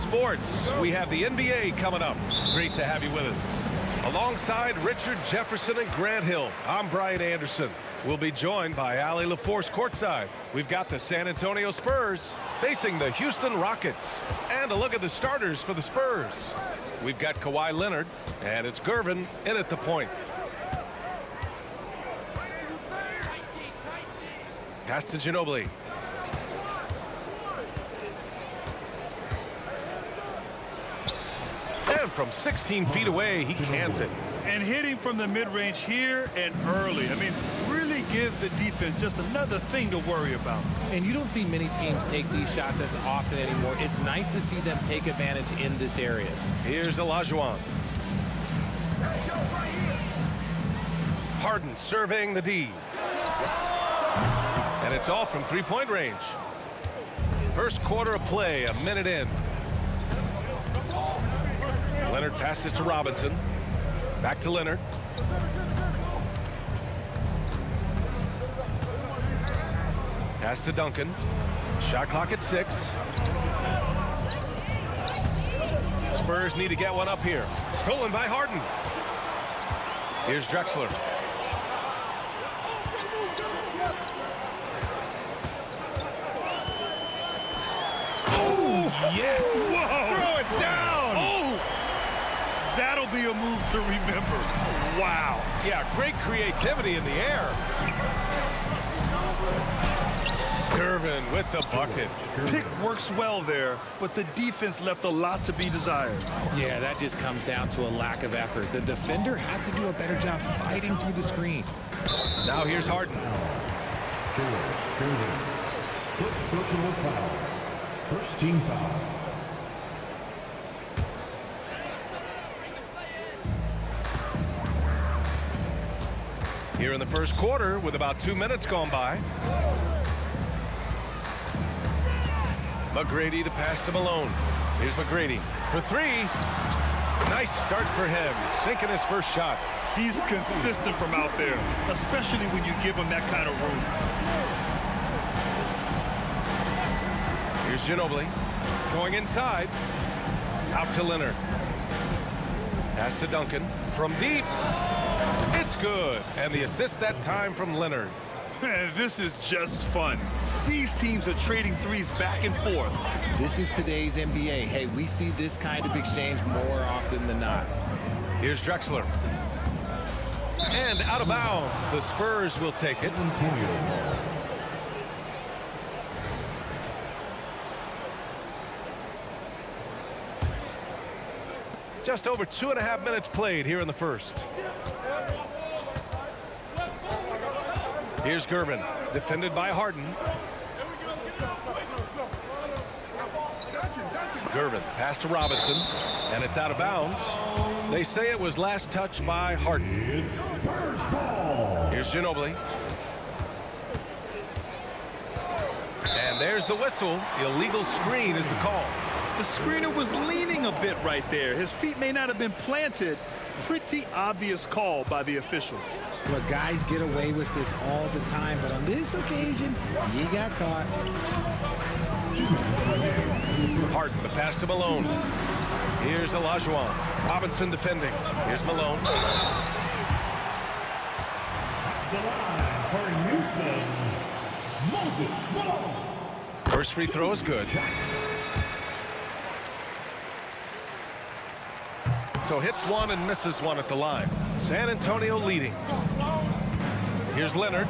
Sports. We have the NBA coming up. Great to have you with us. Alongside Richard Jefferson and Grant Hill, I'm Brian Anderson. We'll be joined by Allie LaForce courtside. We've got the San Antonio Spurs facing the Houston Rockets. And a look at the starters for the Spurs. We've got Kawhi Leonard, and it's Gervin in at the point. Pass to Ginobili. And from 16 feet away, he cans it. And hitting from the mid-range here and early. I mean, really gives the defense just another thing to worry about. And you don't see many teams take these shots as often anymore. It's nice to see them take advantage in this area. Here's Olajuwon. Harden surveying the D. And it's off from three-point range. First quarter of play, a minute in. Leonard passes to Robinson. Back to Leonard. Pass to Duncan. Shot clock at 6. Spurs need to get one up here. Stolen by Harden. Here's Drexler. Oh, yes! Whoa. Throw it down! Oh! That'll be a move to remember. Wow. Yeah, great creativity in the air. Gervin with the bucket. Pick works well there, but the defense left a lot to be desired. Yeah, that just comes down to a lack of effort. The defender has to do a better job fighting through the screen. Now here's Harden. First personal foul. First team foul. Here in the first quarter with about 2 minutes gone by. McGrady, the pass to Malone. Here's McGrady for 3. Nice start for him, sinking his first shot. He's consistent from out there, especially when you give him that kind of room. Here's Ginobili going inside. Out to Leonard. Pass to Duncan from deep. It's good. And the assist that time from Leonard. Man, this is just fun. These teams are trading threes back and forth. This is today's NBA. Hey, we see this kind of exchange more often than not. Here's Drexler. And out of bounds. The Spurs will take it. Just over 2.5 minutes played here in the first. Here's Gervin, defended by Harden. Gervin, pass to Robinson, and it's out of bounds. They say it was last touched by Harden. Here's Ginobili. And there's the whistle. Illegal screen is the call. The screener was leaning a bit right there. His feet may not have been planted. Pretty obvious call by the officials. Look, guys get away with this all the time, but on this occasion, he got caught. Harden, the pass to Malone. Here's Olajuwon. Robinson defending. Here's Malone. The line for Houston, Moses Malone. First free throw is good. So hits one and misses one at the line. San Antonio leading. Here's Leonard.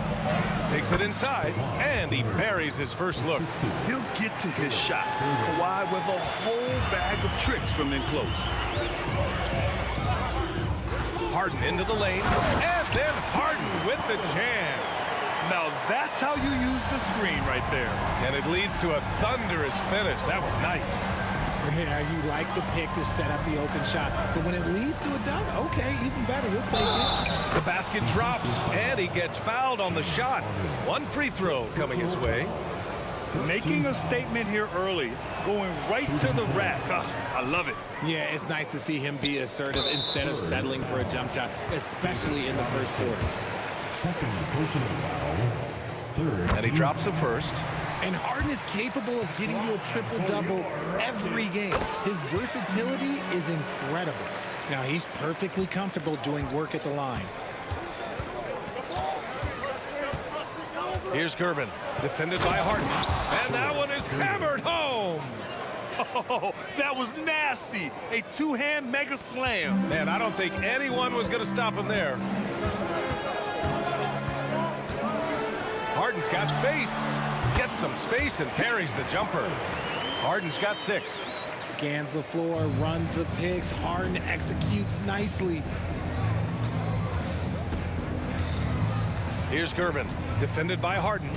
Takes it inside, and he buries his first look. He'll get to his shot. Kawhi with a whole bag of tricks from in close. Harden into the lane, and then Harden with the jam. Now that's how you use the screen right there. And it leads to a thunderous finish. That was nice. Yeah, you like the pick to set up the open shot, but when it leads to a dunk, okay, even better, we'll take it. The basket drops, and he gets fouled on the shot. One free throw coming his way. Making a statement here early, going right to the rack. I love it. Yeah, it's nice to see him be assertive instead of settling for a jump shot, especially in the first quarter. Second personal foul. Third. And he drops the first. And Harden is capable of getting you a triple-double every game. His versatility is incredible. Now, he's perfectly comfortable doing work at the line. Here's Gervin, defended by Harden. And that one is hammered home. Oh, that was nasty. A two-hand mega slam. Man, I don't think anyone was going to stop him there. Harden's got space. Gets some space and parries the jumper. Harden's got 6. Scans the floor, runs the picks. Harden executes nicely. Here's Gervin, defended by Harden.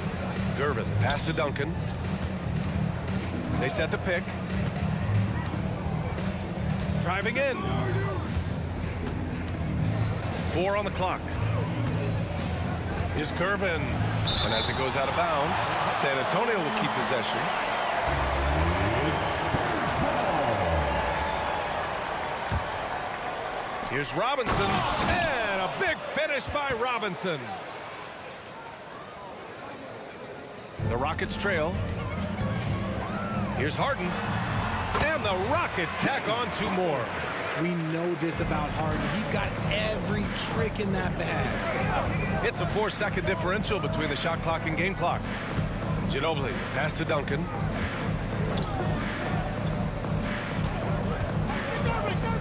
Gervin, pass to Duncan. They set the pick. Driving in. 4 on the clock. Here's Gervin. And as it goes out of bounds, San Antonio will keep possession. Here's Robinson. And a big finish by Robinson. The Rockets trail. Here's Harden. And the Rockets tack on 2 more. We know this about Harden. He's got every trick in that bag. It's a 4-second differential between the shot clock and game clock. Ginobili, pass to Duncan.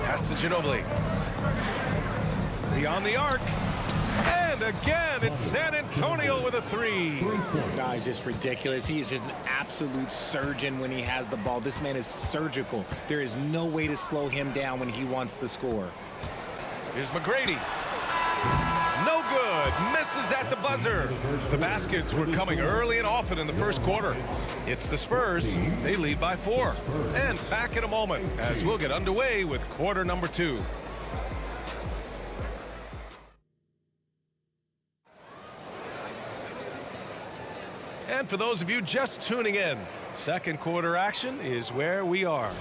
Pass to Ginobili. Beyond the arc. And again, it's San Antonio with a 3. Guy's just ridiculous. He is just an absolute surgeon when he has the ball. This man is surgical. There is no way to slow him down when he wants to score. Here's McGrady. No good. Misses at the buzzer. The baskets were coming early and often in the first quarter. It's the Spurs. They lead by 4. And back in a moment as we'll get underway with quarter number 2. And for those of you just tuning in, second quarter action is where we are.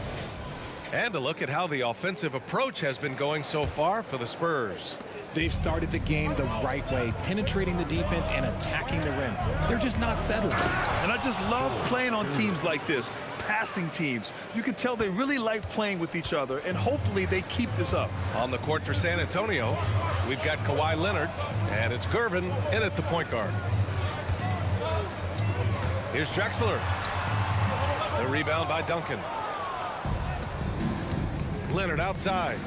And a look at how the offensive approach has been going so far for the Spurs. They've started the game the right way, penetrating the defense and attacking the rim. They're just not settling. And I just love playing on teams like this, passing teams. You can tell they really like playing with each other, and hopefully they keep this up. On the court for San Antonio, we've got Kawhi Leonard, and it's Gervin in at the point guard. Here's Drexler. The rebound by Duncan. Leonard outside.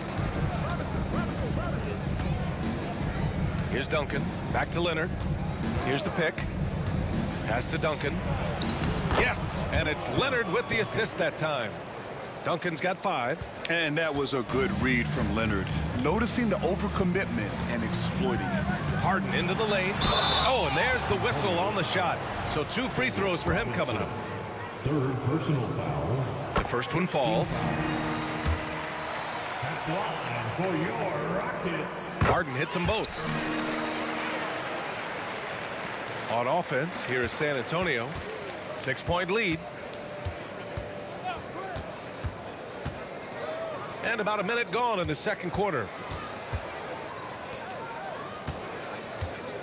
Here's Duncan. Back to Leonard. Here's the pick. Pass to Duncan. Yes! And it's Leonard with the assist that time. Duncan's got 5. And that was a good read from Leonard. Noticing the overcommitment and exploiting it. Harden into the lane. Oh, and there's the whistle on the shot. So 2 free throws for him coming up. 3rd personal foul. The first one falls. For your Rockets. Harden hits them both. On offense, here is San Antonio. 6-point lead. And about a minute gone in the second quarter.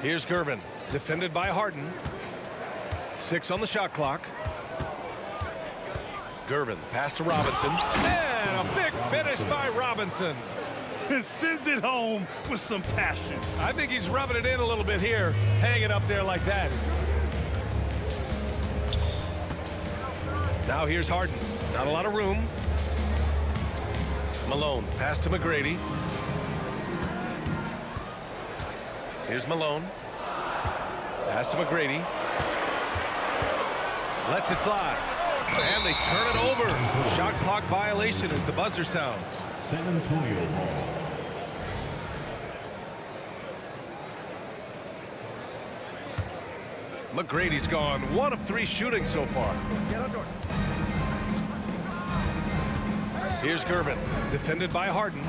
Here's Gervin, defended by Harden. 6 on the shot clock. Gervin, pass to Robinson. And a big finish by Robinson. Sends it home with some passion. I think he's rubbing it in a little bit here, hanging up there like that. Now here's Harden. Not a lot of room. Malone, pass to McGrady. Here's Malone. Pass to McGrady. Lets it fly. And they turn it over. Shot clock violation as the buzzer sounds. San Antonio ball. McGrady's gone 1 of 3 shooting so far. Here's Gervin, defended by Harden.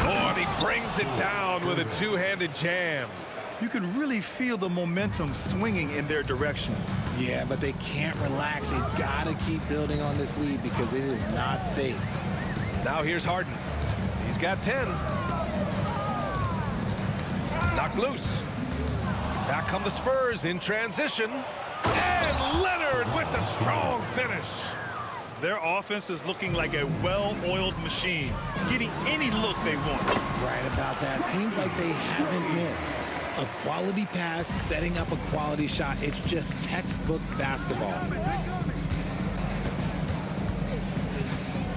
Oh, and he brings it down with a 2-handed jam. You can really feel the momentum swinging in their direction. Yeah, but they can't relax. They've got to keep building on this lead because it is not safe. Now here's Harden. He's got 10. Knocked loose. Back come the Spurs in transition. And Leonard with the strong finish. Their offense is looking like a well-oiled machine, getting any look they want. Right about that. Seems like they haven't missed. A quality pass, setting up a quality shot. It's just textbook basketball.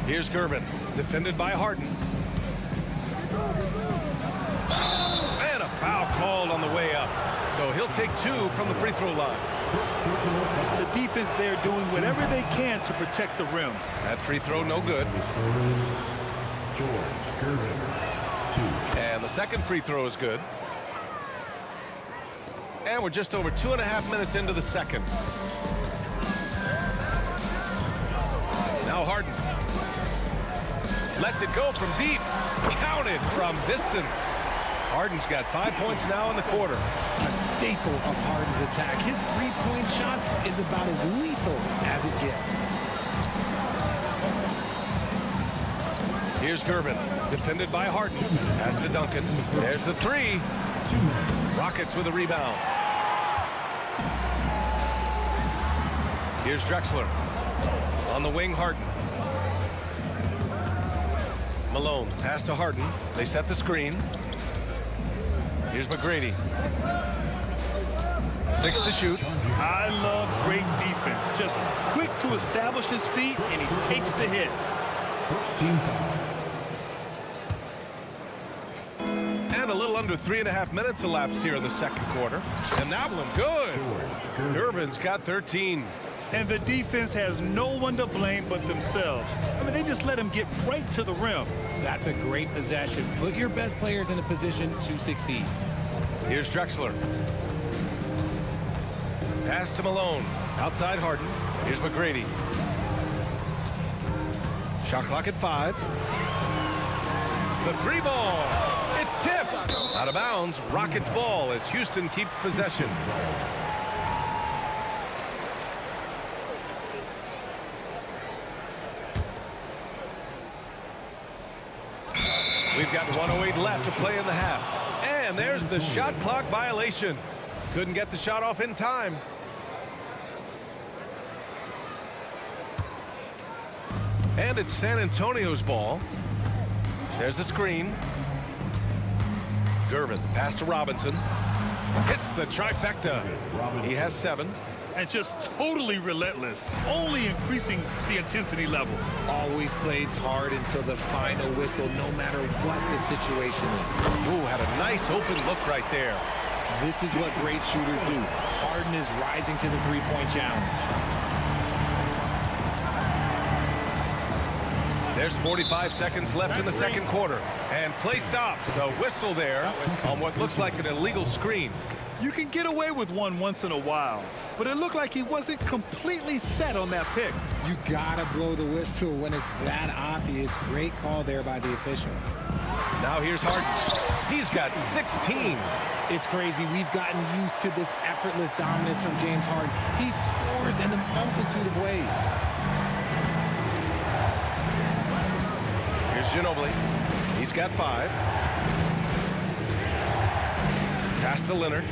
Here's Gervin, defended by Harden. And a foul called on the way up. So he'll take 2 from the free throw line. The defense there doing whatever they can to protect the rim. That free throw no good. George Gervin, 2. And the second free throw is good. And we're just over 2.5 minutes into the second. Now Harden. Lets it go from deep. Counted from distance. Harden's got 5 points now in the quarter. A staple of Harden's attack. His three-point shot is about as lethal as it gets. Here's Gervin, defended by Harden. Pass to Duncan. There's the 3. Rockets with a rebound. Here's Drexler. On the wing, Harden. Malone, pass to Harden. They set the screen. Here's McGrady. 6 to shoot. I love great defense. Just quick to establish his feet, and he takes the hit. First team foul. And a little under 3.5 minutes elapsed here in the second quarter. And that one good. Gervin's got 13. And the defense has no one to blame but themselves. I mean, they just let him get right to the rim. That's a great possession. Put your best players in a position to succeed. Here's Drexler. Pass to Malone. Outside Harden. Here's McGrady. Shot clock at 5. The 3 ball. It's tipped. Out of bounds. Rockets ball as Houston keeps possession. We've got 1:08 left to play in the half. And there's the shot clock violation. Couldn't get the shot off in time. And it's San Antonio's ball. There's the screen. Gervin, pass to Robinson. Hits the trifecta. He has 7. And just totally relentless, only increasing the intensity level. Always plays hard until the final whistle, no matter what the situation is. Ooh, had a nice open look right there. This is what great shooters do. Harden is rising to the three-point challenge. There's 45 seconds left in the second quarter. And play stops. A whistle there on what looks like an illegal screen. You can get away with one once in a while, but it looked like he wasn't completely set on that pick. You gotta blow the whistle when it's that obvious. Great call there by the official. Now here's Harden. He's got 16. It's crazy. We've gotten used to this effortless dominance from James Harden. He scores in a multitude of ways. Here's Ginobili. He's got 5. Pass to Leonard.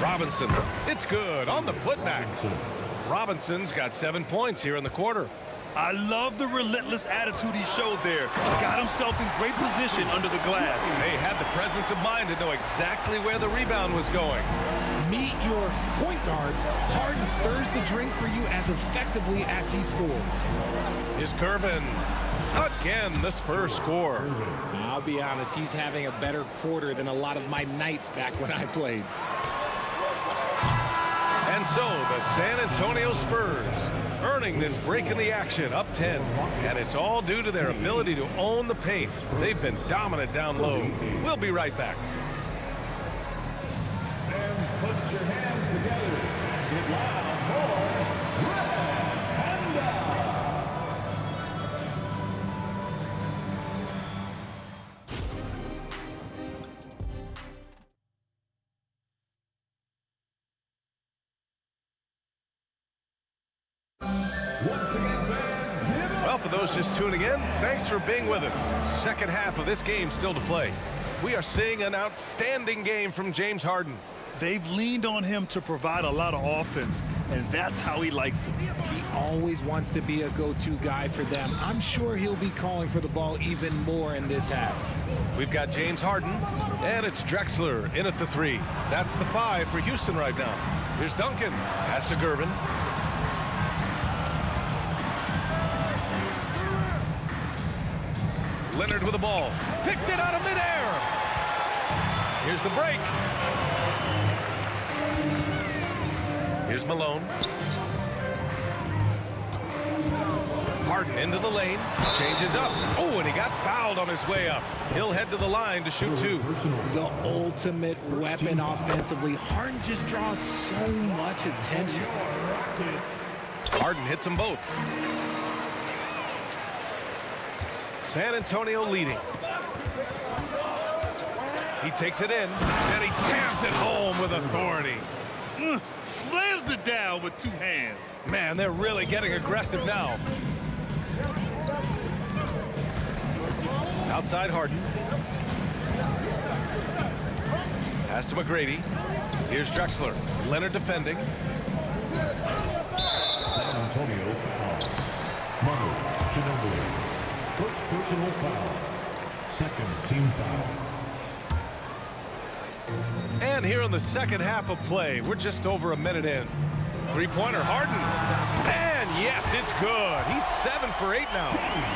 Robinson. It's good on the putback. Robinson's got 7 points here in the quarter. I love the relentless attitude he showed there. Got himself in great position under the glass. They had the presence of mind to know exactly where the rebound was going. Meet your point guard. Harden stirs the drink for you as effectively as he scores. Here's Gervin. Again, the Spurs score. I'll be honest, he's having a better quarter than a lot of my nights back when I played. And so the San Antonio Spurs earning this break in the action, up 10. And it's all due to their ability to own the paint. They've been dominant down low. We'll be right back. Fans, put your hands together. Get loud for Red Panda. Well, for those just tuning in, thanks for being with us. Second half of this game still to play. We are seeing an outstanding game from James Harden. They've leaned on him to provide a lot of offense, and that's how he likes it. He always wants to be a go-to guy for them. I'm sure he'll be calling for the ball even more in this half. We've got James Harden, and it's Drexler in at the 3. That's the 5 for Houston right now. Here's Duncan. Pass to Gervin. Leonard with the ball. Picked it out of midair. Here's the break. Here's Malone. Harden into the lane. Changes up. Oh, and he got fouled on his way up. He'll head to the line to shoot 2. The ultimate weapon offensively. Harden just draws so much attention. Harden hits them both. San Antonio leading. He takes it in, and he taps it home with authority. Slams it down with 2 hands. Man, they're really getting aggressive now. Outside Harden. Pass to McGrady. Here's Drexler. Leonard defending. San Antonio foul. Manu Ginobili. First personal foul. Second team foul. And here in the second half of play, we're just over a minute in. Three-pointer, Harden. And yes, it's good. He's 7 for 8 now.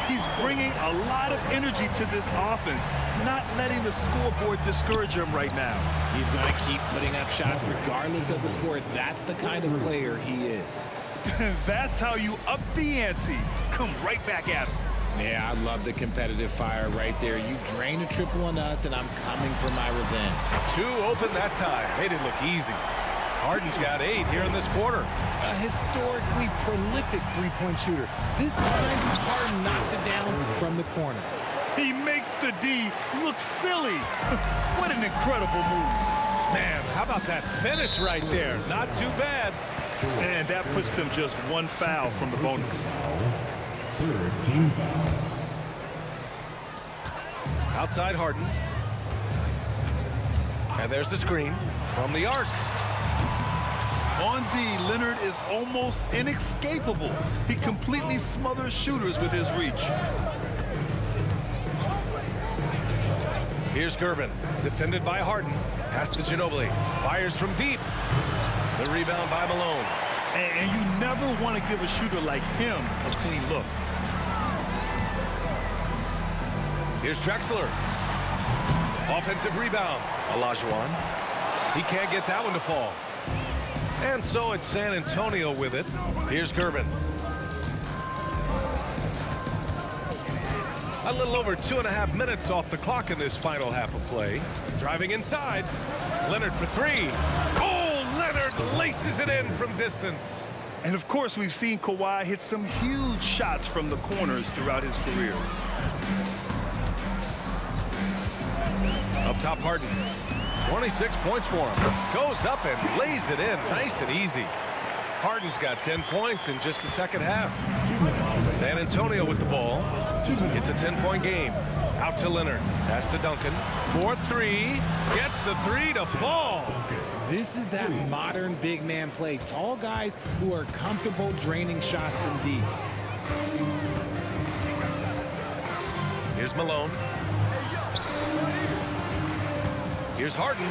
He's bringing a lot of energy to this offense, not letting the scoreboard discourage him right now. He's going to keep putting up shots regardless of the score. That's the kind of player he is. That's how you up the ante. Come right back at him. Yeah, I love the competitive fire right there. You drain a triple on us, and I'm coming for my revenge. 2 open that time. Made it look easy. Harden's got 8 here in this quarter. A historically prolific three-point shooter. This time, Harden knocks it down from the corner. He makes the D look silly. What an incredible move. Man, how about that finish right there? Not too bad. And that puts them just 1 foul from the bonus. Third team foul. Outside Harden. And there's the screen from the arc. On D, Leonard is almost inescapable. He completely smothers shooters with his reach. Here's Gervin, defended by Harden. Pass to Ginobili. Fires from deep. The rebound by Malone. And you never want to give a shooter like him a clean look. Here's Drexler. Offensive rebound. Olajuwon. He can't get that one to fall. And so it's San Antonio with it. Here's Gervin. A little over 2.5 minutes off the clock in this final half of play. Driving inside. Leonard for 3. Oh, Leonard laces it in from distance. And of course, we've seen Kawhi hit some huge shots from the corners throughout his career. Up top, Harden. 26 points for him. Goes up and lays it in nice and easy. Harden's got 10 points in just the second half. San Antonio with the ball. It's a 10-point game. Out to Leonard. Pass to Duncan. 4-3. Gets the 3 to fall. This is that modern big man play. Tall guys who are comfortable draining shots from deep. Here's Malone. Here's Harden.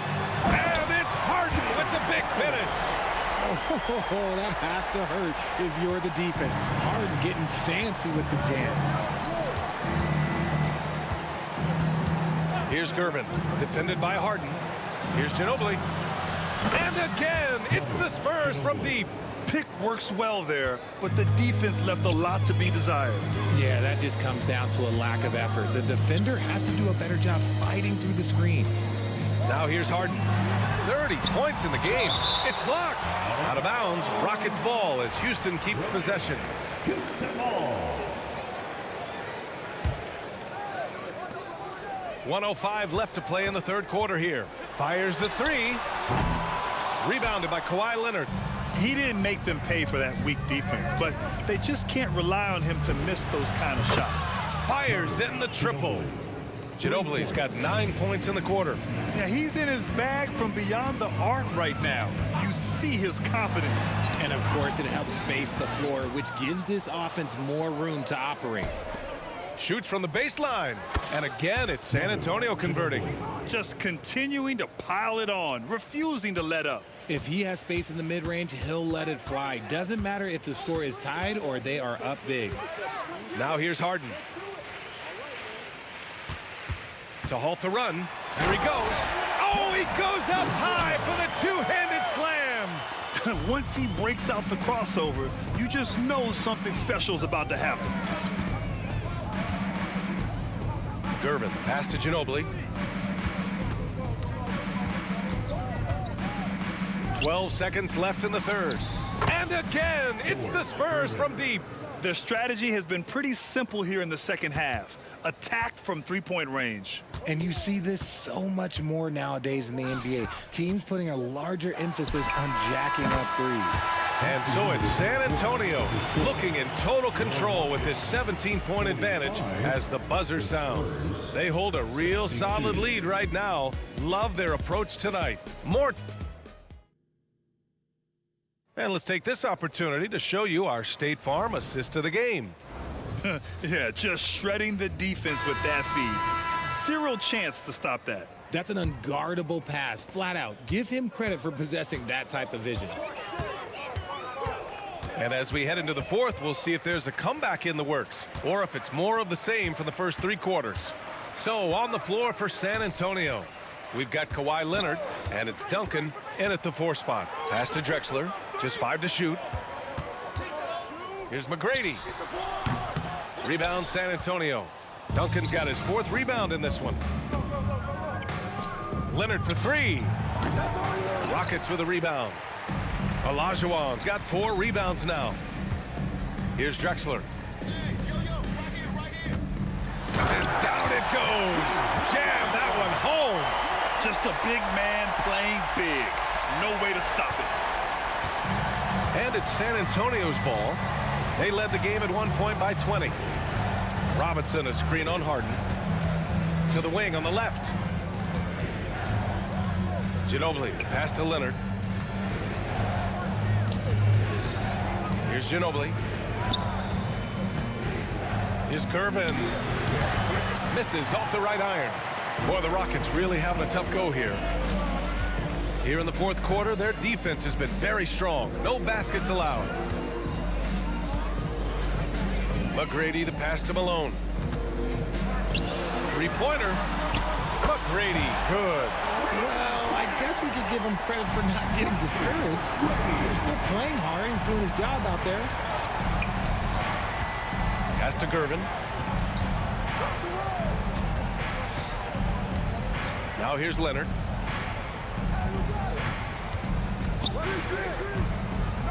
And it's Harden with the big finish. Oh, that has to hurt if you're the defense. Harden getting fancy with the jam. Here's Gervin, defended by Harden. Here's Ginobili. And again, it's the Spurs from deep. Pick works well there, but the defense left a lot to be desired. Yeah, that just comes down to a lack of effort. The defender has to do a better job fighting through the screen. Now here's Harden. 30 points in the game. It's blocked. Out of bounds, Rockets ball as Houston keeps possession. 1:05 left to play in the third quarter here. Fires the 3. Rebounded by Kawhi Leonard. He didn't make them pay for that weak defense, but they just can't rely on him to miss those kind of shots. Fires in the triple. Ginobili's got 9 points in the quarter. Yeah, he's in his bag from beyond the arc right now. You see his confidence. And of course, it helps space the floor, which gives this offense more room to operate. Shoots from the baseline. And again, it's San Antonio converting. Just continuing to pile it on, refusing to let up. If he has space in the mid-range, he'll let it fly. Doesn't matter if the score is tied or they are up big. Now here's Harden. To halt the run. Here he goes. Oh, he goes up high for the two-handed slam. Once he breaks out the crossover, you just know something special is about to happen. Gervin, pass to Ginobili. 12 seconds left in the third. And again, it's the Spurs from deep. Their strategy has been pretty simple here in the second half. Attack from three-point range. And you see this so much more nowadays in the NBA. Teams putting a larger emphasis on jacking up threes. And so it's San Antonio looking in total control with this 17-point advantage as the buzzer sounds. They hold a real solid lead right now. Love their approach tonight. More. And let's take this opportunity to show you our State Farm assist of the game. Yeah, just shredding the defense with that feed. Zero chance to stop that. That's an unguardable pass, flat out. Give him credit for possessing that type of vision. And as we head into the fourth, we'll see if there's a comeback in the works or if it's more of the same for the first three quarters. So on the floor for San Antonio, we've got Kawhi Leonard, and it's Duncan in at the 4 spot. Pass to Drexler, just 5 to shoot. Here's McGrady. Rebound San Antonio. Duncan's got his 4th rebound in this one. Leonard for 3. Rockets with a rebound. Olajuwon's got 4 rebounds now. Here's Drexler. And down it goes. Jam that one home. Just a big man playing big. No way to stop it. And it's San Antonio's ball. They led the game at one point by 20. Robinson, a screen on Harden. To the wing on the left. Ginobili, pass to Leonard. Here's Ginobili. Here's Gervin. Misses off the right iron. Boy, the Rockets really having a tough go here. Here in the fourth quarter, their defense has been very strong. No baskets allowed. McGrady, the pass to Malone. Three-pointer. McGrady, good. Well, I guess we could give him credit for not getting discouraged. They're still playing hard. He's doing his job out there. Pass to Gervin. Now here's Leonard.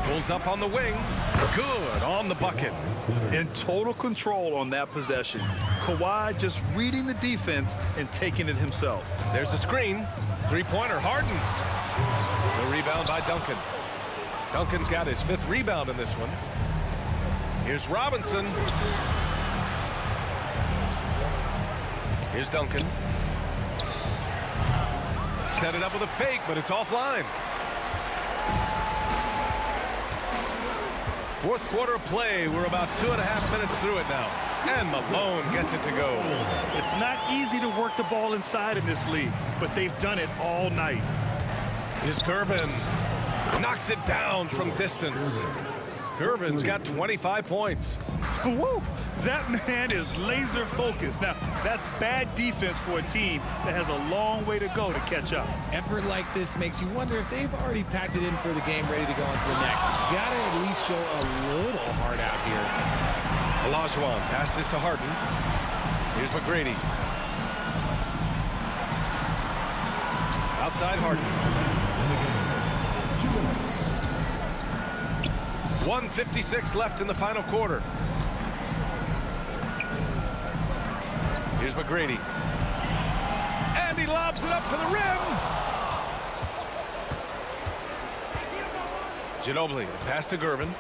Pulls up on the wing. Good on the bucket. In total control on that possession. Kawhi just reading the defense and taking it himself. There's a screen. Three-pointer, Harden. The rebound by Duncan. Duncan's got his 5th rebound in this one. Here's Robinson. Here's Duncan. Set it up with a fake, but it's offline. Fourth quarter play. We're about 2.5 minutes through it now. And Malone gets it to go. It's not easy to work the ball inside in this league, but they've done it all night. Here's Gervin. Knocks it down from distance. Gervin's got 25 points. Woo! That man is laser focused. Now, that's bad defense for a team that has a long way to go to catch up. Effort like this makes you wonder if they've already packed it in for the game, ready to go on to the next. Gotta at least show a little heart out here. Olajuwon passes to Harden. Here's McGrady. Outside Harden. 1:56 left in the final quarter. Here's McGrady. And he lobs it up for the rim. Ginobili, pass to Gervin.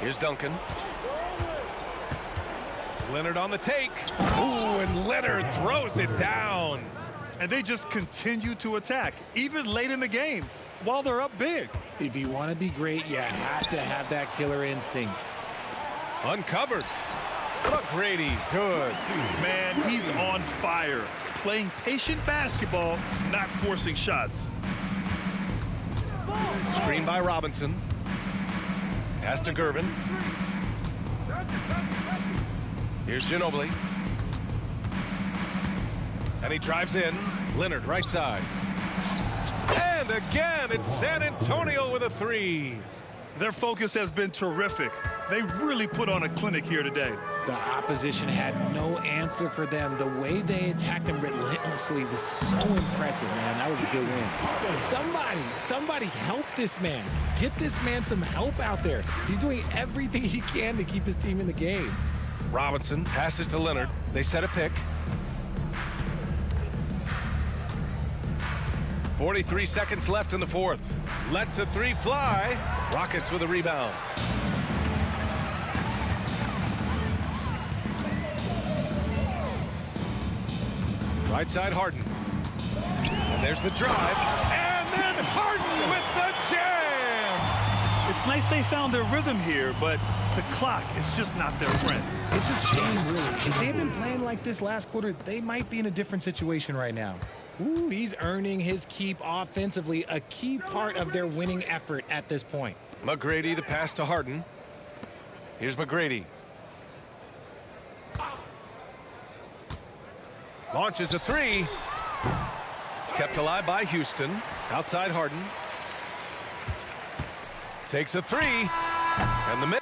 Here's Duncan. Leonard on the take. Ooh, and Leonard throws it down. And they just continue to attack, even late in the game, while they're up big. If you want to be great, you have to have that killer instinct. Uncovered. McGrady, good. Man, he's on fire. Playing patient basketball, not forcing shots. Screen by Robinson. Pass to Gervin. Here's Ginobili. And he drives in. Leonard, right side. And again, it's San Antonio with a three. Their focus has been terrific. They really put on a clinic here today. The opposition had no answer for them. The way they attacked them relentlessly was so impressive, man. That was a good win. Somebody help this man. Get this man some help out there. He's doing everything he can to keep his team in the game. Robinson passes to Leonard. They set a pick. 43 seconds left in the fourth. Lets the three fly. Rockets with a rebound. Right side, Harden. And there's the drive. And then Harden with the jam. It's nice they found their rhythm here, but the clock is just not their friend. It's a shame, really. If they had been playing like this last quarter, they might be in a different situation right now. Ooh, he's earning his keep offensively, a key part of their winning effort at this point. McGrady, the pass to Harden. Here's McGrady. Launches a three. Kept alive by Houston. Outside Harden. Takes a three. And the mid.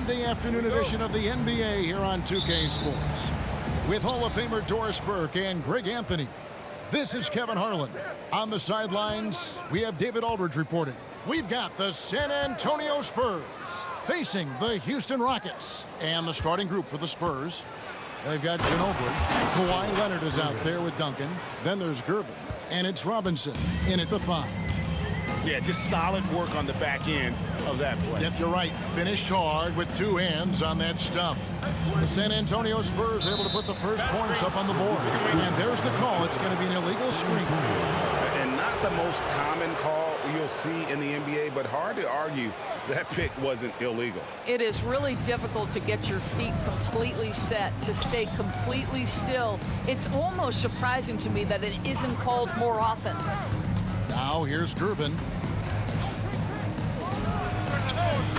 Sunday afternoon edition of the NBA here on 2K Sports. With Hall of Famer Doris Burke and Greg Anthony, this is Kevin Harlan. On the sidelines, we have David Aldridge reporting. We've got the San Antonio Spurs facing the Houston Rockets. And the starting group for the Spurs, they've got Ginobili. Kawhi Leonard is out there with Duncan. Then there's Gervin. And it's Robinson in at the 5. Yeah, just solid work on the back end of that play. Yep, you're right. Finished hard with 2 hands on that stuff. The San Antonio Spurs able to put the first points up on the board. And there's the call. It's going to be an illegal screen. And not the most common call you'll see in the NBA, but hard to argue that pick wasn't illegal. It is really difficult to get your feet completely set, to stay completely still. It's almost surprising to me that it isn't called more often. Now here's Gervin.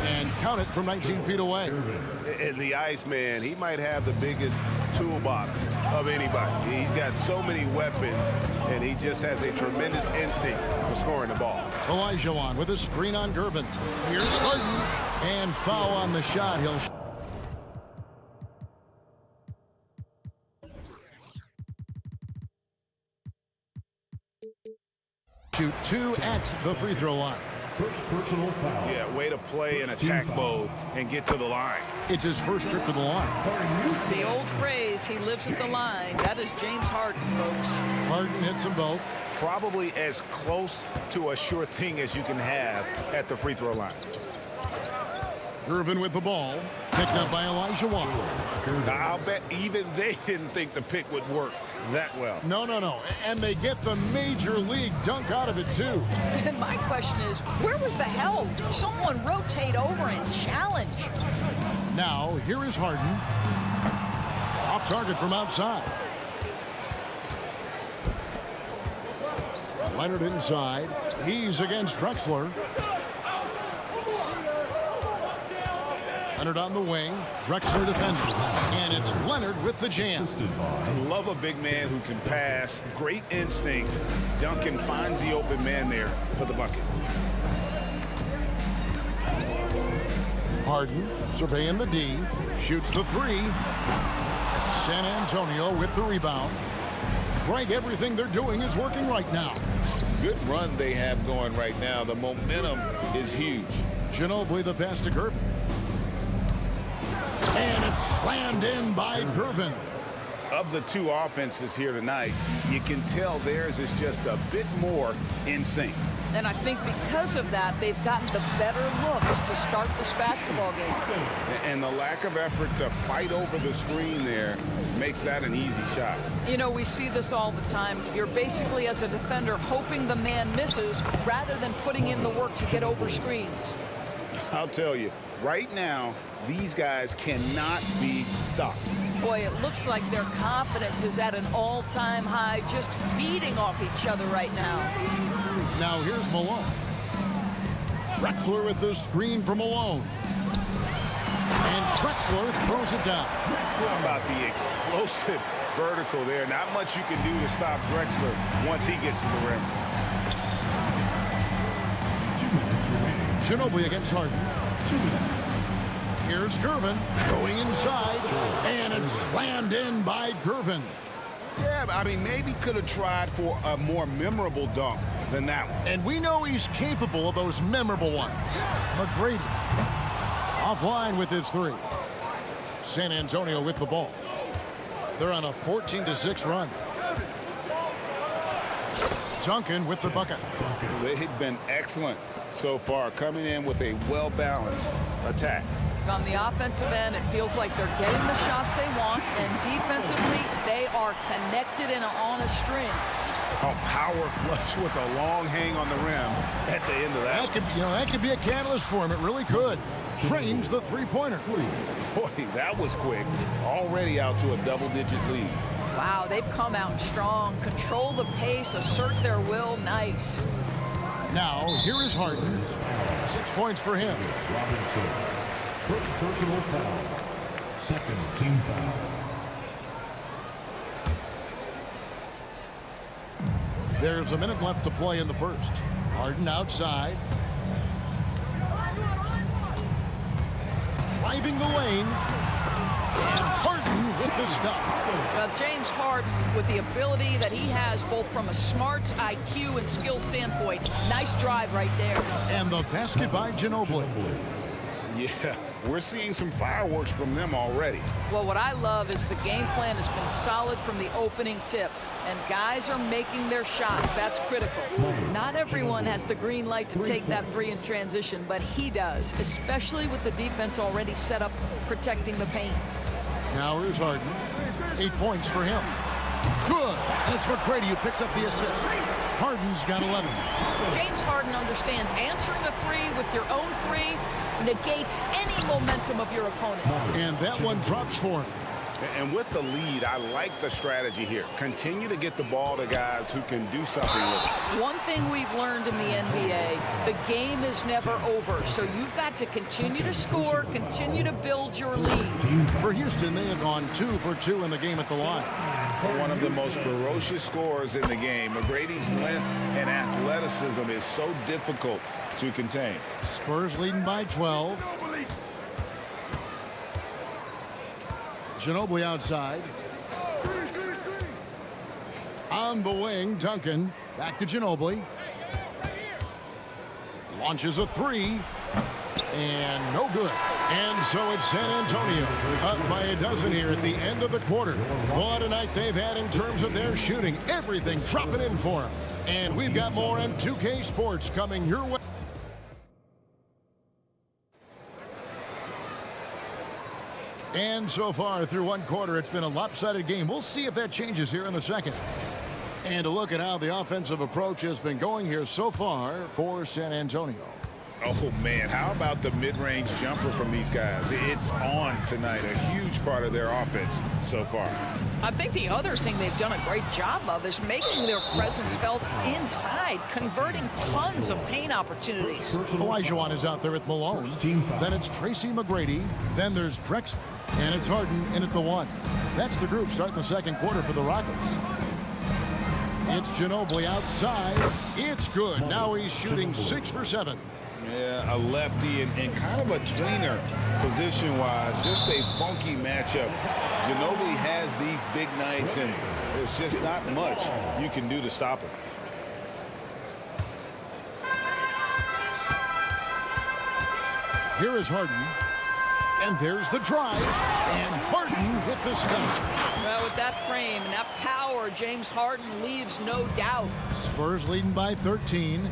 And count it from 19 feet away. And the Iceman, he might have the biggest toolbox of anybody. He's got so many weapons, and he just has a tremendous instinct for scoring the ball. Olajuwon with a screen on Gervin. Here's Harden. And foul on the shot. He'll shoot 2 at the free throw line. First personal foul. Yeah, way to play in attack mode and get to the line. It's his first trip to the line. The old phrase, he lives at the line. That is James Harden, folks. Harden hits them both. Probably as close to a sure thing as you can have at the free throw line. Gervin with the ball. Picked up by Olajuwon. I'll bet even they didn't think the pick would work that well. No. And they get the major league dunk out of it, too. And my question is, where was the help? Someone rotate over and challenge. Now, here is Harden. Off target from outside. Leonard inside. He's against Drexler. Leonard on the wing. Drexler defending. And it's Leonard with the jam. Love a big man who can pass. Great instincts. Duncan finds the open man there for the bucket. Harden surveying the D. Shoots the 3. San Antonio with the rebound. Greg, everything they're doing is working right now. Good run they have going right now. The momentum is huge. Ginobili the pass to Gervin. And it's slammed in by Gervin. Of the 2 offenses here tonight, you can tell theirs is just a bit more in sync. And I think because of that, they've gotten the better looks to start this basketball game. And the lack of effort to fight over the screen there makes that an easy shot. You know, we see this all the time. You're basically, as a defender, hoping the man misses rather than putting in the work to get over screens. I'll tell you, right now, these guys cannot be stopped. Boy, it looks like their confidence is at an all-time high, just feeding off each other right now. Now here's Malone. Drexler with the screen for Malone. And Drexler throws it down. How about the explosive vertical there? Not much you can do to stop Drexler once he gets to the rim. 2 minutes remaining. Ginobili against Harden. 2 minutes. Here's Gervin going inside, and it's slammed in by Gervin. Yeah, I mean, maybe could have tried for a more memorable dunk than that one. And we know he's capable of those memorable ones. McGrady offline with his 3. San Antonio with the ball. They're on a 14-6 run. Duncan with the bucket. They've been excellent so far, coming in with a well-balanced attack. On the offensive end, it feels like they're getting the shots they want, and defensively, they are connected and on a string. A power flush with a long hang on the rim at the end of that. That could be a catalyst for him. It really could. Drains the 3-pointer. Boy, that was quick. Already out to a double-digit lead. Wow, they've come out strong, control the pace, assert their will. Nice. Now, here is Harden. 6 points for him. Robinson. First personal foul. Second team foul. There's a minute left to play in the first. Harden outside. driving the lane. And Harden with the stuff. Well, James Harden, with the ability that he has both from a smarts, IQ, and skill standpoint, nice drive right there. And the basket by Ginobili. Yeah, we're seeing some fireworks from them already. Well, what I love is the game plan has been solid from the opening tip, and guys are making their shots. That's critical. Not everyone has the green light to take that three in transition, but he does, especially with the defense already set up protecting the paint. Now here's Harden. 8 points for him. Good. And it's McGrady who picks up the assist. Harden's got 11. James Harden understands answering a three with your own three negates any momentum of your opponent. And that one drops for him. And with the lead, I like the strategy here. Continue to get the ball to guys who can do something with it. One thing we've learned in the NBA, the game is never over. So you've got to continue to score, continue to build your lead. For Houston, they have gone 2 for 2 in the game at the line. One of the most ferocious scorers in the game. McGrady's length and athleticism is so difficult to contain. Spurs leading by 12. Ginobili outside. On the wing, Duncan. Back to Ginobili. Launches a three. And no good. And so it's San Antonio up by a dozen here at the end of the quarter. What a night they've had in terms of their shooting. Everything dropping in for them. And we've got more on 2K Sports coming your way. And so far through one quarter, it's been a lopsided game. We'll see if that changes here in the second. And a look at how the offensive approach has been going here so far for San Antonio. Oh, man, how about the mid-range jumper from these guys? It's on tonight, a huge part of their offense so far. I think the other thing they've done a great job of is making their presence felt inside, converting tons of paint opportunities. Olajuwon is out there at Malone. Then it's Tracy McGrady. Then there's Drexler. And it's Harden in at the one. That's the group starting the second quarter for the Rockets. It's Ginobili outside. It's good. Now he's shooting 6 for 7. Yeah, a lefty and kind of a tweener position-wise. Just a funky matchup. Ginobili has these big nights, and there's just not much you can do to stop him. Here is Harden. And there's the drive. And Harden with the stop. Well, with that frame and that power, James Harden leaves no doubt. Spurs leading by 13.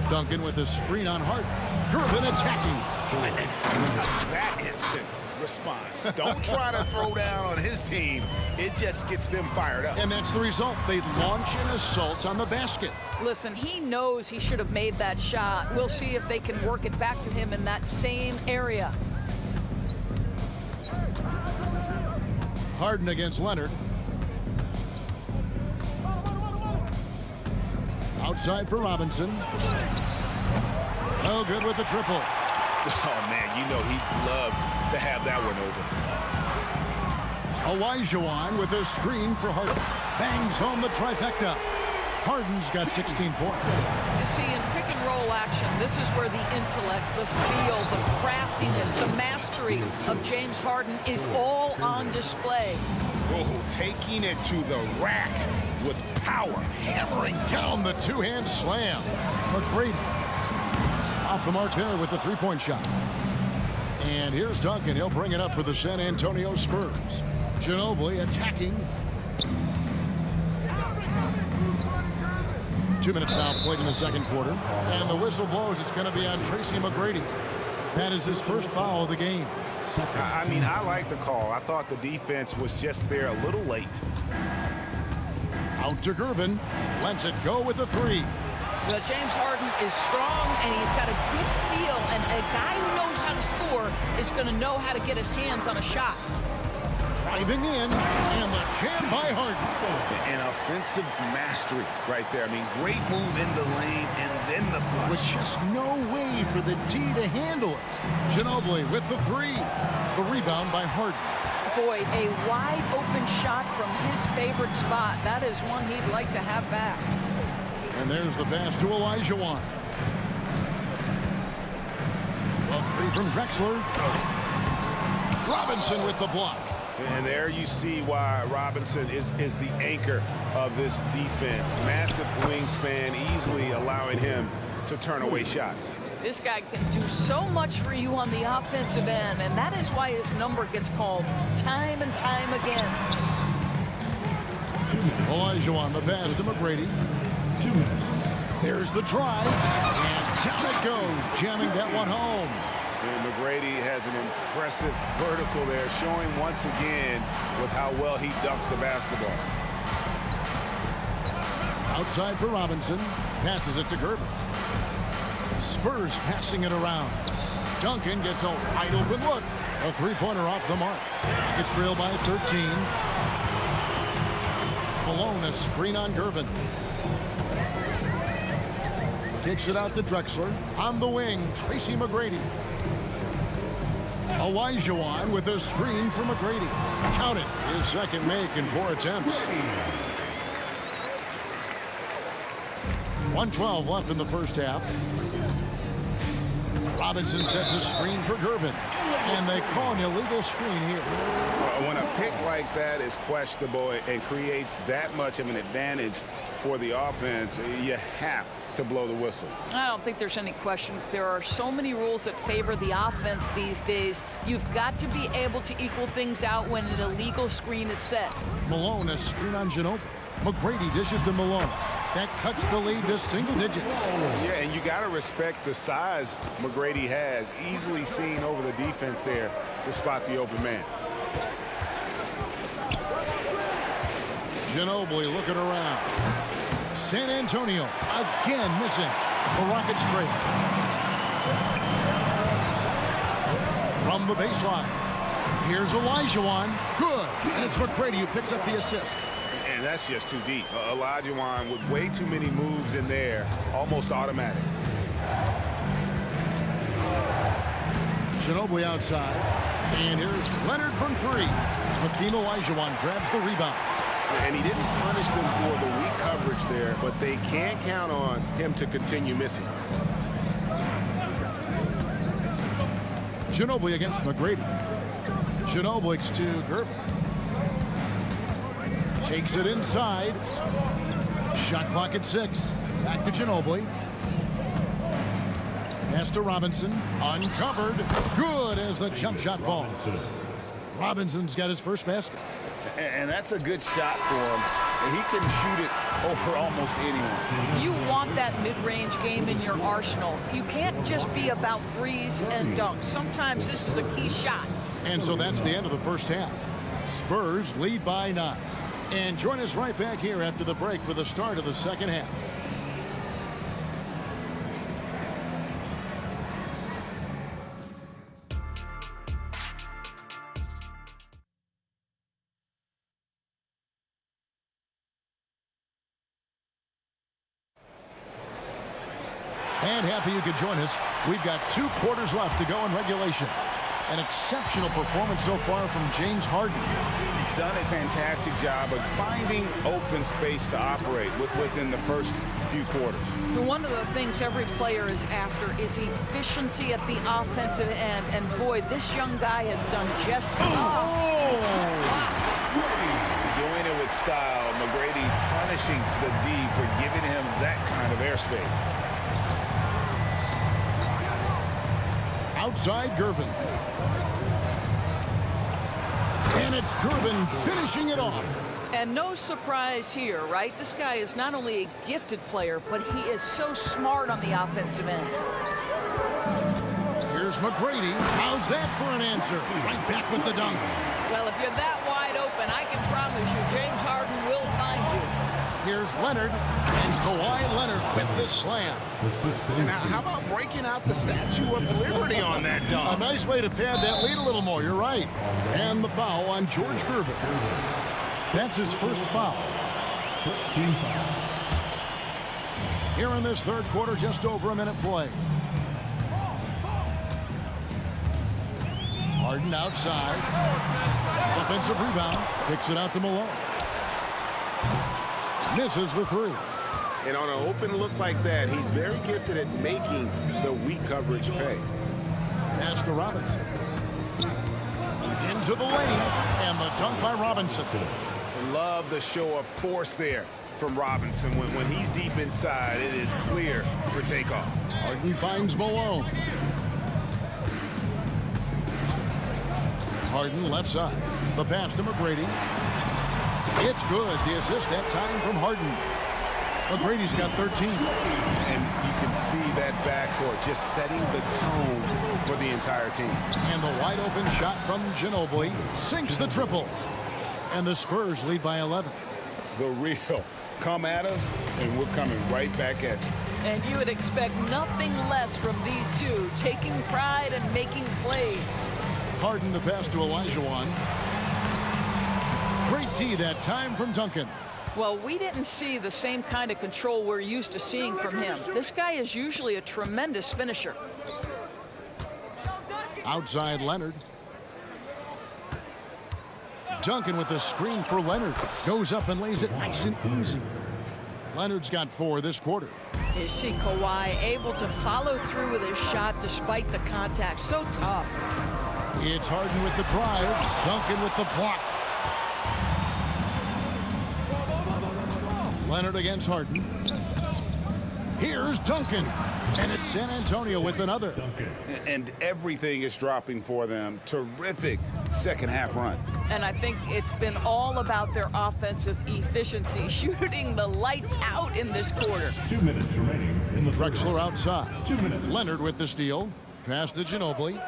Duncan with a screen on Harden. Gervin attacking. That instant response. Don't try to throw down on his team. It just gets them fired up. And that's the result. They launch an assault on the basket. Listen, he knows he should have made that shot. We'll see if they can work it back to him in that same area. Harden against Leonard. Outside for Robinson. Oh, good with the triple. Oh, man, you know he'd love to have that one over. Olajuwon with a screen for Harden. Bangs home the trifecta. Harden's got 16 points. You see, in pick and roll action, this is where the intellect, the feel, the craftiness, the mastery of James Harden is all on display. Oh, taking it to the rack with power. Hammering down the two-hand slam. McGrady off the mark there with the three-point shot. And here's Duncan. He'll bring it up for the San Antonio Spurs. Ginobili attacking. 2 minutes now played in the second quarter. And the whistle blows. It's going to be on Tracy McGrady. That is his first foul of the game. I mean, I like the call. I thought the defense was just there a little late. Out to Gervin. Lets it go with the three. Well, James Harden is strong, and he's got a good feel, and a guy who knows how to score is going to know how to get his hands on a shot. Driving in, and the jam by Harden. An offensive mastery right there. I mean, great move in the lane, and then the flush. With just no way for the D to handle it. Ginobili with the three. The rebound by Harden. Boy, a wide open shot from his favorite spot. That is one he'd like to have back. And there's the pass to Olajuwon. from Drexler. Robinson with the block. And there you see why Robinson is the anchor of this defense. Massive wingspan, easily allowing him to turn away shots. This guy can do so much for you on the offensive end, and that is why his number gets called time and time again. Olajuwon, the pass to McGrady. There's the drive, and down it goes, jamming that one home. And McGrady has an impressive vertical there, showing once again with how well he dunks the basketball. Outside for Robinson, passes it to Gervin. Spurs passing it around. Duncan gets a wide open look. A three-pointer off the mark. It's trailed by 13. Malone, a screen on Gervin. Kicks it out to Drexler. On the wing, Tracy McGrady. Olajuwon with a screen for McGrady. Count it. His second make in 4 attempts. 1:12 left in the first half. Robinson sets a screen for Gervin. And they call an illegal screen here. When a pick like that is questionable and creates that much of an advantage for the offense, you have to blow the whistle. I don't think there's any question. There are so many rules that favor the offense these days. You've got to be able to equal things out when an illegal screen is set. Malone, a screen on Ginobili. McGrady dishes to Malone. That cuts the lead to single digits. Yeah, and you got to respect the size McGrady has. Easily seen over the defense there to spot the open man. Ginobili looking around. San Antonio again missing. The Rockets trail. From the baseline. Here's Olajuwon. Good. And it's McGrady who picks up the assist. And that's just too deep. Olajuwon with way too many moves in there. Almost automatic. Ginobili outside. And here's Leonard from 3. Hakeem Olajuwon grabs the rebound. And he didn't punish them for the weak coverage there, but they can't count on him to continue missing. Ginobili against McGrady. Ginobili to Gervin. Takes it inside. Shot clock at 6. Back to Ginobili. Pass to Robinson. Uncovered. Good as the jump shot falls. Robinson's got his first basket. And that's a good shot for him. He can shoot it over almost anyone. You want that mid-range game in your arsenal. You can't just be about threes and dunks. Sometimes this is a key shot. And so that's the end of the first half. Spurs lead by 9. And join us right back here after the break for the start of the second half. And happy you could join us. We've got 2 quarters left to go in regulation. An exceptional performance so far from James Harden. He's done a fantastic job of finding open space to operate within the first few quarters. One of the things every player is after is efficiency at the offensive end. And boy, this young guy has done just that. Wow. Doing it with style. McGrady punishing the D for giving him that kind of airspace. Outside Gervin. And it's Gervin finishing it off. And no surprise here, right? This guy is not only a gifted player, but he is so smart on the offensive end. Here's McGrady. How's that for an answer? Right back with the dunk. Well, if you're that wide open, I can promise you James Harden will find you. Here's Leonard. And Kawhi Leonard with the slam. Now, how about breaking out the Statue of Liberty on that dunk? A nice way to pad that lead a little more. You're right. And the foul on George Gervin. That's his first foul. First team foul. Here in this third quarter, just over a minute play. Harden outside. Offensive rebound. Kicks it out to Malone. Misses the 3. And on an open look like that, he's very gifted at making the weak coverage pay. Pass to Robinson. Into the lane, and the dunk by Robinson. Love the show of force there from Robinson. When he's deep inside, it is clear for takeoff. Harden finds Malone. Harden left side. The pass to McGrady. It's good. The assist that time from Harden. McGrady's got 13. And you can see that backcourt just setting the tone for the entire team. And the wide open shot from Ginobili sinks the triple. And the Spurs lead by 11. The real come at us, and we're coming right back at you. And you would expect nothing less from these two, taking pride and making plays. Harden the pass to Olajuwon. Great D that time from Duncan. Well, we didn't see the same kind of control we're used to seeing from him. This guy is usually a tremendous finisher. Outside Leonard. Duncan with the screen for Leonard. Goes up and lays it nice and easy. Leonard's got 4 this quarter. You see Kawhi able to follow through with his shot despite the contact. So tough. It's Harden with the drive. Duncan with the block. Leonard against Harden. Here's Duncan. And it's San Antonio with another. And everything is dropping for them. Terrific second half run. And I think it's been all about their offensive efficiency, shooting the lights out in this quarter. 2 minutes remaining in the third. Drexler outside. 2 minutes. Leonard with the steal. Pass to Ginobili.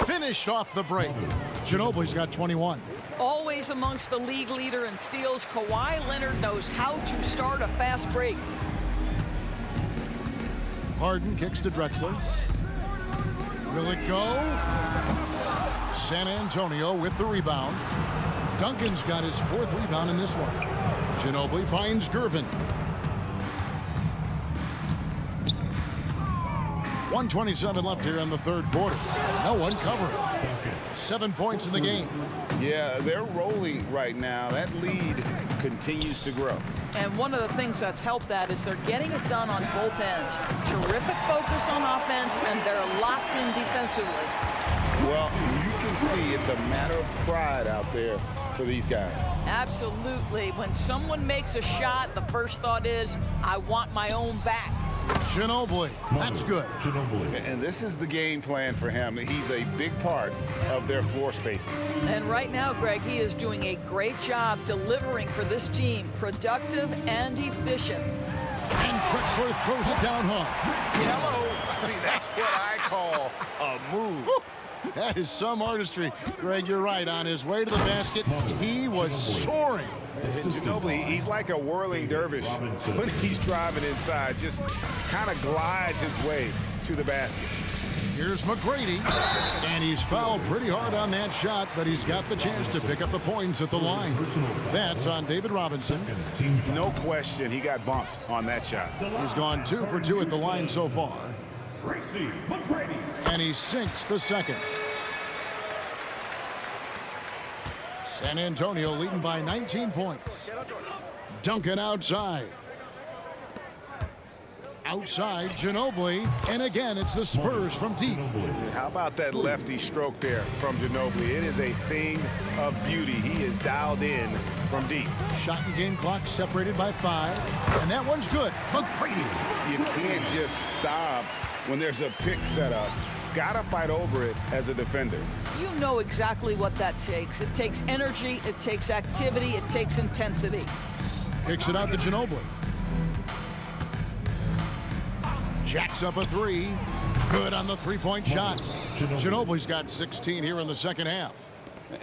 Finished off the break. Ginobili's got 21. Always amongst the league leader in steals, Kawhi Leonard knows how to start a fast break. Harden kicks to Drexler. Will it go? San Antonio with the rebound. Duncan's got his 4th rebound in this one. Ginobili finds Gervin. 1:27 left here in the third quarter. No one covering. 7 points in the game. Yeah, they're rolling right now. That lead continues to grow. And one of the things that's helped that is they're getting it done on both ends. Terrific focus on offense, and they're locked in defensively. Well, you can see it's a matter of pride out there for these guys. Absolutely. When someone makes a shot, the first thought is, I want my own back. Ginobili, that's good. And this is the game plan for him. He's a big part of their floor spacing. And right now, Greg, he is doing a great job delivering for this team, productive and efficient. And Drexler throws it down hard. Hello. I mean, that's what I call a move. That is some artistry. Greg, you're right. On his way to the basket, he was soaring. Ginobili, he's like a whirling dervish when he's driving inside, just kind of glides his way to the basket. Here's McGrady, and he's fouled pretty hard on that shot, but he's got the chance to pick up the points at the line. That's on David Robinson. No question, he got bumped on that shot. He's gone 2 for 2 at the line so far. And he sinks the second. San Antonio leading by 19 points. Duncan outside. Outside, Ginobili. And again, it's the Spurs from deep. How about that lefty stroke there from Ginobili? It is a thing of beauty. He is dialed in from deep. Shot and game clock separated by 5. And that one's good. McGrady. You can't just stop when there's a pick set up. Gotta fight over it as a defender. You know exactly what that takes. It takes energy, it takes activity, it takes intensity. Kicks it out to Ginobili. Jacks up a 3. Good on the 3-point shot. Ginobili's got 16 here in the second half.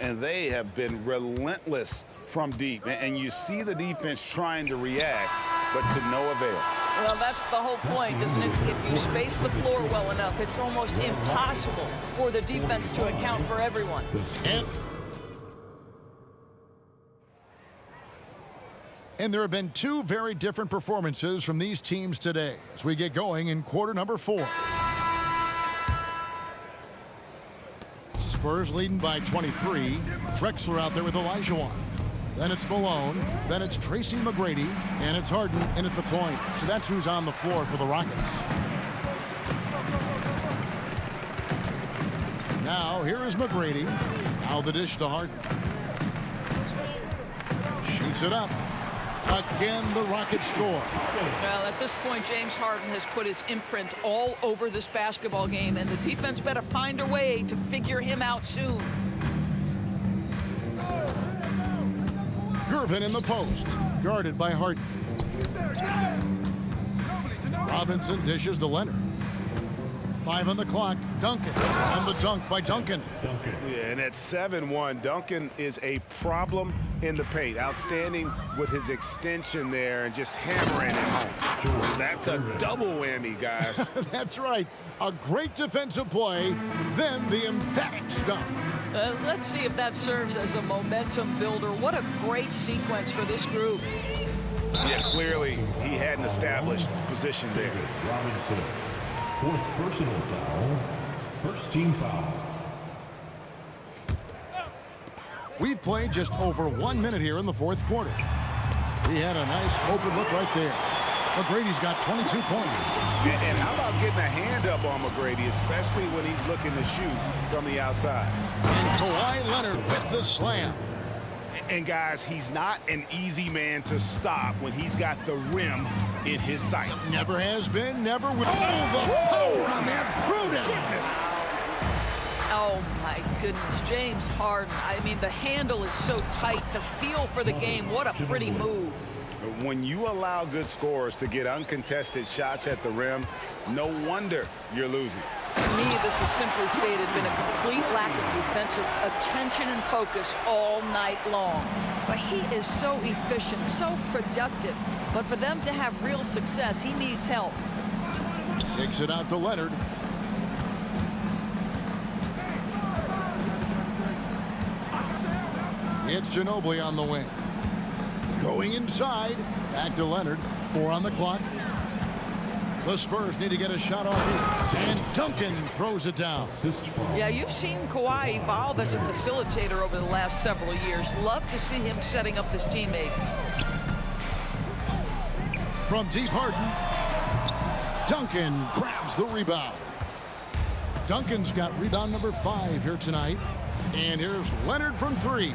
And they have been relentless from deep. And you see the defense trying to react, but to no avail. Well, that's the whole point, isn't it? If you space the floor well enough, it's almost impossible for the defense to account for everyone. And there have been 2 very different performances from these teams today as we get going in quarter number 4. Spurs leading by 23. Drexler out there with Olajuwon. Then it's Malone. Then it's Tracy McGrady. And it's Harden in at the point. So that's who's on the floor for the Rockets. Now here is McGrady. Now the dish to Harden. Shoots it up. Again, the Rockets score. Well, at this point, James Harden has put his imprint all over this basketball game, and the defense better find a way to figure him out soon. Gervin in the post, guarded by Harden. Robinson dishes to Leonard. 5 on the clock. Duncan. And the dunk by Duncan. Yeah, and at 7-1, Duncan is a problem in the paint. Outstanding with his extension there and just hammering it home. That's a double whammy, guys. That's right. A great defensive play, then the emphatic stuff. Let's see if that serves as a momentum builder. What a great sequence for this group. Yeah, clearly he had an established position there. Robinson. 4th personal foul. First team foul. We've played just over 1 minute here in the 4th quarter. He had a nice open look right there. McGrady's got 22 points. And how about getting a hand up on McGrady, especially when he's looking to shoot from the outside. And Kawhi Leonard with the slam. And guys, he's not an easy man to stop when he's got the rim in his sights. Never has been, never will. Oh, the power on that throwdown. Oh, my goodness. James Harden. I mean, the handle is so tight. The feel for the game. What a pretty move. When you allow good scorers to get uncontested shots at the rim, no wonder you're losing. To me, this has simply stated been a complete lack of defensive attention and focus all night long. But he is so efficient, so productive. But for them to have real success, he needs help. Takes it out to Leonard. It's Ginobili on the wing. Going inside. Back to Leonard. 4 on the clock. The Spurs need to get a shot off here. And Duncan throws it down. Yeah, you've seen Kawhi evolve as a facilitator over the last several years. Love to see him setting up his teammates. From deep, Harden. Duncan grabs the rebound. Duncan's got rebound number 5 here tonight. And here's Leonard from 3.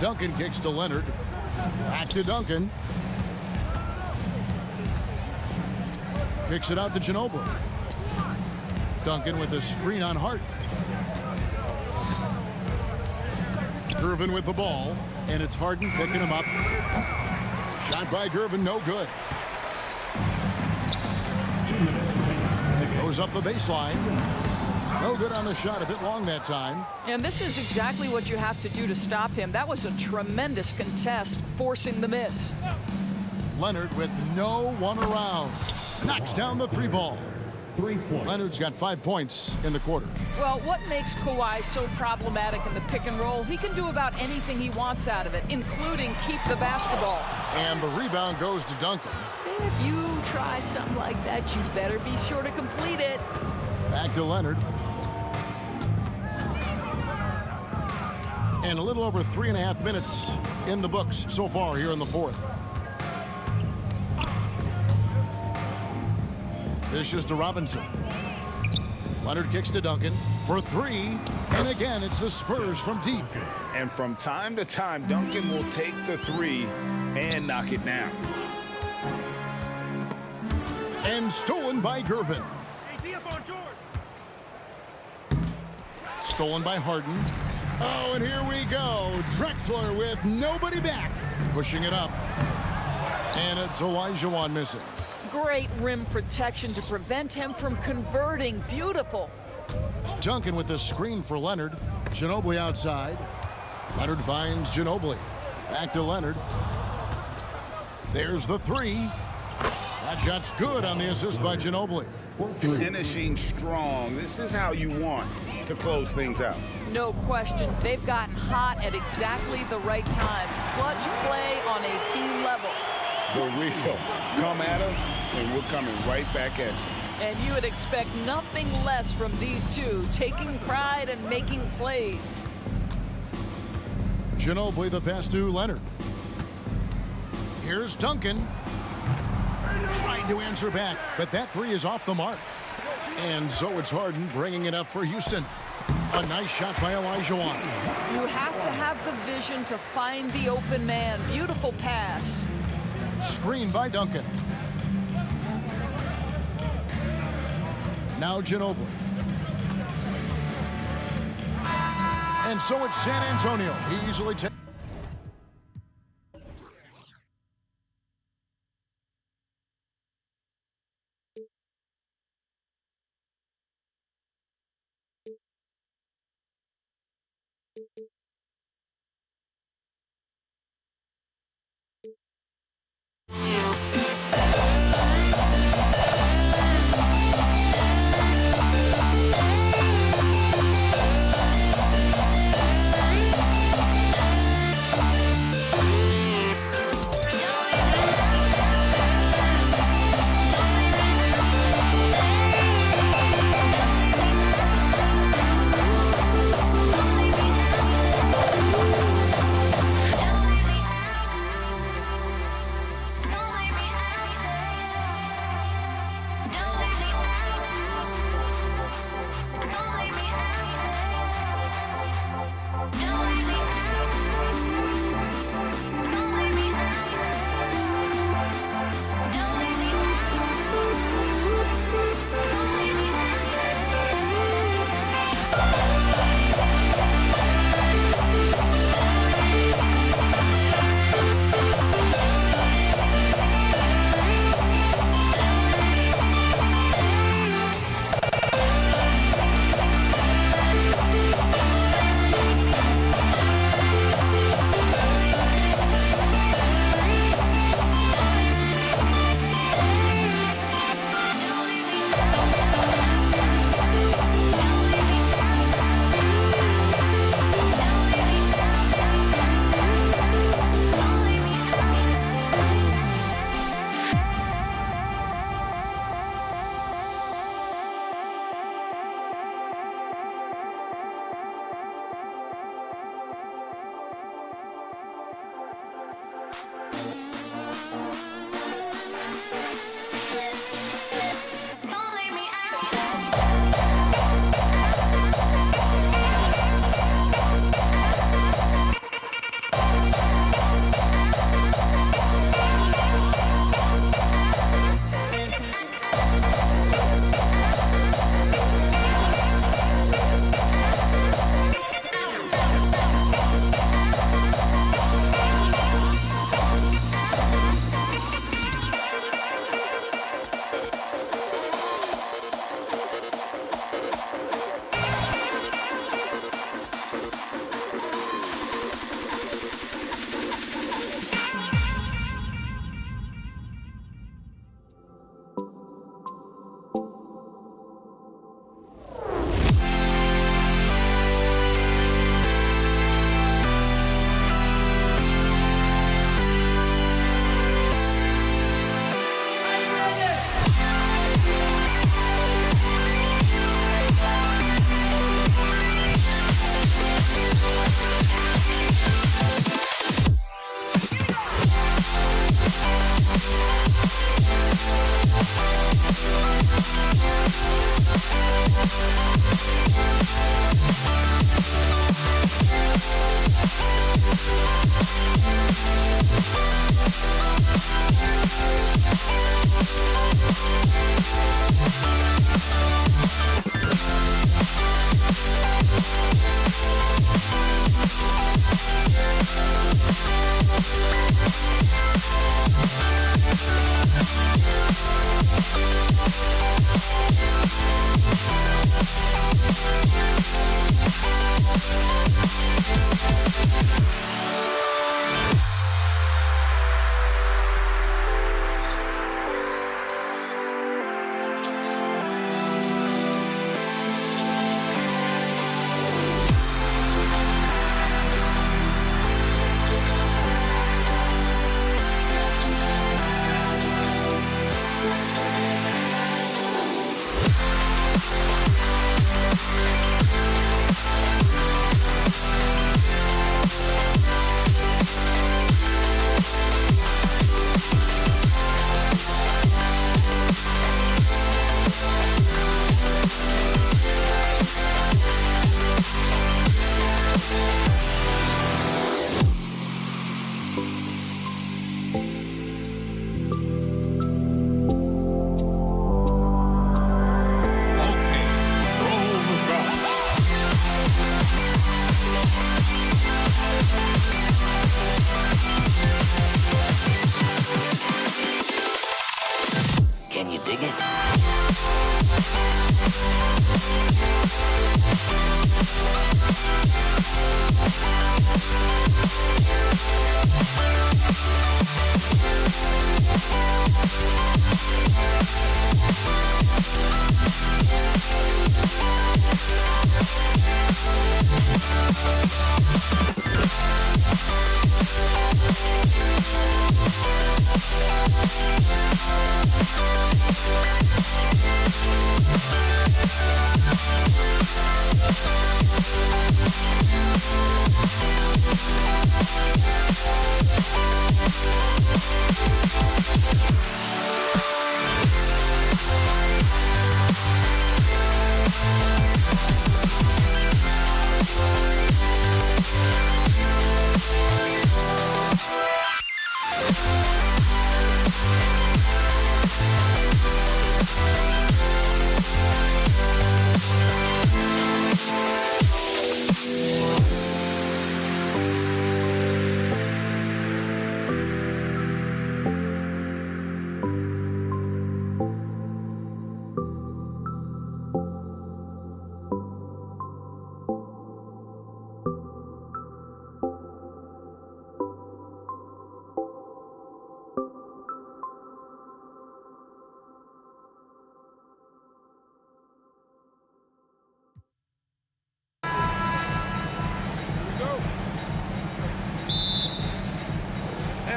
Duncan kicks to Leonard. Back to Duncan. Kicks it out to Ginobili. Duncan with a screen on Hart. Gervin with the ball. And it's Harden picking him up. Shot by Gervin, no good. Goes up the baseline. No good on the shot, a bit long that time. And this is exactly what you have to do to stop him. That was a tremendous contest, forcing the miss. Leonard with no one around. Knocks down the 3 ball. 3 points. Leonard's got 5 points in the quarter. Well, what makes Kawhi so problematic in the pick and roll? He can do about anything he wants out of it, including keep the basketball. And the rebound goes to Duncan. If you try something like that, you better be sure to complete it. Back to Leonard. And a little over 3.5 minutes in the books so far here in the 4th. Dishes to Robinson. Leonard kicks to Duncan for 3. And again, it's the Spurs from deep. And from time to time, Duncan will take the 3 and knock it down. And stolen by Gervin. Stolen by Harden. Oh, and here we go. Drexler with nobody back. Pushing it up. And it's Olajuwon missing. Great rim protection to prevent him from converting. Beautiful. Duncan with the screen for Leonard. Ginobili outside. Leonard finds Ginobili. Back to Leonard. There's the 3. That shot's good on the assist by Ginobili. Finishing strong. This is how you want to close things out. No question. They've gotten hot at exactly the right time. Clutch play on a team level. The real. Come at us, and we're coming right back at you. And you would expect nothing less from these two, taking pride and making plays. Ginobili the pass to Leonard. Here's Duncan. Trying to answer back, but that 3 is off the mark. And so it's Harden bringing it up for Houston. A nice shot by Olajuwon. You have to have the vision to find the open man. Beautiful pass. Screen by Duncan. Now Ginobili. And so it's San Antonio. He easily takes.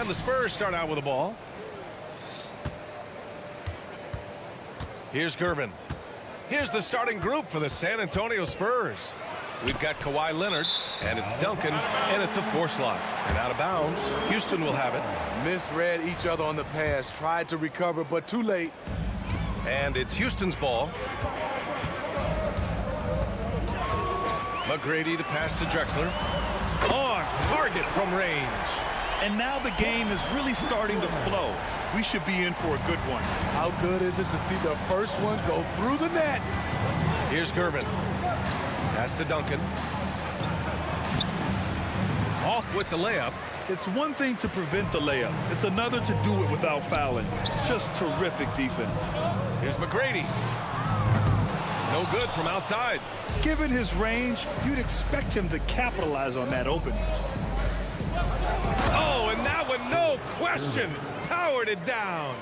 And the Spurs start out with the ball. Here's Gervin. Here's the starting group for the San Antonio Spurs. We've got Kawhi Leonard, and it's Duncan in at the 4 slot. And out of bounds, Houston will have it. Misread each other on the pass, tried to recover, but too late. And it's Houston's ball. McGrady, the pass to Drexler. On target from range. And now the game is really starting to flow. We should be in for a good one. How good is it to see the first one go through the net? Here's Gervin. Pass to Duncan. Off with the layup. It's one thing to prevent the layup. It's another to do it without fouling. Just terrific defense. Here's McGrady. No good from outside. Given his range, you'd expect him to capitalize on that opening. Oh, and that one, no question, powered it down.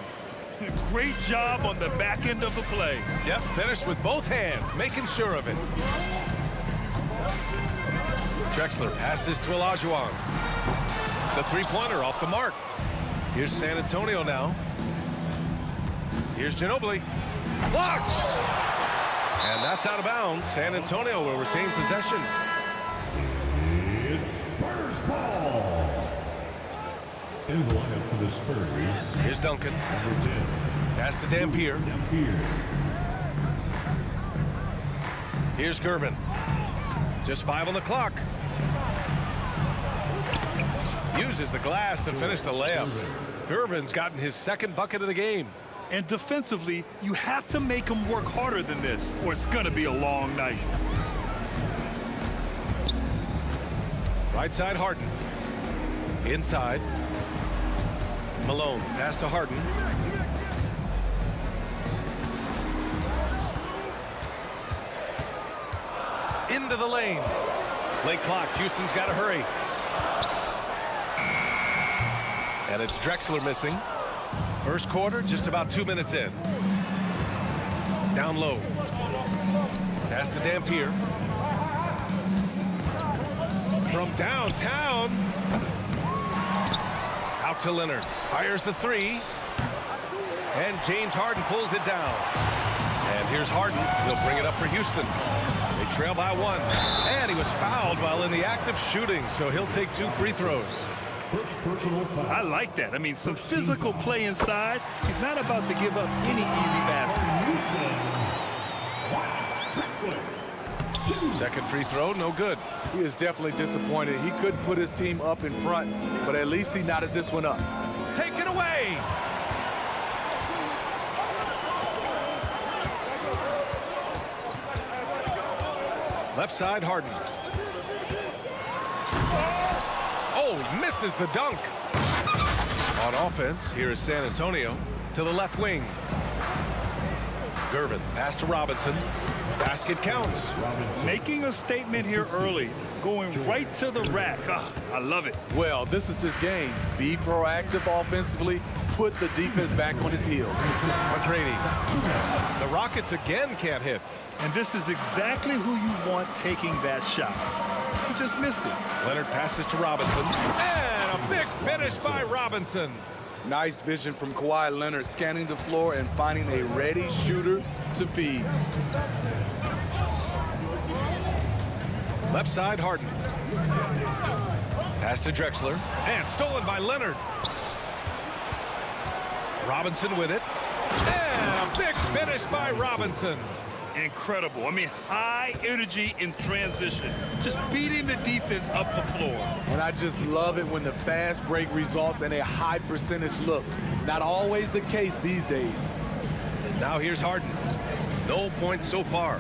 Great job on the back end of the play. Yep, finished with both hands, making sure of it. Drexler passes to Olajuwon. The three-pointer off the mark. Here's San Antonio now. Here's Ginobili. Blocked! And that's out of bounds. San Antonio will retain possession. It's Spurs ball. In the lineup for the Spurs. Here's Duncan. Number 10. Pass to Dampier. Here's Gervin. Just 5 on the clock. Uses the glass to finish the layup. Gervin's gotten his second bucket of the game. And defensively, you have to make him work harder than this, or it's going to be a long night. Right side, Harden. Inside. Malone. Pass to Harden. Into the lane. Late clock. Houston's got to hurry. And it's Drexler missing. First quarter, just about 2 minutes in. Down low. Pass to Dampier. From downtown. Out to Leonard. Fires the 3. And James Harden pulls it down. And here's Harden. He'll bring it up for Houston. They trail by 1. And he was fouled while in the act of shooting, so he'll take 2 free throws. First personal foul. I like that. I mean, some physical play inside. He's not about to give up any easy baskets. Second free throw, no good. He is definitely disappointed. He couldn't put his team up in front, but at least he knotted this one up. Take it away. Left side, Harden. Oh, he misses the dunk. On offense, here is San Antonio to the left wing. Gervin, pass to Robinson. Basket counts. Making a statement here early, going right to the rack. Ah, I love it. Well, this is his game. Be proactive offensively, put the defense back on his heels. McGrady. The Rockets again can't hit. And this is exactly who you want taking that shot. He just missed it. Leonard passes to Robinson. And a big finish by Robinson. Nice vision from Kawhi Leonard, scanning the floor and finding a ready shooter to feed. Left side, Harden. Pass to Drexler. And stolen by Leonard. Robinson with it. And a big finish by Robinson. Incredible. I mean, high energy in transition. Just beating the defense up the floor. And I just love it when the fast break results in a high percentage look. Not always the case these days. And now here's Harden. No points so far.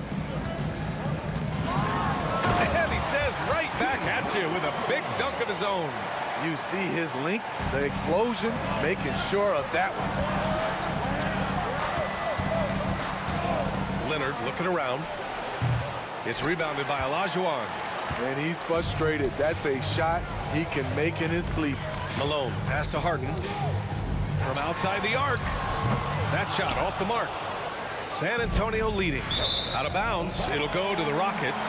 And he says right back at you with a big dunk of his own. You see his length, the explosion, making sure of that one. Leonard looking around. It's rebounded by Olajuwon. And he's frustrated. That's a shot he can make in his sleep. Malone, pass to Harden. From outside the arc. That shot off the mark. San Antonio leading. Out of bounds, it'll go to the Rockets.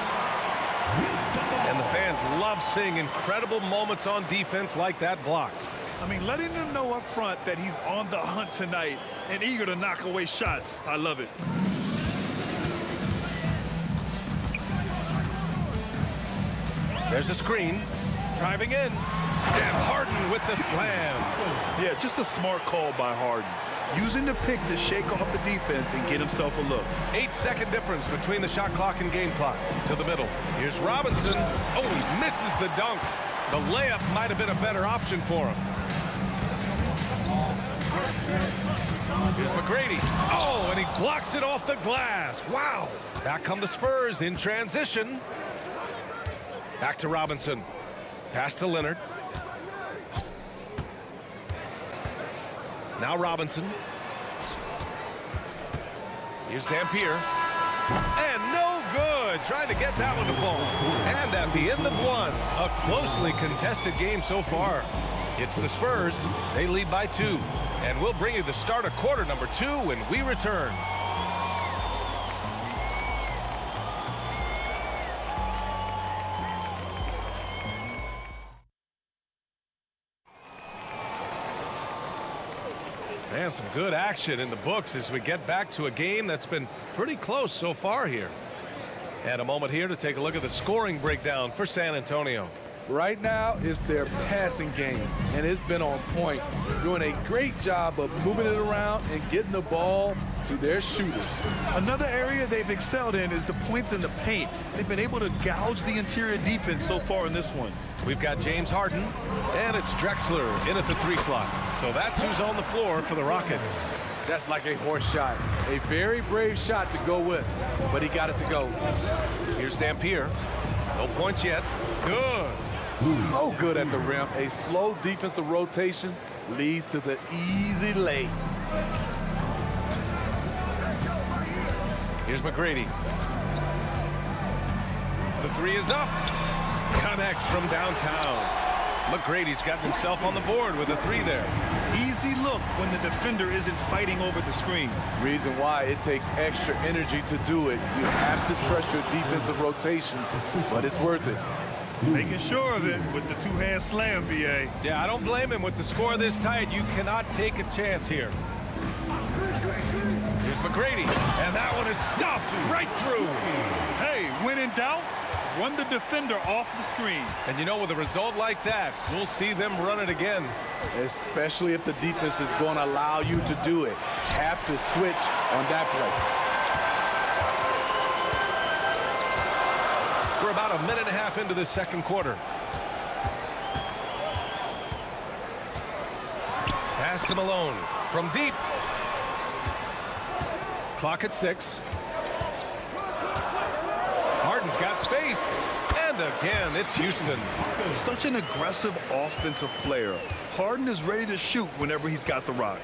And the fans love seeing incredible moments on defense like that block. I mean, letting them know up front that he's on the hunt tonight and eager to knock away shots. I love it. There's a screen. Driving in. And Harden with the slam. Yeah, just a smart call by Harden. Using the pick to shake off the defense and get himself a look. 8-second difference between the shot clock and game clock. To the middle. Here's Robinson. Oh, he misses the dunk. The layup might have been a better option for him. Here's McGrady. Oh, and he blocks it off the glass. Wow. Back come the Spurs in transition. Back to Robinson. Pass to Leonard. Now Robinson. Here's Dampier. And no good. Trying to get that one to fall. And at the end of one, a closely contested game so far. It's the Spurs. They lead by 2. And we'll bring you the start of quarter number 2 when we return. And some good action in the books as we get back to a game that's been pretty close so far here. And a moment here to take a look at the scoring breakdown for San Antonio. Right now, it's their passing game, and it's been on point. Doing a great job of moving it around and getting the ball to their shooters. Another area they've excelled in is the points in the paint. They've been able to gouge the interior defense so far in this one. We've got James Harden, and it's Drexler in at the 3 slot. So that's who's on the floor for the Rockets. That's like a horse shot. A very brave shot to go with, but he got it to go. Here's Dampier. No points yet. Good. So good at the rim. A slow defensive rotation leads to the easy lay. Here's McGrady. The 3 is up. Connects from downtown. McGrady's got himself on the board with a 3 there. Easy look when the defender isn't fighting over the screen. Reason why it takes extra energy to do it. You have to trust your defensive rotations, but it's worth it. Making sure of it with the 2-hand slam, B.A. Yeah, I don't blame him. With the score this tight, you cannot take a chance here. Here's McGrady, and that one is stuffed right through. Hey, when in doubt, run the defender off the screen. And you know, with a result like that, we'll see them run it again. Especially if the defense is going to allow you to do it. Have to switch on that play. We're about a minute and a half into the second quarter. Pass to Malone from deep. Clock at 6. Harden's got space. And again, it's Houston. Such an aggressive offensive player. Harden is ready to shoot whenever he's got the rock.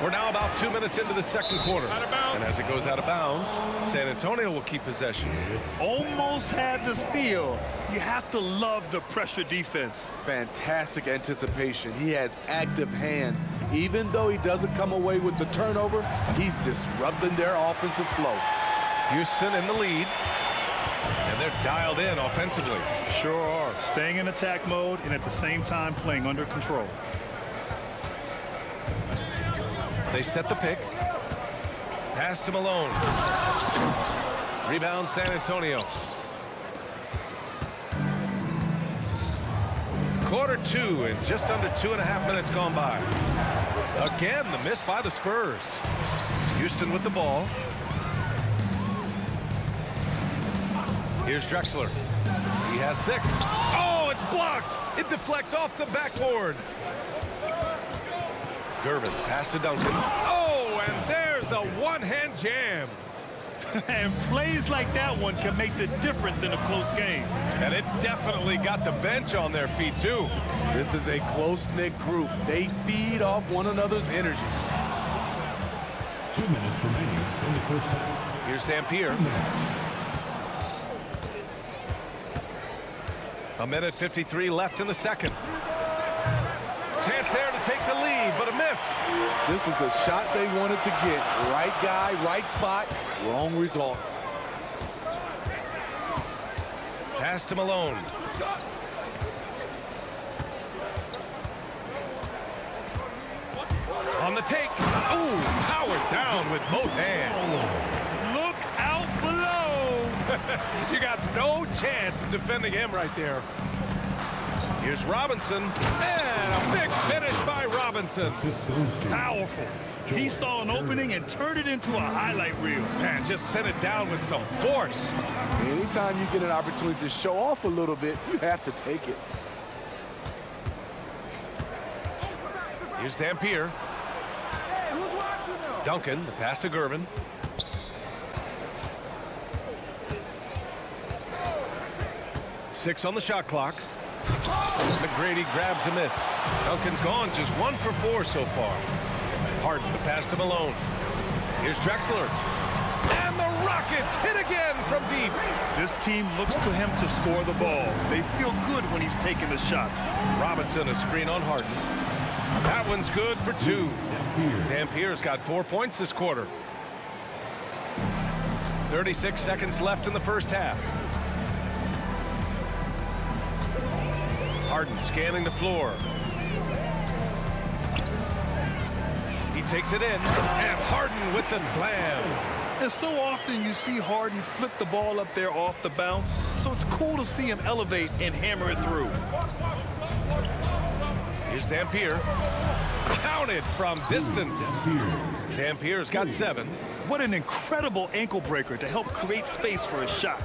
We're now about 2 minutes into the second quarter. And as it goes out of bounds, San Antonio will keep possession. Almost had the steal. You have to love the pressure defense. Fantastic anticipation. He has active hands. Even though he doesn't come away with the turnover, he's disrupting their offensive flow. Houston in the lead. And they're dialed in offensively. Sure are. Staying in attack mode and at the same time playing under control. They set the pick. Pass to Malone. Rebound San Antonio. Quarter 2 and just under 2.5 minutes gone by. Again, the miss by the Spurs. Houston with the ball. Here's Drexler. He has 6. Oh, it's blocked. It deflects off the backboard. Gervin, pass to Duncan. Oh, and there's a one-hand jam. And plays like that one can make the difference in a close game. And it definitely got the bench on their feet, too. This is a close-knit group. They feed off one another's energy. 2 minutes remaining in the first half. Here's Dampier. A minute 53 left in the second. Chance there to take the lead, but a miss. This is the shot they wanted to get. Right guy, right spot, wrong result. Pass to Malone. On the take. Ooh, powered down with both hands. Look out below. You got no chance of defending him right there. Here's Robinson. And a big finish by Robinson. Powerful. He saw an opening and turned it into a highlight reel. Man, just sent it down with some force. Anytime you get an opportunity to show off a little bit, you have to take it. Here's Dampier. Duncan, the pass to Gervin. Six on the shot clock. McGrady grabs a miss. Duncan's gone just 1 for 4 so far. Harden, the pass to Malone. Here's Drexler. And the Rockets hit again from deep. This team looks to him to score the ball. They feel good when he's taking the shots. Robinson, a screen on Harden. That one's good for 2. Dampier's got 4 points this quarter. 36 seconds left in the first half. Harden scanning the floor. He takes it in, and Harden with the slam. And so often you see Harden flip the ball up there off the bounce, so it's cool to see him elevate and hammer it through. Here's Dampier. Counted from distance. Dampier's got 7. What an incredible ankle breaker to help create space for a shot.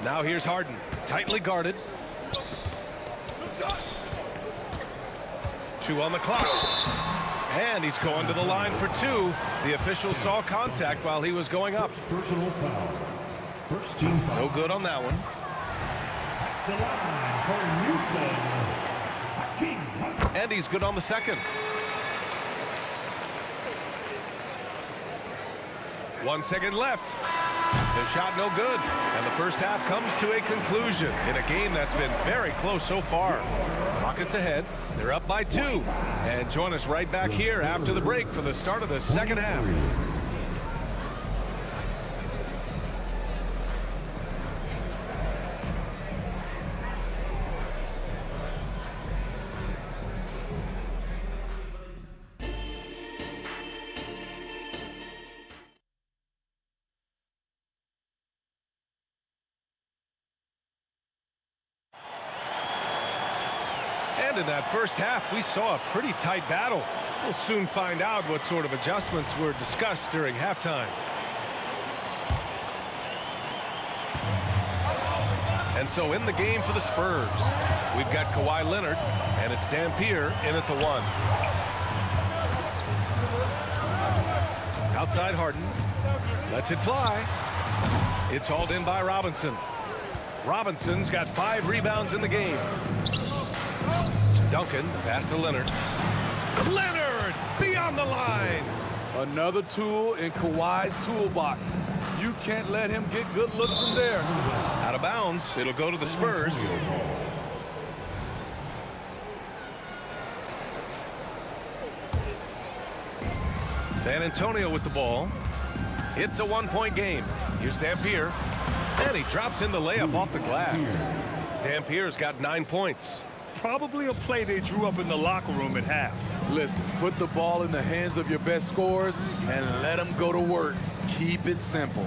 Now here's Harden, tightly guarded. 2 on the clock. And he's going to the line for 2. The official saw contact while he was going up. Personal foul. First team foul. No good on that one. The line for Houston. Hakeem. And he's good on the second. 1 second left. The shot no good. And the first half comes to a conclusion in a game that's been very close so far. Rockets ahead. They're up by 2. And join us right back here after the break for the start of the second half. And in that first half, we saw a pretty tight battle. We'll soon find out what sort of adjustments were discussed during halftime. And so in the game for the Spurs, we've got Kawhi Leonard, and it's Dampier in at the 1. Outside Harden. Lets it fly. It's hauled in by Robinson. Robinson's got 5 rebounds in the game. Duncan, the pass to Leonard. Leonard beyond the line. Another tool in Kawhi's toolbox. You can't let him get good looks from there. Out of bounds. It'll go to the Spurs. San Antonio with the ball. It's a 1-point game. Here's Dampier. And he drops in the layup off the glass. Dampier's got 9 points. Probably a play they drew up in the locker room at half. Listen, put the ball in the hands of your best scorers and let them go to work. Keep it simple.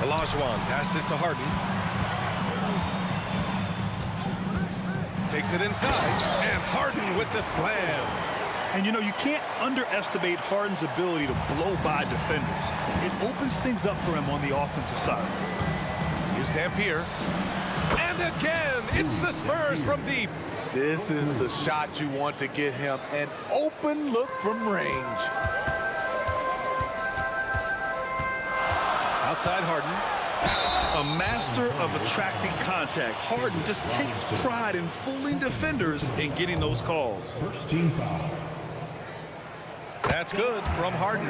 Olajuwon passes to Harden. Takes it inside. And Harden with the slam. And you know, you can't underestimate Harden's ability to blow by defenders. It opens things up for him on the offensive side. Here's Dampier. And again, it's the Spurs from deep. This is the shot you want to get him. An open look from range. Outside Harden. A master of attracting contact. Harden just takes pride in fooling defenders and getting those calls. First team foul. That's good from Harden.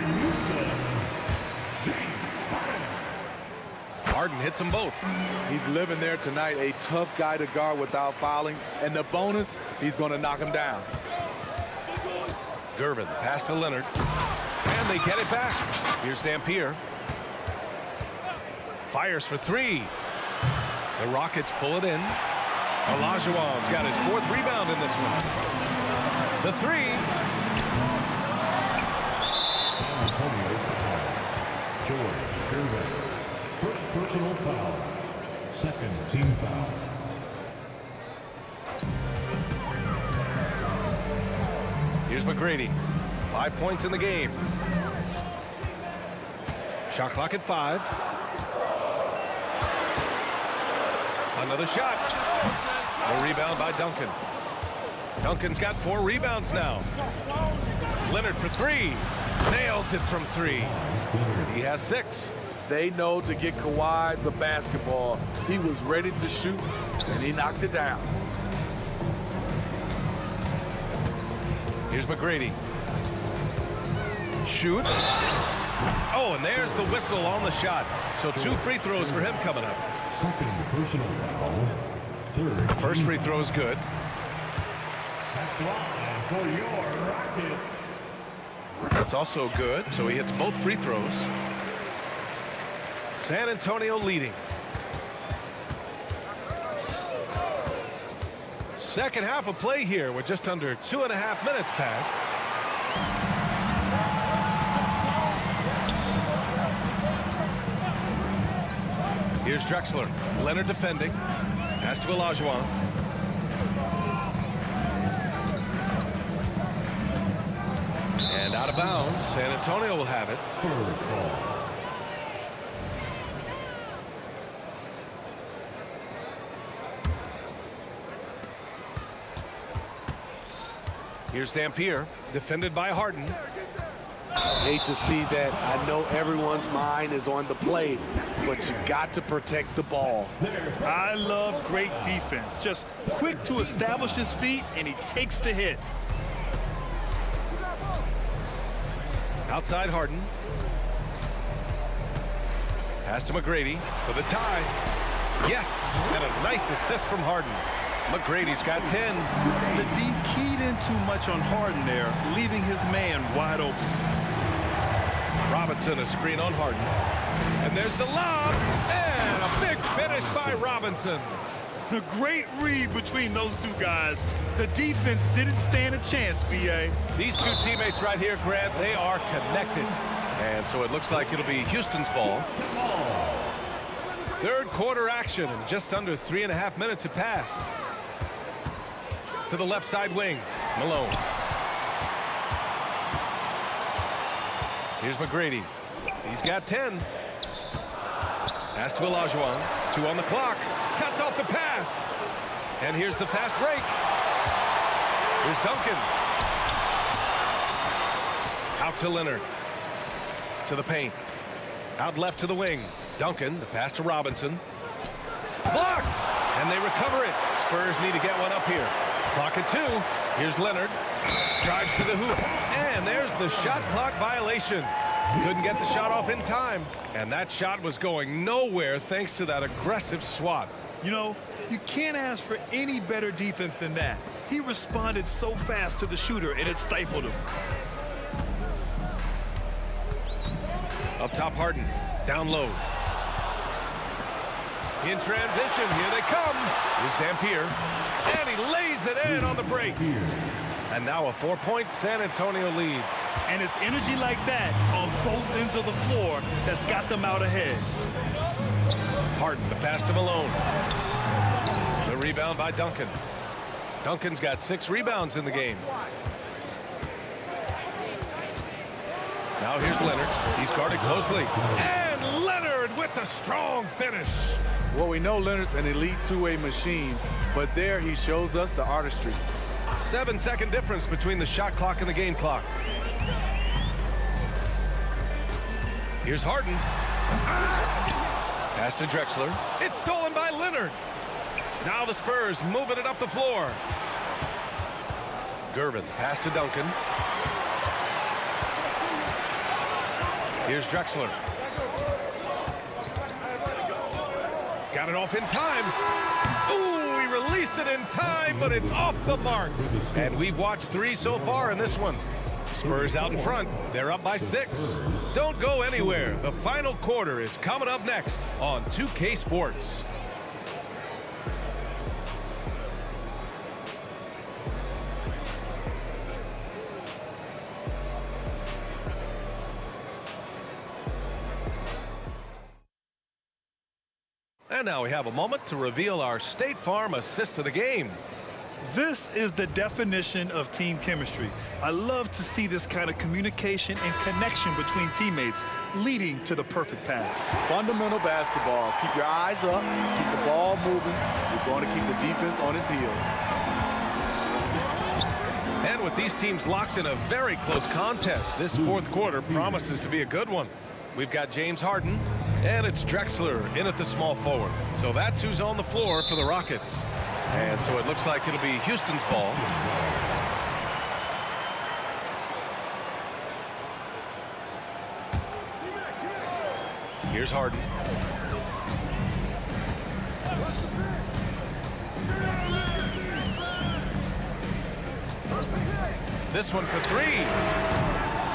Harden hits them both. He's living there tonight, a tough guy to guard without fouling. And the bonus, he's going to knock him down. Gervin, the pass to Leonard. And they get it back. Here's Dampier. Fires for three. The Rockets pull it in. Olajuwon's got his 4th rebound in this one. The three. San Antonio foul. George Gervin. First personal foul. Second team foul. Here's McGrady. 5 points in the game. Shot clock at 5. Another shot. A rebound by Duncan. Duncan's got 4 rebounds now. Leonard for 3. Nails it from 3. He has 6. They know to get Kawhi the basketball. He was ready to shoot, and he knocked it down. Here's McGrady. Shoots. Oh, and there's the whistle on the shot. So 2 free throws for him coming up. Second personal foul. Third. The first free throw is good. That's line for your Rockets. That's also good. So he hits both free throws. San Antonio leading. Second half of play here with just under 2.5 minutes passed. Here's Drexler. Leonard defending. Pass to Olajuwon. And out of bounds. San Antonio will have it. Spurs ball. Here's Dampier, defended by Harden. Hate to see that. I know everyone's mind is on the play, but you got to protect the ball. I love great defense. Just quick to establish his feet, and he takes the hit. Outside Harden. Pass to McGrady for the tie. Yes, and a nice assist from Harden. McGrady's got 10. The D keyed in too much on Harden there, leaving his man wide open. Robinson, a screen on Harden. And there's the lob, and a big finish by Robinson. A great read between those two guys. The defense didn't stand a chance, B.A. These two teammates right here, Grant, they are connected. And so it looks like it'll be Houston's ball. Third quarter action, and just under 3.5 minutes have passed. To the left side wing, Malone. Here's McGrady. He's got 10. Pass to Olajuwon. 2 on the clock. Cuts off the pass. And here's the fast break. Here's Duncan. Out to Leonard. To the paint. Out left to the wing. Duncan, the pass to Robinson. Blocked! And they recover it. Spurs need to get one up here. Clock at 2. Here's Leonard. Drives to the hoop. And there's the shot clock violation. Couldn't get the shot off in time. And that shot was going nowhere thanks to that aggressive swat. You know, you can't ask for any better defense than that. He responded so fast to the shooter, and it stifled him. Up top, Harden. Down low. In transition, here they come. Here's Dampier. And he lays it in on the break. And now a 4-point San Antonio lead. And it's energy like that on both ends of the floor that's got them out ahead. Harden, the pass to Malone. The rebound by Duncan. Duncan's got 6 rebounds in the game. Now here's Leonard. He's guarded closely. And Leonard with the strong finish. Well, we know Leonard's an elite two-way machine, but there he shows us the artistry. 7-second difference between the shot clock and the game clock. Here's Harden. Pass to Drexler. It's stolen by Leonard. Now the Spurs moving it up the floor. Gervin, pass to Duncan. Here's Drexler. Got it off in time. Ooh, he released it in time, but it's off the mark. And we've watched 3 so far in this one. Spurs out in front. They're up by 6. Don't go anywhere. The final quarter is coming up next on 2K Sports. And now we have a moment to reveal our State Farm assist of the game. This is the definition of team chemistry. I love to see this kind of communication and connection between teammates leading to the perfect pass. Fundamental basketball. Keep your eyes up, keep the ball moving. You're going to keep the defense on its heels. And with these teams locked in a very close contest, this fourth quarter promises to be a good one. We've got James Harden, and it's Drexler in at the small forward. So that's who's on the floor for the Rockets. And so it looks like it'll be Houston's ball. Here's Harden. This one for 3.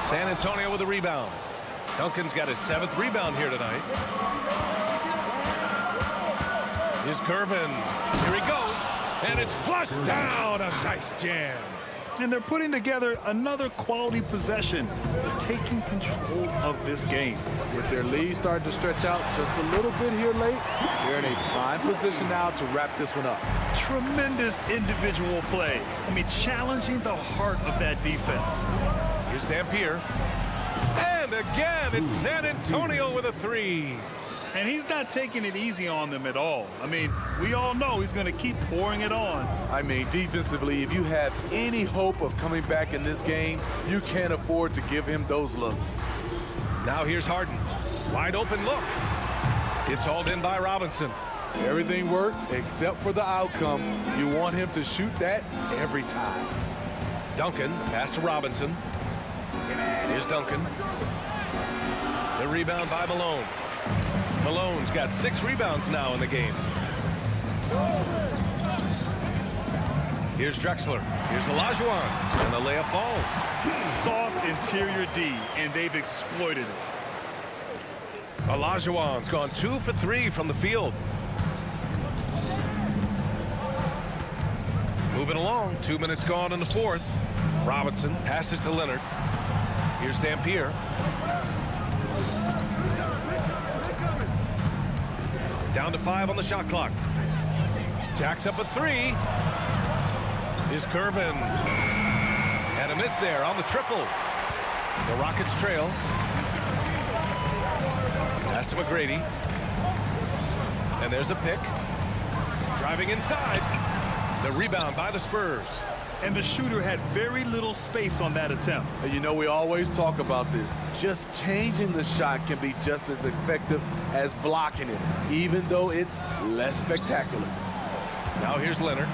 San Antonio with a rebound. Duncan's got his 7th rebound here tonight. Here's Curvin. Here he goes. And it's flushed down. A nice jam. And they're putting together another quality possession, but taking control of this game. With their lead starting to stretch out just a little bit here late, they're in a prime position now to wrap this one up. Tremendous individual play. I mean, challenging the heart of that defense. Here's Dampier. And again, it's San Antonio with a 3. And he's not taking it easy on them at all. I mean, we all know he's going to keep pouring it on. I mean, defensively, if you have any hope of coming back in this game, you can't afford to give him those looks. Now here's Harden. Wide open look. It's hauled in by Robinson. Everything worked except for the outcome. You want him to shoot that every time. Duncan, the pass to Robinson. Here's Duncan. The rebound by Malone. Malone's got 6 rebounds now in the game. Here's Drexler. Here's Olajuwon. And the layup falls. Soft interior D, and they've exploited it. Olajuwon's gone 2 for 3 from the field. Moving along. 2 minutes gone in the fourth. Robinson passes to Leonard. Here's Dampier. Down to 5 on the shot clock. Jacks up a 3. Here's Curvin. And a miss there on the triple. The Rockets trail. Pass to McGrady. And there's a pick. Driving inside. The rebound by the Spurs. And the shooter had very little space on that attempt. And you know, we always talk about this. Just changing the shot can be just as effective as blocking it, even though it's less spectacular. Now here's Leonard.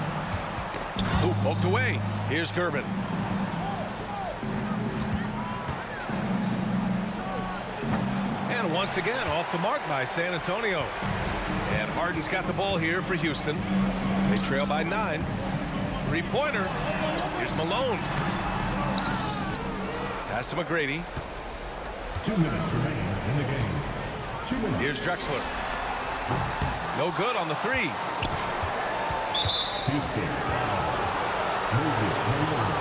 Ooh, poked away. Here's Curvin. And once again, off the mark by San Antonio. And Harden's got the ball here for Houston. They trail by 9. 3-pointer. Here's Malone. Pass to McGrady. 2 minutes remaining in the game. 2 minutes. Here's Drexler. No good on the 3. Houston foul. Moses Malone.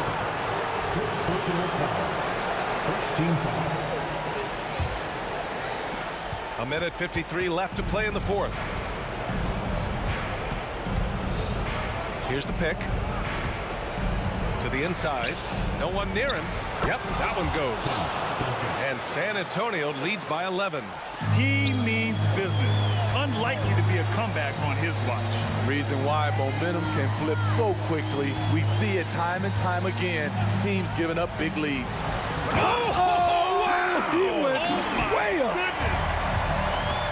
First personal foul. First team foul. A minute 53 left to play in the fourth. Here's the pick. To the inside. No one near him. Yep, that one goes. And San Antonio leads by 11. He means business. Unlikely to be a comeback on his watch. Reason why momentum can flip so quickly. We see it time and time again. Teams giving up big leads. Oh, wow! He went way up. Goodness.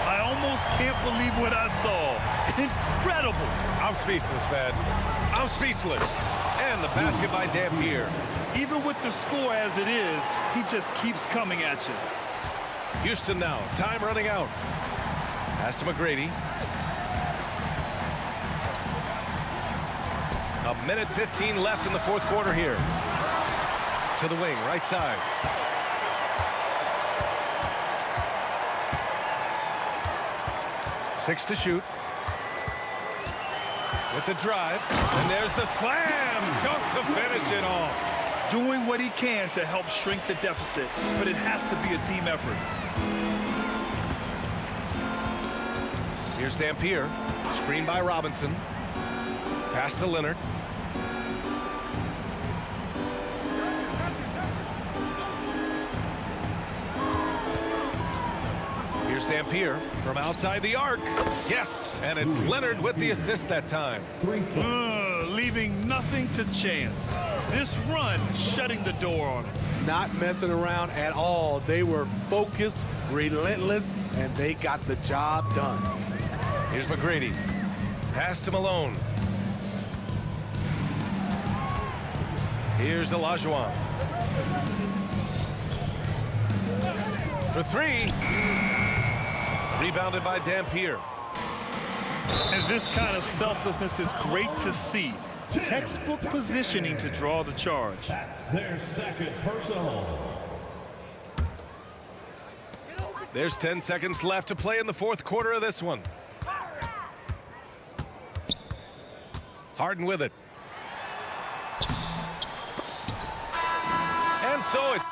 I almost can't believe what I saw. Incredible. I'm speechless, man. I'm speechless. And the basket by Dampier. Even with the score as it is, he just keeps coming at you. Houston now. Time running out. Pass to McGrady. A minute 15 left in the fourth quarter here. To the wing, right side. Six to shoot. With the drive. And there's the slam. Dunk to finish it off. Doing what he can to help shrink the deficit, but it has to be a team effort. Here's Dampier. Screen by Robinson. Pass to Leonard. Here's Dampier from outside the arc. Yes, and it's Leonard with the assist that time. Leaving nothing to chance. This run shutting the door on him. Not messing around at all. They were focused, relentless, and they got the job done. Here's McGrady. Pass to Malone. Here's Olajuwon. For three. Rebounded by Dampier. And this kind of selflessness is great to see. Textbook positioning to draw the charge. That's their second personal. There's 10 seconds left to play in the fourth quarter of this one. Harden with it. And so it.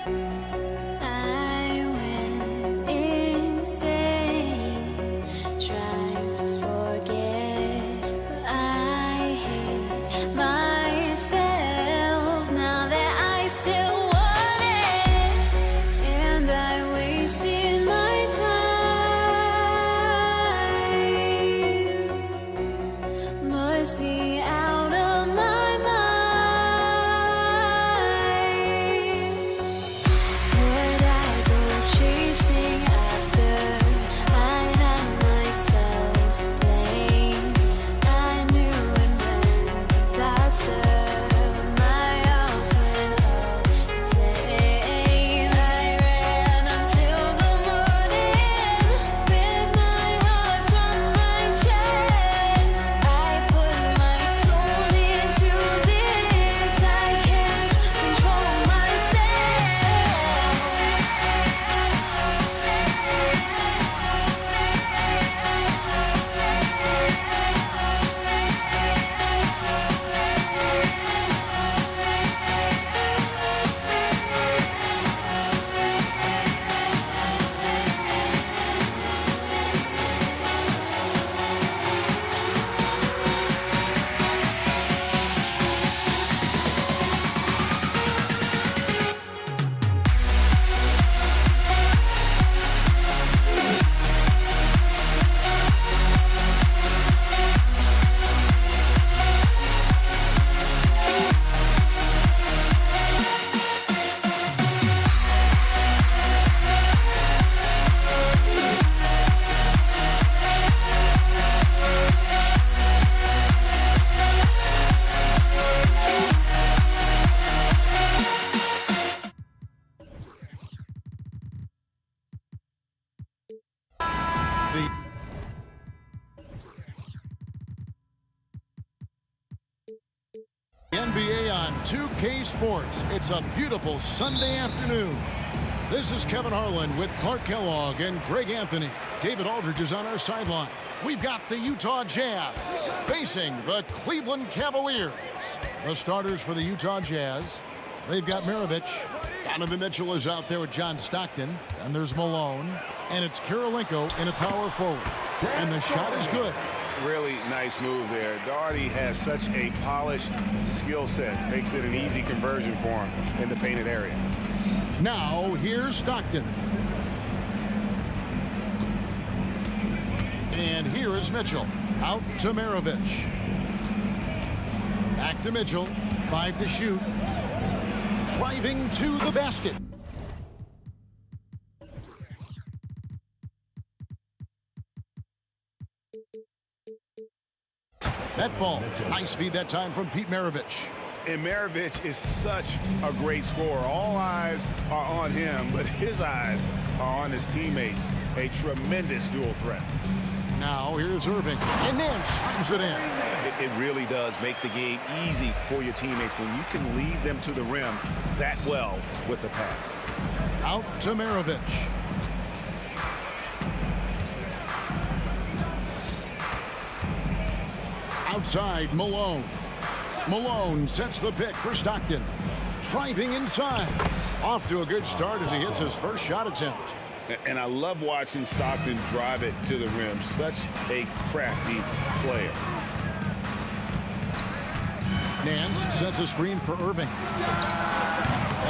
I went insane trying to forget, but I hate myself now that I still want it, and I wasted my time. Must be out of my mind. Would I go chasing after? I had myself to blame. I knew it meant disaster. My house went up in flames. I ran until the morning with my heart from my chest. I put my soul into this. I can't control NBA on 2K Sports. It's a beautiful Sunday afternoon. This is Kevin Harlan with Clark Kellogg and Greg Anthony. David Aldridge is on our sideline. We've got the Utah Jazz facing the Cleveland Cavaliers. The starters for the Utah Jazz, they've got Maravich. Donovan Mitchell is out there with John Stockton. And there's Malone. And it's Kirilenko in a power forward. And the shot is good. Really nice move there. Daugherty has such a polished skill set. Makes it an easy conversion for him in the painted area. Now, here's Stockton. And here is Mitchell. Out to Maravich. Back to Mitchell. 5 to shoot. Driving to the basket. That ball. Nice feed that time from Pete Maravich. And Maravich is such a great scorer. All eyes are on him, but his eyes are on his teammates. A tremendous dual threat. Now here's Irving. And then slams it in. It really does make the game easy for your teammates when you can lead them to the rim that well with the pass. Out to Maravich. Outside, Malone. Malone sets the pick for Stockton. Driving inside. Off to a good start as he hits his first shot attempt. And I love watching Stockton drive it to the rim. Such a crafty player. Nance sets a screen for Irving.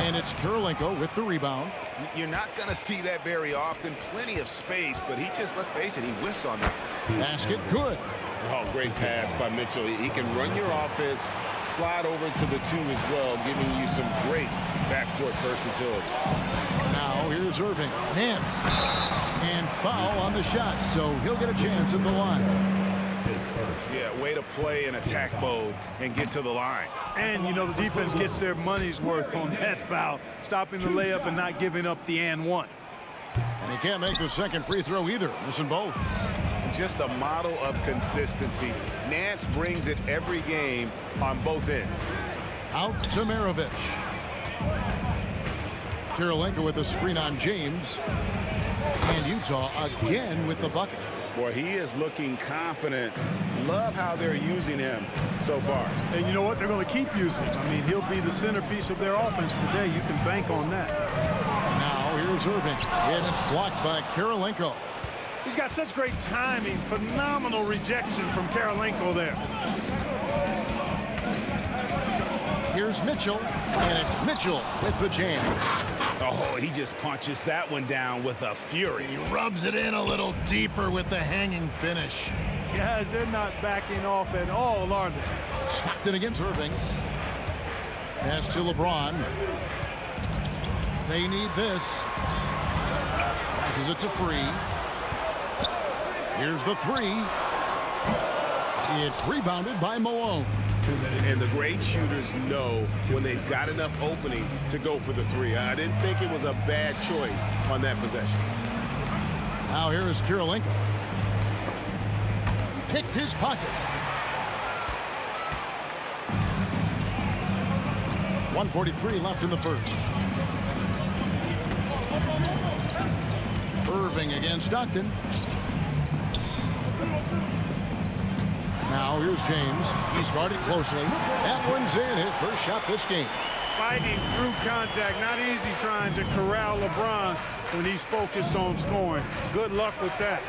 And it's Kirilenko with the rebound. You're not going to see that very often. Plenty of space, but he just, let's face it, he whiffs on that. Basket good. Oh, great pass by Mitchell. He can run your offense, slide over to the 2 as well, giving you some great backcourt versatility. Now here's Irving. Nance. And foul on the shot, so he'll get a chance at the line. Yeah, way to play in attack mode and get to the line. And, you know, the defense gets their money's worth on that foul, stopping the layup and not giving up the and one. And he can't make the second free throw either, missing both. Just a model of consistency. Nance brings it every game on both ends. Out to Maravich. Kirilenko with the screen on James. And Utah again with the bucket. Boy, he is looking confident. Love how they're using him so far. And you know what? They're going to keep using him. I mean, he'll be the centerpiece of their offense today. You can bank on that. Now here's Irving, and it's blocked by Kirilenko. He's got such great timing. Phenomenal rejection from Kirilenko there. Here's Mitchell, and it's Mitchell with the jam. Oh, he just punches that one down with a fury. He rubs it in a little deeper with the hanging finish. Guys, they're not backing off at all, are they? Stockton against Irving. Pass to LeBron. They need this. Passes it to Free. Here's the three. It's rebounded by Malone. And the great shooters know when they've got enough opening to go for the three. I didn't think it was a bad choice on that possession. Now here is Kirilenko. Picked his pocket. 1:43 left in the first. Irving against Stockton. Now here's James. He's guarded closely. That one's in, his first shot this game. Fighting through contact. Not easy trying to corral LeBron when he's focused on scoring. Good luck with that.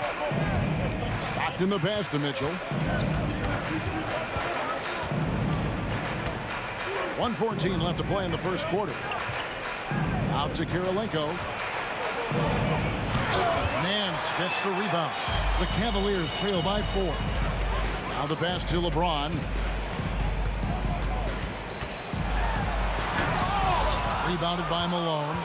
Stockton the pass to Mitchell. 1:14 left to play in the first quarter. Out to Kirilenko. Nance gets the rebound. The Cavaliers trail by 4. Now the pass to LeBron. Rebounded by Malone.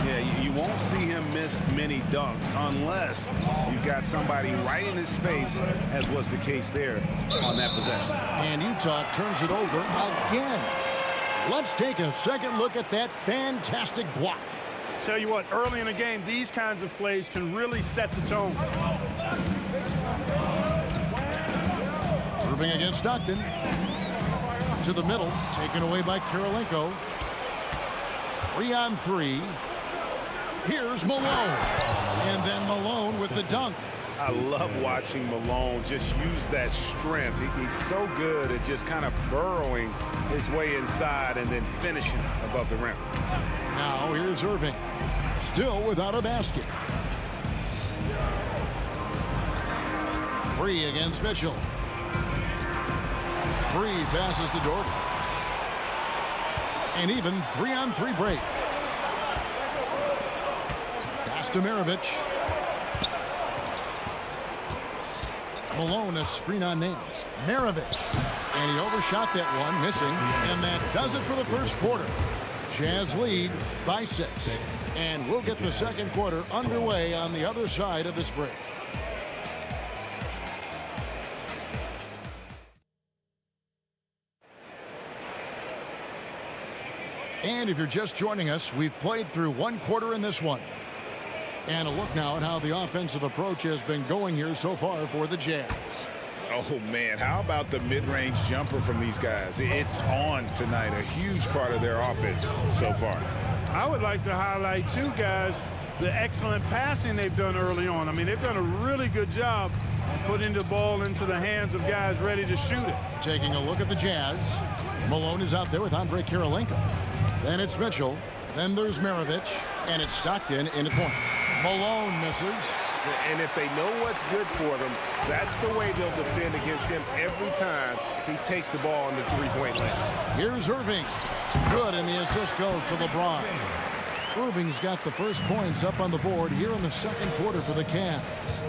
Yeah, you won't see him miss many dunks unless you've got somebody right in his face, as was the case there on that possession. And Utah turns it over again. Let's take a second look at that fantastic block. Tell you what, early in the game, these kinds of plays can really set the tone. Irving against Stockton. To the middle, taken away by Kirilenko. 3-on-3. Here's Malone. And then Malone with the dunk. I love watching Malone just use that strength. He's so good at just kind of burrowing his way inside and then finishing above the rim. Now here's Irving. Still without a basket. Free against Mitchell. Free passes to Dort. An even 3-on-3 break. Pass to Maravich. Malone, a screen on Nance. Maravich. And he overshot that one, missing. And that does it for the first quarter. Jazz lead by 6. And we'll get the second quarter underway on the other side of this break. And if you're just joining us, we've played through one quarter in this one. And a look now at how the offensive approach has been going here so far for the Jazz. Oh, man, how about the mid-range jumper from these guys? It's on tonight, a huge part of their offense so far. I would like to highlight, too, guys, the excellent passing they've done early on. I mean, they've done a really good job putting the ball into the hands of guys ready to shoot it. Taking a look at the Jazz. Malone is out there with Andre Kirilenko. Then it's Mitchell. Then there's Maravich. And it's Stockton in the corner. Malone misses. And if they know what's good for them, that's the way they'll defend against him every time he takes the ball in the three-point line. Here's Irving. Good, and the assist goes to LeBron. Irving's got the first points up on the board here in the second quarter for the Cavs.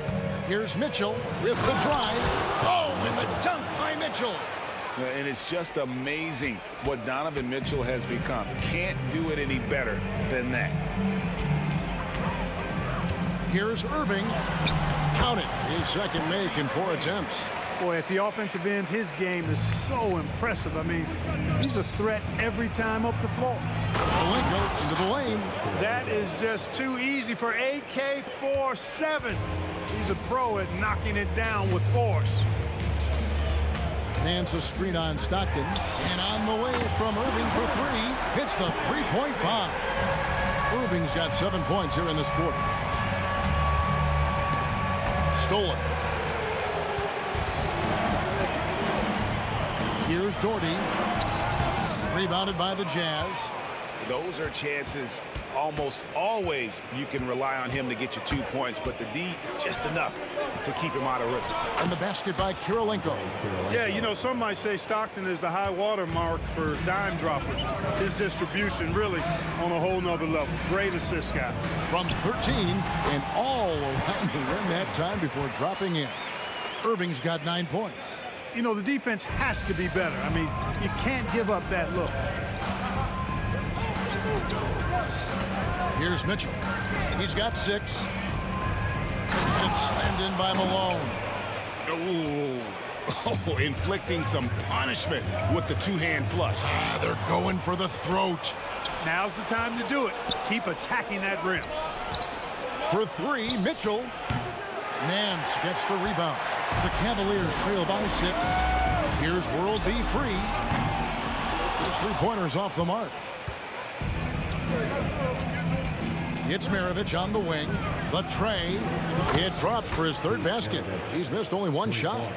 Here's Mitchell with the drive. Oh, and the dunk by Mitchell. And it's just amazing what Donovan Mitchell has become. Can't do it any better than that. Here's Irving. Count it. His second make in 4 attempts. Boy, at the offensive end, his game is so impressive. I mean, he's a threat every time up the floor. Kirilenko into the lane. That is just too easy for AK-47. He's a pro at knocking it down with force. Nance a screen on Stockton. And on the way from Irving for 3. Hits the three-point bomb. Irving's got 7 points here in this quarter. Stolen. Here's Doherty. Rebounded by the Jazz. Those are chances almost always you can rely on him to get you 2 points, but the D just enough to keep him out of rhythm. And the basket by Kirilenko. Yeah, you know, some might say Stockton is the high water mark for dime droppers. His distribution really on a whole nother level. Great assist guy. From 13 and all around the rim that time before dropping in. Irving's got 9 points. You know, the defense has to be better. I mean, you can't give up that look. Here's Mitchell. He's got 6. And it's slammed in by Malone. Oh, inflicting some punishment with the two-hand flush. They're going for the throat. Now's the time to do it. Keep attacking that rim. For 3, Mitchell. Nance gets the rebound. The Cavaliers trail by 6. Here's World B. Free. His 3-pointers off the mark. It's Maravich on the wing. The tray. It drops for his 3rd basket. He's missed only 1 shot.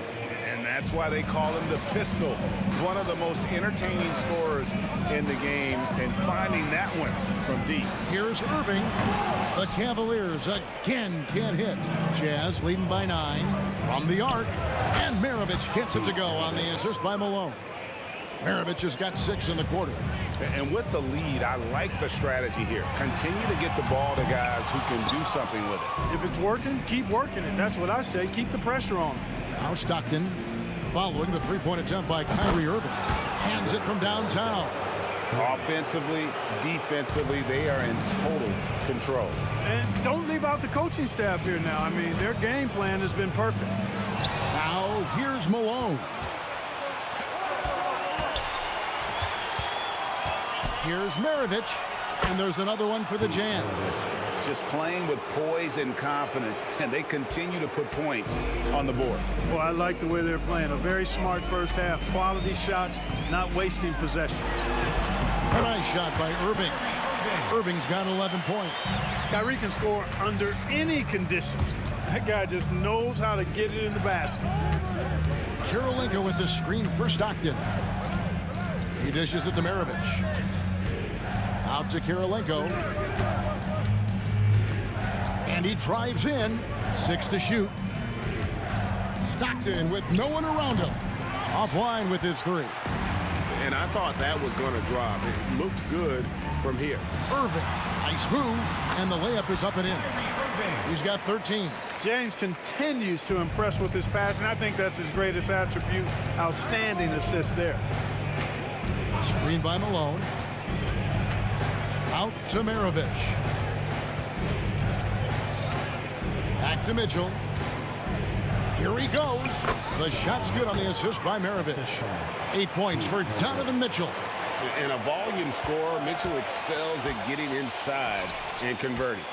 And that's why they call him the pistol. One of the most entertaining scorers in the game, and finding that one from deep. Here's Irving. The Cavaliers again can't hit. Jazz leading by 9 from the arc. And Maravich gets it to go on the assist by Malone. Maravich has got 6 in the quarter. And with the lead, I like the strategy here. Continue to get the ball to guys who can do something with it. If it's working, keep working it. That's what I say. Keep the pressure on him. Now Stockton following the 3-point attempt by Kyrie Irving. Hands it from downtown. Offensively, defensively, they are in total control. And don't leave out the coaching staff here now. I mean, their game plan has been perfect. Now here's Malone. Here's Maravich, and there's another one for the Jazz. Just playing with poise and confidence, and they continue to put points on the board. Well, I like the way they're playing. A very smart first half. Quality shots, not wasting possession. A nice shot by Irving. Irving's got 11 points. Kyrie can score under any conditions. That guy just knows how to get it in the basket. Kirilenko with the screen for Stockton. He dishes it to Maravich. Out to Kirilenko. And he drives in. 6 to shoot. Stockton with no one around him. Offline with his 3. And I thought that was going to drop. It looked good from here. Irving, nice move. And the layup is up and in. He's got 13. James continues to impress with his passing. I think that's his greatest attribute. Outstanding assist there. Screen by Malone. Out to Maravich. Back to Mitchell. Here he goes. The shot's good on the assist by Maravich. 8 points for Donovan Mitchell. And a volume scorer, Mitchell excels at getting inside and converting.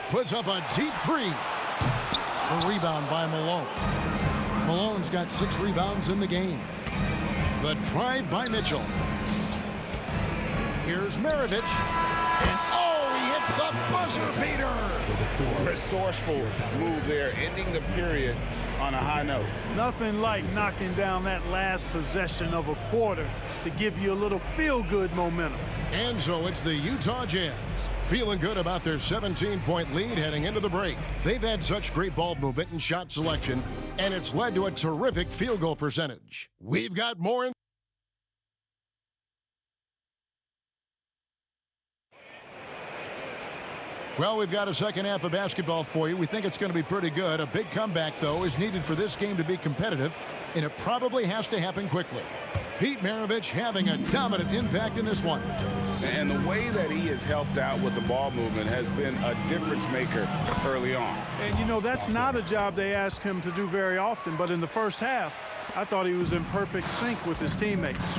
Puts up a deep 3. The rebound by Malone. Malone's got 6 rebounds in the game. The drive by Mitchell. Here's Maravich. And he hits the buzzer beater. Resourceful move there, ending the period on a high note. Nothing like knocking down that last possession of a quarter to give you a little feel-good momentum. And so it's the Utah Jazz feeling good about their 17-point lead heading into the break. They've had such great ball movement and shot selection, and it's led to a terrific field goal percentage. We've got more in. Well, we've got a second half of basketball for you. We think it's going to be pretty good. A big comeback, though, is needed for this game to be competitive, and it probably has to happen quickly. Pete Maravich having a dominant impact in this one. And the way that he has helped out with the ball movement has been a difference maker early on. And, you know, that's not a job they ask him to do very often, but in the first half, I thought he was in perfect sync with his teammates.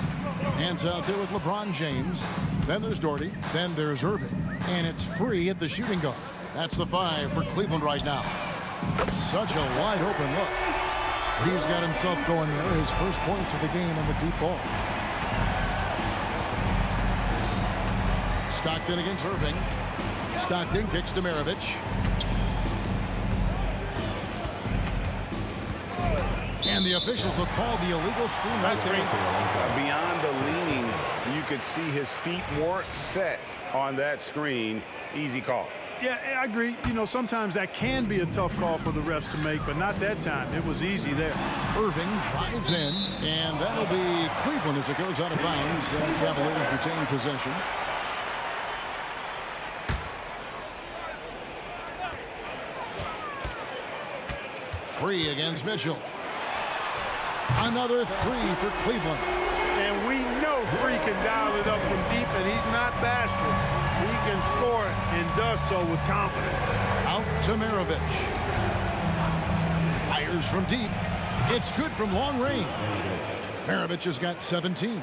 Hands out there with LeBron James. Then there's Doherty. Then there's Irving. And it's free at the shooting guard. That's the 5 for Cleveland right now. Such a wide open look. He's got himself going there. His first points of the game on the deep ball. Stockton against Irving. Stockton kicks to Maravich. And the officials will call the illegal screen right there. Beyond the leaning, you could see his feet more set on that screen. Easy call. Yeah, I agree. You know, sometimes that can be a tough call for the refs to make, but not that time. It was easy there. Irving drives in, and that'll be Cleveland as it goes out of bounds. Cavaliers retain possession. Free against Mitchell. Another three for Cleveland. And we know Free can dial it up from deep, and he's not bashful. He can score it and does so with confidence. Out to Maravich. Fires from deep. It's good from long range. Maravich has got 17.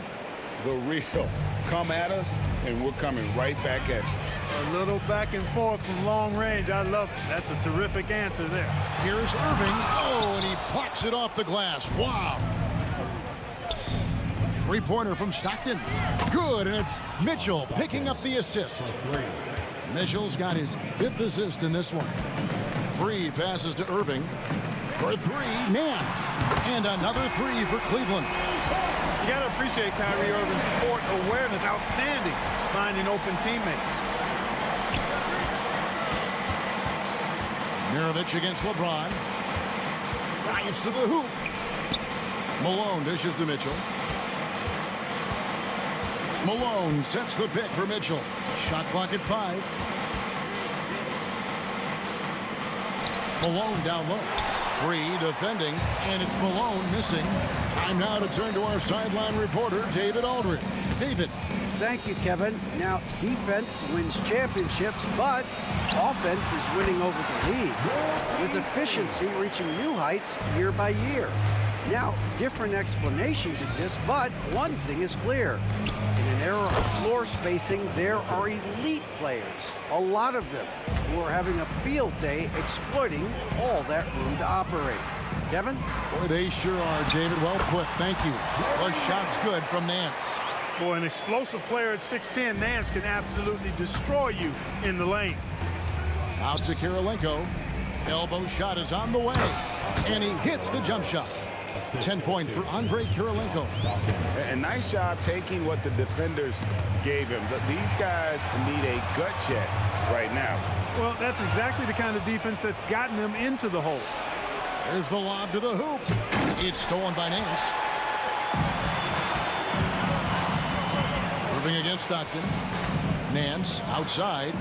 The real. Come at us, and we're coming right back at you. A little back and forth from long range. I love it. That's a terrific answer there. Here's Irving. Oh, and he plucks it off the glass. Wow. Three-pointer from Stockton. Good, and it's Mitchell picking up the assist. Mitchell's got his 5th assist in this one. Free passes to Irving. For three, Nance. And another three for Cleveland. You got to appreciate Kyrie Irving's court awareness. Outstanding finding open teammates. Maravich against LeBron. Drives to the hoop. Malone dishes to Mitchell. Malone sets the pick for Mitchell. Shot clock at 5. Malone down low. Free defending, and it's Malone missing. Time now to turn to our sideline reporter, David Aldridge. David. Thank you, Kevin. Now, defense wins championships, but offense is winning over the league, with efficiency reaching new heights year by year. Now, different explanations exist, but one thing is clear. In an era of floor spacing, there are elite players, a lot of them, who are having a field day exploiting all that room to operate. Kevin? Boy, they sure are, David. Well put. Thank you. The shot's good from Nance. Boy, an explosive player at 6'10", Nance can absolutely destroy you in the lane. Out to Kirilenko. Elbow shot is on the way, and he hits the jump shot. 10 points for Andre Kirilenko. A nice job taking what the defenders gave him. But these guys need a gut check right now. Well, that's exactly the kind of defense that's gotten them into the hole. There's the lob to the hoop. It's stolen by Nance. Irving against Stockton. Nance outside.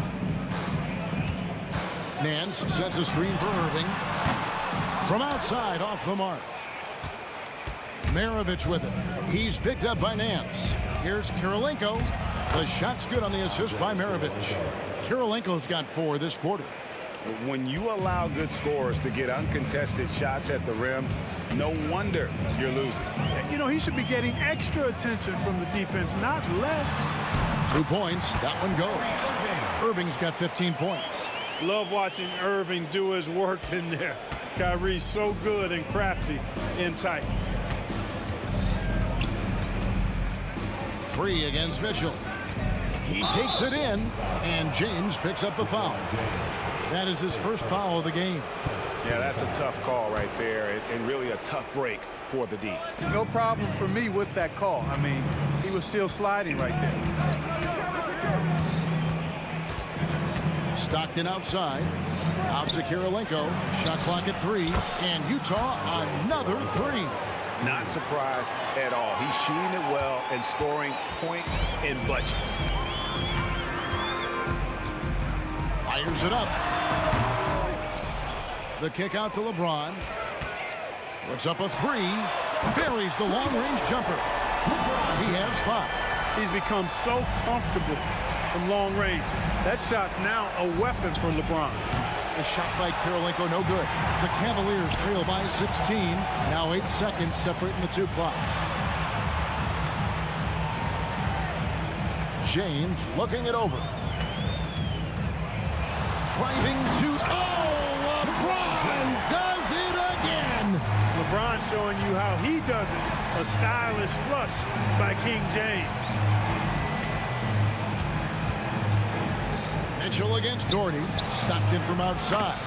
Nance sets a screen for Irving. From outside, off the mark. Maravich with it. He's picked up by Nance. Here's Kirilenko. The shot's good on the assist by Maravich. Kirilenko's got 4 this quarter. When you allow good scorers to get uncontested shots at the rim, no wonder you're losing. You know, he should be getting extra attention from the defense, not less. 2 points. That one goes. Irving's got 15 points. Love watching Irving do his work in there. Kyrie's so good and crafty in tight. Free against Mitchell. He takes it in, and James picks up the foul. That is his first foul of the game. Yeah, that's a tough call right there, and really a tough break for the D. No problem for me with that call. I mean, he was still sliding right there. Stockton outside. Out to Kirilenko. Shot clock at 3. And Utah, another 3. Not surprised at all. He's shooting it well and scoring points in bunches. Fires it up. The kick out to LeBron. Puts up a 3. Buries the long-range jumper. He has 5. He's become so comfortable from long range. That shot's now a weapon for LeBron. A shot by Kirilenko, no good. The Cavaliers trail by 16. Now 8 seconds separating the 2 clocks. James looking it over. Driving to... Oh, LeBron does it again! LeBron showing you how he does it. A stylish flush by King James. Mitchell against Doherty. Stockton from outside.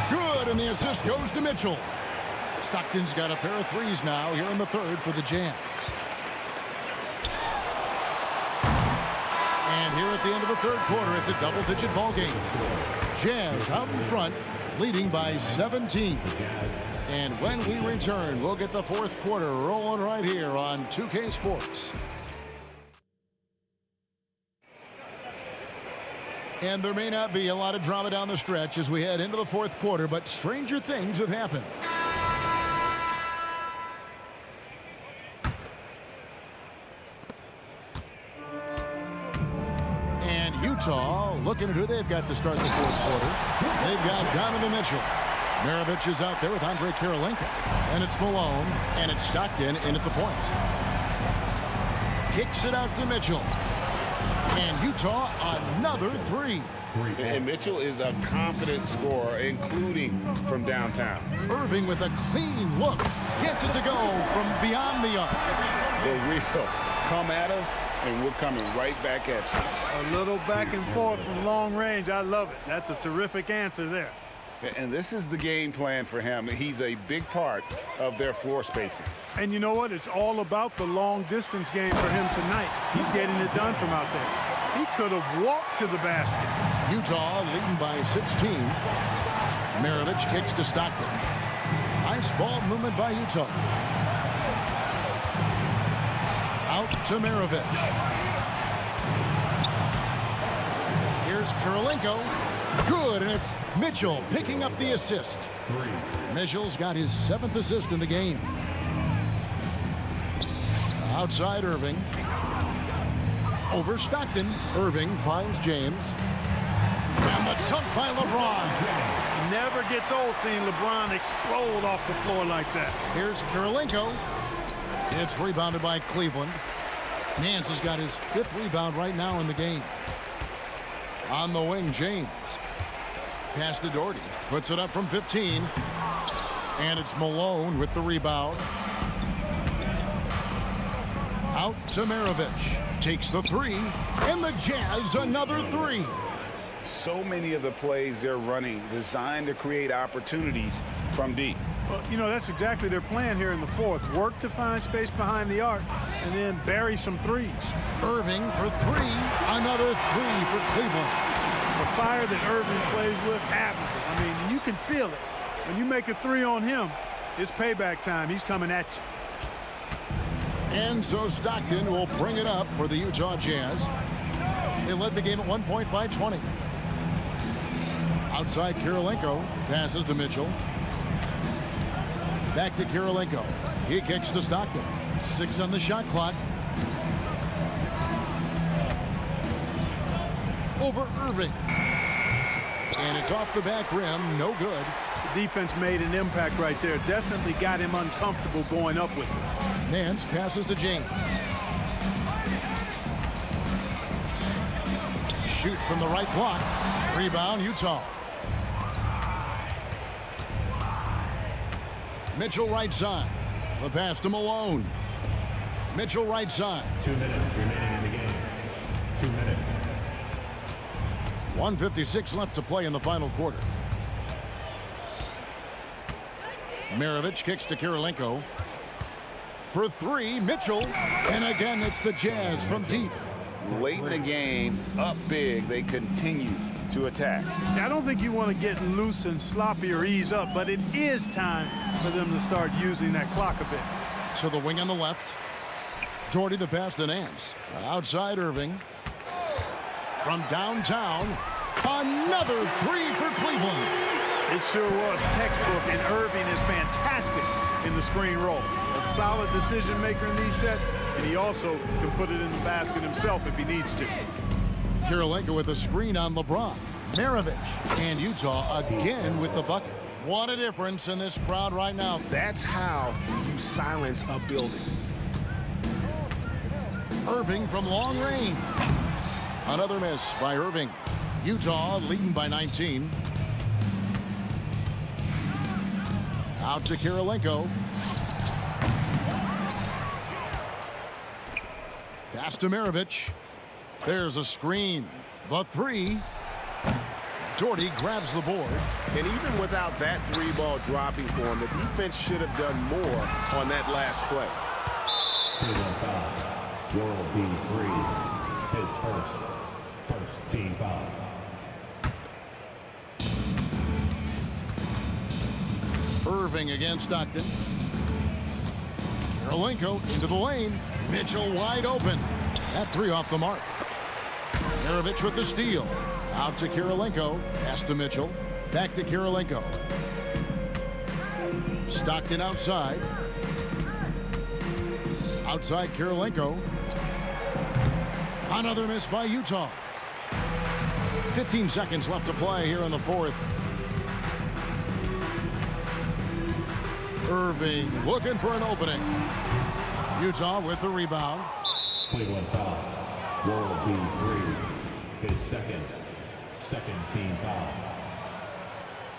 Good, and the assist goes to Mitchell. Stockton's got a pair of threes now here in the third for the Jazz. And here at the end of the third quarter, it's a double-digit ball game. Jazz out in front, leading by 17. And when we return, we'll get the fourth quarter rolling right here on 2K Sports. And there may not be a lot of drama down the stretch as we head into the fourth quarter, but stranger things have happened. And Utah looking at who they've got to start the fourth quarter. They've got Donovan Mitchell. Maravich is out there with Andre Kirilenko. And it's Malone, and it's Stockton in at the point. Kicks it out to Mitchell. And Utah, another three. And Mitchell is a confident scorer, including from downtown. Irving with a clean look. Gets it to go from beyond the arc. The real come at us, and we're coming right back at you. A little back and forth from long range. I love it. That's a terrific answer there. And this is the game plan for him. He's a big part of their floor spacing. And you know what? It's all about the long distance game for him tonight. He's getting it done from out there. He could have walked to the basket. Utah leading by 16. Maravich kicks to Stockton. Nice ball movement by Utah. Out to Maravich. Here's Kirilenko. Good, and it's Mitchell picking up the assist. Mitchell's got his 7th assist in the game. Outside Irving. Over Stockton. Irving finds James. And the dunk by LeBron. Never gets old seeing LeBron explode off the floor like that. Here's Kirilenko. It's rebounded by Cleveland. Nance has got his 5th rebound right now in the game. On the wing, James. Pass to Doherty. Puts it up from 15. And it's Malone with the rebound. Out to Maravich. Takes the three. And the Jazz another three. So many of the plays they're running designed to create opportunities from deep. Well, you know, that's exactly their plan here in the fourth. Work to find space behind the arc and then bury some threes. Irving for three. Another three for Cleveland. The fire that Irving plays with, admirable. I mean, you can feel it. When you make a three on him, it's payback time. He's coming at you. And so Stockton will bring it up for the Utah Jazz. They led the game at 1 point by 20. Outside Kirilenko. Passes to Mitchell. Back to Kirilenko. He kicks to Stockton. 6 on the shot clock. Over Irving. And it's off the back rim. No good. The defense made an impact right there. Definitely got him uncomfortable going up with it. Nance passes to James. Shoots from the right block. Rebound, Utah. Mitchell right side. The pass to Malone. Mitchell right side. 2 minutes remaining in the game. 2 minutes. 1:56 left to play in the final quarter. Maravich kicks to Kirilenko. For three, Mitchell. And again, it's the Jazz from deep. Late in the game, up big, they continue to attack. I don't think you want to get loose and sloppy or ease up, but it is time for them to start using that clock a bit. To the wing on the left. Doherty the pass to Nance. Outside Irving. From downtown, another three for Cleveland. It sure was textbook, and Irving is fantastic in the screen roll. A solid decision maker in these sets, and he also can put it in the basket himself if he needs to. Kirilenko with a screen on LeBron. Maravich and Utah again with the bucket. What a difference in this crowd right now. That's how you silence a building. Irving from long range. Another miss by Irving. Utah leading by 19. Out to Kirilenko. Pass to Maravich. There's a screen. The three. Doherty grabs the board. And even without that 3-ball dropping for him, the defense should have done more on that last play. Cleveland foul. World B3. His first team foul. Irving against Stockton. Kirilenko into the lane. Mitchell wide open. That 3 off the mark. Maravich with the steal. Out to Kirilenko. Pass to Mitchell. Back to Kirilenko. Stockton outside. Outside Kirilenko. Another miss by Utah. 15 seconds left to play here in the fourth. Irving looking for an opening. Utah with the rebound. Cleveland foul. World B3. His second team foul.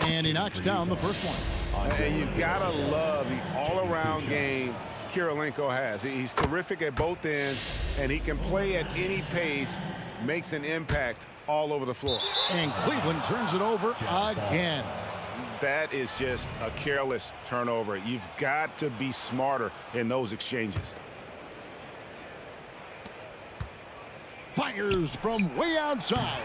And he knocks down the first one. And you've got to love the all-around game Kirilenko has. He's terrific at both ends, and he can play at any pace, makes an impact all over the floor. And Cleveland turns it over again. That is just a careless turnover. You've got to be smarter in those exchanges. Fires from way outside.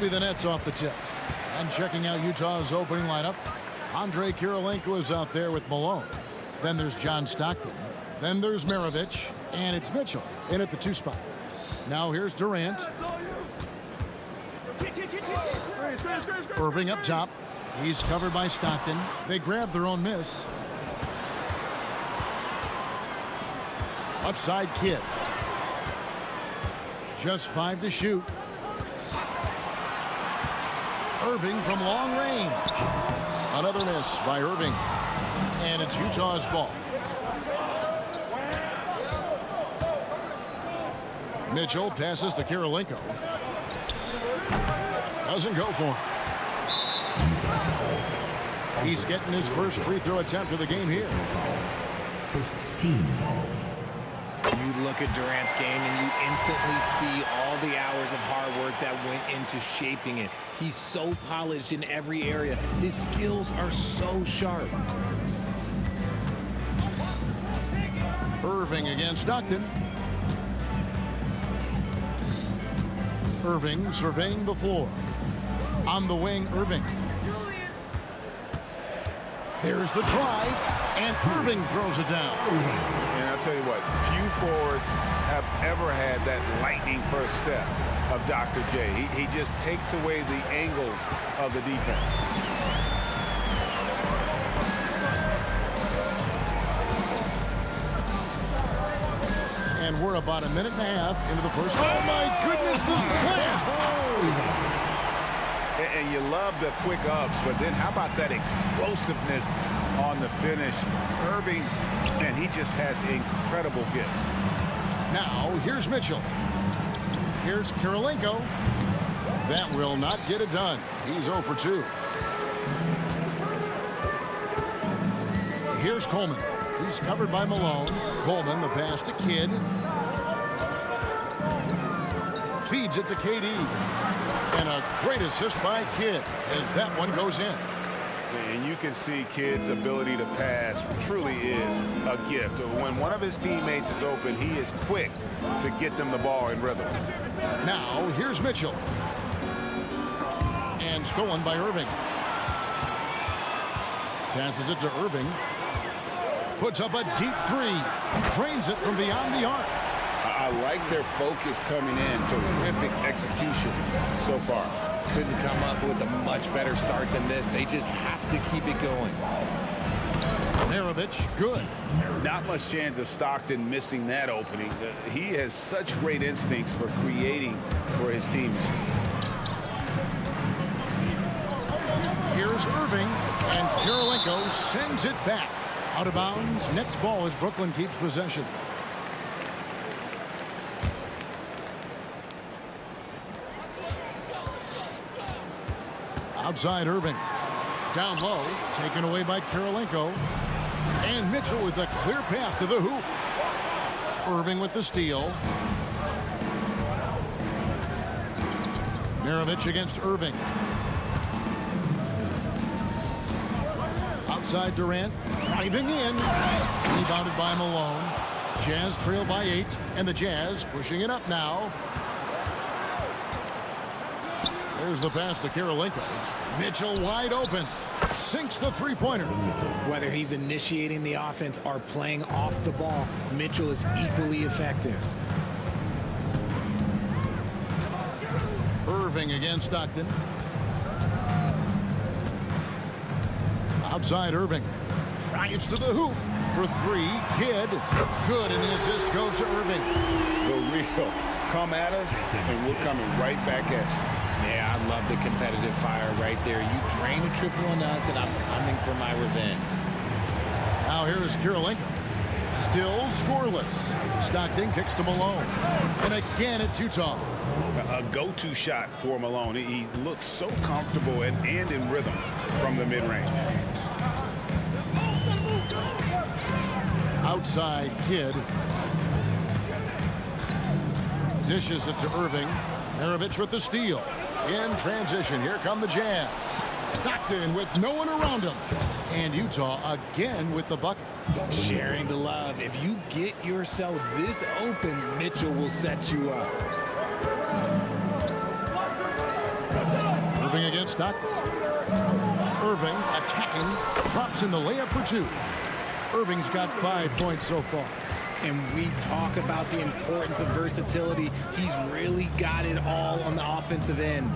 The Nets off the tip. And checking out Utah's opening lineup, Andre Kirilenko is out there with Malone. Then there's John Stockton. Then there's Maravich. And it's Mitchell in at the 2 spot. Now here's Durant. Irving up top. He's covered by Stockton. They grab their own miss. Left side Kidd. Just 5 to shoot. Irving from long range. Another miss by Irving. And it's Utah's ball. Mitchell passes to Kirilenko. Doesn't go for him. He's getting his first free throw attempt of the game here. You look at Durant's game and you instantly see all the hours of hard work that went into shaping it. He's so polished in every area. His skills are so sharp. Irving against Stockton. Irving surveying the floor. On the wing, Irving. There's the drive, and Irving throws it down. And I'll tell you what, few forwards have ever had that lightning first step of Dr. J. He just takes away the angles of the defense. And we're about a minute and a half into the first. Oh, my goodness, the slam! And you love the quick ups, but then how about that explosiveness on the finish? Irving, man, he just has incredible gifts. Now, here's Mitchell. Here's Kirilenko. That will not get it done. He's 0 for 2. Here's Coleman. He's covered by Malone. Coleman, the pass to Kidd. Feeds it to KD. And a great assist by Kidd as that one goes in. And you can see Kidd's ability to pass truly is a gift. When one of his teammates is open, he is quick to get them the ball in rhythm. Now, here's Mitchell. And stolen by Irving. Passes it to Irving. Puts up a deep 3. Trains it from beyond the arc. I like their focus coming in. Terrific execution so far. Couldn't come up with a much better start than this. They just have to keep it going. Maravich, good. Not much chance of Stockton missing that opening. He has such great instincts for creating for his teammates. Here's Irving, and Kirilenko sends it back. Out of bounds. Next ball as Brooklyn keeps possession. Outside Irving. Down low. Taken away by Kirilenko. And Mitchell with a clear path to the hoop. Irving with the steal. Maravich against Irving. Outside Durant. Driving in. Rebounded by Malone. Jazz trail by 8. And the Jazz pushing it up now. There's the pass to Kirilenko. Mitchell wide open. sinks the three-pointer. Whether he's initiating the offense or playing off the ball, Mitchell is equally effective. Irving against Stockton. Outside Irving. Drives to the hoop for three. Kidd. Good, and the assist goes to Irving. The real come at us, and we're coming right back at you. Yeah, I love the competitive fire right there. You drain a triple on us, and I'm coming for my revenge. Now here is Kirilenko. Still scoreless. Stockton kicks to Malone. And again, it's Utah. A go-to shot for Malone. He looks so comfortable and in rhythm from the mid-range. Outside Kidd. Dishes it to Irving. Maravich with the steal. In transition, here come the Jazz. Stockton with no one around him. And Utah again with the bucket. Sharing the love. If you get yourself this open, Mitchell will set you up. Irving against Stockton. Irving attacking. Drops in the layup for two. Irving's got 5 points so far. And we talk about the importance of versatility. He's really got it all on the offensive end.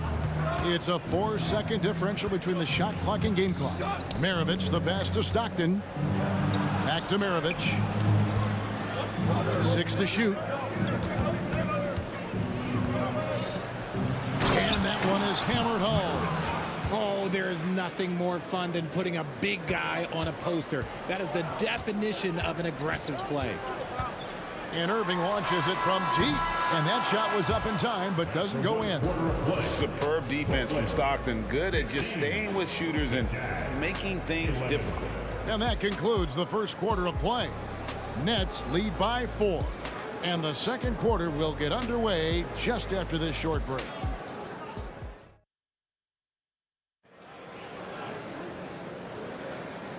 It's a 4-second differential between the shot clock and game clock. Maravich, the pass to Stockton. Back to Maravich. 6 to shoot. And that one is hammered home. Oh, there is nothing more fun than putting a big guy on a poster. That is the definition of an aggressive play. And Irving launches it from deep. And that shot was up in time, but doesn't go in. Superb defense from Stockton. Good at just staying with shooters and making things difficult. And that concludes the first quarter of play. Nets lead by 4. And the second quarter will get underway just after this short break.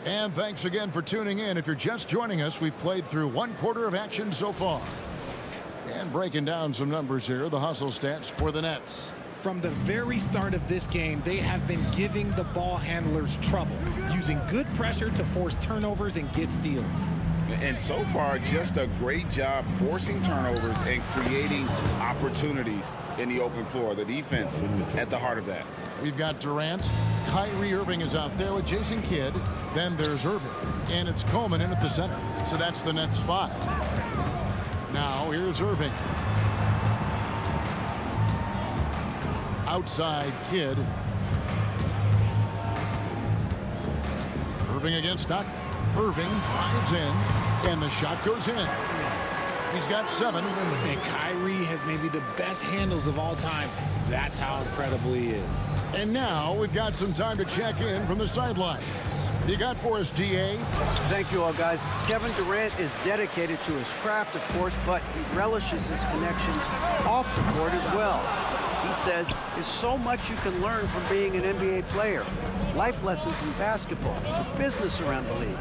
And thanks again for tuning in. If you're just joining us, we've played through 1 quarter of action so far. And breaking down some numbers here, the hustle stats for the Nets. From the very start of this game, they have been giving the ball handlers trouble, using good pressure to force turnovers and get steals. And so far, just a great job forcing turnovers and creating opportunities in the open floor. The defense at the heart of that. We've got Durant. Kyrie Irving is out there with Jason Kidd. Then there's Irving. And it's Coleman in at the center. So that's the Nets 5. Now here's Irving. Outside Kidd. Irving against Stockton. Irving drives in, and the shot goes in. He's got 7. And Kyrie has maybe the best handles of all time. That's how incredible he is. And now we've got some time to check in from the sideline. You got for us, DA? Thank you all, guys. Kevin Durant is dedicated to his craft, of course, but he relishes his connections off the court as well. He says there's so much you can learn from being an NBA player. Life lessons in basketball, the business around the league.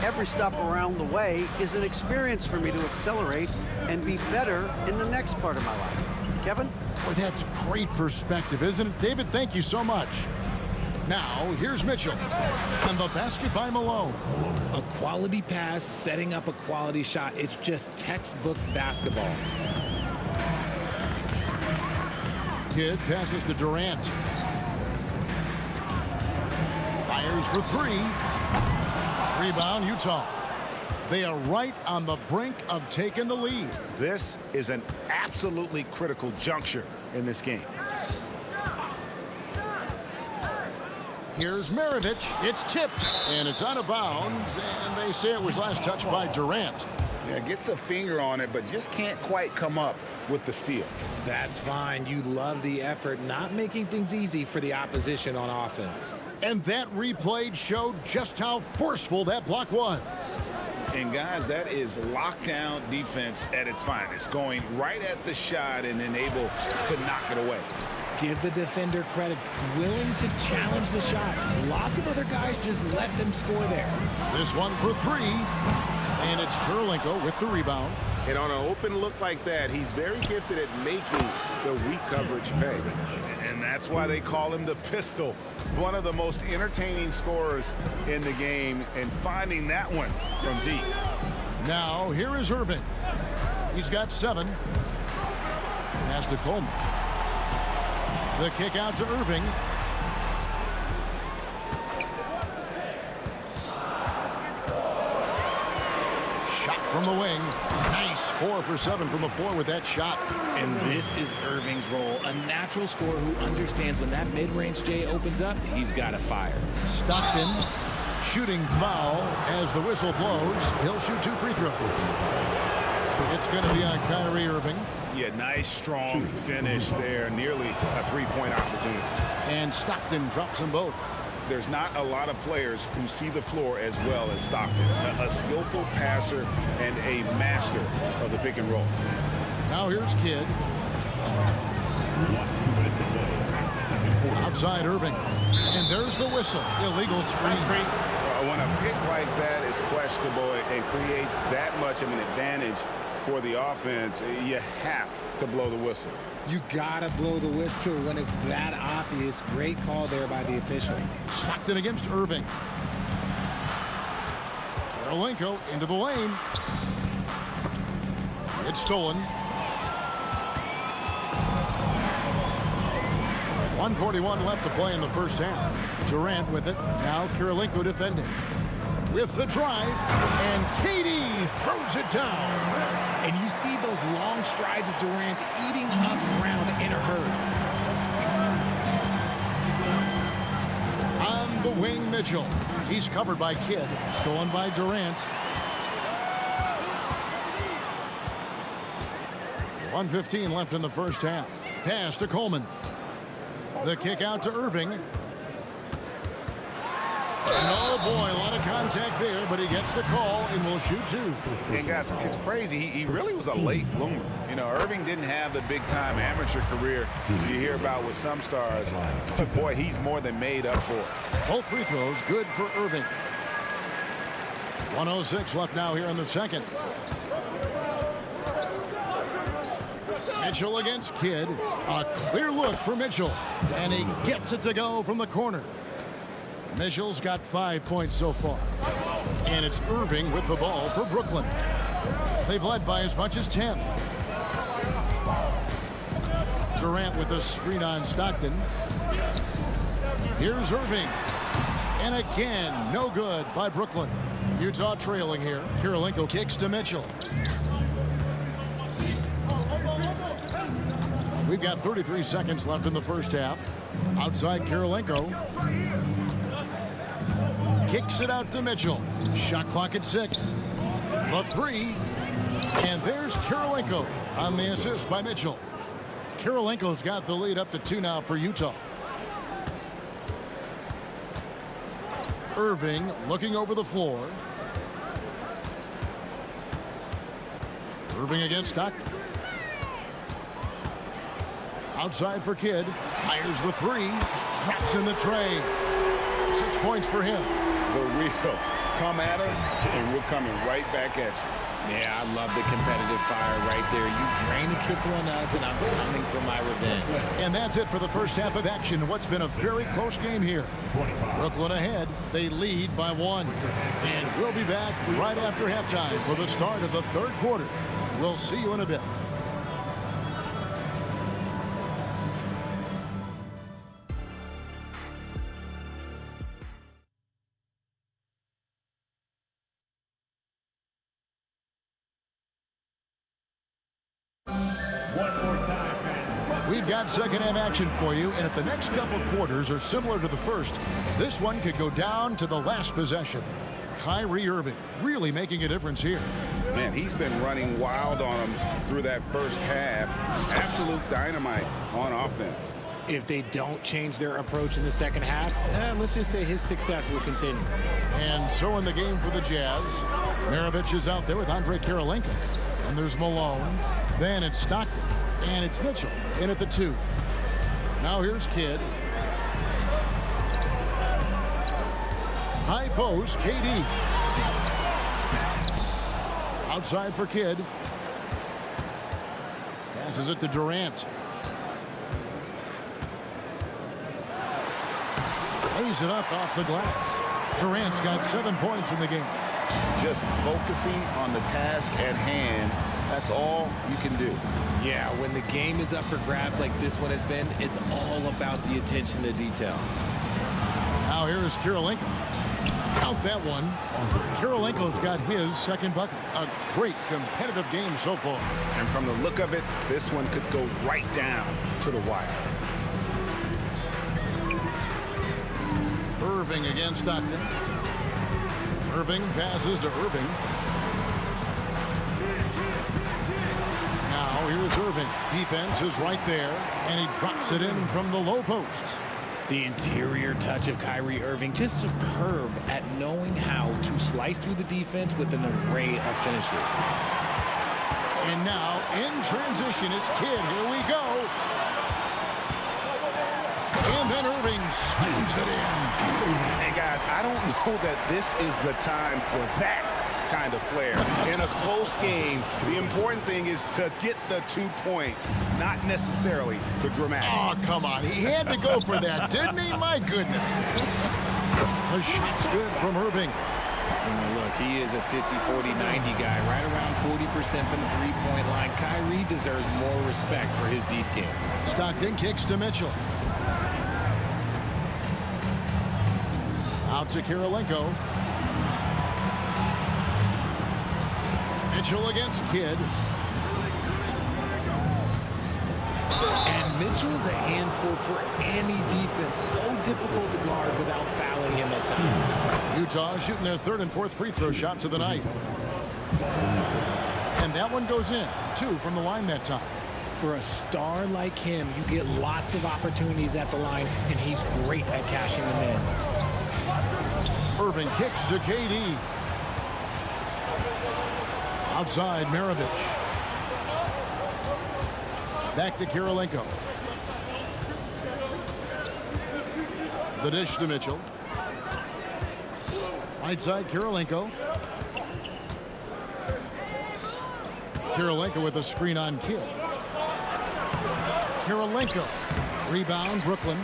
Every stop around the way is an experience for me to accelerate and be better in the next part of my life. Kevin? Boy, that's great perspective, isn't it? David, thank you so much. Now, here's Mitchell. And the basket by Malone. A quality pass, setting up a quality shot. It's just textbook basketball. Kidd passes to Durant. Fires for 3. Rebound, Utah. They are right on the brink of taking the lead. This is an absolutely critical juncture in this game. Here's Maravich. It's tipped, and it's out of bounds, and they say it was last touched by Durant. Yeah, gets a finger on it, but just can't quite come up with the steal. That's fine. You love the effort, not making things easy for the opposition on offense. And that replay showed just how forceful that block was. And guys, that is lockdown defense at its finest, going right at the shot and then able to knock it away. Give the defender credit, willing to challenge the shot. Lots of other guys just let them score there. This one for 3, and it's Kirilenko with the rebound. And on an open look like that, he's very gifted at making the weak coverage pay. And that's why they call him the Pistol. One of the most entertaining scorers in the game, and finding that one from deep. Now, here is Irving. He's got 7. Pass to Coleman. The kick out to Irving. Shot from the wing. Nice 4 for 7 from the floor with that shot. And this is Irving's role, a natural scorer who understands when that mid-range J opens up, he's got to fire. Stockton, shooting foul as the whistle blows. He'll shoot 2 free throws. It's going to be on Kyrie Irving. Yeah, nice, strong finish there. Nearly a 3-point opportunity. And Stockton drops them both. There's not a lot of players who see the floor as well as Stockton. A skillful passer and a master of the pick and roll. Now here's Kidd. Outside Irving. And there's the whistle. Illegal screen. When a pick like that is questionable and creates that much of an advantage for the offense, you have to blow the whistle. You gotta blow the whistle when it's that obvious. Great call there by the official. Stockton against Irving. Karolinko into the lane. It's stolen. 1:41 left to play in the first half. Durant with it. Now Karolinko defending. With the drive. And KD throws it down. And you see those long strides of Durant eating up ground in a hurry. On the wing, Mitchell. He's covered by Kidd. Stolen by Durant. 1:15 left in the first half. Pass to Coleman. The kick out to Irving. And oh boy, a lot of contact there, but he gets the call and will shoot 2. And guys, it's crazy. He really was a late bloomer. You know, Irving didn't have the big-time amateur career you hear about with some stars. But boy, he's more than made up for it. Both free throws good for Irving. 1:06 left now here in the second. Mitchell against Kidd. A clear look for Mitchell. And he gets it to go from the corner. Mitchell's got 5 points so far. And it's Irving with the ball for Brooklyn. They've led by as much as 10. Durant with a screen on Stockton. Here's Irving. And again, no good by Brooklyn. Utah trailing here. Karolinko kicks to Mitchell. We've got 33 seconds left in the first half. Outside Karolinko. Kicks it out to Mitchell. Shot clock at 6. The 3. And there's Karolinko on the assist by Mitchell. Karolinko's got the lead up to 2 now for Utah. Irving looking over the floor. Irving against Stockton. Outside for Kidd. Fires the 3. Drops in the tray. 6 points for him. The real come at us, and we're coming right back at you. Yeah, I love the competitive fire right there. You drain a triple on us, and I'm coming for my revenge. And that's it for the first half of action. What's been a very close game here. Brooklyn ahead. They lead by 1. And we'll be back right after halftime for the start of the third quarter. We'll see you in a bit. We've got second half action for you, and if the next couple quarters are similar to the first, this one could go down to the last possession. Kyrie Irving really making a difference here. Man, he's been running wild on him through that first half. Absolute dynamite on offense. If they don't change their approach in the second half, let's just say his success will continue. And so in the game for the Jazz, Maravich is out there with Andre Karolinko. And there's Malone. Then it's Stockton. And it's Mitchell in at the 2. Now here's Kidd. High post, KD. Outside for Kidd. Passes it to Durant. lays it up off the glass. Durant's got 7 points in the game. Just focusing on the task at hand, that's all you can do. Yeah, when the game is up for grabs like this one has been, it's all about the attention to detail. Now here is Kirilenko. Count that one. Kirilenko's got his second bucket. A great competitive game so far. And from the look of it, this one could go right down to the wire. Irving against Stockton. Irving passes to Irving. Now here's Irving. Defense is right there, and he drops it in from the low post. The interior touch of Kyrie Irving, just superb at knowing how to slice through the defense with an array of finishes. And now in transition, it's Kidd. Here we go. And then Irving slams it in. Hey, guys, I don't know that this is the time for that kind of flair. In a close game, the important thing is to get the 2 points, not necessarily the dramatics. Oh, come on. He had to go for that, didn't he? My goodness. The shot's good from Irving. Look, he is a 50-40-90 guy, right around 40% from the three-point line. Kyrie deserves more respect for his deep game. Stockton kicks to Mitchell. Out to Kirilenko. Mitchell against Kidd. And Mitchell's a handful for any defense. So difficult to guard without fouling him at times. Utah shooting their third and fourth free throw shots of the night. And that one goes in. 2 from the line that time. For a star like him, you get lots of opportunities at the line, and he's great at cashing them in. Irving kicks to KD. Outside, Maravich. Back to Kirilenko. The dish to Mitchell. Right side, Kirilenko. Kirilenko with a screen on Kidd. Kirilenko. Rebound, Brooklyn.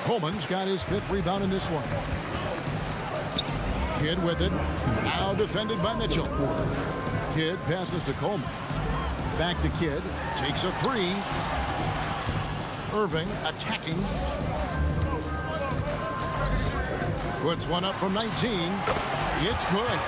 Coleman's got his 5th rebound in this one. Kidd with it. Now defended by Mitchell. Kidd passes to Coleman. Back to Kidd. Takes a 3. Irving attacking. Puts one up from 19. It's good.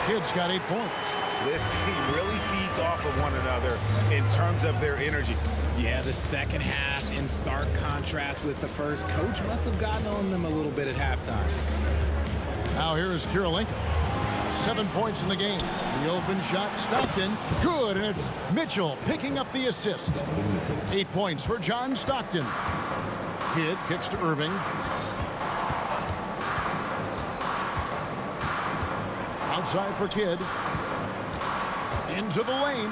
Kidd's got 8 points. This team really feeds off of one another in terms of their energy. Yeah, the second half in stark contrast with the first. Coach must have gotten on them a little bit at halftime. Now here is Kirilenko. 7 points in the game. The open shot, Stockton. Good, and it's Mitchell picking up the assist. 8 points for John Stockton. Kidd kicks to Irving. Outside for Kidd. Into the lane.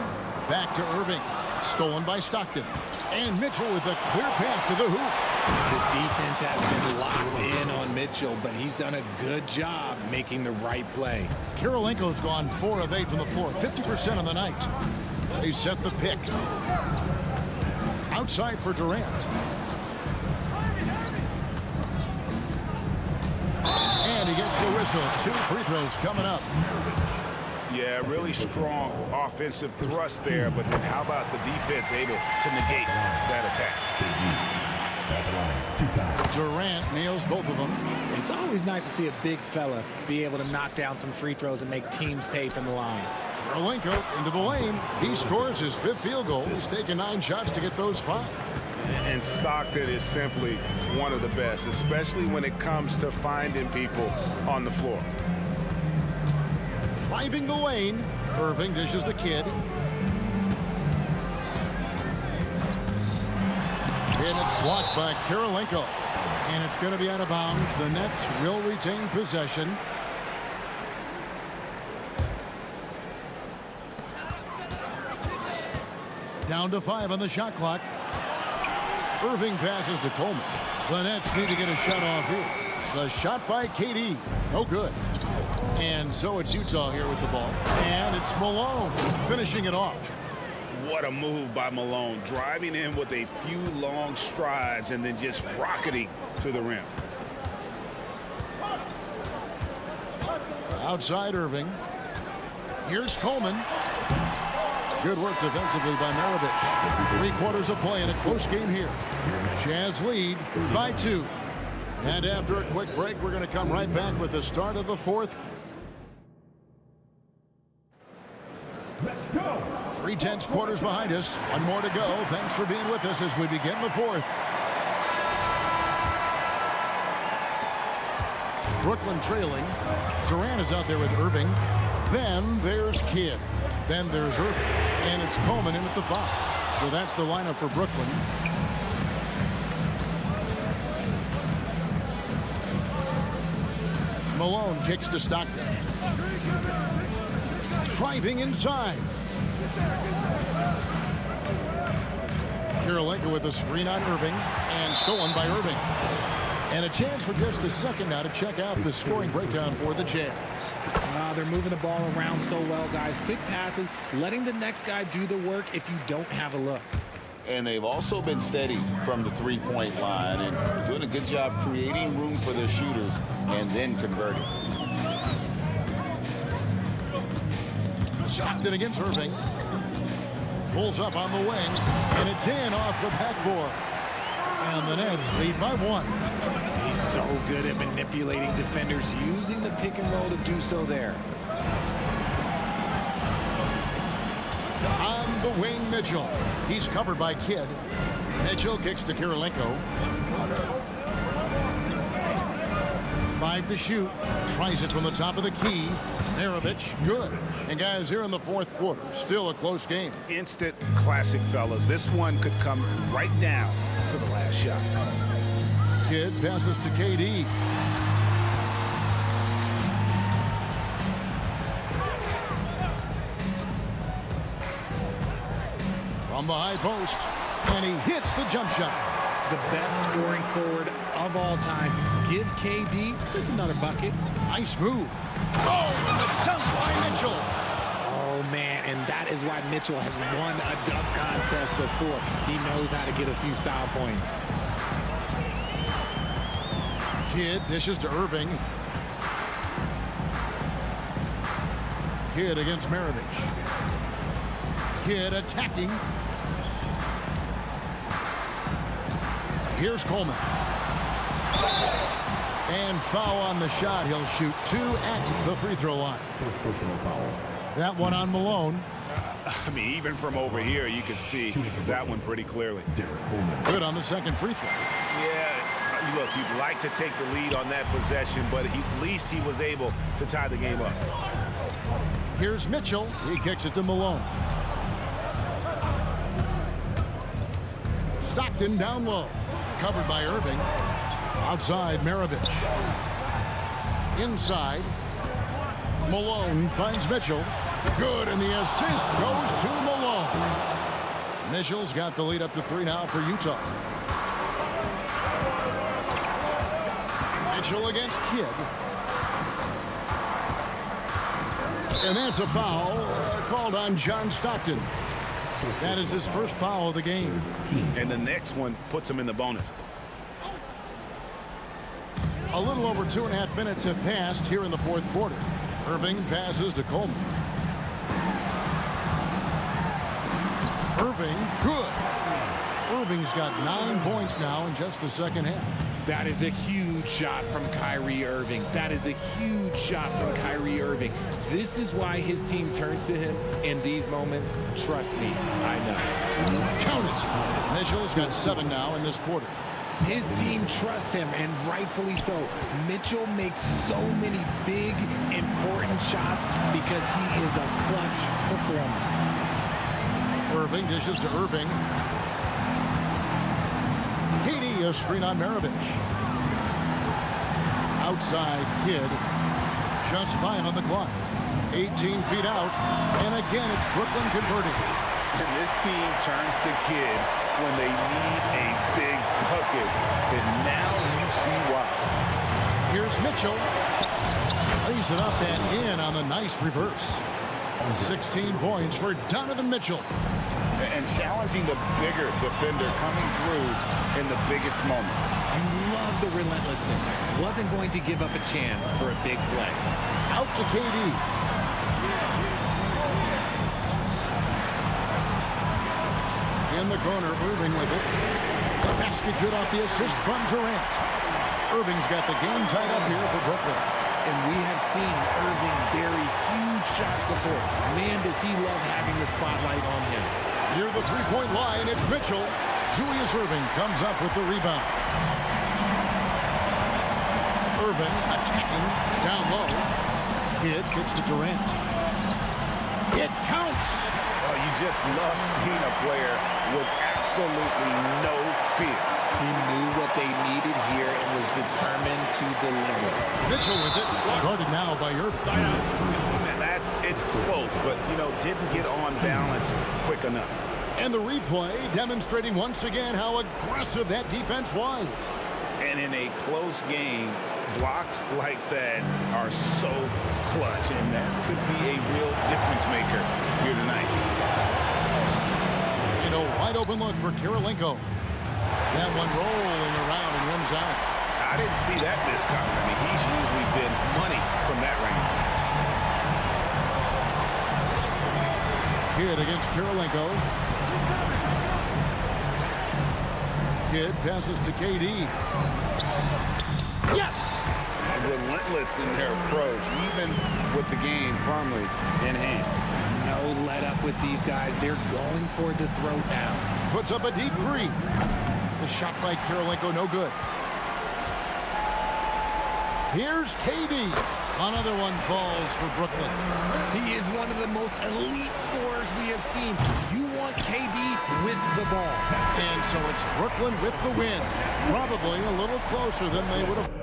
Back to Irving. Stolen by Stockton. And Mitchell with a clear path to the hoop. The defense has been locked in on Mitchell, but he's done a good job making the right play. Kirilenko's gone 4 of 8 from the floor, 50% on the night. They set the pick. Outside for Durant. And he gets the whistle. 2 free throws coming up. Yeah, really strong offensive thrust there, but then how about the defense able to negate that attack? Durant nails both of them. It's always nice to see a big fella be able to knock down some free throws and make teams pay from the line. Kirilenko into the lane. He scores his 5th field goal. He's taken 9 shots to get those 5. And Stockton is simply one of the best, especially when it comes to finding people on the floor. Driving the lane. Irving dishes to Kidd. And it's blocked by Kirilenko. And it's going to be out of bounds. The Nets will retain possession. Down to 5 on the shot clock. Irving passes to Coleman. The Nets need to get a shot off here. The shot by KD. No good. And so it's Utah here with the ball. And it's Malone finishing it off. What a move by Malone, driving in with a few long strides and then just rocketing to the rim. Outside Irving. Here's Coleman. Good work defensively by Maravich. 3 quarters of play in a close game here. Jazz lead by 2. And after a quick break, we're going to come right back with the start of the 4th. 3/10 quarters behind us. 1 more to go. Thanks for being with us as we begin the 4th. Brooklyn trailing. Durant is out there with Irving. Then there's Kidd. Then there's Irving. And it's Coleman in at the 5. So that's the lineup for Brooklyn. Malone kicks to Stockton. Driving inside. Kirilenko with a screen on Irving. And stolen by Irving. And a chance for just a second now to check out the scoring breakdown for the Jazz. They're moving the ball around so well, guys. Quick passes, letting the next guy do the work if you don't have a look. And they've also been steady from the three-point line and doing a good job creating room for their shooters and then converting. Stockton against Irving. Pulls up on the wing, and it's in off the backboard. And the Nets lead by 1. He's so good at manipulating defenders, using the pick and roll to do so there. On the wing, Mitchell. He's covered by Kidd. Mitchell kicks to Kirilenko. 5 to shoot. Tries it from the top of the key. Maravich, good. And guys, here in the 4th quarter, still a close game. Instant classic, fellas. This one could come right down to the last shot. Kidd passes to KD. From the high post, and he hits the jump shot. The best scoring forward of all time. Give KD just another bucket. Nice move. Oh, and the dunk by Mitchell. Oh, man, and that is why Mitchell has won a dunk contest before. He knows how to get a few style points. Kidd dishes to Irving. Kidd against Maravich. Kidd attacking. Here's Coleman. And foul on the shot. He'll shoot 2 at the free throw line. First personal foul. That one on Malone. I mean, even from over here, you can see that one pretty clearly. Good on the second free throw. Yeah, look, you'd like to take the lead on that possession, but at least he was able to tie the game up. Here's Mitchell. He kicks it to Malone. Stockton down low. Covered by Irving. Outside, Maravich. Inside. Malone finds Mitchell. Good, and the assist goes to Malone. Mitchell's got the lead up to 3 now for Utah. Mitchell against Kidd. And that's a foul called on John Stockton. That is his first foul of the game. And the next one puts him in the bonus. A little over 2.5 minutes have passed here in the 4th quarter. Irving passes to Coleman. Irving, good. Irving's got 9 points now in just the second half. That is a huge shot from Kyrie Irving. That is a huge shot from Kyrie Irving. This is why his team turns to him in these moments. Trust me, I know. Count it. Mitchell's got 7 now in this quarter. His team trusts him, and rightfully so. Mitchell makes so many big, important shots because he is a clutch performer. Irving dishes to Irving. KD, a screen on Maravich. Outside, Kidd. Just 5 on the clock. 18 feet out. And again, it's Brooklyn converting. And this team turns to Kidd when they need a big bucket. And now you see why. Here's Mitchell. Lays it up and in on the nice reverse. 16 points for Donovan Mitchell. And challenging the bigger defender coming through in the biggest moment. You love the relentlessness. Wasn't going to give up a chance for a big play. Out to KD. In the corner, Irving with it. The basket good off the assist from Durant. Irving's got the game tied up here for Brooklyn. And we have seen Irving bury huge shots before. Man, does he love having the spotlight on him. Near the three-point line, it's Mitchell. Julius Irving comes up with the rebound. Irving attacking down low. Kidd gets to Durant. It counts. Oh, you just love seeing a player with absolutely no fear. He knew what they needed here and was determined to deliver. Mitchell with it. Guarded now by Irving. It's close, but, didn't get on balance quick enough. And the replay demonstrating once again how aggressive that defense was. And in a close game, blocks like that are so clutch, and that could be a real difference maker here tonight. In a wide open look for Kirilenko. That one rolling around and runs out. I didn't see that miss coming. I mean, he's usually been money from that range. Kidd against Kirilenko. Kidd passes to KD. Yes! Relentless in their approach, even with the game firmly in hand. No let up with these guys. They're going for the throat now. Puts up a deep three. The shot by Kirilenko, no good. Here's KD. Another one falls for Brooklyn. He is one of the most elite scorers we have seen. You want KD with the ball. And so it's Brooklyn with the win. Probably a little closer than they would have.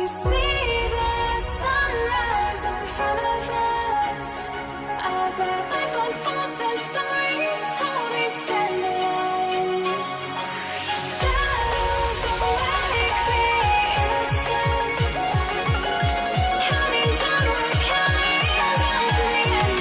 see the sunrise in front of us. As our life unfolds and stories told, we stand alone. Shadows awake the innocent, counting down, we're counting down to the end.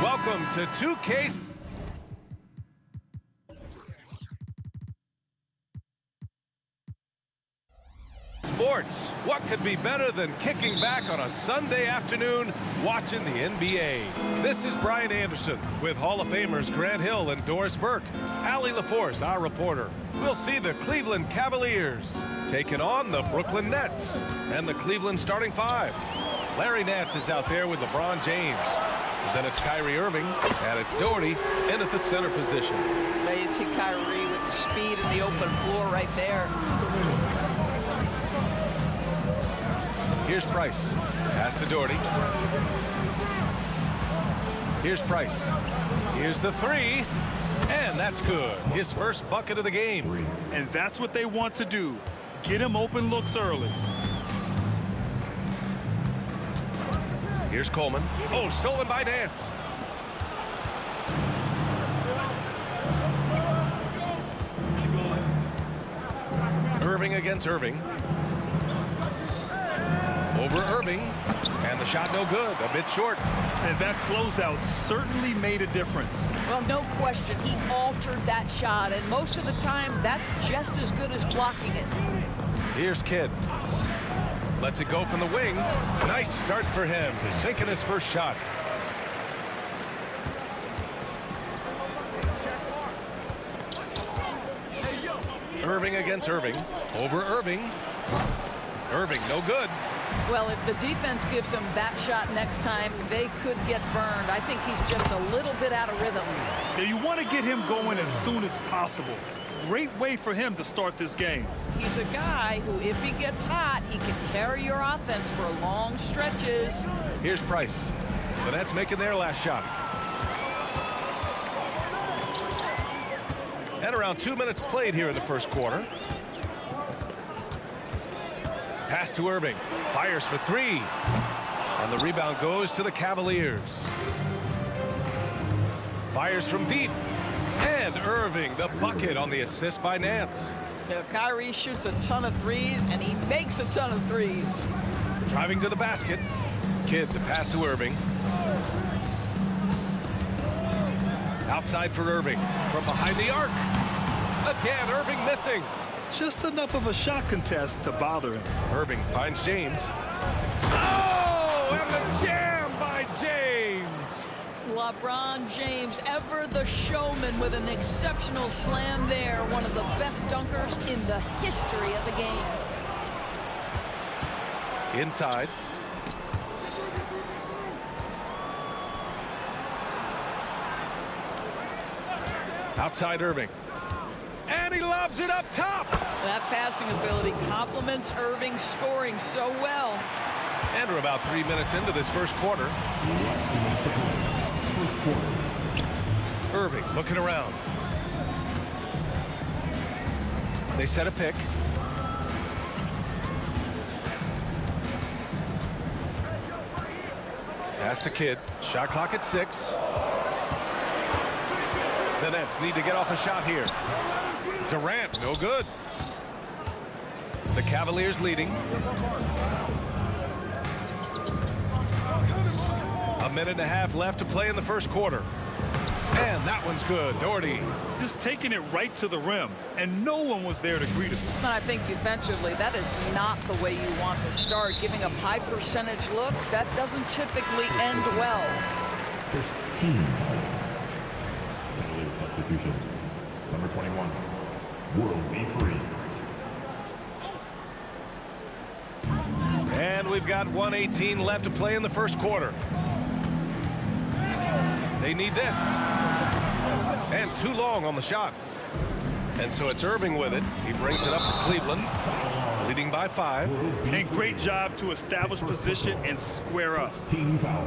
Welcome to 2K Sports. What could be better than kicking back on a Sunday afternoon watching the NBA? This is Brian Anderson with Hall of Famers Grant Hill and Doris Burke. Allie LaForce, our reporter. We'll see the Cleveland Cavaliers taking on the Brooklyn Nets and the Cleveland starting five. Larry Nance is out there with LeBron James. Then it's Kyrie Irving, and it's Doherty in at the center position. There you see Kyrie with the speed and the open floor right there. Here's Price. Pass to Doherty. Here's Price. Here's the three. And that's good. His first bucket of the game. And that's what they want to do. Get him open looks early. Here's Coleman. Oh, stolen by Nance. Irving against Irving. Over Irving. And the shot no good. A bit short. And that closeout certainly made a difference. Well, no question. He altered that shot, and most of the time, that's just as good as blocking it. Here's Kidd. Lets it go from the wing. Nice start for him. Sinking his first shot. Irving against Irving. Over Irving. Irving, no good. Well, if the defense gives him that shot next time, they could get burned. I think he's just a little bit out of rhythm. Now, you want to get him going as soon as possible. Great way for him to start this game. He's a guy who, if he gets hot, he can carry your offense for long stretches. Here's Price. The Nets making their last shot. And around 2 minutes played here in the first quarter. Pass to Irving. Fires for three. And the rebound goes to the Cavaliers. Fires from deep. And Irving, the bucket on the assist by Nance. Now, Kyrie shoots a ton of threes, and he makes a ton of threes. Driving to the basket. Kidd to pass to Irving. Outside for Irving. From behind the arc. Again, Irving missing. Just enough of a shot contest to bother him. Irving finds James. Oh, and the jam by James. LeBron James, ever the showman with an exceptional slam there. One of the best dunkers in the history of the game. Inside. Outside Irving. And he lobs it up top. That passing ability complements Irving's scoring so well. And we're about 3 minutes into this first quarter. Irving looking around. They set a pick. Pass to Kidd. Shot clock at 6. The Nets need to get off a shot here. Durant, no good. The Cavaliers leading. A minute and a half left to play in the first quarter. And that one's good. Doherty. Just taking it right to the rim, and no one was there to greet him. And I think defensively, that is not the way you want to start. Giving up high percentage looks, that doesn't typically end well. First team. Cavaliers substitution. Number 21. World be free. And we've got 1:18 left to play in the first quarter. They need this. And too long on the shot. And so it's Irving with it. He brings it up to Cleveland, leading by 5. And great job to establish position and square up. Team foul.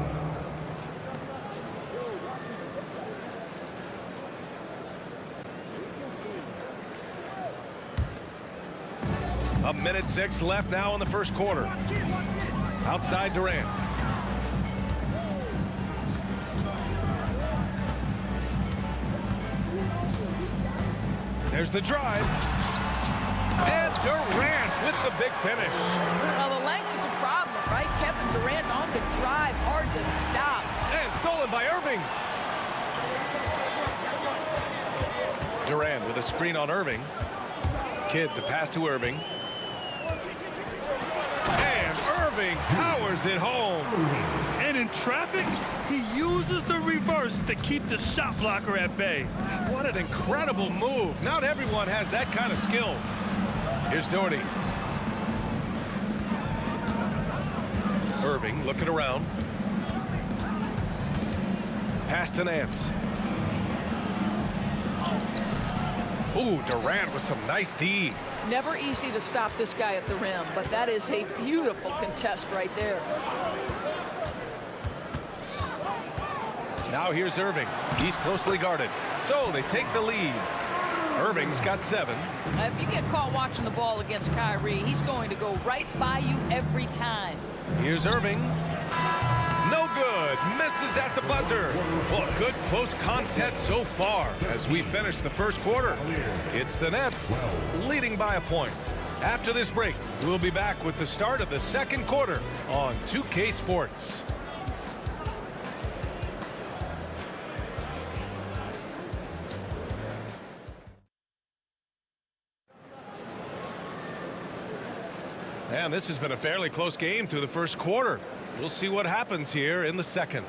A minute 6 left now in the first quarter. Outside Durant. There's the drive. And Durant with the big finish. Well, the length is a problem, right? Kevin Durant on the drive, hard to stop. And stolen by Irving. Durant with a screen on Irving. Kidd the pass to Irving. And Irving powers it home. And in traffic, he uses the reverse to keep the shot blocker at bay. What an incredible move. Not everyone has that kind of skill. Here's Doherty. Irving looking around. Pass to Nance. Ooh, Durant with some nice D. Never easy to stop this guy at the rim, but that is a beautiful contest right there. Now here's Irving. He's closely guarded. So they take the lead. Irving's got 7. If you get caught watching the ball against Kyrie, he's going to go right by you every time. Here's Irving. No good. Misses at the buzzer. Well, a good close contest so far as we finish the first quarter. It's the Nets leading by a point. After this break, we'll be back with the start of the second quarter on 2K Sports. And this has been a fairly close game through the first quarter. We'll see what happens here in the second.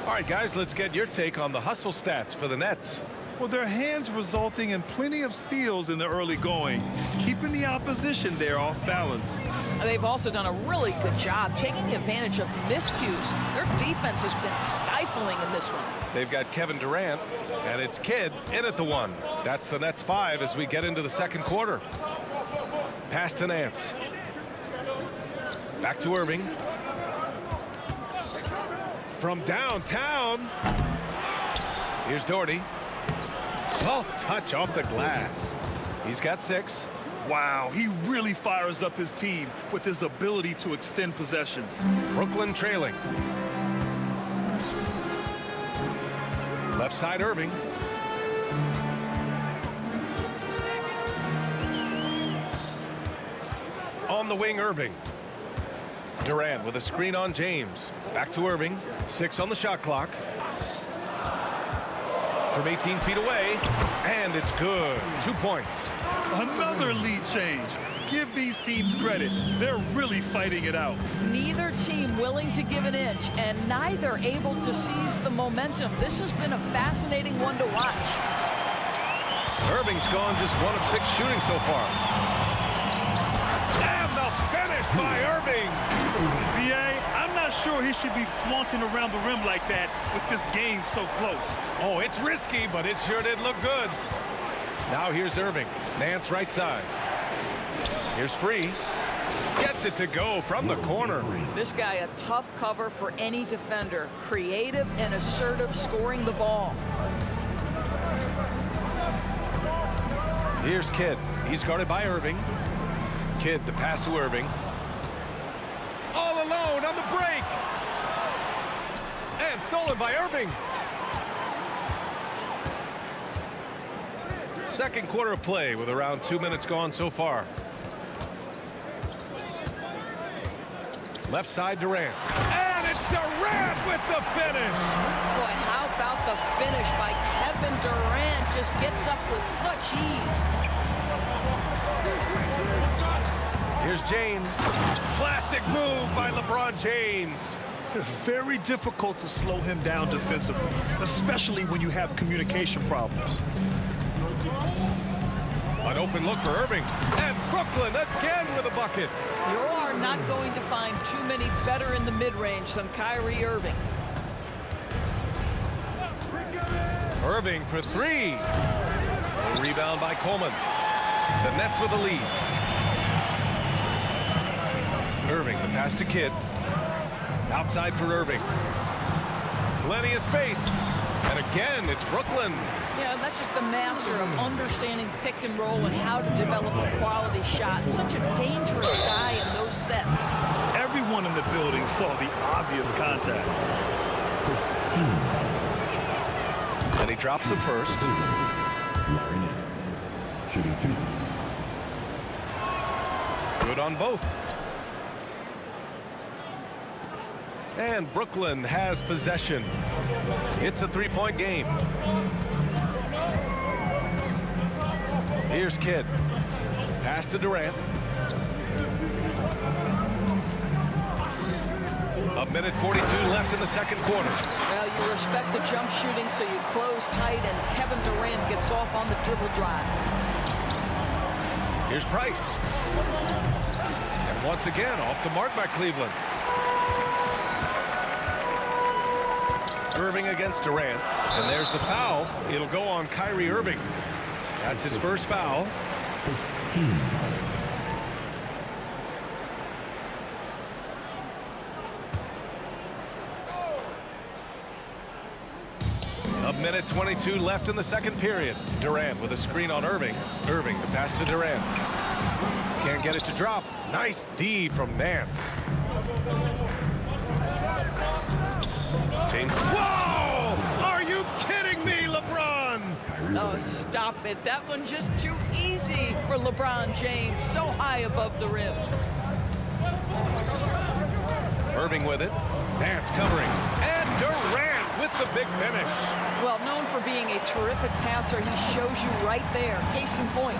All right, guys, let's get your take on the hustle stats for the Nets. Well, their hands resulting in plenty of steals in the early going, keeping the opposition there off balance. They've also done a really good job taking advantage of miscues. Their defense has been stifling in this one. They've got Kevin Durant, and it's Kidd in at the 1. That's the Nets 5 as we get into the second quarter. Pass to Nance. Back to Irving. From downtown. Here's Doherty. Soft touch off the glass. He's got 6. Wow, he really fires up his team with his ability to extend possessions. Brooklyn trailing. Left side Irving. On the wing Irving. Durant with a screen on James. Back to Irving. 6 on the shot clock. From 18 feet away. And it's good. 2 points. Another lead change. Give these teams credit. They're really fighting it out. Neither team willing to give an inch, and neither able to seize the momentum. This has been a fascinating one to watch. Irving's gone just 1 of 6 shooting so far. And the finish by Irving. B.A., I'm not sure he should be flaunting around the rim like that with this game so close. Oh, it's risky, but it sure did look good. Now here's Irving. Nance right side. Here's Free. Gets it to go from the corner. This guy a tough cover for any defender. Creative and assertive scoring the ball. Here's Kidd. He's guarded by Irving. Kidd, the pass to Irving. All alone on the break. And stolen by Irving. Second quarter of play with around 2 minutes gone so far. Left side Durant. And it's Durant with the finish. Boy, how about the finish by Kevin Durant? Just gets up with such ease. Here's James. Classic move by LeBron James. Very difficult to slow him down defensively, especially when you have communication problems. An open look for Irving. And Brooklyn again with a bucket. You are not going to find too many better in the mid-range than Kyrie Irving. Irving for three. A rebound by Coleman. The Nets with the lead. Irving, the pass to Kidd. Outside for Irving. Plenty of space. And again, it's Brooklyn. Yeah, that's just a master of understanding pick and roll and how to develop a quality shot. Such a dangerous guy in those sets. Everyone in the building saw the obvious contact. And he drops the first. Good on both. And Brooklyn has possession. It's a three-point game. Here's Kidd. Pass to Durant. A minute 42 left in the second quarter. Well, you respect the jump shooting, so you close tight, and Kevin Durant gets off on the dribble drive. Here's Price. And once again, off the mark by Cleveland. Irving against Durant. And there's the foul. It'll go on Kyrie Irving. That's his first foul. 15. A minute 22 left in the second period. Durant with a screen on Irving. Irving, the pass to Durant. Can't get it to drop. Nice D from Nance. James. Whoa! Are you kidding me, LeBron? Oh, stop it. That one just too easy for LeBron James. So high above the rim. Irving with it. Nance covering. And Durant with the big finish. Well, known for being a terrific passer, he shows you right there. Case in point.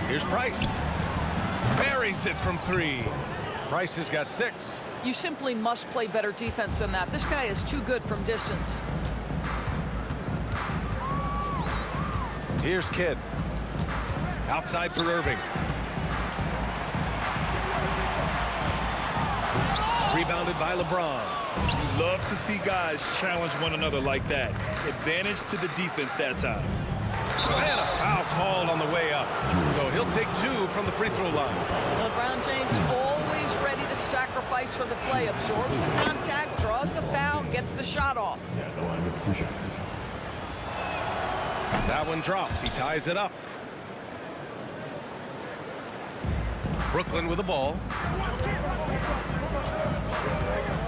Here's Price. Buries it from three. Price has got 6. You simply must play better defense than that. This guy is too good from distance. Here's Kidd. Outside for Irving. Rebounded by LeBron. You love to see guys challenge one another like that. Advantage to the defense that time. And a foul called on the way up. So he'll take 2 from the free throw line. LeBron James always ready to sacrifice for the play. Absorbs the contact, draws the foul, gets the shot off. That one drops. He ties it up. Brooklyn with the ball.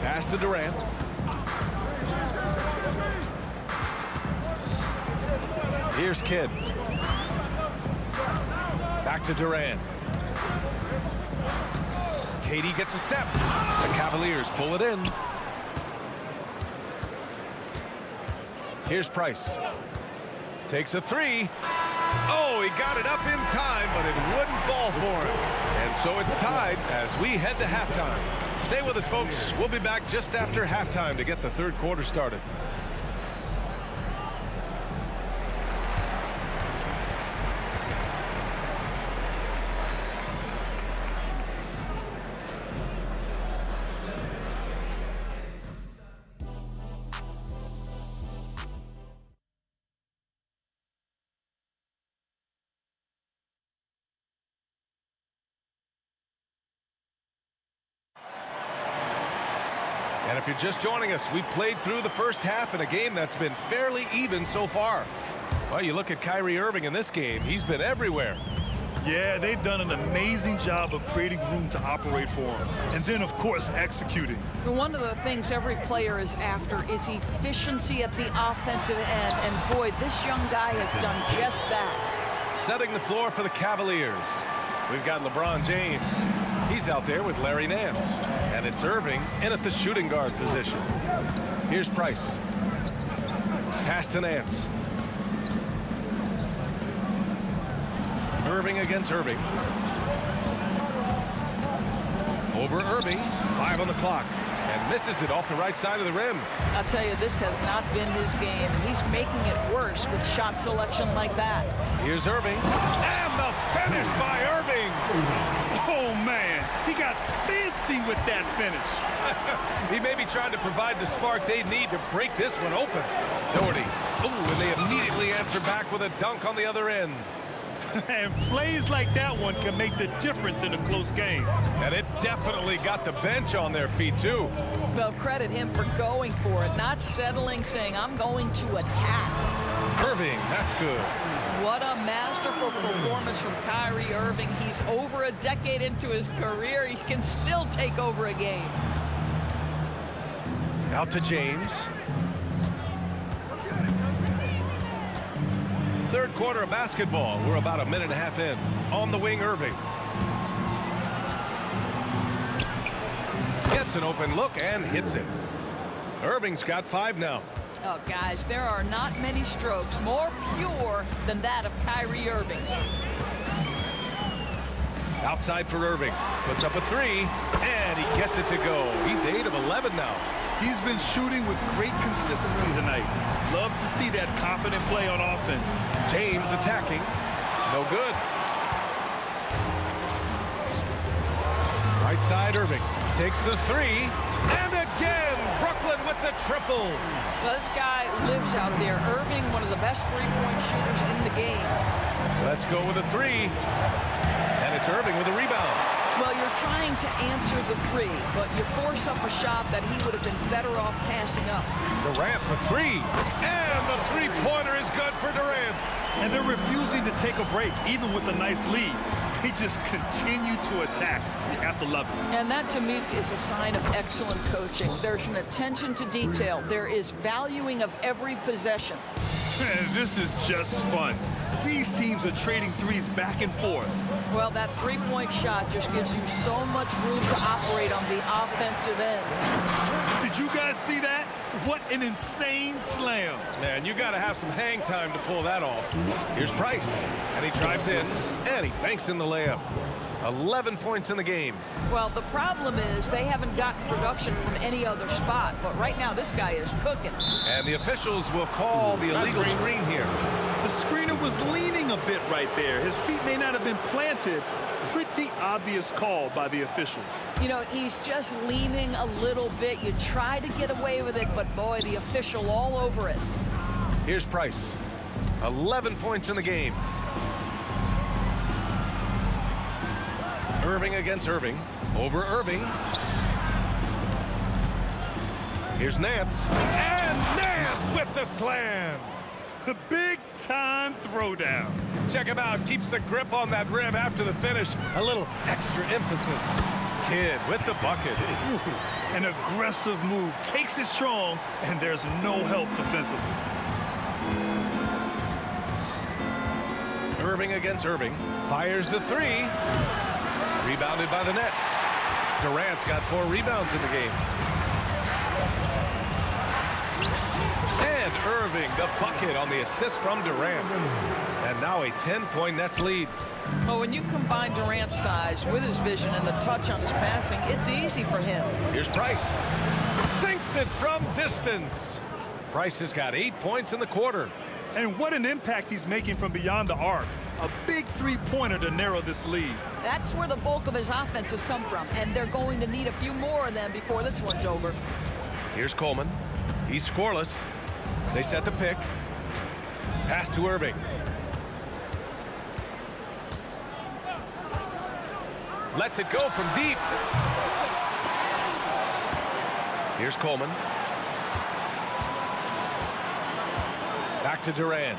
Pass to Durant. Here's Kidd. Back to Durant. Katie gets a step. The Cavaliers pull it in. Here's Price. Takes a 3. Oh, he got it up in time, but it wouldn't fall for him. And so it's tied as we head to halftime. Stay with us, folks. We'll be back just after halftime to get the third quarter started. And if you're just joining us, we played through the first half in a game that's been fairly even so far. Well, you look at Kyrie Irving in this game. He's been everywhere. Yeah, they've done an amazing job of creating room to operate for him. And then, of course, executing. One of the things every player is after is efficiency at the offensive end. And boy, this young guy has done just that. Setting the floor for the Cavaliers. We've got LeBron James. He's out there with Larry Nance. And it's Irving in at the shooting guard position. Here's Price. Pass to Nance. Irving against Irving. Over Irving. 5 on the clock. And misses it off the right side of the rim. I'll tell you, this has not been his game. He's making it worse with shot selection like that. Here's Irving. And the finish by Irving. Oh, man. He got fancy with that finish. He may be trying to provide the spark they need to break this one open. Doherty. Ooh, and they immediately answer back with a dunk on the other end. And plays like that one can make the difference in a close game. And it definitely got the bench on their feet, too. Well, credit him for going for it, not settling, saying, I'm going to attack. Irving, that's good. What a masterful performance from Kyrie Irving. He's over a decade into his career. He can still take over a game. Out to James. Third quarter of basketball. We're about a minute and a half in. On the wing, Irving. Gets an open look and hits it. Irving's got 5 now. Oh, guys, there are not many strokes more pure than that of Kyrie Irving's. Outside for Irving. Puts up a 3, and he gets it to go. He's 8 of 11 now. He's been shooting with great consistency tonight. Love to see that confident play on offense. James attacking. No good. Right side, Irving. Takes the 3. And again, Brooklyn with the triple. Well, this guy lives out there. Irving, one of the best three-point shooters in the game. Let's go with a 3. And it's Irving with a rebound. Well, you're trying to answer the 3, but you force up a shot that he would have been better off passing up. Durant for 3. And the three-pointer is good for Durant. And they're refusing to take a break, even with a nice lead. They just continue to attack. You have to love it. And that, to me, is a sign of excellent coaching. There's an attention to detail. There is valuing of every possession. Man, this is just fun. These teams are trading threes back and forth. Well, that three-point shot just gives you so much room to operate on the offensive end. Did you guys see that? What an insane slam. Man, you got to have some hang time to pull that off. Here's Price, and he drives in, and he banks in the layup. 11 points in the game. Well, the problem is they haven't gotten production from any other spot, but right now this guy is cooking. And the officials will call the illegal screen here. The screener was leaning a bit right there. His feet may not have been planted. Pretty obvious call by the officials. You know, he's just leaning a little bit. You try to get away with it, but boy, the official all over it. Here's Price. 11 points in the game. Irving against Irving. Over Irving. Here's Nance. And Nance with the slam. The big-time throwdown. Check him out. Keeps the grip on that rim after the finish. A little extra emphasis. Kidd with the bucket. An aggressive move. Takes it strong, and there's no help defensively. Irving against Irving. Fires the 3. Rebounded by the Nets. Durant's got 4 rebounds in the game. And Irving, the bucket on the assist from Durant. And now a 10-point Nets lead. Well, when you combine Durant's size with his vision and the touch on his passing, it's easy for him. Here's Price. Sinks it from distance. Price has got 8 points in the quarter. And what an impact he's making from beyond the arc. A big three-pointer to narrow this lead. That's where the bulk of his offense has come from, and they're going to need a few more of them before this one's over. Here's Coleman. He's scoreless. They set the pick. Pass to Irving. Lets it go from deep. Here's Coleman. Back to Durant.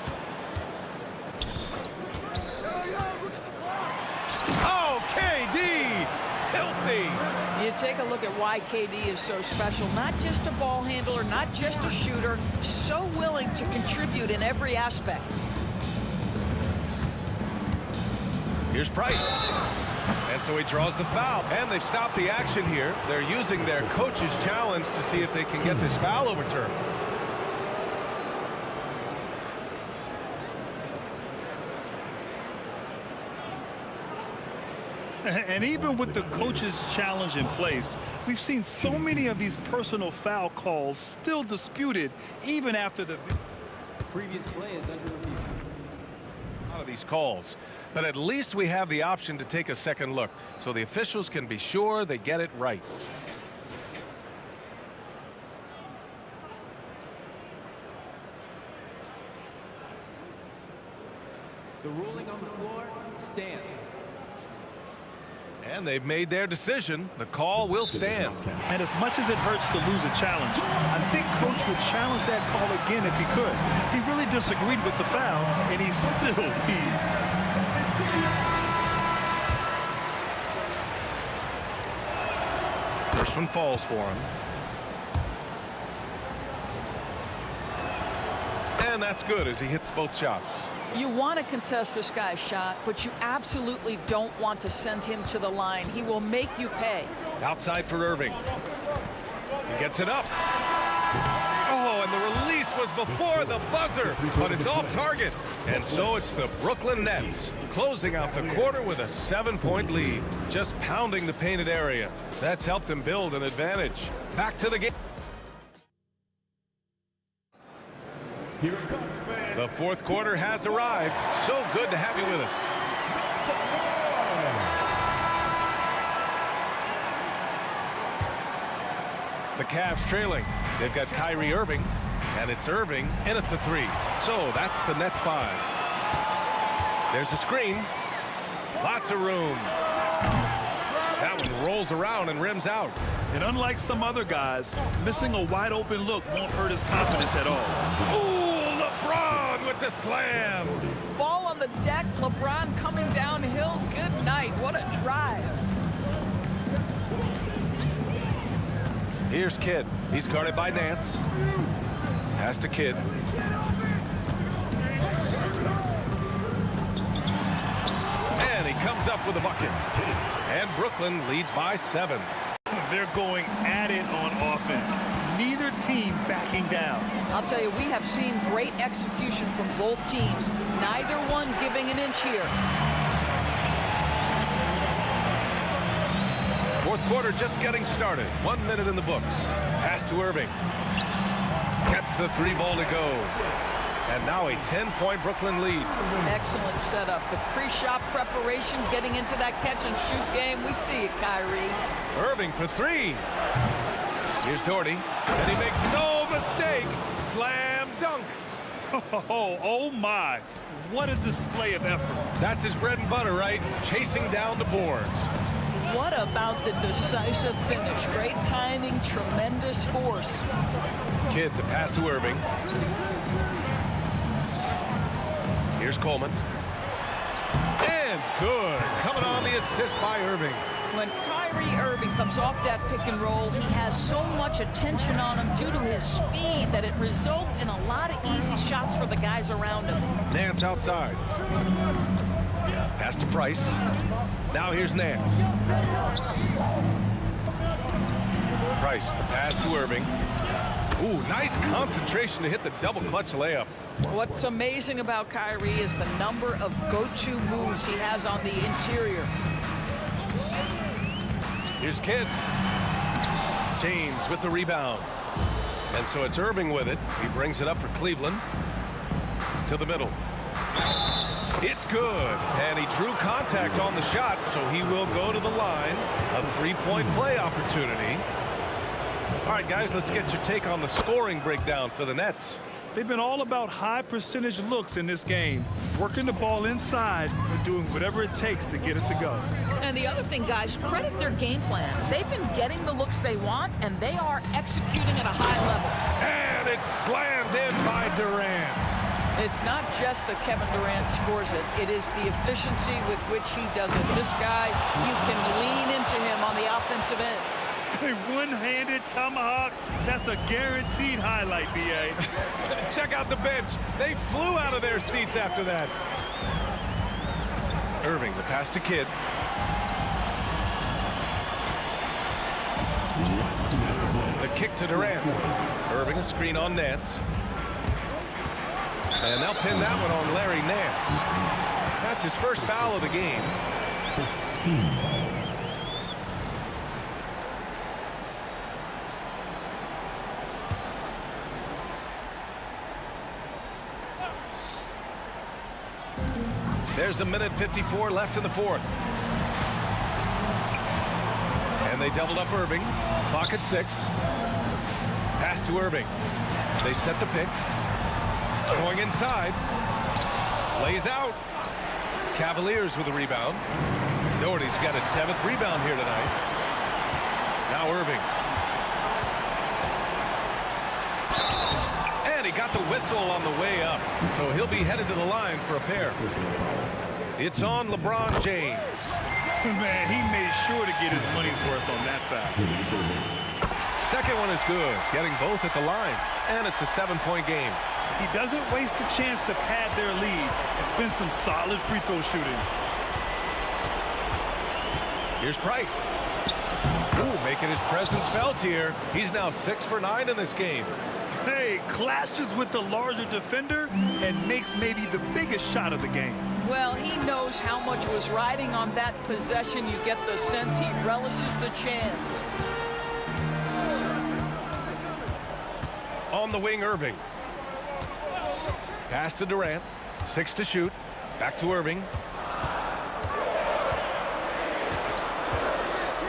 healthy. You take a look at why KD is so special. Not just a ball handler, not just a shooter, so willing to contribute in every aspect. Here's Price. And so he draws the foul. And they've stopped the action here. They're using their coach's challenge to see if they can get this foul overturned. And even with the coach's challenge in place, we've seen so many of these personal foul calls still disputed even after the previous play is under review. A lot of these calls, but at least we have the option to take a second look so the officials can be sure they get it right. The ruling on the floor stands. And they've made their decision. The call will stand. And as much as it hurts to lose a challenge, I think Coach would challenge that call again if he could. He really disagreed with the foul, and he's still peeved. First one falls for him. And that's good as he hits both shots. You want to contest this guy's shot, but you absolutely don't want to send him to the line. He will make you pay. Outside for Irving. He gets it up. Oh, and the release was before the buzzer, but it's off target. And so it's the Brooklyn Nets closing out the quarter with a 7-point lead, just pounding the painted area. That's helped him build an advantage. Back to the game. The fourth quarter has arrived. So good to have you with us. The Cavs trailing. They've got Kyrie Irving, and it's Irving in at the three. So that's the Nets 5. There's a screen. Lots of room. That one rolls around and rims out. And unlike some other guys, missing a wide open look won't hurt his confidence at all. Ooh, LeBron with the slam. Ball on the deck, LeBron coming downhill. Good night. What a drive. Here's Kidd. He's guarded by Nance. Pass to Kidd. And he comes up with a bucket. And Brooklyn leads by 7. They're going at it on offense. Neither team backing down. I'll tell you, we have seen great execution from both teams. Neither one giving an inch here. Fourth quarter just getting started. 1 minute in the books. Pass to Irving. Gets the three ball to go. And now a 10-point Brooklyn lead. Excellent setup. The pre-shot preparation, getting into that catch-and-shoot game. We see it, Kyrie. Irving for three. Here's Doherty. And he makes no mistake. Slam dunk. Oh my. What a display of effort. That's his bread and butter, right? Chasing down the boards. What about the decisive finish? Great timing, tremendous force. Kidd, the pass to Irving. Here's Coleman. And good. Coming on the assist by Irving. When Kyrie Irving comes off that pick and roll, he has so much attention on him due to his speed that it results in a lot of easy shots for the guys around him. Nance outside. Pass to Price. Now here's Nance. Price, the pass to Irving. Ooh, nice concentration to hit the double clutch layup. What's amazing about Kyrie is the number of go-to moves he has on the interior. Here's Kidd. James with the rebound. And so it's Irving with it. He brings it up for Cleveland. To the middle. It's good. And he drew contact on the shot, so he will go to the line. A three-point play opportunity. All right, guys, let's get your take on the scoring breakdown for the Nets. They've been all about high percentage looks in this game, working the ball inside and doing whatever it takes to get it to go. And the other thing, guys, credit their game plan. They've been getting the looks they want, and they are executing at a high level. And it's slammed in by Durant. It's not just that Kevin Durant scores it. It is the efficiency with which he does it. This guy, you can lean into him on the offensive end. A one-handed tomahawk, that's a guaranteed highlight, B.A. Check out the bench. They flew out of their seats after that. Irving, the pass to Kidd. The kick to Durant. Irving, a screen on Nance. And they'll pin that one on Larry Nance. That's his first foul of the game. There's 1:54 left in the fourth. And they doubled up Irving. Clock at 6. Pass to Irving. They set the pick. Going inside. Lays out. Cavaliers with a rebound. Doherty's got his 7th rebound here tonight. Now Irving. And he got the whistle on the way up. So he'll be headed to the line for a pair. It's on LeBron James. Man, he made sure to get his money's worth on that foul. Second one is good. Getting both at the line. And it's a 7-point game. He doesn't waste a chance to pad their lead. It's been some solid free throw shooting. Here's Price. Ooh, making his presence felt here. He's now 6 for 9 in this game. Hey, clashes with the larger defender and makes maybe the biggest shot of the game. Well, he knows how much was riding on that possession. You get the sense he relishes the chance. On the wing, Irving. Pass to Durant. 6 to shoot. Back to Irving.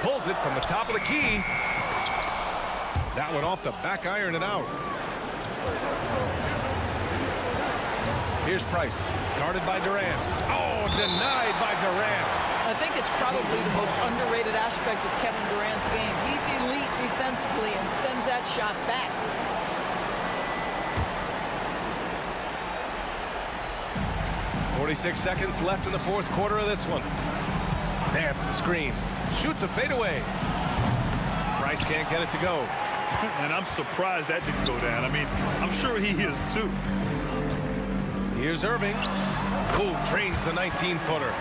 Pulls it from the top of the key. That one off the back iron and out. Here's Price. Guarded by Durant. Oh, denied by Durant. I think it's probably the most underrated aspect of Kevin Durant's game. He's elite defensively and sends that shot back. .46 seconds left in the fourth quarter of this one. Nance the screen. Shoots a fadeaway. Price can't get it to go. And I'm surprised that didn't go down. I mean, I'm sure he is too. Here's Irving. Who trains the 19-footer.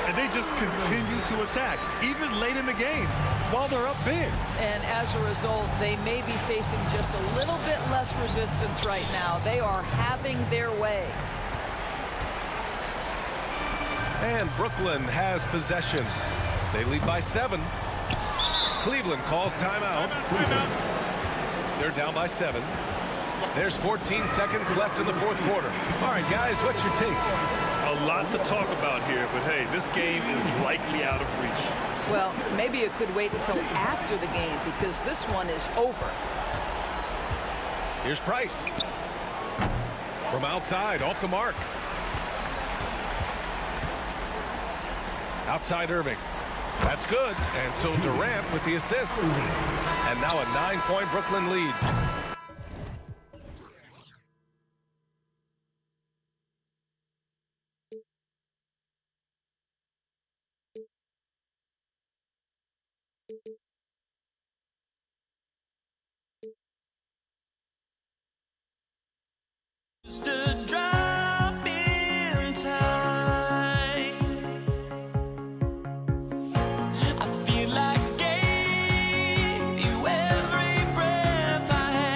And they just continue to attack, even late in the game, while they're up big. And as a result, they may be facing just a little bit less resistance right now. They are having their way. And Brooklyn has possession. They lead by 7. Cleveland calls timeout. They're down by 7. There's 14 seconds left in the fourth quarter. All right, guys, what's your take? A lot to talk about here, but hey, this game is likely out of reach. Well, maybe it could wait until after the game because this one is over. Here's Price. From outside, off the mark. Outside Irving. That's good. And so Durant with the assist. And now a 9-point Brooklyn lead. I feel like I gave you every breath I had.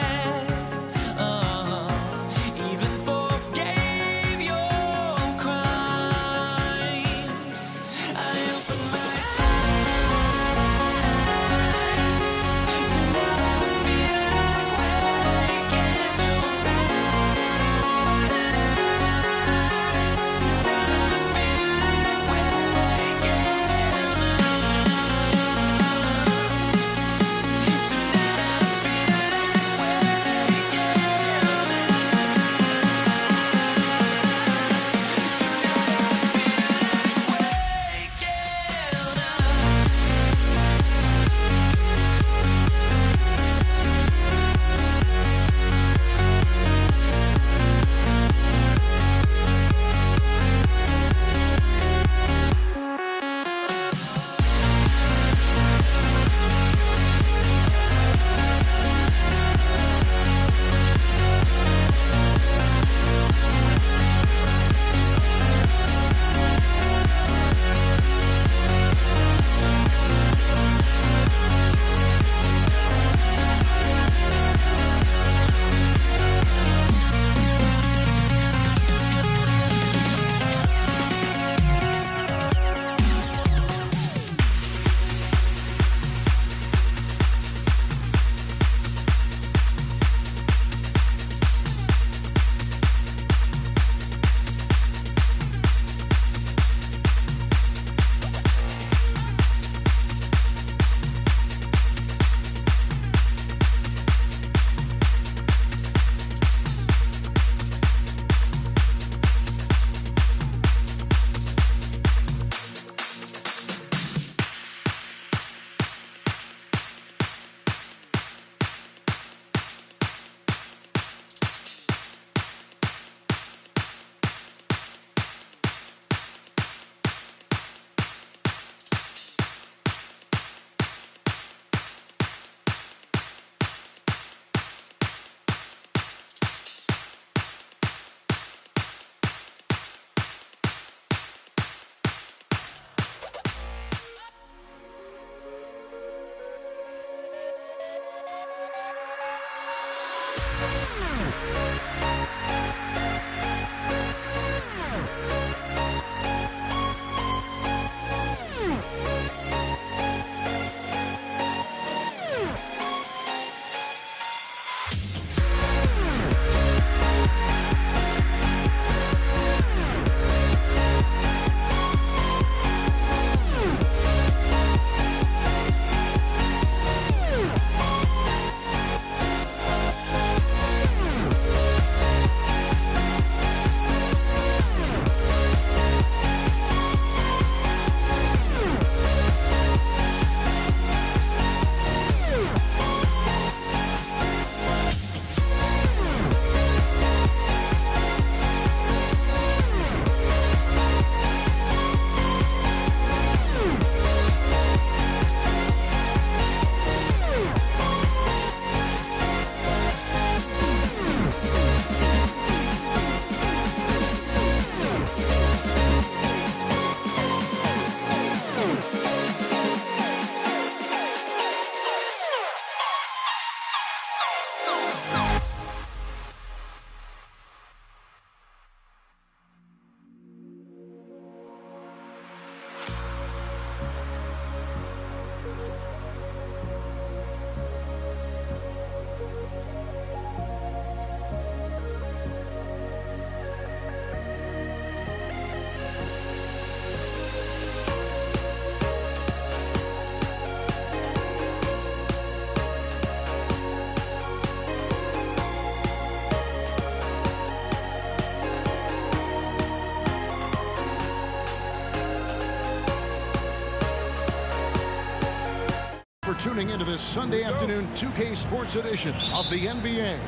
Tuning into this Sunday afternoon 2K Sports edition of the NBA.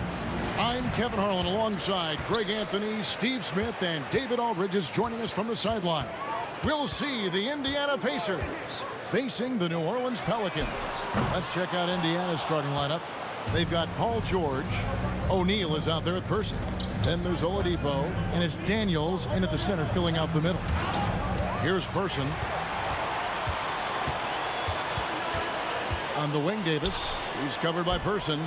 I'm Kevin Harlan alongside Greg Anthony, Steve Smith, and David Aldridge is joining us from the sideline. We'll see the Indiana Pacers facing the New Orleans Pelicans. Let's check out Indiana's starting lineup. They've got Paul George. O'Neal is out there at Person. Then there's Oladipo, and it's Daniels in at the center filling out the middle. Here's Person. On the wing, Davis. He's covered by Person.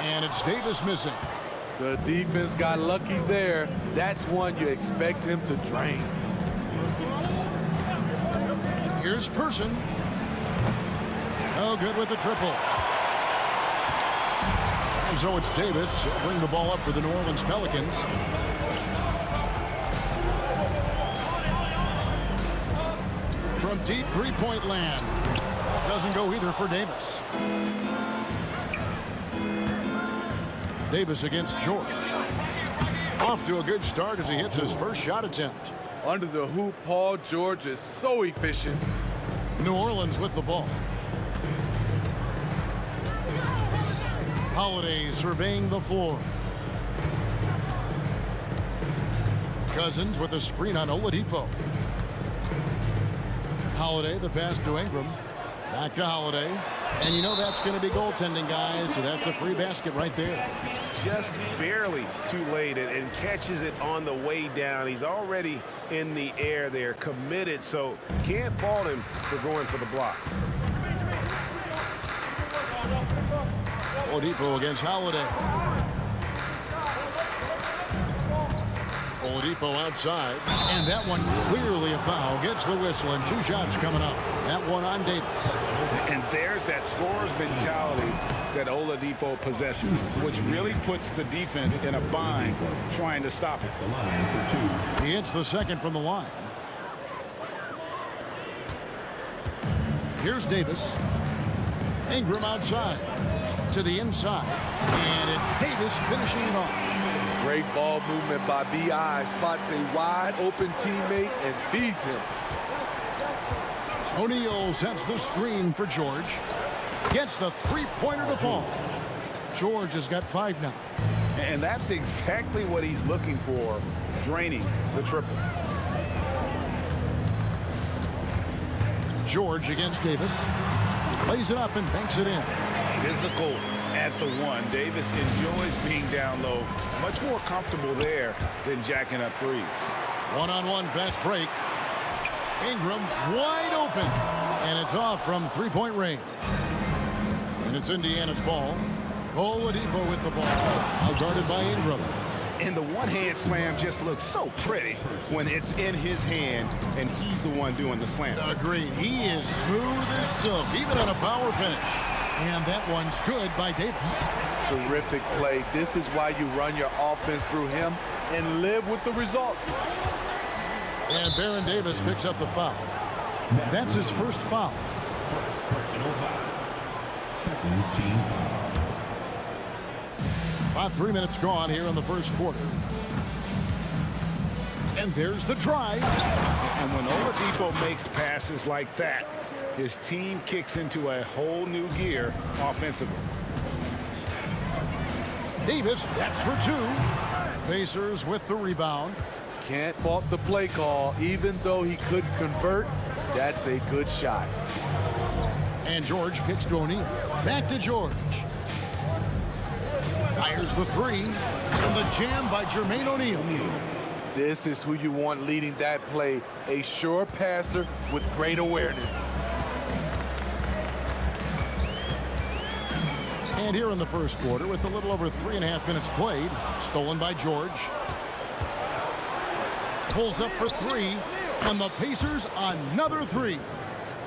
And it's Davis missing. The defense got lucky there. That's one you expect him to drain. Here's Person. Oh, good with the triple. And so it's Davis. He'll bring the ball up for the New Orleans Pelicans. From deep three-point land. Doesn't go either for Davis. Davis against George. Off to a good start as he hits his first shot attempt. Under the hoop, Paul George is so efficient. New Orleans with the ball. Holiday surveying the floor. Cousins with a screen on Oladipo. Holiday, the pass to Ingram. Back to Holiday. And you know that's going to be goaltending, guys, so that's a free basket right there. Just barely too late and catches it on the way down. He's already in the air there, committed, so can't fault him for going for the block. Oladipo against Holiday. Oladipo outside, and that one clearly a foul. Gets the whistle, and two shots coming up. That one on Davis. And there's that scorer's mentality that Oladipo possesses, which really puts the defense in a bind trying to stop it. He hits the second from the line. Here's Davis. Ingram outside to the inside, and it's Davis finishing it off. Great ball movement by B.I. Spots a wide open teammate and feeds him. O'Neal sets the screen for George. Gets the three-pointer to fall. George has got 5 now. And that's exactly what he's looking for, draining the triple. George against Davis. Lays it up and banks it in. Physical at the one. Davis enjoys being down low. Much more comfortable there than jacking up threes. One-on-one fast break. Ingram wide open. And it's off from three-point range. And it's Indiana's ball. Oladipo with the ball. Now guarded by Ingram. And the one-hand slam just looks so pretty when it's in his hand and he's the one doing the slam. Agreed. He is smooth as silk, even on a power finish. And that one's good by Davis. Terrific play. This is why you run your offense through him and live with the results. And Baron Davis picks up the foul. That's his first foul. Personal foul. Second team foul. About 3 minutes gone here in the first quarter. And there's the drive. And when Oladipo makes passes like that, his team kicks into a whole new gear offensively. Davis, that's for two. Pacers with the rebound. Can't fault the play call. Even though he couldn't convert, that's a good shot. And George kicks to O'Neal. Back to George. Fires the three. And the jam by Jermaine O'Neal. This is who you want leading that play. A sure passer with great awareness. And here in the first quarter, with a little over 3.5 minutes played, stolen by George. Pulls up for three, and the Pacers another three.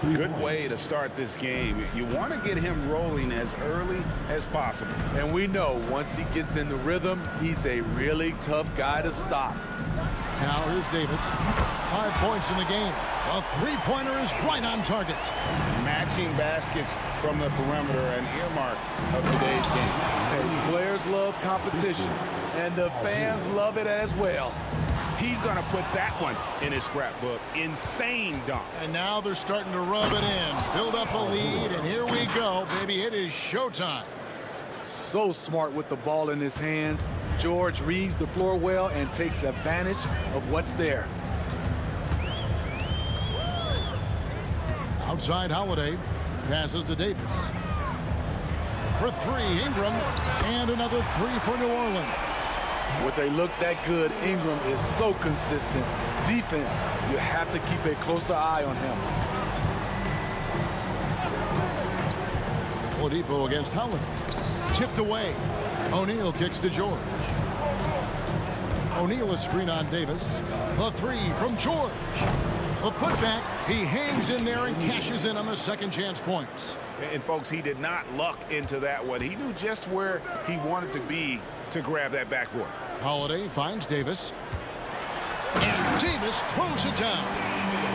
Good way to start this game. You want to get him rolling as early as possible. And we know once he gets in the rhythm, he's a really tough guy to stop. Now here's Davis. 5 points in the game. A three-pointer is right on target. Matching baskets from the perimeter, an earmark of today's game. Hey, players love competition, and the fans love it as well. He's going to put that one in his scrapbook. Insane dunk. And now they're starting to rub it in. Build up a lead, and here we go, baby. It is showtime. So smart with the ball in his hands. George reads the floor well and takes advantage of what's there. Outside Holiday. Passes to Davis. For three, Ingram. And another three for New Orleans. With a look that good, Ingram is so consistent. Defense, you have to keep a closer eye on him. Oladipo against Holiday. Tipped away. O'Neal kicks to George. O'Neal a screen on Davis. A three from George. A putback. He hangs in there and cashes in on the second chance points. And folks, he did not luck into that one. He knew just where he wanted to be to grab that backboard. Holiday finds Davis. And Davis throws it down.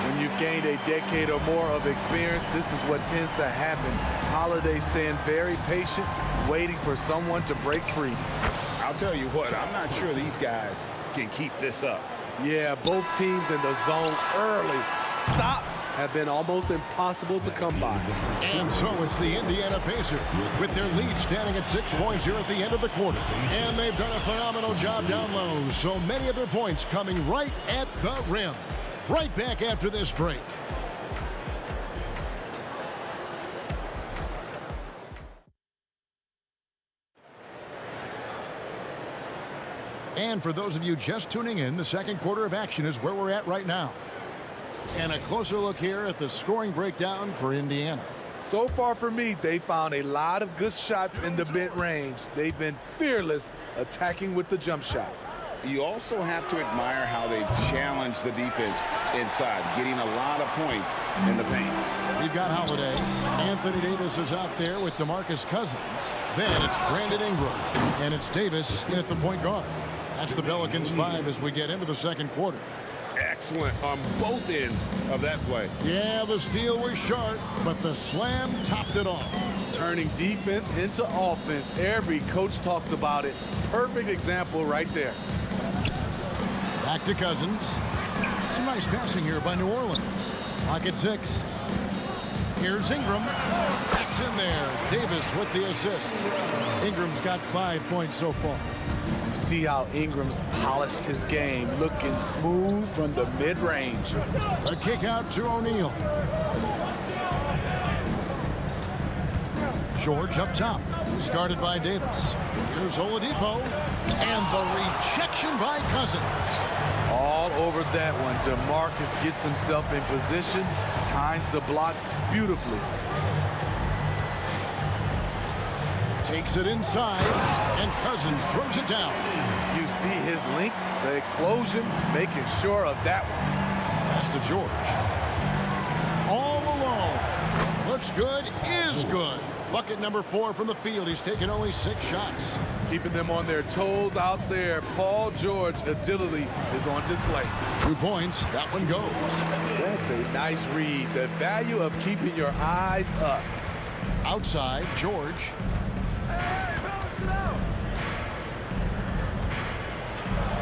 When you've gained a decade or more of experience, this is what tends to happen. Holiday staying very patient, waiting for someone to break free. I'll tell you what, I'm not sure these guys can keep this up. Yeah, both teams in the zone early. Stops have been almost impossible to come by. And so it's the Indiana Pacers with their lead standing at 6 points here at the end of the quarter. And they've done a phenomenal job down low. So many of their points coming right at the rim. Right back after this break. And for those of you just tuning in, the second quarter of action is where we're at right now. And a closer look here at the scoring breakdown for Indiana. So far for me, they found a lot of good shots in the mid-range. They've been fearless attacking with the jump shot. You also have to admire how they've challenged the defense inside, getting a lot of points in the paint. We've got Holiday. Anthony Davis is out there with DeMarcus Cousins. Then it's Brandon Ingram. And it's Davis in at the point guard. That's the Pelicans 5 as we get into the second quarter. Excellent on both ends of that play. Yeah, the steal was sharp, but the slam topped it off. Turning defense into offense. Every coach talks about it. Perfect example right there. Back to Cousins. Some nice passing here by New Orleans. Pocket 6. Here's Ingram. That's in there. Davis with the assist. Ingram's got 5 points so far. See how Ingram's polished his game, looking smooth from the mid-range. A kick out to O'Neal. George up top. He's guarded by Davis. Here's Oladipo. And the rejection by Cousins. All over that one. DeMarcus gets himself in position, times the block beautifully. Takes it inside, and Cousins throws it down. You see his length, the explosion, making sure of that one. Pass to George. All alone. Looks good, is good. Bucket number 4 from the field. He's taken only 6 shots. Keeping them on their toes out there. Paul George agility is on display. 2 points. That one goes. That's a nice read. The value of keeping your eyes up. Outside, George.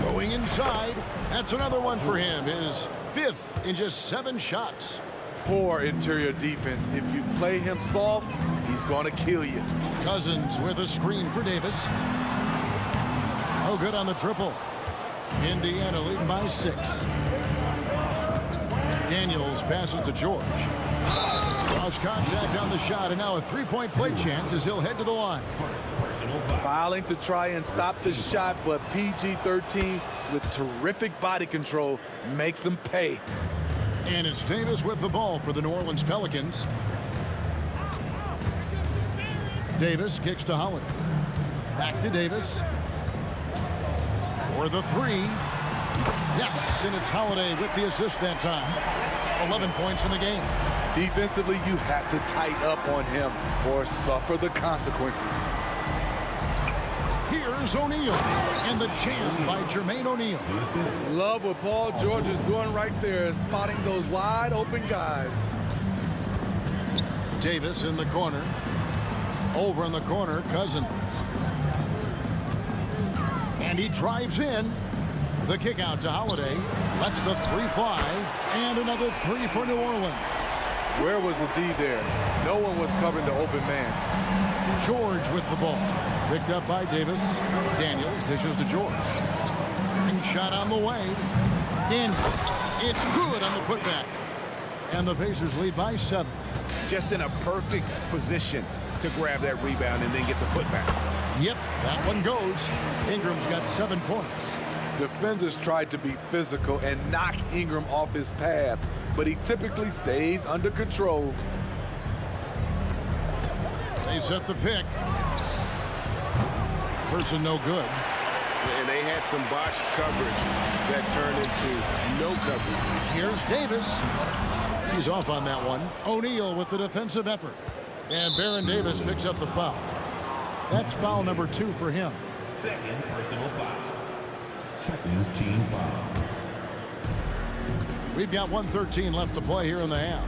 Going inside. That's another one for him. His 5th in just 7 shots. Poor interior defense. If you play him soft, he's going to kill you. Cousins with a screen for Davis. Oh, good on the triple. Indiana leading by 6. Daniels passes to George. Lost contact on the shot, and now a 3-point play chance as he'll head to the line. Fouling to try and stop the shot, but PG-13 with terrific body control makes him pay. And it's Davis with the ball for the New Orleans Pelicans. Davis kicks to Holiday. Back to Davis. For the 3. Yes, and it's Holiday with the assist that time. 11 points in the game. Defensively, you have to tighten up on him or suffer the consequences. Here's O'Neal, and the jam by Jermaine O'Neal. Love what Paul George is doing right there, spotting those wide open guys. Davis in the corner. Over in the corner, Cousins. And he drives in. The kick out to Holiday. That's the 3 fly, and another 3 for New Orleans. Where was the D there? No one was covering the open man. George with the ball. Picked up by Davis. Daniels dishes to George. And shot on the way. Daniels. It's good on the putback. And the Pacers lead by 7. Just in a perfect position to grab that rebound and then get the putback. Yep, that one goes. Ingram's got 7 points. Defenders tried to be physical and knock Ingram off his path, but he typically stays under control. They set the pick. Person no good. And they had some botched coverage that turned into no coverage. Here's Davis. He's off on that one. O'Neal with the defensive effort. And Baron Davis picks up the foul. That's foul number 2 for him. Second personal foul. Second team foul. We've got 1:13 left to play here in the half.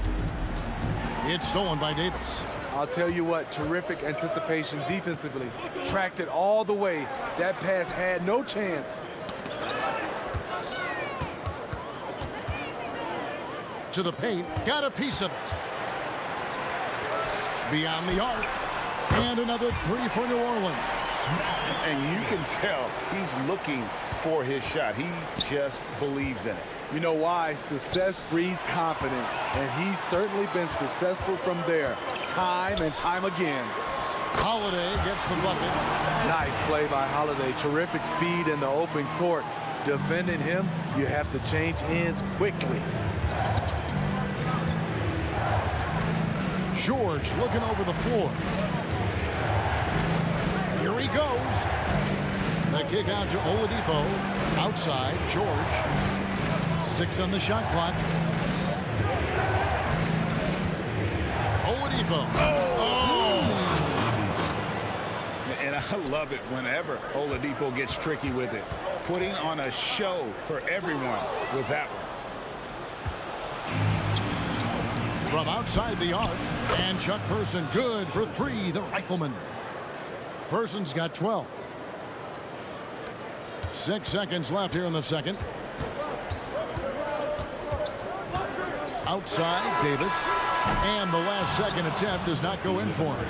It's stolen by Davis. I'll tell you what, terrific anticipation defensively. Tracked it all the way. That pass had no chance. To the paint, got a piece of it. Beyond the arc, and another 3 for New Orleans. And you can tell he's looking for his shot. He just believes in it. You know why? Success breeds confidence, and he's certainly been successful from there, time and time again. Holiday gets the bucket. Nice play by Holiday. Terrific speed in the open court. Defending him, you have to change ends quickly. George looking over the floor. Here he goes. The kick out to Oladipo. Outside, George. 6 on the shot clock. Oladipo. Oh! And I love it whenever Oladipo gets tricky with it. Putting on a show for everyone with that one. From outside the arc, and Chuck Person good for 3, the rifleman. Person's got 12. 6 seconds left here in the second. Outside, Davis. And the last second attempt does not go in for him.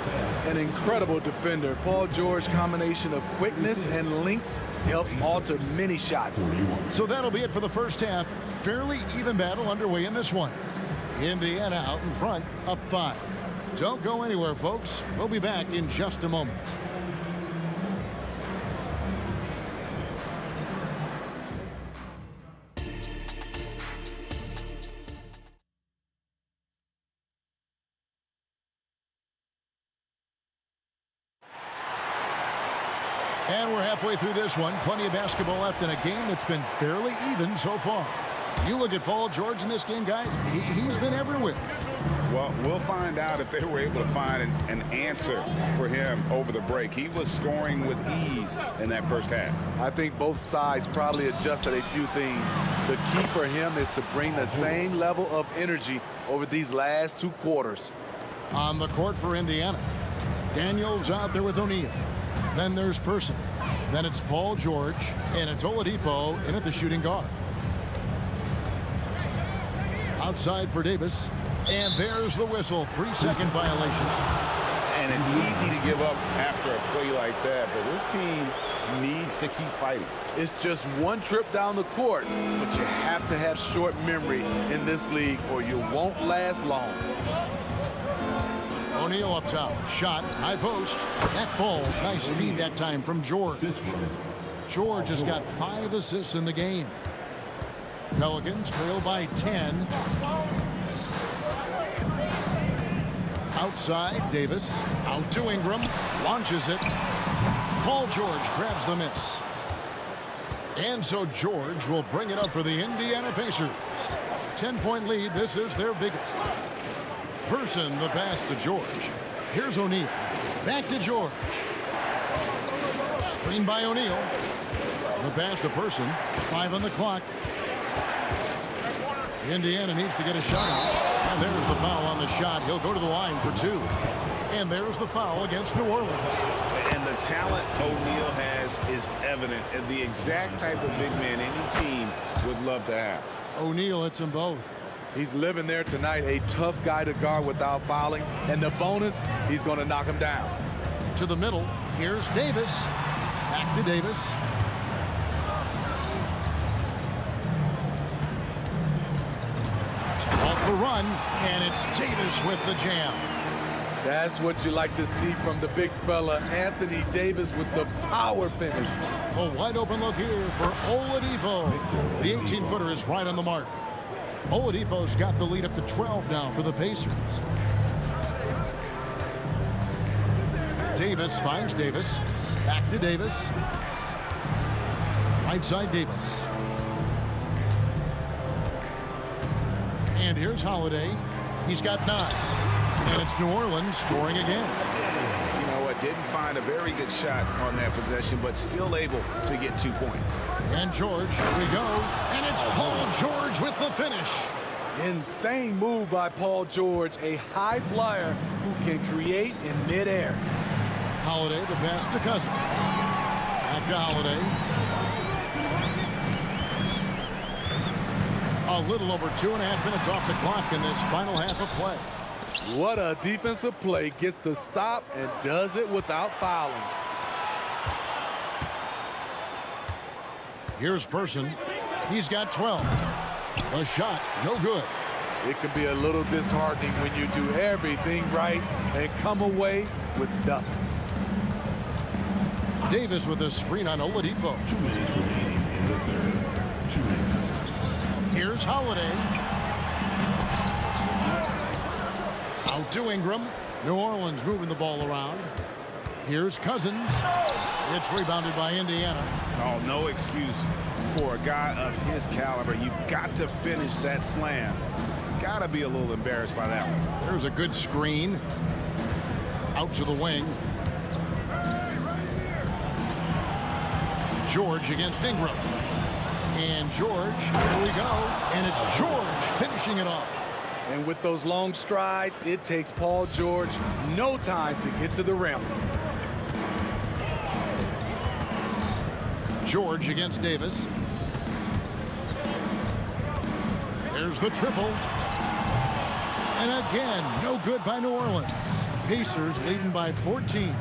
An incredible defender. Paul George combination of quickness and length helps alter many shots. So that'll be it for the first half. Fairly even battle underway in this one. Indiana out in front, up 5. Don't go anywhere, folks. We'll be back in just a moment. And we're halfway through this one. Plenty of basketball left in a game that's been fairly even so far. You look at Paul George in this game, guys, he's been everywhere. Well, we'll find out if they were able to find an answer for him over the break. He was scoring with ease in that first half. I think both sides probably adjusted a few things. The key for him is to bring the same level of energy over these last 2 quarters. On the court for Indiana, Daniels out there with O'Neal. Then there's Person. Then it's Paul George, and it's Oladipo in at the shooting guard. Outside for Davis, and there's the whistle. 3-second violation. And it's easy to give up after a play like that, but this team needs to keep fighting. It's just one trip down the court, but you have to have short memory in this league or you won't last long. O'Neal up top. Shot. High post. That falls. Nice feed that time from George. George has got 5 assists in the game. Pelicans trail by 10. Outside, Davis. Out to Ingram. Launches it. Paul George grabs the miss. And so George will bring it up for the Indiana Pacers. 10-point lead. This is their biggest. Person, the pass to George. Here's O'Neal. Back to George. Screen by O'Neal. The pass to Person. 5 on the clock. Indiana needs to get a shot out. And there's the foul on the shot. He'll go to the line for 2. And there's the foul against New Orleans. And the talent O'Neal has is evident, and the exact type of big man any team would love to have. O'Neal hits them both. He's living there tonight, a tough guy to guard without fouling. And the bonus, he's going to knock him down. To the middle. Here's Davis. Back to Davis. Off the run, and it's Davis with the jam. That's what you like to see from the big fella, Anthony Davis, with the power finish. A wide open look here for Oladipo. The 18-footer is right on the mark. Oladipo's got the lead up to 12 now for the Pacers. Davis finds Davis. Back to Davis. Right side Davis. And here's Holiday. He's got 9. And it's New Orleans scoring again. You know what? Didn't find a very good shot on that possession, but still able to get 2 points. And George, here we go. And it's Paul George with the finish. Insane move by Paul George, a high flyer who can create in midair. Holiday, the pass to Cousins. Back to Holiday. A little over 2.5 minutes off the clock in this final half of play. What a defensive play. Gets the stop and does it without fouling. Here's Person. He's got 12. A shot, no good. It can be a little disheartening when you do everything right and come away with nothing. Davis with a screen on Oladipo. 2 minutes remaining in the third. 2 minutes. Here's Holiday. Out to Ingram. New Orleans moving the ball around. Here's Cousins. It's rebounded by Indiana. Oh, no excuse for a guy of his caliber. You've got to finish that slam. Got to be a little embarrassed by that one. There's a good screen. Out to the wing. George against Ingram. And George, here we go. And it's George finishing it off. And with those long strides, it takes Paul George no time to get to the rim. George against Davis. There's the triple. And again, no good by New Orleans. Pacers leading by 14.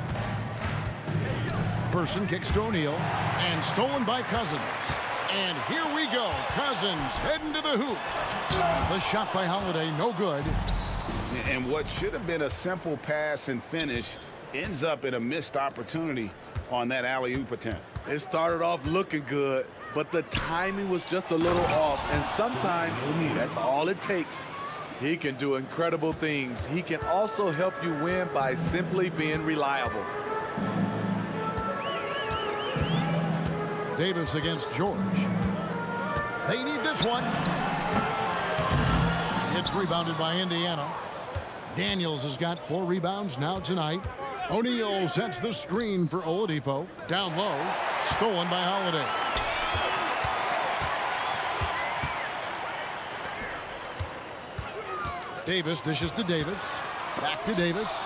Person kicks to O'Neal. And stolen by Cousins. And here we go. Cousins heading to the hoop. The shot by Holiday, no good. And what should have been a simple pass and finish ends up in a missed opportunity on that alley-oop attempt. It started off looking good, but the timing was just a little off, and sometimes that's all it takes. He can do incredible things. He can also help you win by simply being reliable. Davis against George. They need this one. It's rebounded by Indiana. Daniels has got 4 rebounds now tonight. O'Neal sets the screen for Oladipo. Down low, stolen by Holiday. Davis dishes to Davis. Back to Davis.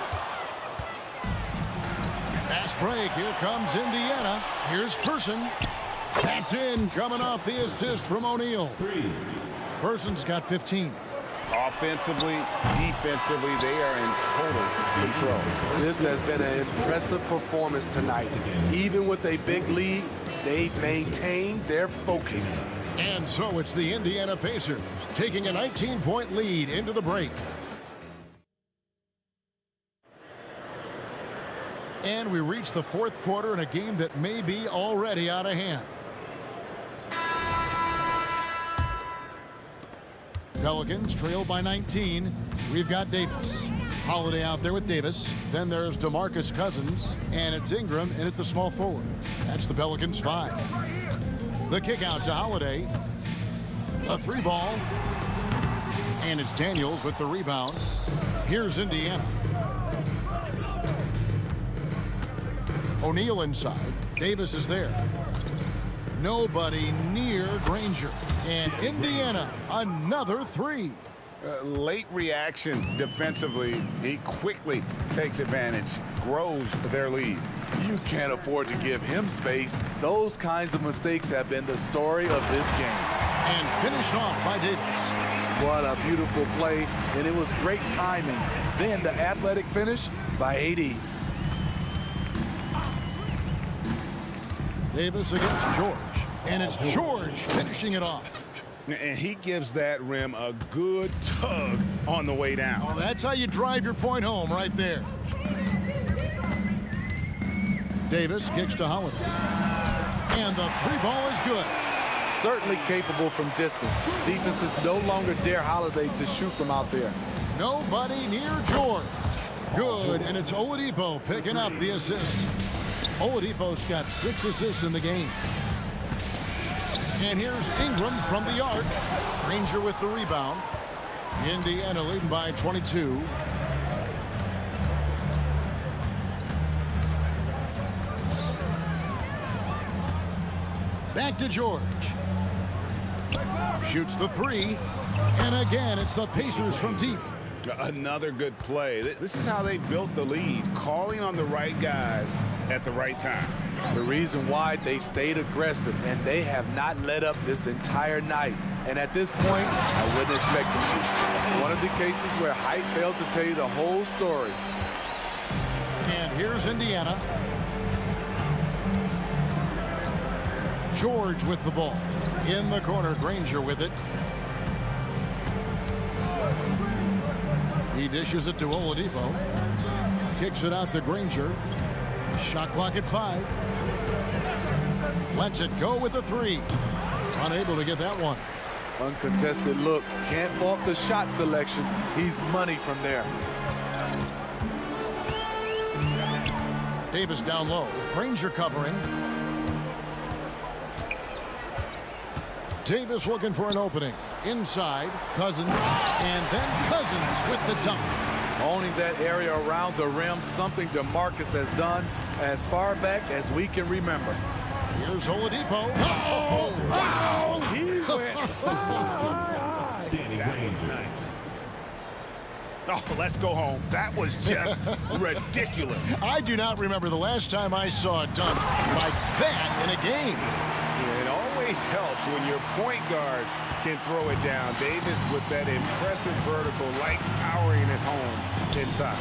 Fast break. Here comes Indiana. Here's Person. That's in, coming off the assist from O'Neal. Person's got 15. Offensively, defensively, they are in total control. This has been an impressive performance tonight. Even with a big lead, they've maintained their focus. And so it's the Indiana Pacers taking a 19-point lead into the break. And we reach the 4th quarter in a game that may be already out of hand. Pelicans trail by 19. We've got Davis. Holiday out there with Davis. Then there's DeMarcus Cousins. And it's Ingram in at the small forward. That's the Pelicans 5. The kick out to Holiday. A 3-ball. And it's Daniels with the rebound. Here's Indiana. O'Neal inside. Davis is there. Nobody near Granger. And Indiana, another 3. Late reaction defensively. He quickly takes advantage, grows their lead. You can't afford to give him space. Those kinds of mistakes have been the story of this game. And finished off by Davis. What a beautiful play, and it was great timing. Then the athletic finish by AD. Davis against George. And it's George finishing it off. And he gives that rim a good tug on the way down. Oh, that's how you drive your point home right there. Davis kicks to Holiday. And the 3-ball is good. Certainly capable from distance. Defenses no longer dare Holiday to shoot from out there. Nobody near George. Good, and it's Oladipo picking up the assist. Oladipo's got 6 assists in the game. And here's Ingram from the arc. Granger with the rebound. Indiana leading by 22. Back to George. Shoots the 3. And again, it's the Pacers from deep. Another good play. This is how they built the lead, calling on the right guys at the right time. The reason why they've stayed aggressive, and they have not let up this entire night. And at this point, I wouldn't expect them to. One of the cases where height fails to tell you the whole story. And here's Indiana. George with the ball. In the corner, Granger with it. He dishes it to Oladipo. Kicks it out to Granger. Shot clock at 5. Lets it go with the 3. Unable to get that one. Uncontested look. Can't fault the shot selection. He's money from there. Davis down low. Granger covering. Davis looking for an opening. Inside, Cousins, and then Cousins with the dunk. Owning that area around the rim, something DeMarcus has done as far back as we can remember. Here's Oladipo. Oh, wow! He went That was nice. Oh, let's go home. That was just ridiculous. I do not remember the last time I saw a dunk like that in a game. It always helps when your point guard can throw it down. Davis with that impressive vertical, likes powering it home inside.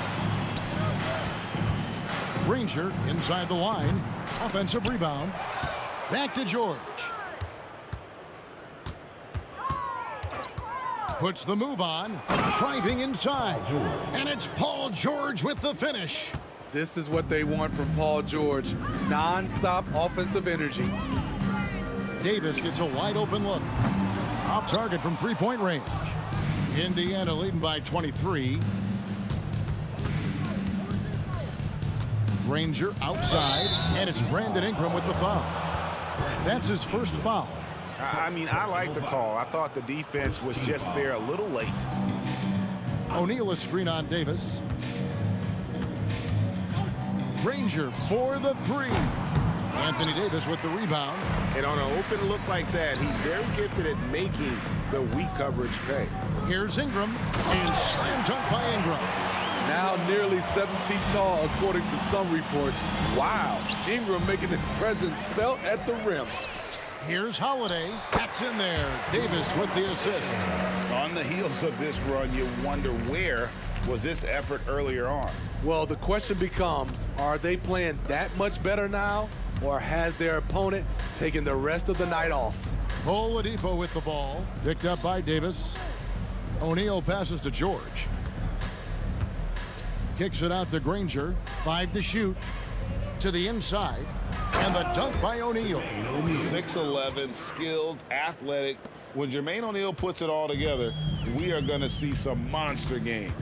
Granger inside the line. Offensive rebound. Back to George. Puts the move on. Driving inside. And it's Paul George with the finish. This is what they want from Paul George. Non-stop offensive energy. Davis gets a wide open look. Off target from three-point range. Indiana leading by 23. Granger outside, and it's Brandon Ingram with the foul. That's his first foul. I mean, I like the call. I thought the defense was just there a little late. O'Neal a screen on Davis. Granger for the three. Anthony Davis with the rebound. And on an open look like that, he's very gifted at making the weak coverage pay. Here's Ingram, and slam dunk by Ingram. Now nearly 7 feet tall, according to some reports. Wow, Ingram making his presence felt at the rim. Here's Holiday. That's in there. Davis with the assist. On the heels of this run, you wonder where was this effort earlier on? Well, the question becomes, are they playing that much better now, or has their opponent taken the rest of the night off? Oladipo with the ball. Picked up by Davis. O'Neal passes to George. Kicks it out to Granger. 5 to shoot. To the inside. And the dunk by O'Neal. 6'11", skilled, athletic. When Jermaine O'Neal puts it all together, we are going to see some monster game.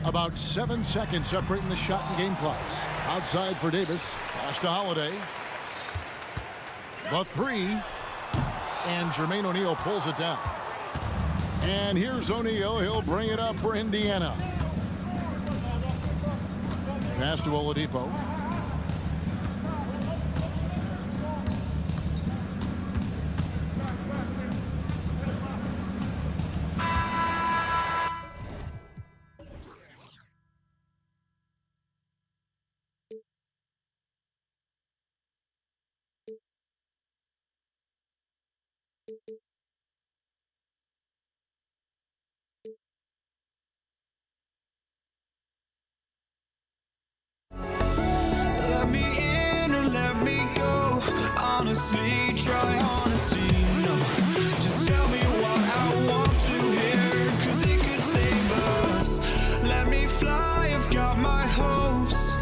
About 7 seconds separating the shot and game clocks. Outside for Davis. Pass to Holiday. The three. And Jermaine O'Neal pulls it down. And here's O'Neal. He'll bring it up for Indiana. Pass to Oladipo. Let me in or let me go. Honestly, try honesty. No, just tell me what I want to hear, 'cause it could save us. Let me fly, I've got my hopes,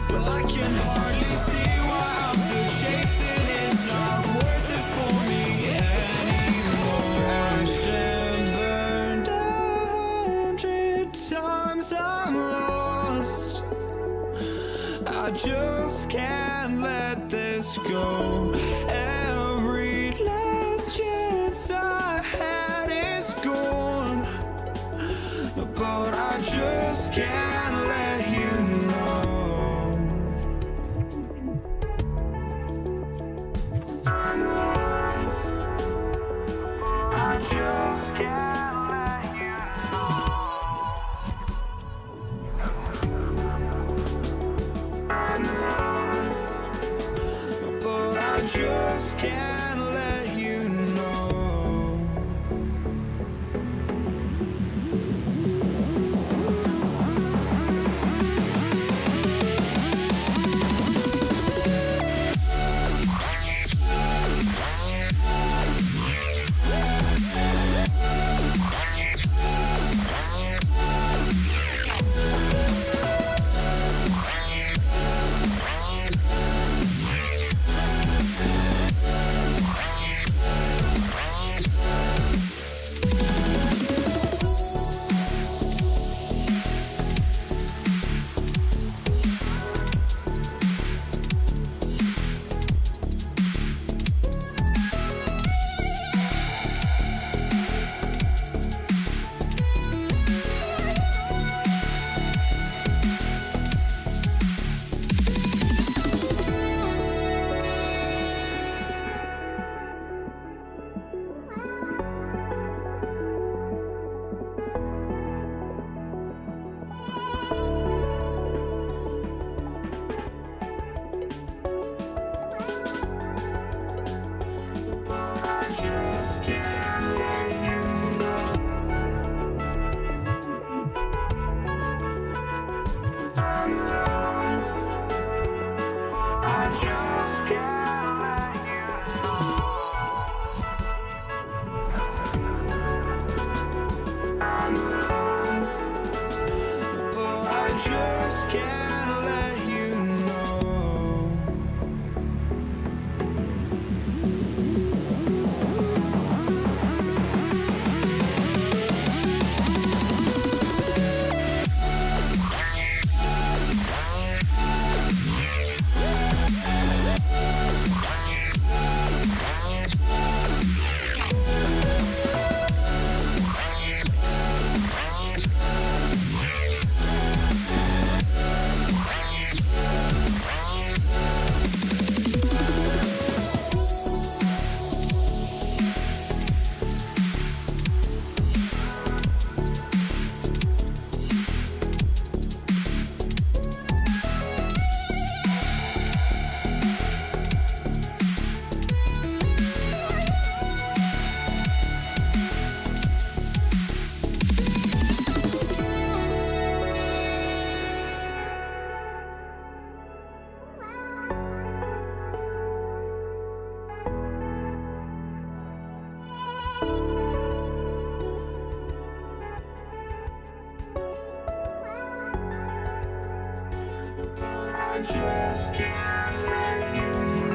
but I can hardly see why I'm still chasing. It's not worth it for me anymore. Crashed and burned 100 times, I'm lost. I just can't let this go. Every last chance I had is gone, but I just can't let you know. I just can't let you but I just can't let you know. just can't let you go.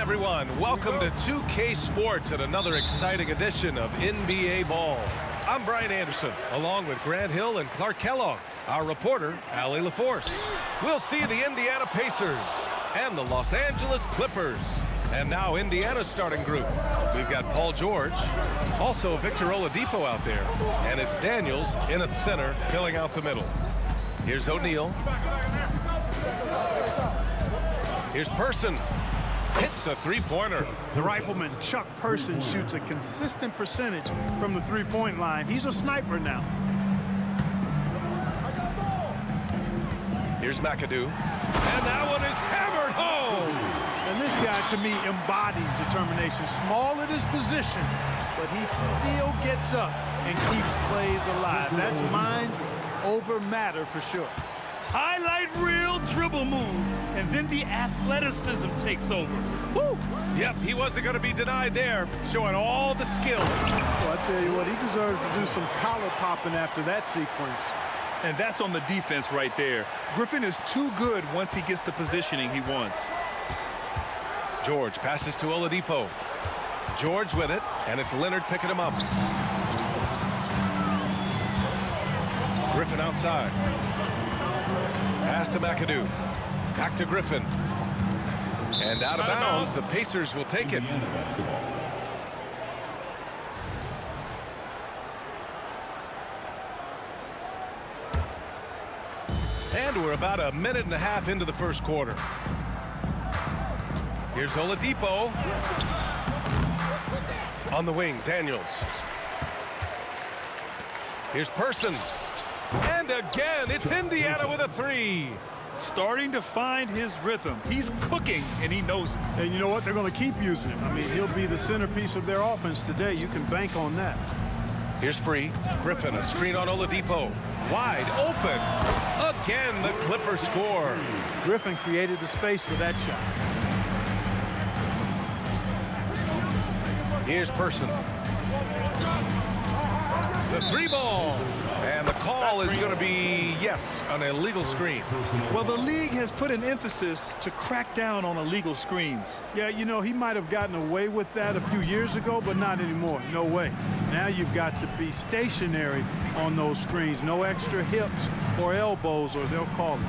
everyone. Welcome to 2K Sports and another exciting edition of NBA Ball. I'm Brian Anderson, along with Grant Hill and Clark Kellogg. Our reporter, Allie LaForce. We'll see the Indiana Pacers and the Los Angeles Clippers. And now Indiana's starting group. We've got Paul George, also Victor Oladipo out there, and it's Daniels in at center, filling out the middle. Here's O'Neal. Here's Person. Hits the three-pointer. The rifleman Chuck Person shoots a consistent percentage from the three-point line. He's a sniper now. Here's McAdoo. And that one is hammered home. And this guy, to me, embodies determination. Small at his position, but he still gets up and keeps plays alive. That's mind over matter for sure. Highlight reel dribble move, and then the athleticism takes over. Woo! Yep, he wasn't going to be denied there, showing all the skill. Well, I tell you what, he deserves to do some collar popping after that sequence. And that's on the defense right there. Griffin is too good once he gets the positioning he wants. George passes to Oladipo. George with it, and it's Leonard picking him up. Griffin outside. Pass to McAdoo. Back to Griffin. And out of bounds, the Pacers will take it. And we're about a minute and a half into the first quarter. Here's Oladipo. On the wing, Daniels. Here's Person. And again, it's Indiana with a three. Starting to find his rhythm. He's cooking, and he knows it. And you know what? They're going to keep using him. I mean, he'll be the centerpiece of their offense today. You can bank on that. Here's free. Griffin, a screen on Oladipo. Wide open. Again, the Clippers score. Griffin created the space for that shot. Here's Person. The three ball. And the call is going to be, yes, an illegal screen. Well, the league has put an emphasis to crack down on illegal screens. Yeah, you know, he might have gotten away with that a few years ago, but not anymore. No way. Now you've got to be stationary on those screens. No extra hips or elbows, or they'll call it.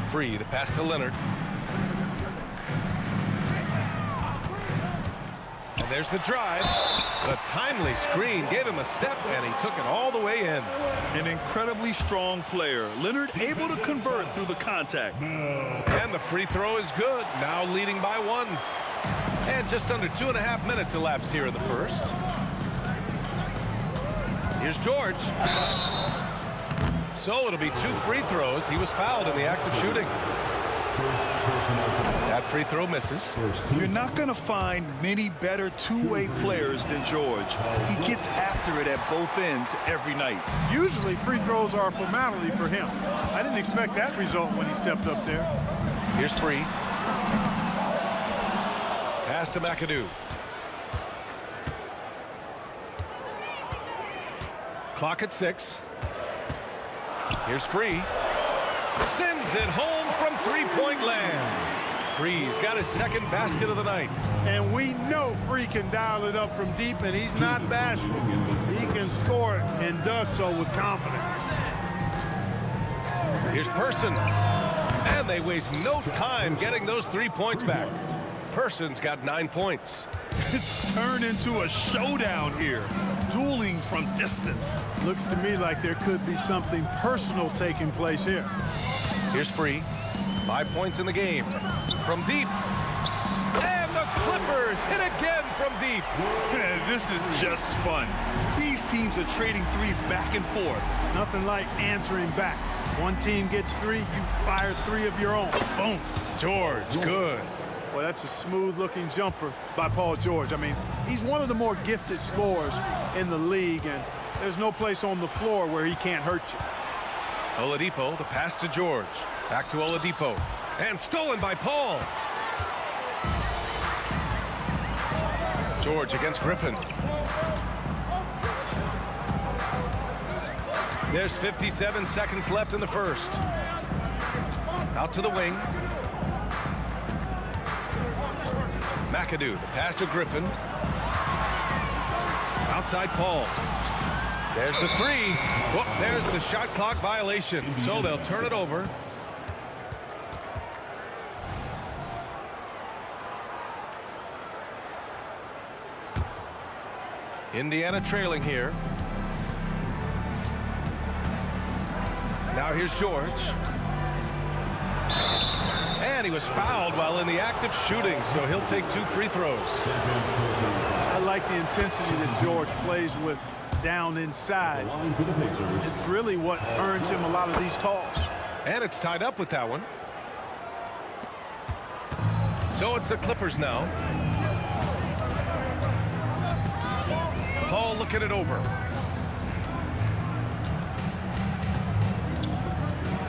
Free, the pass to Leonard. And there's the drive. The timely screen gave him a step, and he took it all the way in. An incredibly strong player. Leonard able to convert through the contact. And the free throw is good. Now leading by one. And just under 2.5 minutes elapsed here in the first. Here's George. So it'll be 2 free throws. He was fouled in the act of shooting. That free throw misses. You're not going to find many better two-way players than George. He gets after it at both ends every night. Usually free throws are a formality for him. I didn't expect that result when he stepped up there. Here's free. Pass to McAdoo. Clock at 6. Here's free. Sends it home from three-point land. Free's got his second basket of the night. And we know Free can dial it up from deep, and he's not bashful. He can score it and does so with confidence. Here's Person. And they waste no time getting those 3 points back. Person's got 9 points. It's turned into a showdown here. Dueling from distance. Looks to me like there could be something personal taking place here. Here's Free. 5 points in the game. From deep. And the Clippers hit again from deep. This is just fun. These teams are trading threes back and forth. Nothing like answering back. One team gets 3, you fire 3 of your own. Boom. George, good. Well, that's a smooth-looking jumper by Paul George. I mean, he's one of the more gifted scorers in the league, and there's no place on the floor where he can't hurt you. Oladipo, the pass to George. Back to Oladipo. And stolen by Paul. George against Griffin. There's 57 seconds left in the first. Out to the wing. McAdoo, the pass to Griffin. Outside Paul. There's the three. Whoop, there's the shot clock violation. So they'll turn it over. Indiana trailing here. Now here's George. And he was fouled while in the act of shooting, so he'll take 2 free throws. I like the intensity that George plays with down inside. It's really what earns him a lot of these calls. And it's tied up with that one. So it's the Clippers now. Paul looking it over.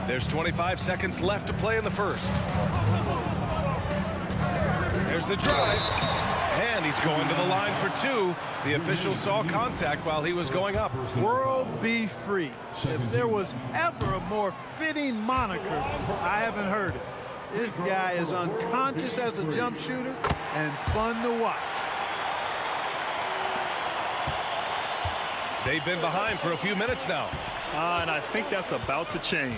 There's 25 seconds left to play in the first. There's the drive. And he's going to the line for 2. The official saw contact while he was going up. World be free. If there was ever a more fitting moniker, I haven't heard it. This guy is unconscious as a jump shooter and fun to watch. They've been behind for a few minutes now. And I think that's about to change.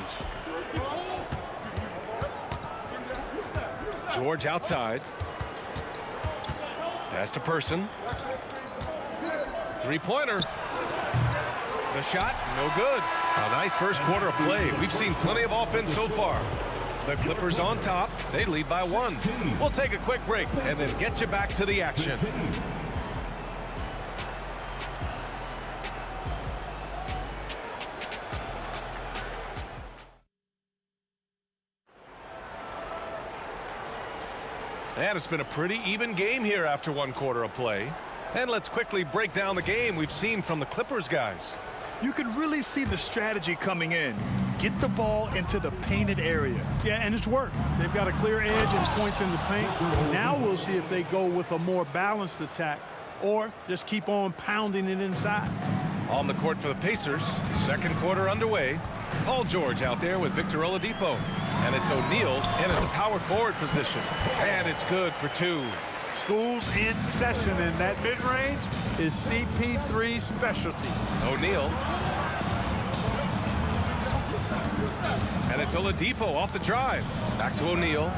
George outside. Pass to Person. Three-pointer. The shot, no good. A nice first quarter of play. We've seen plenty of offense so far. The Clippers on top. They lead by 1. We'll take a quick break and then get you back to the action. And it's been a pretty even game here after 1 quarter of play. And let's quickly break down the game we've seen from the Clippers guys. You can really see the strategy coming in. Get the ball into the painted area. Yeah, and it's worked. They've got a clear edge and points in the paint. Now we'll see if they go with a more balanced attack or just keep on pounding it inside. On the court for the Pacers, 2nd quarter underway. Paul George out there with Victor Oladipo. And it's O'Neal in at the power forward position. And it's good for 2. School's in session, and that mid-range is CP3's specialty. O'Neal. And it's Oladipo off the drive. Back to O'Neal.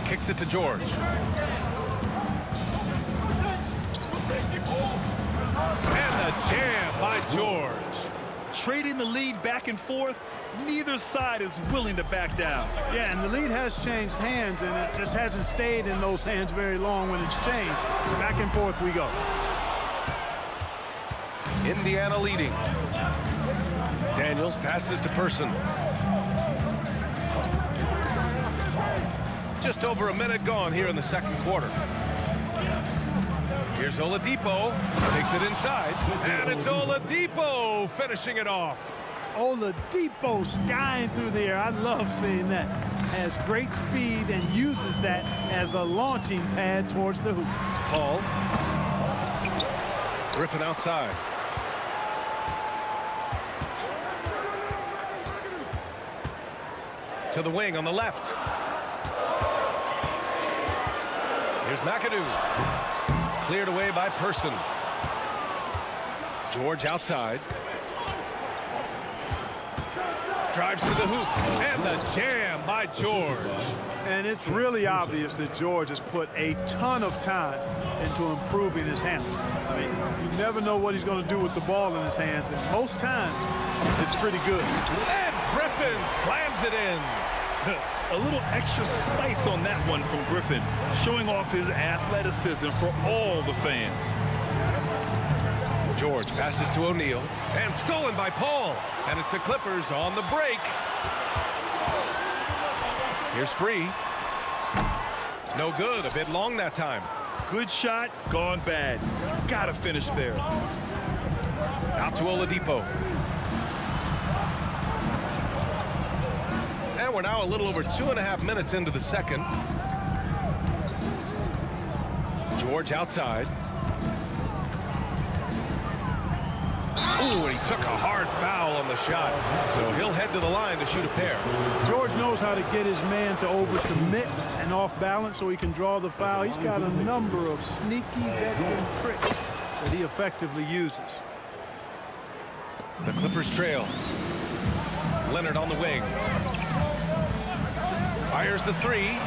Kicks it to George. And the jam by George. Trading the lead back and forth, neither side is willing to back down. Yeah, and the lead has changed hands, and it just hasn't stayed in those hands very long when it's changed. Back and forth we go. Indiana leading. Daniels passes to Person. Just over a minute gone here in the 2nd quarter. Here's Oladipo. Takes it inside. And it's Oladipo finishing it off. Oladipo skying through the air. I love seeing that. Has great speed and uses that as a launching pad towards the hoop. Paul. Griffin outside. To the wing on the left. Here's McAdoo. Cleared away by Person. George outside. Drives to the hoop. And the jam by George. And it's really obvious that George has put a ton of time into improving his handling. I mean, you never know what he's going to do with the ball in his hands, and most times it's pretty good. And Griffin slams it in. A little extra spice on that one from Griffin, showing off his athleticism for all the fans. George passes to O'Neal, and stolen by Paul. And it's the Clippers on the break. Here's Free. No good, a bit long that time. Good shot, gone bad. Gotta finish there. Out to Oladipo. And we're now a little over 2.5 minutes into the 2nd. George outside. Ooh, and he took a hard foul on the shot. So he'll head to the line to shoot a pair. George knows how to get his man to overcommit and off balance so he can draw the foul. He's got a number of sneaky veteran tricks that he effectively uses. The Clippers trail. Leonard on the wing. Fires the 3.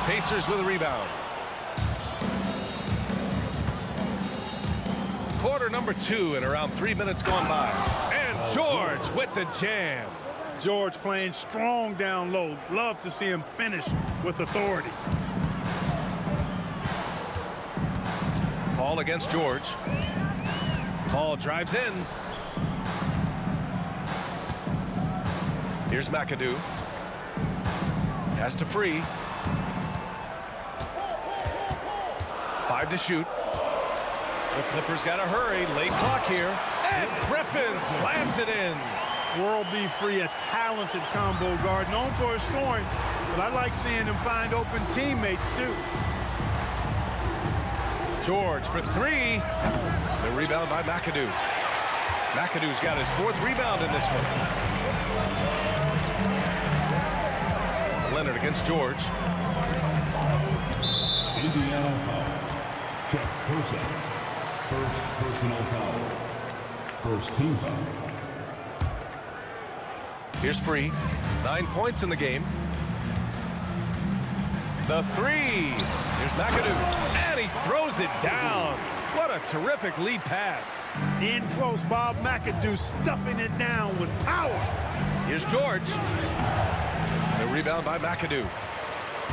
Pacers with a rebound. Quarter number 2 and around 3 minutes gone by. And George with the jam. George playing strong down low. Love to see him finish with authority. Paul against George. Paul drives in. Here's McAdoo. Pass to Free. 5 to shoot. The Clippers got to hurry. Late clock here. And Griffin slams it in. World B. Free, a talented combo guard, known for his scoring, but I like seeing him find open teammates, too. George for 3. The rebound by McAdoo. McAdoo's got his 4th rebound in this one. Leonard against George. Indiana foul. Check Person. First personal foul. First team foul. Here's Free. 9 points in the game. The 3. Here's McAdoo. And he throws it down. What a terrific lead pass. In close, Bob McAdoo stuffing it down with power. Here's George. The rebound by McAdoo.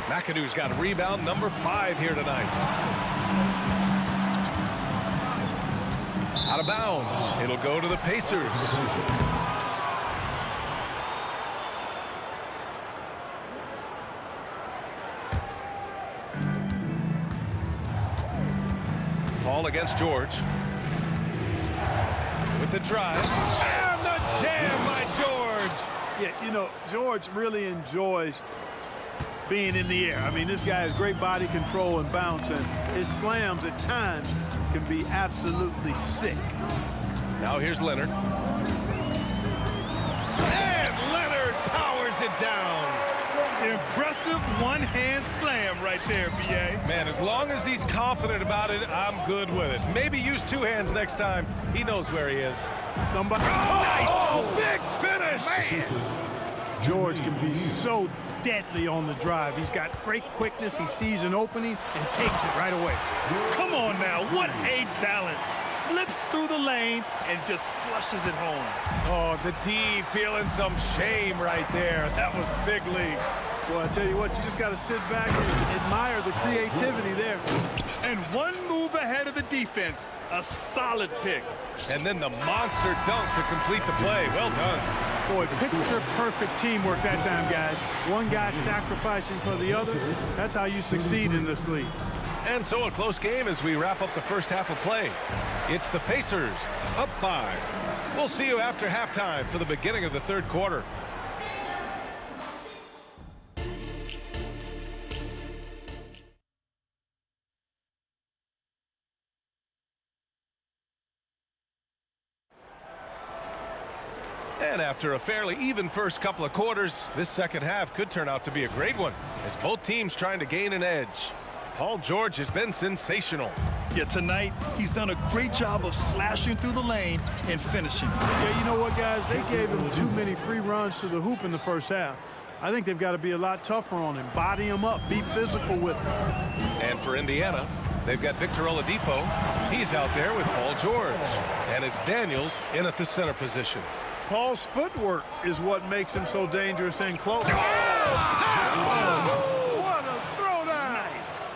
McAdoo's got rebound number 5 here tonight. Out of bounds. It'll go to the Pacers. Paul against George. With the drive. And the jam by George. Yeah, you know, George really enjoys being in the air. I mean, this guy has great body control and bounce, and his slams at times can be absolutely sick. Now here's Leonard. And Leonard powers it down. Impressive one-hand slam right there, B.A. Man, as long as he's confident about it, I'm good with it. Maybe use two hands next time. He knows where he is. Somebody. Oh, big finish. Man. George can be so deadly on the drive. He's got great quickness. He sees an opening and takes it right away. Come on now, what a talent. Slips through the lane and just flushes it home. Oh, the D feeling some shame right there. That was big league. Well, I tell you what, you just got to sit back and admire the creativity there. And one move ahead of the defense. A solid pick. And then the monster dunk to complete the play. Well done. Boy, picture-perfect teamwork that time, guys. One guy sacrificing for the other. That's how you succeed in this league. And so a close game as we wrap up the first half of play. It's the Pacers up 5. We'll see you after halftime for the beginning of the third quarter. And after a fairly even first couple of quarters, this second half could turn out to be a great one as both teams trying to gain an edge. Paul George has been sensational. Yeah, tonight he's done a great job of slashing through the lane and finishing. Yeah, you know what, guys? They gave him too many free runs to the hoop in the first half. I think they've got to be a lot tougher on him. Body him up. Be physical with him. And for Indiana, they've got Victor Oladipo. He's out there with Paul George. And it's Daniels in at the center position. Paul's footwork is what makes him so dangerous and close. Oh! What a throwdown! Nice.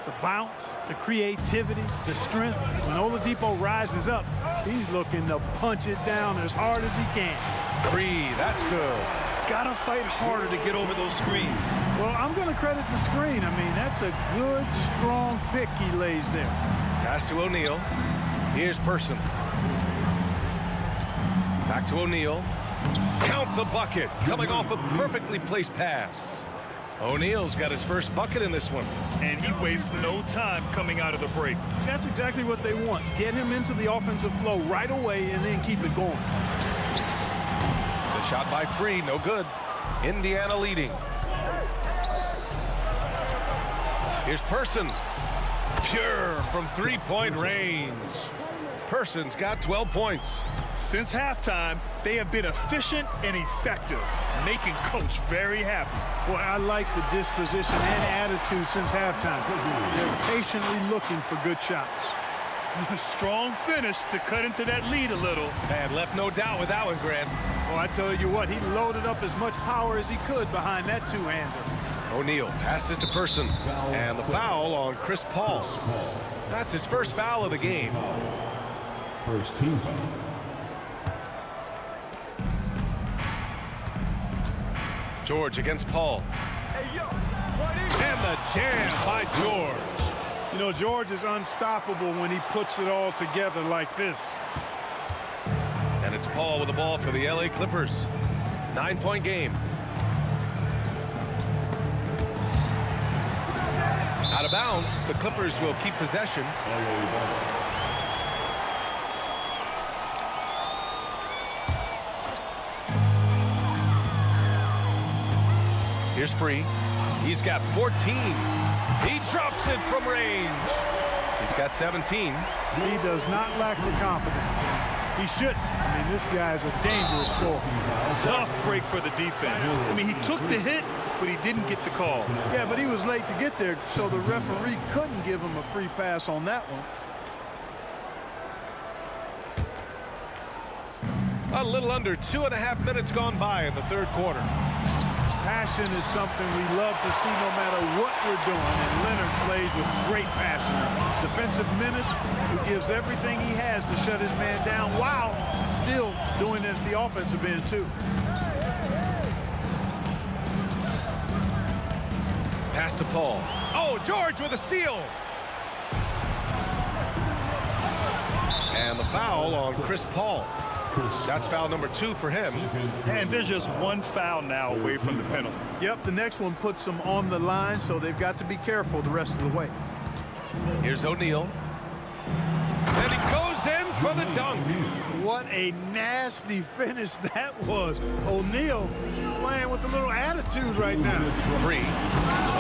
The bounce, the creativity, the strength. When Oladipo rises up, he's looking to punch it down as hard as he can. Free, that's good. Gotta fight harder to get over those screens. Well, I'm going to credit the screen. I mean, that's a good, strong pick he lays there. Pass to O'Neal. Here's Person. Back to O'Neal. Count the bucket. Coming off a perfectly placed pass. O'Neal's got his first bucket in this one. And he wastes no time coming out of the break. That's exactly what they want. Get him into the offensive flow right away and then keep it going. The shot by Free, no good. Indiana leading. Here's Person. Pure from three-point range. Person's got 12 points. Since halftime, they have been efficient and effective, making Coach very happy. Well, I like the disposition and attitude since halftime. They're patiently looking for good shots. Strong finish to cut into that lead a little. Man, left no doubt with that one, Grant. Well, I tell you what, he loaded up as much power as he could behind that two-hander. O'Neal passes to Person, and the foul on Chris Paul. That's his first foul of the game. First team foul. George against Paul. And the jam by George. You know, George is unstoppable when he puts it all together like this. And it's Paul with the ball for the LA Clippers. 9-point game. Out of bounds, the Clippers will keep possession. Here's Free. He's got 14. He drops it from range. He's got 17. He does not lack the confidence. He shouldn't. I mean, this guy's a dangerous scorer. Tough break for the defense. I mean, he took the hit, but he didn't get the call. Yeah, but he was late to get there, so the referee couldn't give him a free pass on that one. A little under 2.5 minutes gone by in the third quarter. Passion is something we love to see no matter what we're doing, and Leonard plays with great passion. Defensive menace who gives everything he has to shut his man down while still doing it at the offensive end, too. Pass to Paul. Oh, George with a steal. And the foul on Chris Paul. That's foul number 2 for him. And there's just one foul now away from the penalty. Yep, the next one puts them on the line, so they've got to be careful the rest of the way. Here's O'Neal. And he goes in for the dunk. What a nasty finish that was. O'Neal playing with a little attitude right now. Free.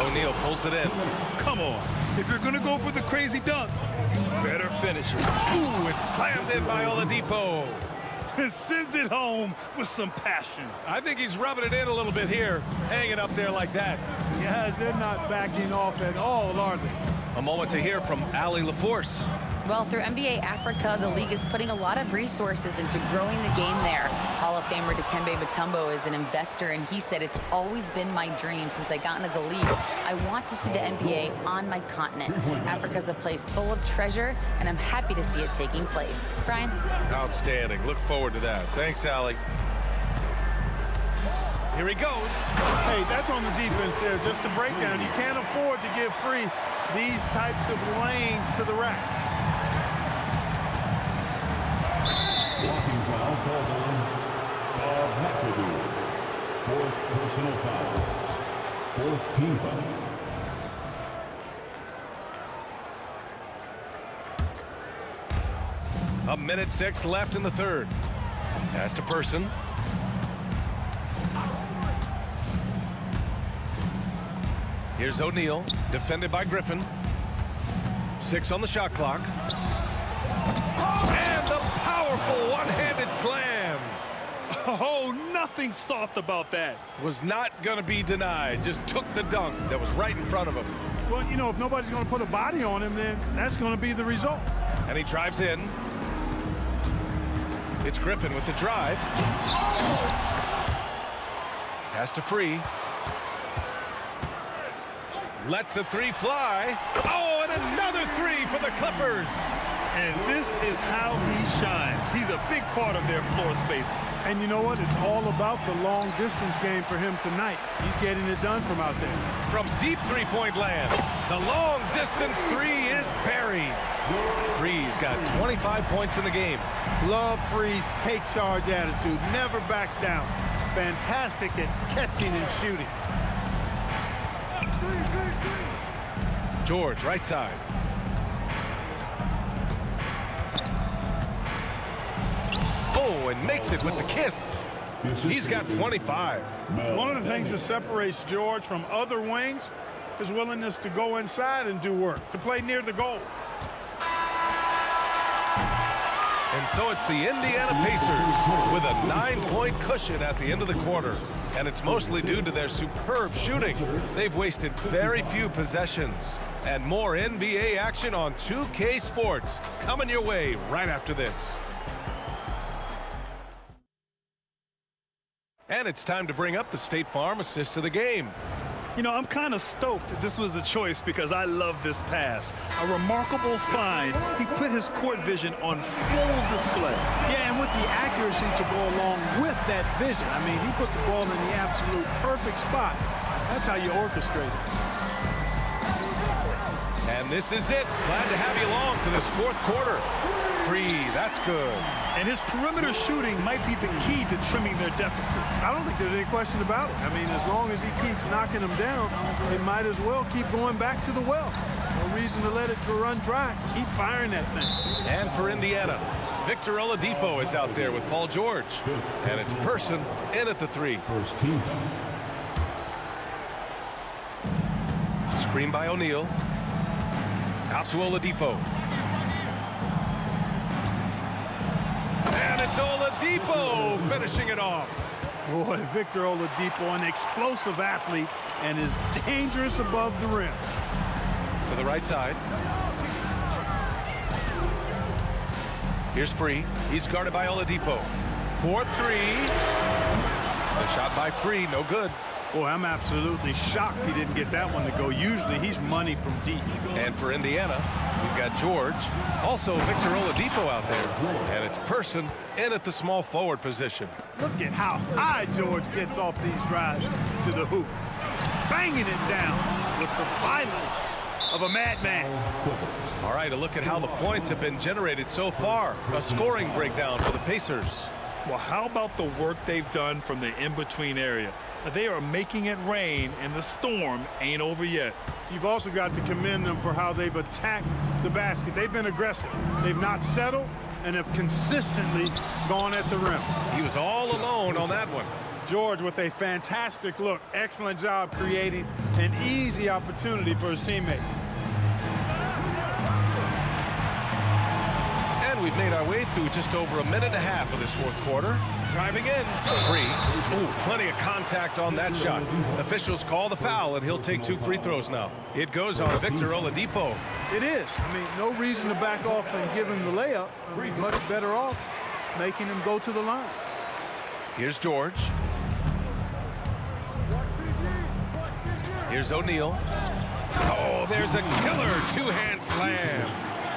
O'Neal pulls it in. Come on. If you're going to go for the crazy dunk, better finish it. Ooh, it's slammed in by Oladipo. And sends it home with some passion. I think he's rubbing it in a little bit here, hanging up there like that. Guys, they're not backing off at all, are they? A moment to hear from Allie LaForce. Well, through NBA Africa, the league is putting a lot of resources into growing the game there. Hall of Famer Dikembe Mutombo is an investor, and he said, "It's always been my dream since I got into the league. I want to see the NBA on my continent. Africa's a place full of treasure, and I'm happy to see it taking place." Brian? Outstanding. Look forward to that. Thanks, Allie. Here he goes. Hey, that's on the defense there. Just a breakdown. You can't afford to give free these types of lanes to the rack. Walking foul called on Bob McAdoo. 4th personal foul. 4th team foul. A minute 6 left in the third. Pass to Person. Here's O'Neal, defended by Griffin. 6 on the shot clock. And the powerful one-handed slam. Oh, nothing soft about that. Was not going to be denied. Just took the dunk that was right in front of him. Well, you know, if nobody's going to put a body on him, then that's going to be the result. And he drives in. It's Griffin with the drive. Pass to Free. Lets the 3 fly. Oh, and another 3 for the Clippers. And this is how he shines. He's a big part of their floor space. And you know what? It's all about the long distance game for him tonight. He's getting it done from out there. From deep three-point land, the long distance 3 is buried. Free's got 25 points in the game. Love Free's take charge attitude. Never backs down. Fantastic at catching and shooting. George, right side. Oh, and makes it with the kiss. He's got 25. One of the things that separates George from other wings is willingness to go inside and do work, to play near the goal. And so it's the Indiana Pacers with a 9-point cushion at the end of the quarter. And it's mostly due to their superb shooting. They've wasted very few possessions. And more NBA action on 2K Sports coming your way right after this. And it's time to bring up the State Farm assist of the game. You know, I'm kind of stoked this was a choice because I love this pass. A remarkable find. He put his court vision on full display. Yeah, and with the accuracy to go along with that vision. I mean, he put the ball in the absolute perfect spot. That's how you orchestrate it. And this is it. Glad to have you along for this 4th quarter. Free, that's good. And his perimeter shooting might be the key to trimming their deficit. I don't think there's any question about it. I mean, as long as he keeps knocking them down, they might as well keep going back to the well. No reason to let it run dry. Keep firing that thing. And for Indiana, Victor Oladipo is out there with Paul George. And it's Person in at the 3. First team. Screen by O'Neal. Out to Oladipo. And it's Oladipo finishing it off. Boy, Victor Oladipo, an explosive athlete, and is dangerous above the rim. To the right side. Here's Free. He's guarded by Oladipo. 4-3. The shot by Free, no good. Boy, I'm absolutely shocked he didn't get that one to go. Usually he's money from deep. And for Indiana, we've got George. Also Victor Oladipo out there. And it's Person in at the small forward position. Look at how high George gets off these drives to the hoop. Banging it down with the violence. of a madman. All right, a look at how the points have been generated so far. A scoring breakdown for the Pacers. Well, how about the work they've done from the in-between area? They are making it rain, and the storm ain't over yet. You've also got to commend them for how they've attacked the basket. They've been aggressive. They've not settled and have consistently gone at the rim. He was all alone on that one. George with a fantastic look. Excellent job creating an easy opportunity for his teammate. And we've made our way through just over a minute and a half of this fourth quarter. Driving in, free. Ooh, plenty of contact on that shot. Officials call the foul, and he'll take 2 free throws now. It goes on Victor Oladipo. It is. I mean, no reason to back off and give him the layup. Much better off making him go to the line. Here's George. Here's O'Neal. Oh, there's a killer two-hand slam.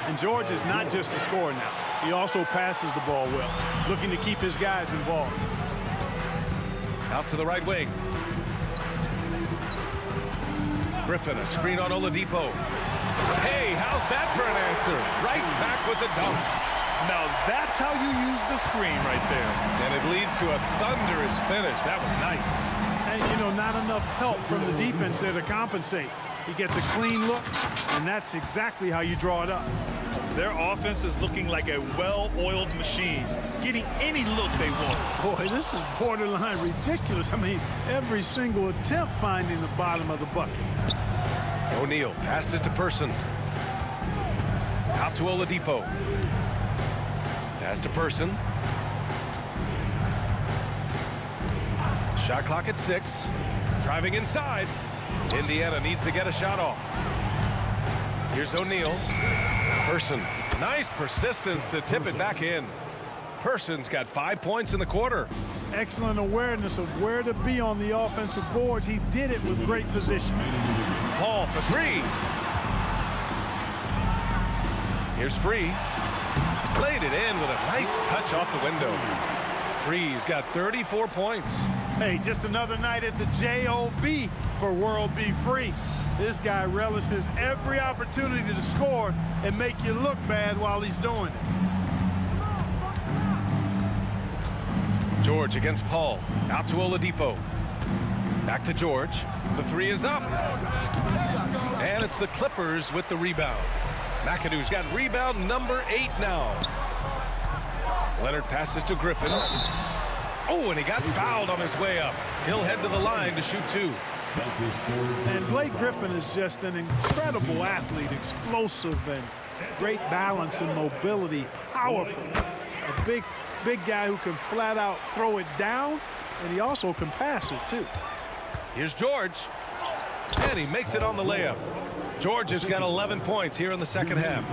And George is not just a scorer now. He also passes the ball well, looking to keep his guys involved. Out to the right wing. Griffin, a screen on Oladipo. Hey, how's that for an answer? Right back with the dunk. Now that's how you use the screen right there. And it leads to a thunderous finish. That was nice. And, you know, not enough help from the defense there to compensate. He gets a clean look, and that's exactly how you draw it up. Their offense is looking like a well-oiled machine, getting any look they want. Boy, this is borderline ridiculous. I mean, every single attempt finding the bottom of the bucket. O'Neal passes to Person. Out to Oladipo. Pass to Person. Shot clock at 6. Driving inside. Indiana needs to get a shot off. Here's O'Neal. Person. Nice persistence to tip it back in. Person's got 5 points in the quarter. Excellent awareness of where to be on the offensive boards. He did it with great position. Paul for 3. Here's Free. Played it in with a nice touch off the window. Free's got 34 points. Hey, just another night at the J.O.B. for World Be Free. This guy relishes every opportunity to score and make you look bad while he's doing it. George against Paul. Out to Oladipo. Back to George. The 3 is up. And it's the Clippers with the rebound. McAdoo's got rebound number 8 now. Leonard passes to Griffin. Oh, and he got fouled on his way up. He'll head to the line to shoot 2. And Blake Griffin is just an incredible athlete, explosive and great balance and mobility, powerful. A big guy who can flat out throw it down, and he also can pass it too. Here's George, and he makes it on the layup. George has got 11 points here in the second half.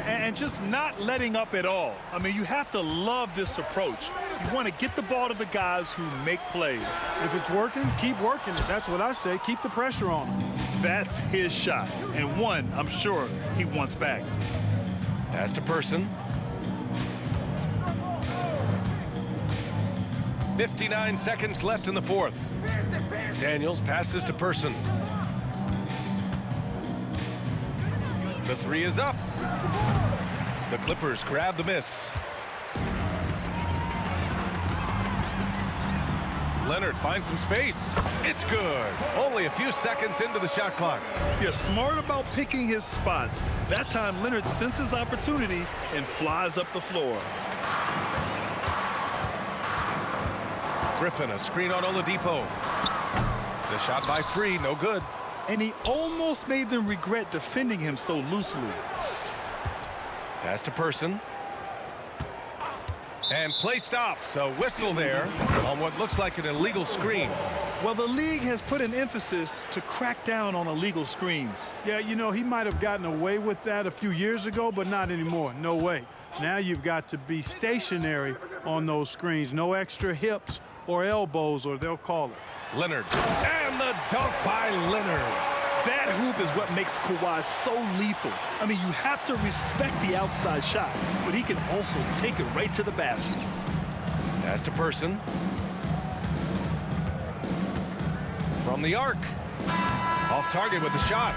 And just not letting up at all. I mean, you have to love this approach. You want to get the ball to the guys who make plays. If it's working, keep working it. That's what I say. Keep the pressure on him. That's his shot, and one I'm sure he wants back. Pass to Person. 59 seconds left in the fourth. Daniels passes to Person. The 3 is up. The Clippers grab the miss. Leonard finds some space. It's good. Only a few seconds into the shot clock. You're smart about picking his spots. That time, Leonard senses opportunity and flies up the floor. Griffin, a screen on Oladipo. The shot by Free, no good. And he almost made them regret defending him so loosely. Pass to Person. And play stops. A whistle there on what looks like an illegal screen. Well, the league has put an emphasis to crack down on illegal screens. Yeah, you know, he might have gotten away with that a few years ago, but not anymore. No way. Now you've got to be stationary on those screens. No extra hips or elbows, or they'll call it. Leonard. And the dunk by Leonard. That hoop is what makes Kawhi so lethal. I mean, you have to respect the outside shot, but he can also take it right to the basket. Pass to Person. From the arc. Off target with the shot.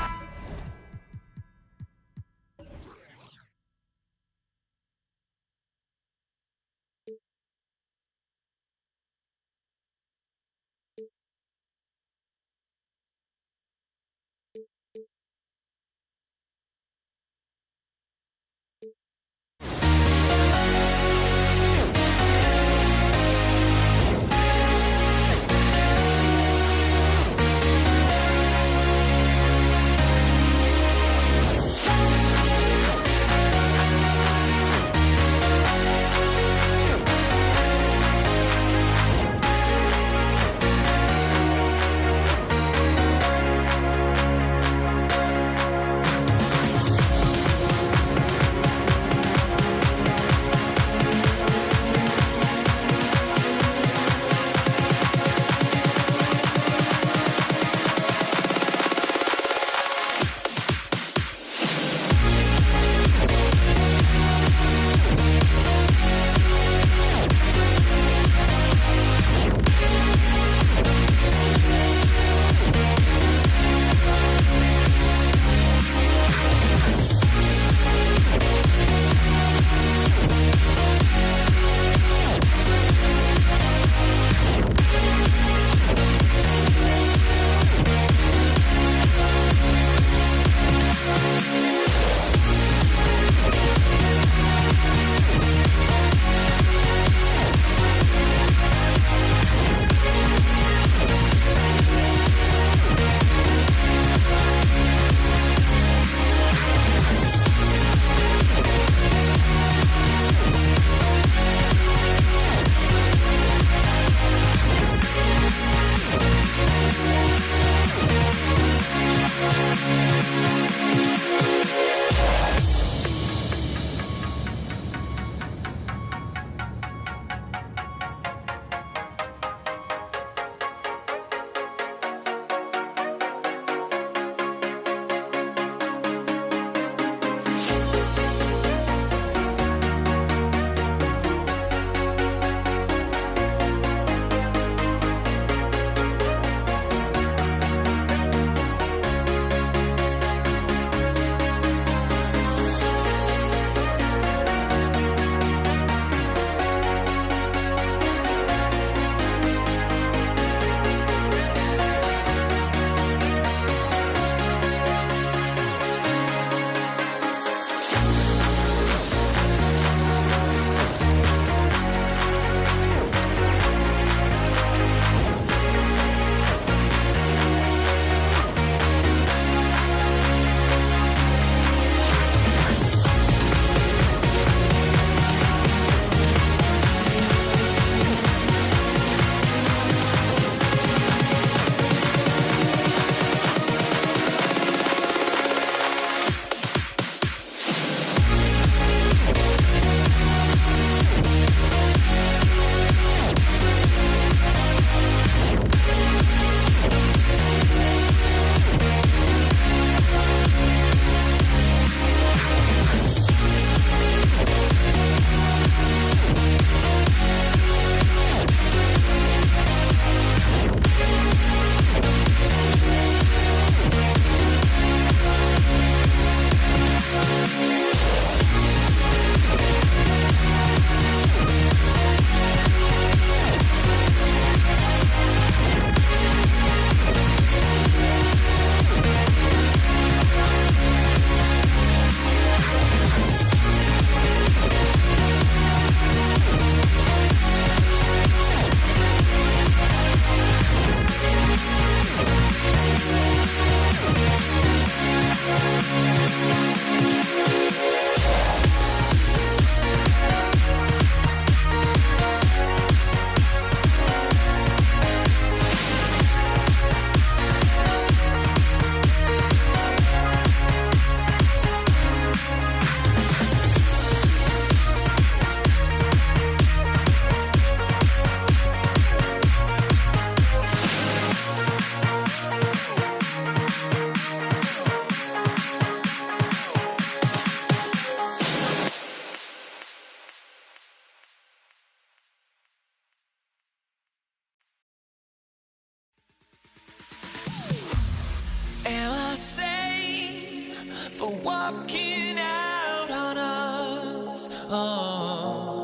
Am I sane for walking out on us? Oh,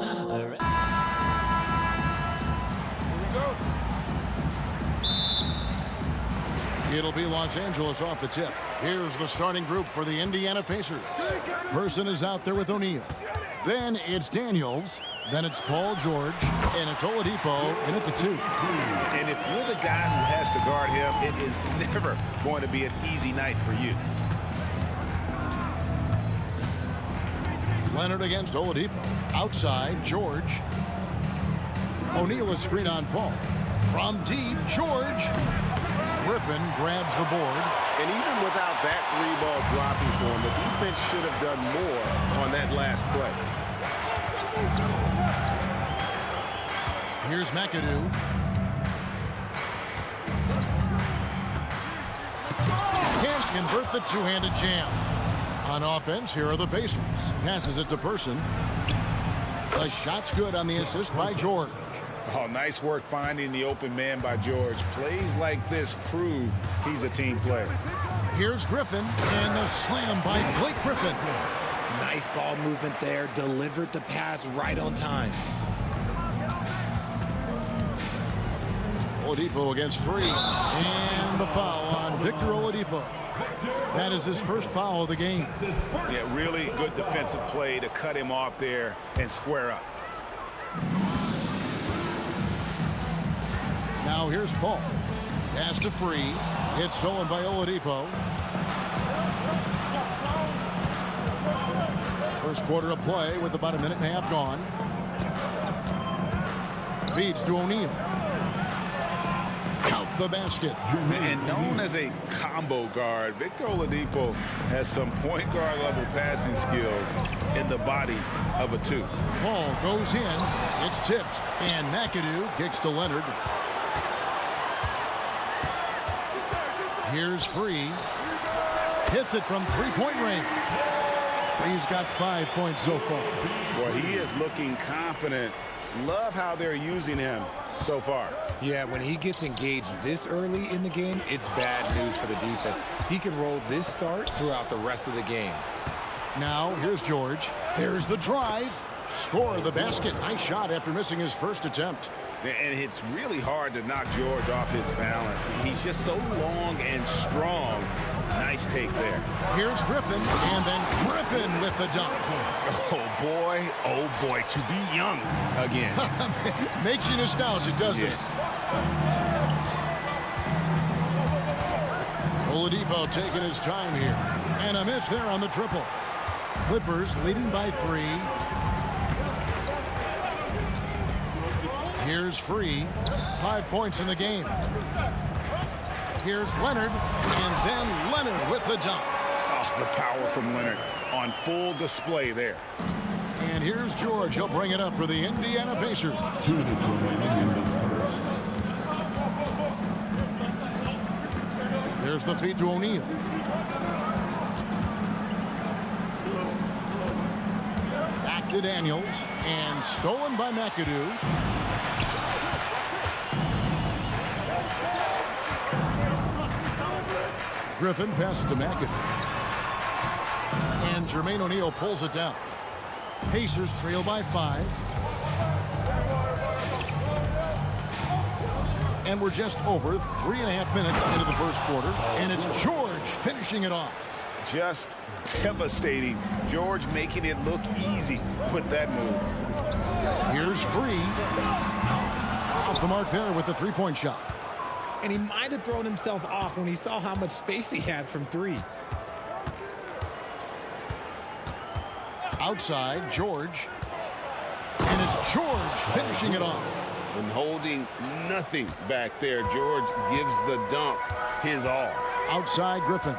It'll be Los Angeles off the tip. Here's the starting group for the Indiana Pacers. Person is out there with O'Neal. Then it's Daniels. Then it's Paul George. And it's Oladipo in at the 2. And if you're the guy who has to guard him, it is never going to be an easy night for you. Leonard against Oladipo. Outside, George. O'Neal a screen on Paul. From deep, George. Griffin grabs the board. And even without that 3-ball dropping for him, the defense should have done more on that last play. Here's McAdoo. Can't convert the two-handed jam. On offense, here are the Pacers. Passes it to Person. The shot's good on the assist by George. Oh, nice work finding the open man by George. Plays like this prove he's a team player. Here's Griffin, and the slam by Blake Griffin. Nice ball movement there. Delivered the pass right on time. Oladipo against 3. And the foul on Victor Oladipo. That is his first foul of the game. Yeah, really good defensive play to cut him off there and square up. Now here's Paul. Pass to Free. It's stolen by Oladipo. First quarter of play with about a minute and a half gone. Feeds to O'Neal. Count the basket. And known as a combo guard, Victor Oladipo has some point guard level passing skills in the body of a 2. Paul goes in. It's tipped. And McAdoo kicks to Leonard. Here's Free. Hits it from three-point range. He's got 5 points so far. Boy, he is looking confident. Love how they're using him so far. Yeah, when he gets engaged this early in the game, it's bad news for the defense. He can roll this start throughout the rest of the game. Now, here's George. There's the drive. Score the basket. Nice shot after missing his first attempt. And it's really hard to knock George off his balance. He's just so long and strong. Nice take there. Here's Griffin, and then Griffin with the dunk. Oh boy, to be young again. Makes you nostalgic, doesn't it? Oladipo taking his time here. And a miss there on the triple. Clippers leading by 3. Here's Free. 5 points in the game. Here's Leonard, and then Leonard with the dunk. Oh, the power from Leonard on full display there. And here's George. He'll bring it up for the Indiana Pacers. There's the feed to O'Neal. Back to Daniels, and stolen by McAdoo. Griffin passes to McAdoo. And Jermaine O'Neal pulls it down. Pacers trail by 5. And we're just over 3.5 minutes into the first quarter. And it's George finishing it off. Just devastating. George making it look easy. Put that move. Here's Free. Off the mark there with the three-point shot. And he might have thrown himself off when he saw how much space he had from 3. Outside, George. And it's George finishing it off. And holding nothing back there. George gives the dunk his all. Outside, Griffin.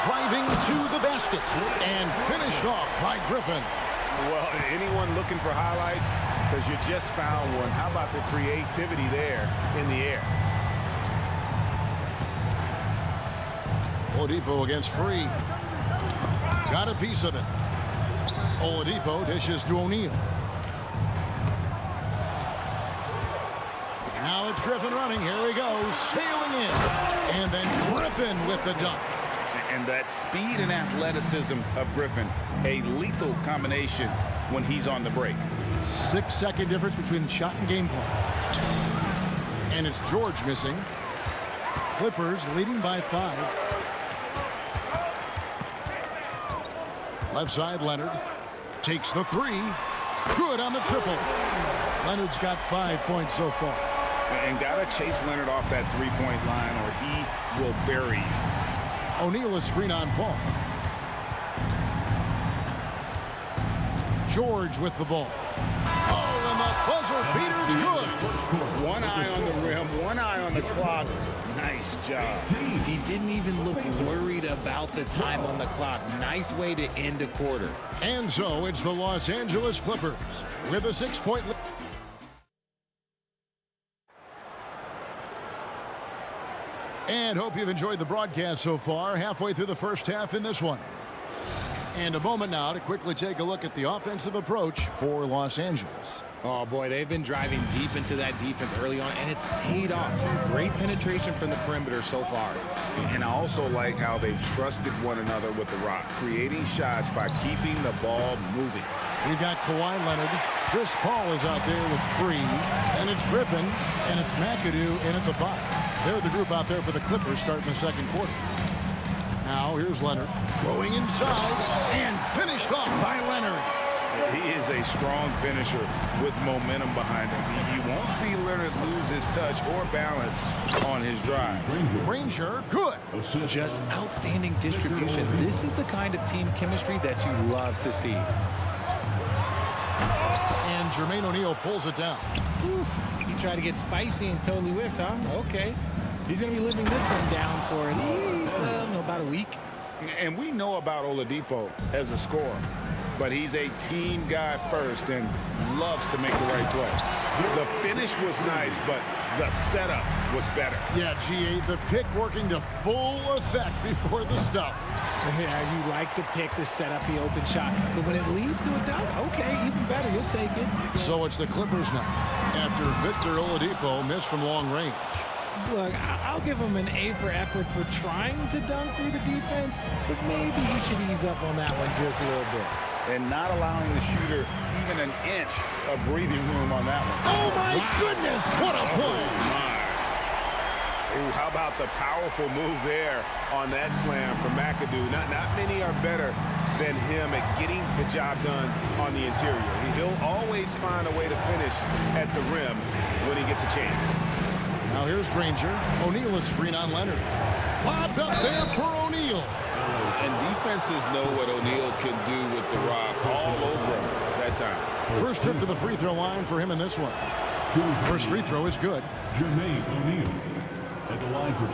Driving to the basket. And finished off by Griffin. Well, anyone looking for highlights? Because you just found one. How about the creativity there in the air? Oladipo against Free. Got a piece of it. Oladipo dishes to O'Neal. Now it's Griffin running. Here he goes. Sailing in. And then Griffin with the dunk. And that speed and athleticism of Griffin, a lethal combination when he's on the break. 6-second difference between the shot and game clock. And it's George missing. Clippers leading by 5. Left side, Leonard takes the 3. Good on the triple. Leonard's got 5 points so far. And gotta chase Leonard off that three-point line or he will bury you. O'Neal a screen on Paul. George with the ball. Oh, and the buzzer beater's good. One eye on the rim, one eye on the clock. Nice job. He didn't even look worried about the time on the clock. Nice way to end a quarter. And so it's the Los Angeles Clippers with a 6-point lead. And hope you've enjoyed the broadcast so far. Halfway through the first half in this one. And a moment now to quickly take a look at the offensive approach for Los Angeles. Oh, boy, they've been driving deep into that defense early on, and it's paid off. Great penetration from the perimeter so far. And I also like how they've trusted one another with the rock, creating shots by keeping the ball moving. We've got Kawhi Leonard. Chris Paul is out there with 3. And it's Griffin, and it's McAdoo in at the 5. They're the group out there for the Clippers starting the second quarter. Now here's Leonard going inside and finished off by Leonard. He is a strong finisher with momentum behind him. You won't see Leonard lose his touch or balance on his drive. Granger, good. Just outstanding distribution. This is the kind of team chemistry that you love to see. And Jermaine O'Neal pulls it down. He tried to get spicy and totally whiffed, huh? Okay. He's going to be living this one down for at least about a week. And we know about Oladipo as a scorer, but he's a team guy first and loves to make the right play. The finish was nice, but the setup was better. Yeah, GA, the pick working to full effect before the stuff. Yeah, you like the pick to set up the open shot, but when it leads to a dunk, okay, even better, you'll take it. So it's the Clippers now, after Victor Oladipo missed from long range. Look, I'll give him an A for effort for trying to dunk through the defense, but maybe he should ease up on that one just a little bit. And not allowing the shooter even an inch of breathing room on that one. Oh, my goodness, what a play. Ooh, how about the powerful move there on that slam from McAdoo. Not many are better than him at getting the job done on the interior. He'll always find a way to finish at the rim when he gets a chance. Now here's Granger. O'Neal is screen on Leonard. Lobbed up there for O'Neal. And defenses know what O'Neal can do with the rock all over him that time. First trip to the free throw line for him in this one. First free throw is good. Jermaine O'Neal at the line for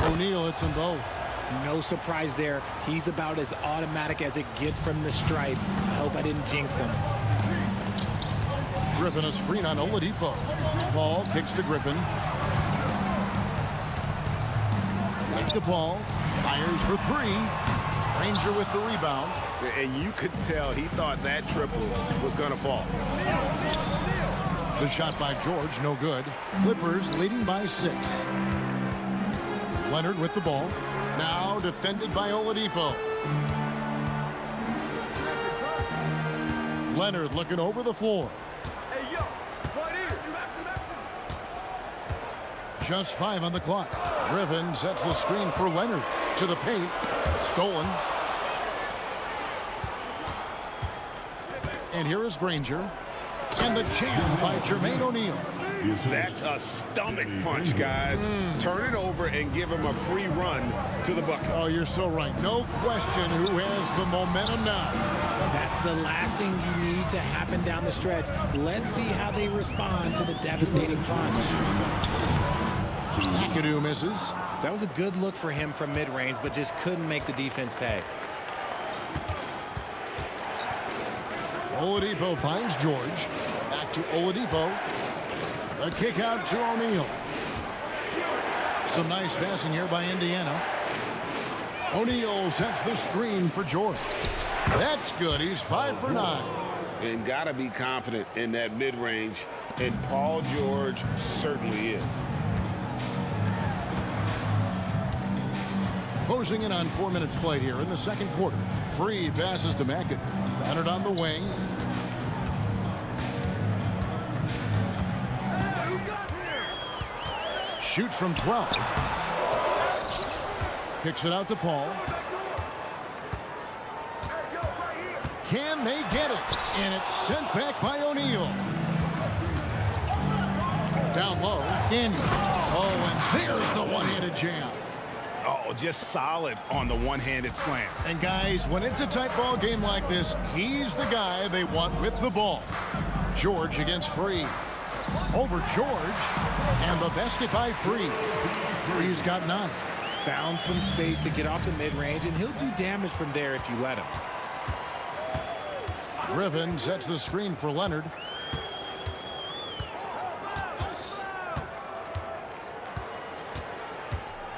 2. O'Neal hits them both. No surprise there. He's about as automatic as it gets from the stripe. I hope I didn't jinx him. Griffin a screen on Oladipo. Paul kicks to Griffin. Back to Paul. Fires for 3. Granger with the rebound. And you could tell he thought that triple was going to fall. The shot by George, no good. Clippers leading by 6. Leonard with the ball. Now defended by Oladipo. Leonard looking over the floor. Just 5 on the clock. Griffin sets the screen for Leonard. To the paint. Stolen. And here is Granger. And the jam by Jermaine O'Neal. That's a stomach punch, guys. Turn it over and give him a free run to the bucket. Oh, you're so right. No question who has the momentum now. That's the last thing you need to happen down the stretch. Let's see how they respond to the devastating punch. McAdoo misses. That was a good look for him from mid-range, but just couldn't make the defense pay. Oladipo finds George. Back to Oladipo. A kick out to O'Neal. Some nice passing here by Indiana. O'Neal sets the screen for George. That's good. He's 5 for 9. And got to be confident in that mid-range. And Paul George certainly is. Closing in on 4 minutes played here in the second quarter. Free passes to McAdoo. Leonard on the wing. Shoots from 12. Kicks it out to Paul. Can they get it? And it's sent back by O'Neal. Down low, Daniel. Oh, and there's the one-handed jam. Oh, just solid on the one-handed slam. And guys, when it's a tight ball game like this, he's the guy they want with the ball. George against Free. Over George, and the basket by Free. Free's got 9. Found some space to get off the mid-range, and he'll do damage from there if you let him. Griffin sets the screen for Leonard.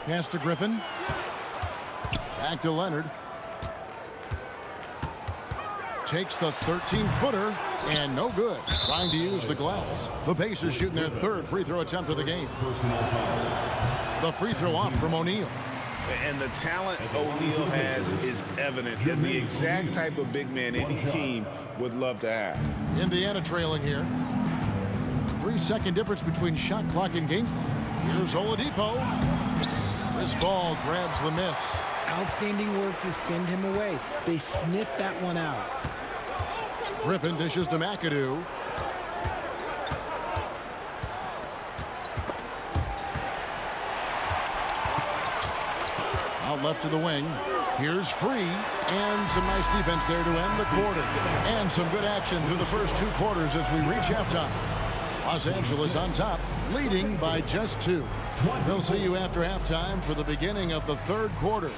Pass to Griffin. Back to Leonard. Takes the 13-footer, and no good. Trying to use the glass. The Pacers shooting their 3rd free throw attempt of the game. The free throw off from O'Neal. And the talent O'Neal has is evident, and the exact type of big man any team would love to have. Indiana trailing here. 3-second difference between shot clock and game clock. Here's Oladipo. Chris Paul grabs the miss. Outstanding work to send him away. They sniffed that one out. Griffin dishes to McAdoo. Out left to the wing. Here's Free. And some nice defense there to end the quarter. And some good action through the first 2 quarters as we reach halftime. Los Angeles on top, leading by just 2. We'll see you after halftime for the beginning of the 3rd quarter.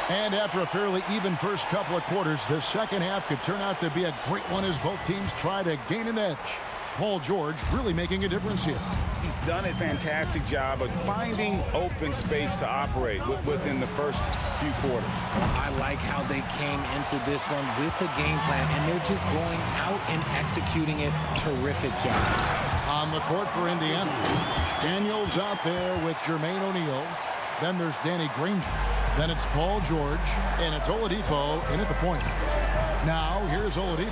And after a fairly even first couple of quarters, the second half could turn out to be a great one as both teams try to gain an edge. Paul George really making a difference here. He's done a fantastic job of finding open space to operate within the first few quarters. I like how they came into this one with a game plan, and they're just going out and executing it. Terrific job. On the court for Indiana, Daniels out there with Jermaine O'Neal. Then there's Danny Granger. Then it's Paul George, and it's Oladipo in at the point. Now, here's Oladipo.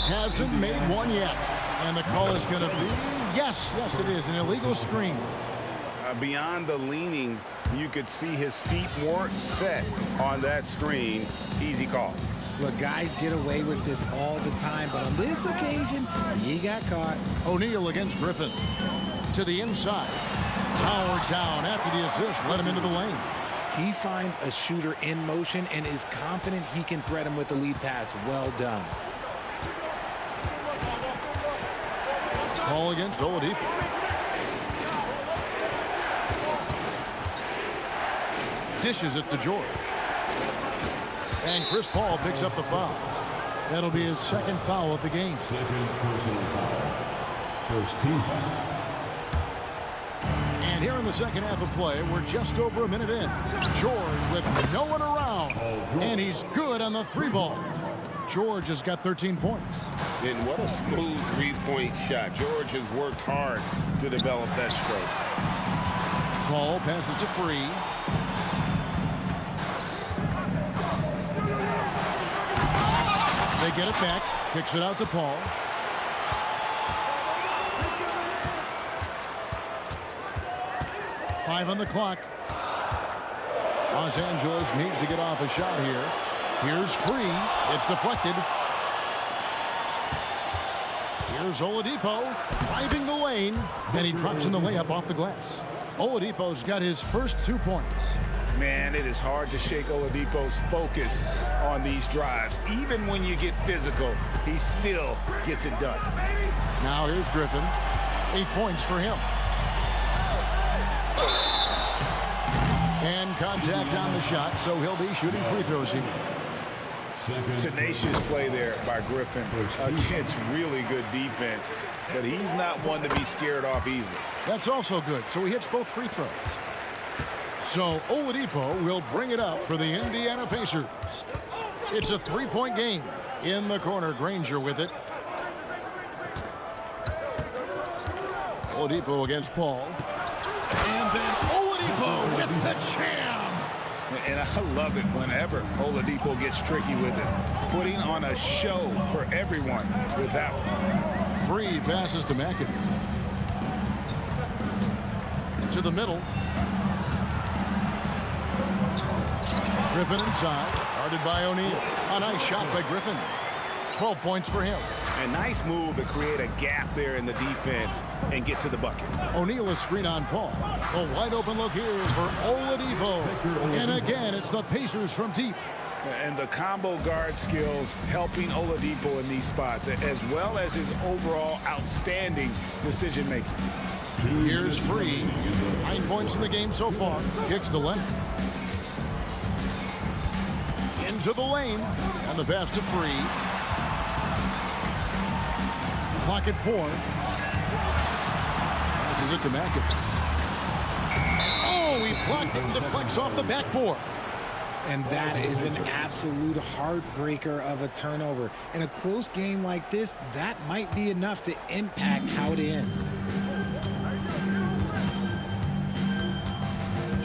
Hasn't made one yet. And the call is going to be, yes, it is, an illegal screen. Beyond the leaning, you could see his feet weren't set on that screen. Easy call. Look, guys get away with this all the time, but on this occasion, he got caught. O'Neal against Griffin. To the inside. Howard down after the assist, let him into the lane. He finds a shooter in motion and is confident he can thread him with the lead pass. Well done. Ball against Oladipo. Dishes it to George. And Chris Paul picks up the foul. That'll be his 2nd foul of the game. Second personal foul. First team foul. And here in the second half of play, we're just over a minute in. George with no one around. And he's good on the 3-ball. George has got 13 points. And what a smooth 3-point shot. George has worked hard to develop that stroke. Paul passes to Free. They get it back. Kicks it out to Paul. Five on the clock. Los Angeles needs to get off a shot here. Here's Free. It's deflected. Here's Oladipo driving the lane, and he drops in the layup off the glass. Oladipo's got his first 2 points. Man, it is hard to shake Oladipo's focus on these drives. Even when you get physical, he still gets it done. Now here's Griffin. 8 points for him. And contact on the shot, so he'll be shooting free throws here. Tenacious play there by Griffin against really good defense, but he's not one to be scared off easily. That's also good. So he hits both free throws. So Oladipo will bring it up for the Indiana Pacers. It's a three-point game. In the corner, Granger with it. Oladipo against Paul. And then Oladipo with the jam. And I love it whenever Oladipo gets tricky with it. Putting on a show for everyone with that one. Free passes to McAdoo. To the middle. Griffin inside. Guarded by O'Neal. A nice shot by Griffin. 12 points for him. A nice move to create a gap there in the defense and get to the bucket. O'Neal a screen on Paul. A wide open look here for Oladipo. And again, it's the Pacers from deep. And the combo guard skills helping Oladipo in these spots, as well as his overall outstanding decision making. Here's Free. 9 points in the game so far. Kicks to Leonard. Into the lane. And the pass to Free. Clock at 4. Passes it to McAdoo. Oh, he blocked it and deflects off the backboard. And that is an absolute heartbreaker of a turnover. In a close game like this, that might be enough to impact how it ends.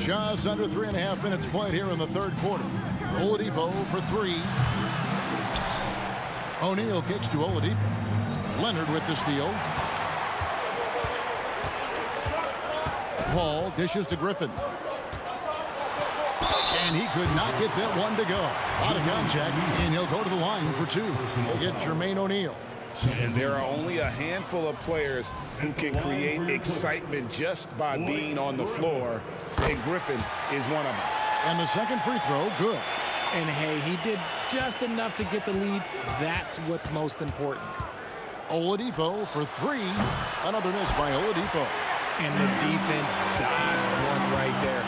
Just under 3.5 minutes played here in the third quarter. Oladipo for 3. O'Neal kicks to Oladipo. Leonard with the steal. Paul dishes to Griffin. And he could not get that one to go. Out of contact, and he'll go to the line for 2. He'll get Jermaine O'Neal. And there are only a handful of players who can create excitement just by being on the floor, and Griffin is one of them. And the second free throw, good. And hey, he did just enough to get the lead. That's what's most important. Oladipo for 3. Another miss by Oladipo. And the defense dodged one right there.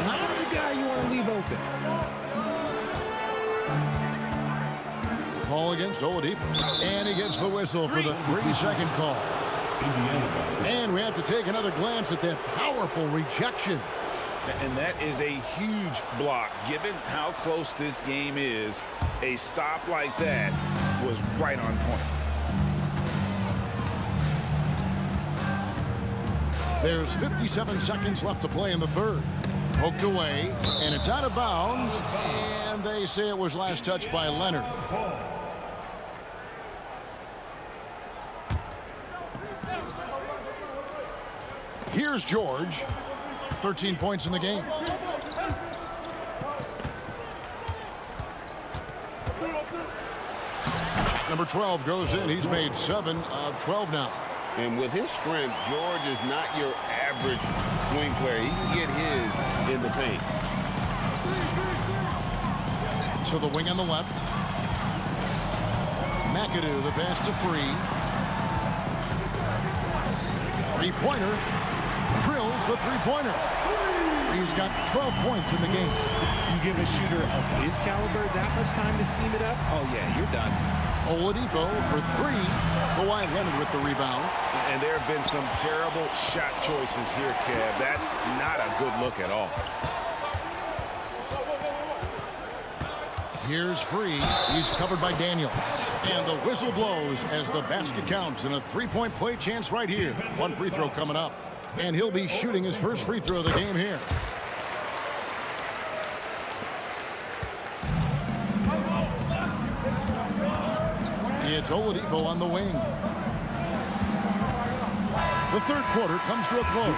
Not the guy you want to leave open. Paul against Oladipo. And he gets the whistle for the 3-second call. And we have to take another glance at that powerful rejection. And that is a huge block. Given how close this game is, a stop like that was right on point. There's 57 seconds left to play in the third. Poked away, and it's out of bounds. And they say it was last touched by Leonard. Here's George. 13 points in the game. Number 12 goes in. He's made 7 of 12 now. And with his strength, George is not your average swing player. He can get his in the paint. To the wing on the left. McAdoo, the pass to Free. Three-pointer. Drills the three-pointer. He's got 12 points in the game. You give a shooter of his caliber that much time to seam it up, oh yeah, you're done. Oladipo for 3. Kawhi Leonard with the rebound. And there have been some terrible shot choices here, Kev. That's not a good look at all. Here's Free. He's covered by Daniels. And the whistle blows as the basket counts and a 3-point play chance right here. One free throw coming up. And he'll be shooting his first free throw of the game here. It's Oladipo on the wing. The third quarter comes to a close.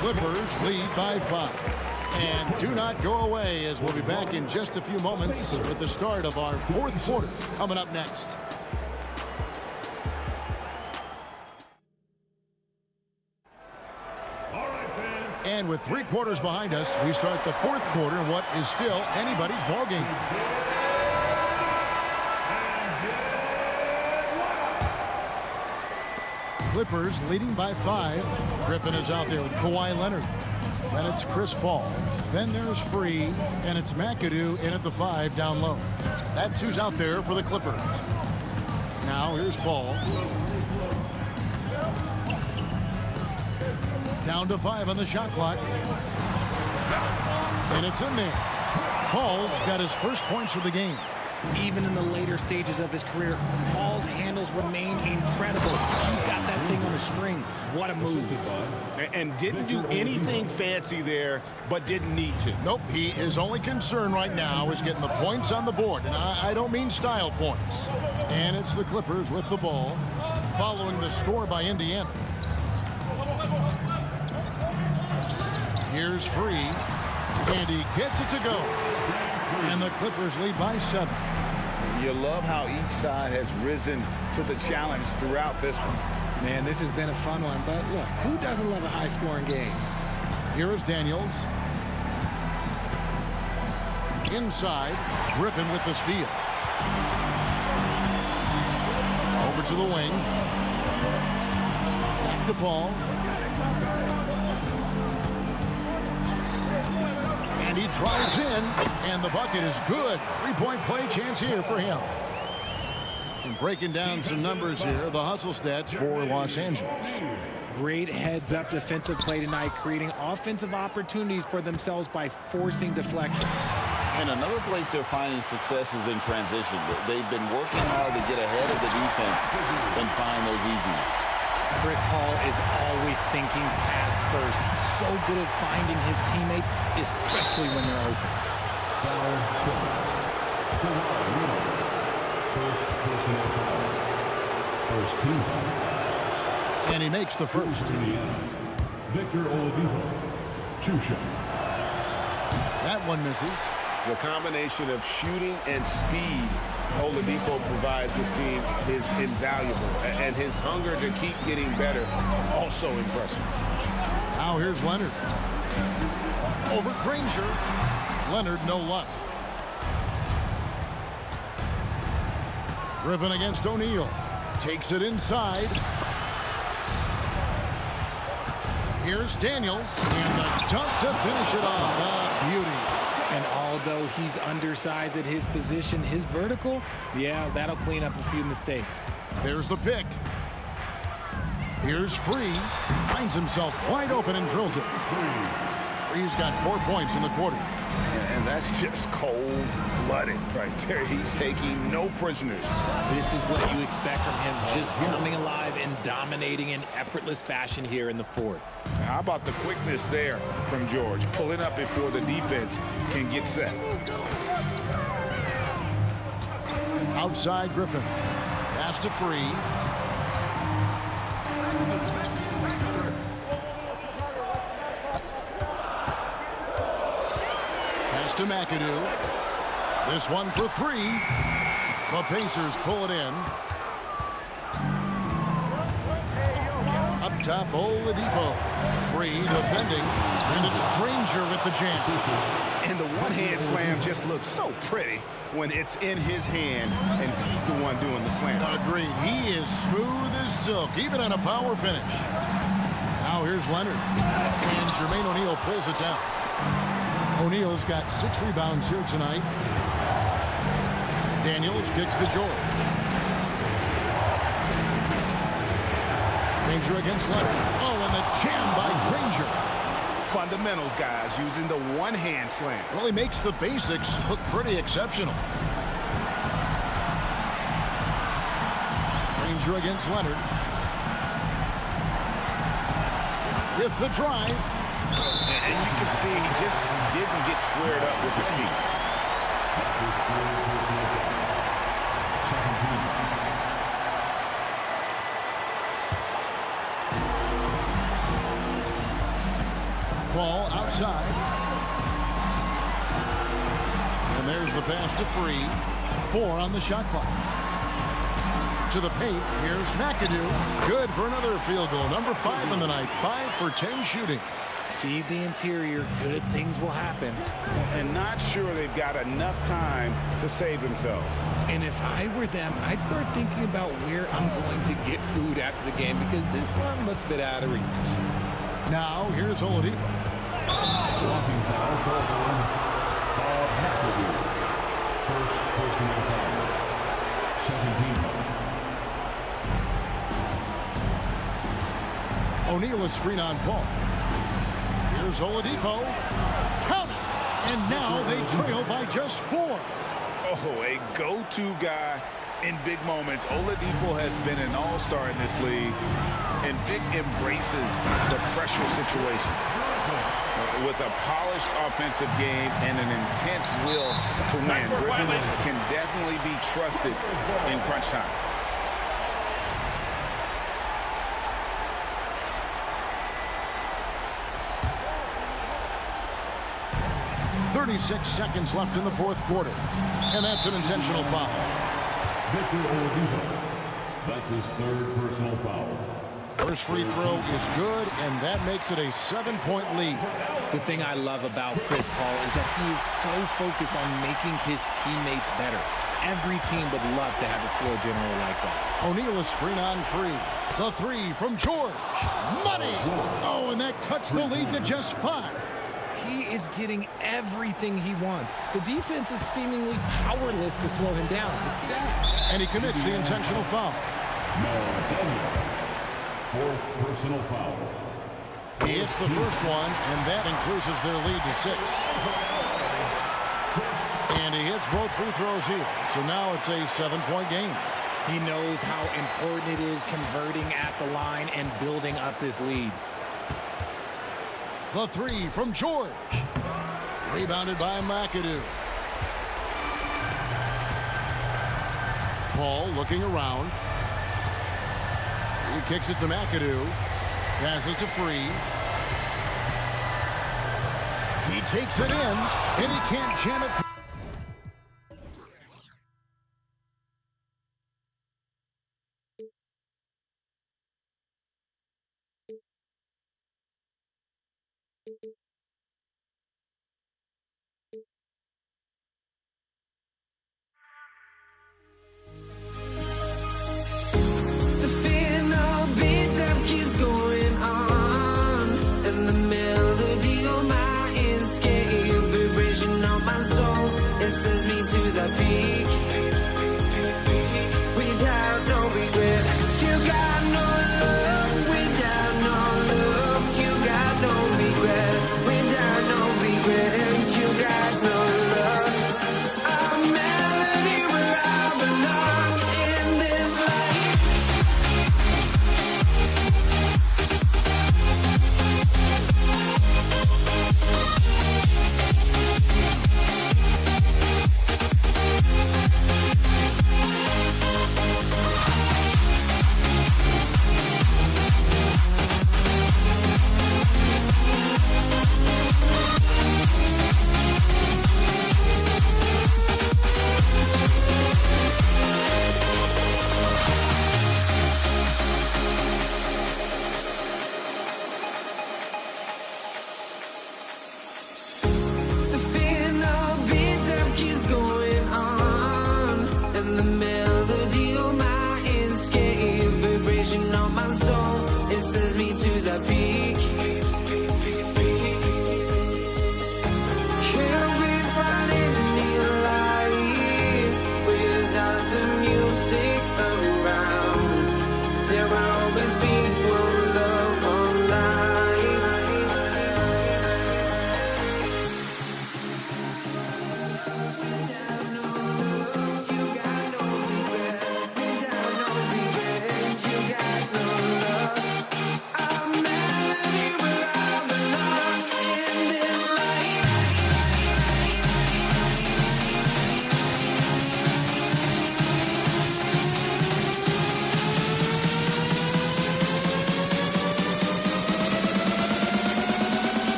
Clippers lead by 5. And do not go away, as we'll be back in just a few moments with the start of our fourth quarter coming up next. And with 3 quarters behind us, we start the fourth quarter in what is still anybody's ballgame. Clippers leading by 5. Griffin is out there with Kawhi Leonard. Then it's Chris Paul. Then there's Free, and it's McAdoo in at the 5 down low. That's who's out there for the Clippers. Now here's Paul. Down to 5 on the shot clock. And it's in there. Paul's got his first points of the game. Even in the later stages of his career, Paul's handles remain incredible. He's got that thing on a string. What a move. And didn't do anything fancy there, but didn't need to. Nope, he is only concerned right now is getting the points on the board. And I don't mean style points. And it's the Clippers with the ball, following the score by Indiana. Here's Free, and he gets it to go. And the Clippers lead by 7. You love how each side has risen to the challenge throughout this one. Man, this has been a fun one, but look, who doesn't love a high-scoring game? Here is Daniels. Inside, Griffin with the steal. Over to the wing. Back to Paul. And he drives in, and the bucket is good. 3-point play chance here for him. And breaking down some numbers here, the hustle stats for Los Angeles. Great heads-up defensive play tonight, creating offensive opportunities for themselves by forcing deflections. And another place they're finding success is in transition. They've been working hard to get ahead of the defense and find those easy ones. Chris Paul is always thinking pass first. He's so good at finding his teammates, especially when they're open. First personal foul. First team foul. And he makes the first. Victor Oladipo. 2 shots. That one misses. The combination of shooting and speed Oladipo provides this team is invaluable. And his hunger to keep getting better, also impressive. Now here's Leonard. Over Granger. Leonard, no luck. Griffin against O'Neal. Takes it inside. Here's Daniels. And the dunk to finish it off. Beauty. And although he's undersized at his position, his vertical, yeah, that'll clean up a few mistakes. There's the pick. Here's Free. Finds himself wide open and drills it. Free's got 4 points in the quarter. And that's just cold-blooded right there. He's taking no prisoners. This is what you expect from him, just coming alive and dominating in effortless fashion here in the 4th. How about the quickness there from George, pulling up before the defense can get set. Outside Griffin. Pass to Free. Pass to McAdoo. This one for 3. The Pacers pull it in. Up top, Oladipo. Free defending. And it's Granger with the jam. And the one-hand slam just looks so pretty when it's in his hand and he's the one doing the slam. Agreed. He is smooth as silk, even on a power finish. Now here's Leonard. And Jermaine O'Neal pulls it down. O'Neal's got 6 rebounds here tonight. Daniels kicks to George. Granger against Leonard. Oh, and the jam by Granger. Fundamentals, guys, using the one-hand slam. Well, he makes the basics look pretty exceptional. Granger against Leonard. With the drive. And you can see he just didn't get squared up with his feet. Paul outside. And there's the pass to Free. 4 on the shot clock. To the paint, here's McAdoo. Good for another field goal. Number 5 in the night. 5 for 10 shooting. Feed the interior, good things will happen. And not sure they've got enough time to save themselves. And if I were them, I'd start thinking about where I'm going to get food after the game because this one looks a bit out of reach. Now, here's Oladipo. Blocking foul called on Bob McAdoo. First personal foul. 17. O'Neal a screen on Paul. Here's Oladipo. Count it! And now they trail by just 4. Oh, a go-to guy in big moments. Oladipo has been an all-star in this league, and Vic embraces the pressure situation with a polished offensive game and an intense will to win. Griffin can definitely be trusted in crunch time. .36 seconds left in the fourth quarter. And that's an intentional foul. Victor Oladipo. That's his third personal foul. First free throw is good, and that makes it a 7-point lead. The thing I love about Chris Paul is that he is so focused on making his teammates better. Every team would love to have a floor general like that. O'Neal a screen on 3. The 3 from George. Money! Oh, and that cuts the lead to just 5. He is getting everything he wants. The defense is seemingly powerless to slow him down. It's sad. And he commits the intentional foul. Fourth personal foul. He hits the first one, and that increases their lead to 6. And he hits both free throws here. So now it's a 7-point game. He knows how important it is converting at the line and building up this lead. The 3 from George. Rebounded by McAdoo. Paul looking around. He kicks it to McAdoo. Passes to Free. He takes it in, and he can't jam it. The fear no beat-up keeps going on, and the melody on my escape, vibration on my soul, it sends me to the peak. Without no regret, you got no love. Without no love, you got no regret. Without no regret, you got no love. A melody where I belong in this life.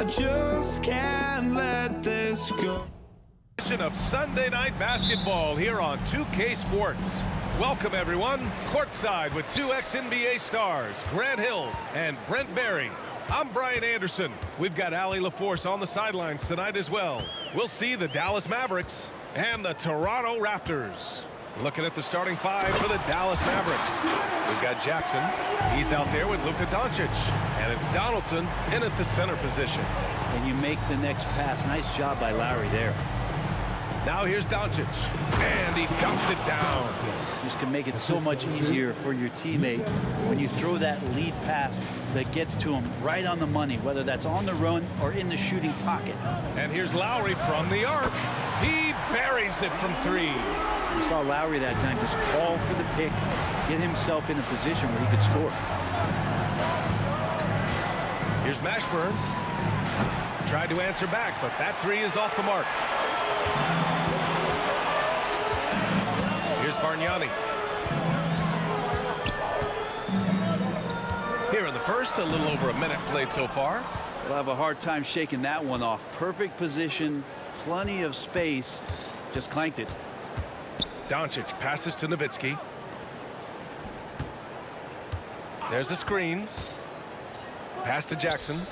just can't let this go. Of Sunday Night Basketball here on 2K Sports. Welcome everyone, courtside with two ex-NBA stars, Grant Hill and Brent Barry. I'm Brian Anderson. We've got Allie LaForce on the sidelines tonight as well. We'll see the Dallas Mavericks and the Toronto Raptors. Looking at the starting five for the Dallas Mavericks. We've got Jackson. He's out there with Luka Doncic. And it's Donaldson in at the center position. And you make the next pass. Nice job by Lowry there. Now here's Doncic, and he dumps it down. Just can make it so much easier for your teammate when you throw that lead pass that gets to him right on the money, whether that's on the run or in the shooting pocket. And here's Lowry from the arc. He buries it from three. You saw Lowry that time just call for the pick, get himself in a position where he could score. Here's Mashburn. Tried to answer back, but that three is off the mark. Here's Bargnani. Here in the first, a little over a minute played so far. We'll have a hard time shaking that one off. Perfect position, plenty of space, just clanked it. Doncic passes to Nowitzki. There's a screen. Pass to Jackson.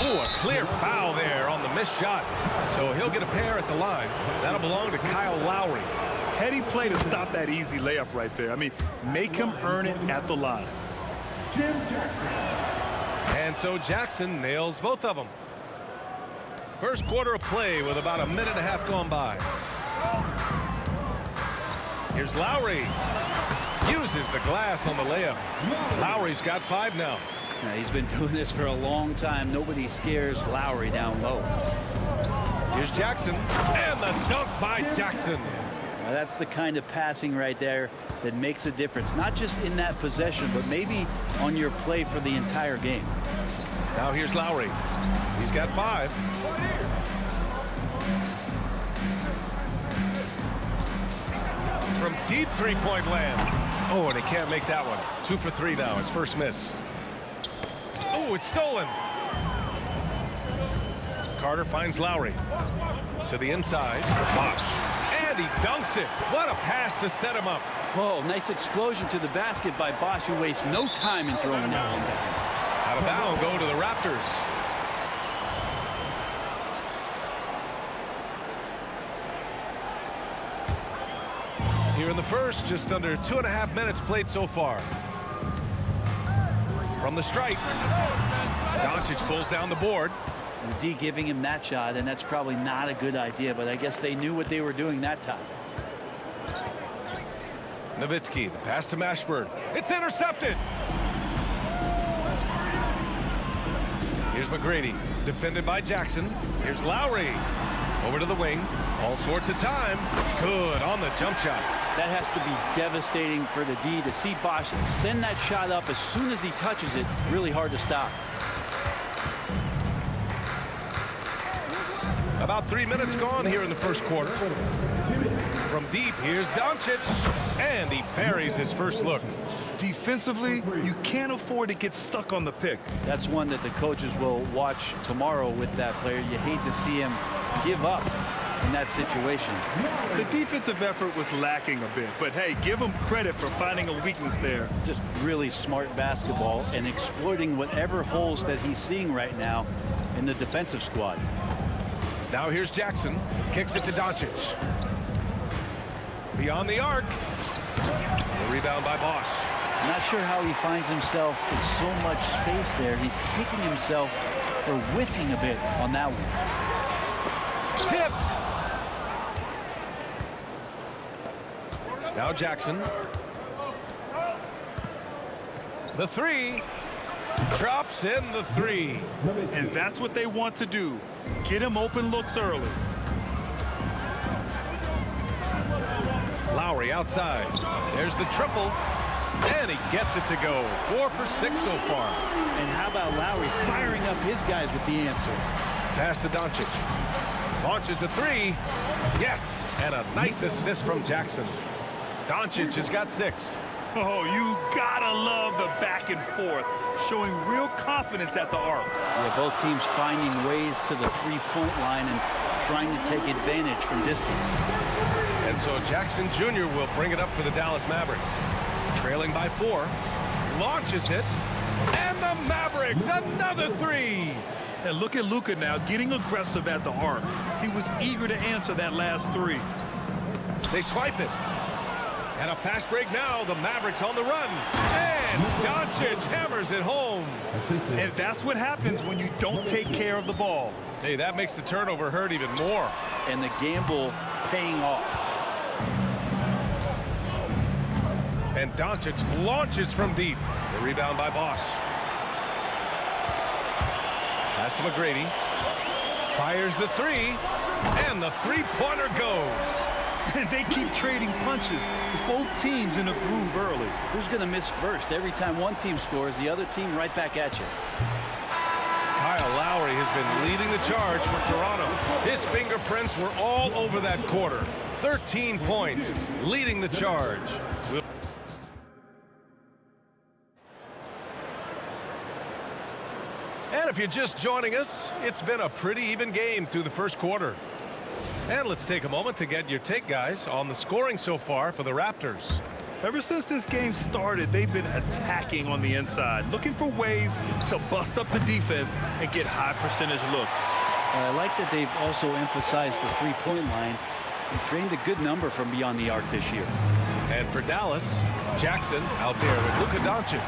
Oh, a clear foul there on the missed shot. So he'll get a pair at the line. That'll belong to Kyle Lowry. Heady play to stop that easy layup right there. I mean, make him earn it at the line. And so Jackson nails both of them. First quarter of play with about a minute and a half gone by. Here's Lowry. Uses the glass on the layup. Lowry's got 5 now. Now, he's been doing this for a long time. Nobody scares Lowry down low. Here's Jackson, and the dunk by Jackson. Now, that's the kind of passing right there that makes a difference, not just in that possession, but maybe on your play for the entire game. Now here's Lowry. He's got 5. From deep three-point land. Oh, and he can't make that one. 2 for 3 now, his first miss. Oh, it's stolen. Carter finds Lowry. To the inside. Bosh. And he dunks it. What a pass to set him up. Oh, nice explosion to the basket by Bosh, who wastes no time in throwing that one back. Out of bounds, go to the Raptors. Here in the first, just under 2.5 minutes played so far. From the stripe, Doncic pulls down the board. The D giving him that shot, and that's probably not a good idea, but I guess they knew what they were doing that time. Nowitzki, the pass to Mashburn. It's intercepted. Here's McGrady, defended by Jackson. Here's Lowry. Over to the wing. All sorts of time. Good on the jump shot. That has to be devastating for the D to see Bosh send that shot up as soon as he touches it. Really hard to stop. About 3 minutes gone here in the first quarter. From deep, here's Doncic, and he buries his first look. Defensively, you can't afford to get stuck on the pick. That's one that the coaches will watch tomorrow with that player. You hate to see him give up in that situation. The defensive effort was lacking a bit, but hey, give him credit for finding a weakness there. Just really smart basketball and exploiting whatever holes that he's seeing right now in the defensive squad. Now here's Jackson. Kicks it to Doncic. Beyond the arc. The rebound by Bosh. I'm not sure how he finds himself in so much space there. He's kicking himself for whiffing a bit on that one. Tipped. Now Jackson. The three. Drops in the three. And that's what they want to do. Get him open looks early. Lowry outside. There's the triple. And he gets it to go. 4 for 6 so far. And how about Lowry firing up his guys with the answer? Pass to Doncic. Launches a three. Yes. And a nice assist from Jackson. Doncic has got 6. Oh, you gotta love the back and forth, showing real confidence at the arc. Yeah, both teams finding ways to the three-point line and trying to take advantage from distance. And so Jackson Jr. will bring it up for the Dallas Mavericks. Trailing by 4. Launches it. And the Mavericks, another 3. And look at Luka now getting aggressive at the arc. He was eager to answer that last 3. They swipe it. And a fast break now. The Mavericks on the run. And Doncic hammers it home. And that's what happens when you don't take care of the ball. Hey, that makes the turnover hurt even more. And the gamble paying off. And Doncic launches from deep. The rebound by Bosch. Pass to McGrady. Fires the 3. And the three-pointer goes. They keep trading punches. Both teams in a groove early. Who's going to miss first? Every time one team scores, the other team right back at you. Kyle Lowry has been leading the charge for Toronto. His fingerprints were all over that quarter. 13 points, leading the charge. And if you're just joining us, it's been a pretty even game through the first quarter. And let's take a moment to get your take, guys, on the scoring so far for the Raptors. Ever since this game started, they've been attacking on the inside, looking for ways to bust up the defense and get high percentage looks. I like that they've also emphasized the three-point line. They drained a good number from beyond the arc this year. And for Dallas, Jackson out there with Luka Doncic.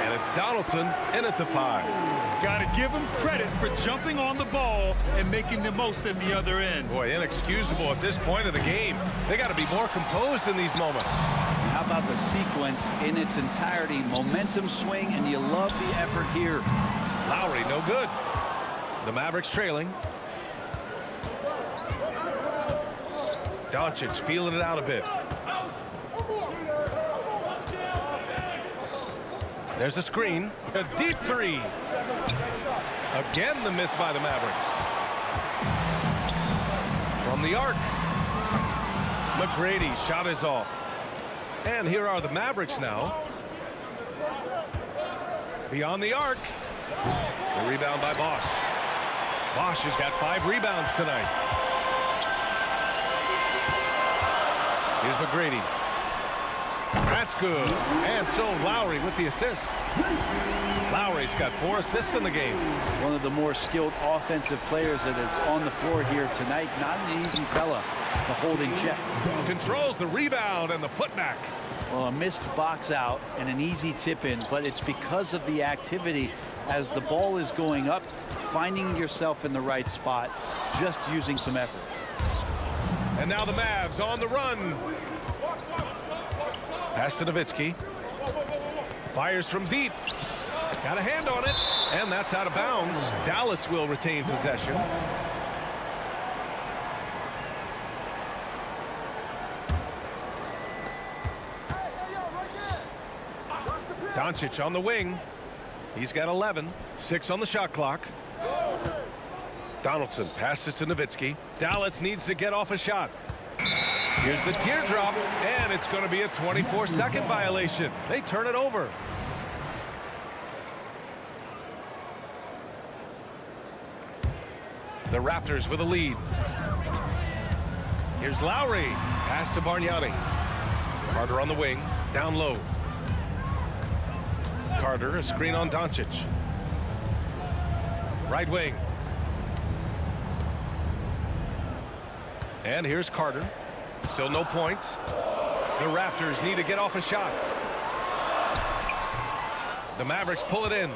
And it's Donaldson in at the 5. Got to give him credit for jumping on the ball and making the most in the other end. Boy, inexcusable at this point of the game. They got to be more composed in these moments. How about the sequence in its entirety? Momentum swing, and you love the effort here. Lowry, no good. The Mavericks trailing. Doncic feeling it out a bit. There's a screen. A deep 3. Again, the miss by the Mavericks. From the arc. McGrady shot is off. And here are the Mavericks now. Beyond the arc. The rebound by Bosch. Bosch has got 5 rebounds tonight. Here's McGrady. That's good. And so Lowry with the assist. Lowry's got 4 assists in the game. One of the more skilled offensive players that is on the floor here tonight. Not an easy fella to hold in check. Controls the rebound and the putback. Well, a missed box out and an easy tip in, but it's because of the activity as the ball is going up, finding yourself in the right spot, just using some effort. And now the Mavs on the run. Pass to Nowitzki. Fires from deep. Got a hand on it. And that's out of bounds. Dallas will retain possession. Doncic on the wing. He's got 11. 6 on the shot clock. Donaldson passes to Nowitzki. Dallas needs to get off a shot. Here's the teardrop, and it's going to be a 24-second violation. They turn it over. The Raptors with a lead. Here's Lowry. Pass to Bargnani. Carter on the wing. Down low. Carter, a screen on Doncic. Right wing. And here's Carter. Still no points. The Raptors need to get off a shot. The Mavericks pull it in.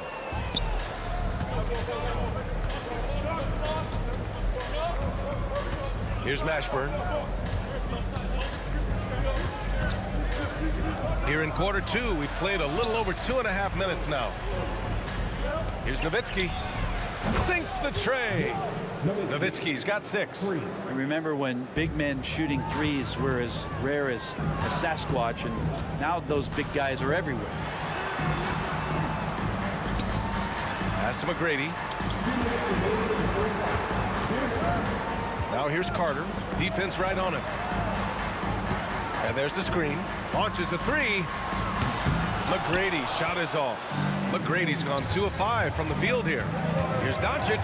Here's Mashburn. Here in quarter 2, we've played a little over 2.5 minutes now. Here's Nowitzki. Sinks the tray. Nowitzki's got 6. I remember when big men shooting threes were as rare as a Sasquatch, and now those big guys are everywhere. Pass to McGrady. Now here's Carter. Defense right on him. And there's the screen. Launches a three. McGrady shot is off. McGrady's gone 2 of 5 from the field here. Here's Doncic.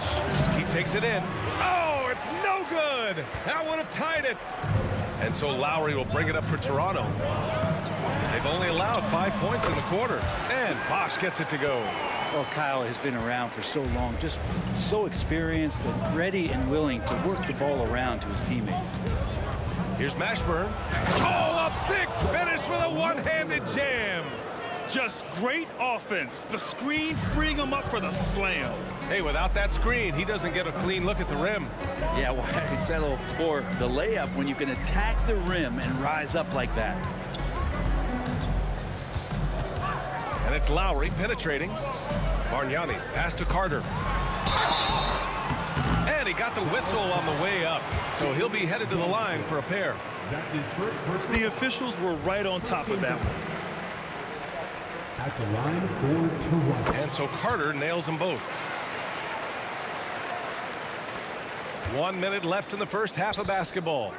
He takes it in. Oh, it's no good. That would have tied it. And so Lowry will bring it up for Toronto. They've only allowed 5 points in the quarter. And Bosch gets it to go. Well, Kyle has been around for so long, just so experienced and ready and willing to work the ball around to his teammates. Here's Mashburn. Oh, a big finish with a one-handed jam. Just great offense. The screen freeing him up for the slam. Hey, without that screen, he doesn't get a clean look at the rim. Yeah, why settle for the layup when you can attack the rim and rise up like that? And it's Lowry penetrating. Bargnani pass to Carter. And he got the whistle on the way up. So he'll be headed to the line for a pair. That's his first. The officials were right on top of that one. At the line for 2-1. And so Carter nails them both. 1 minute left in the first half of basketball.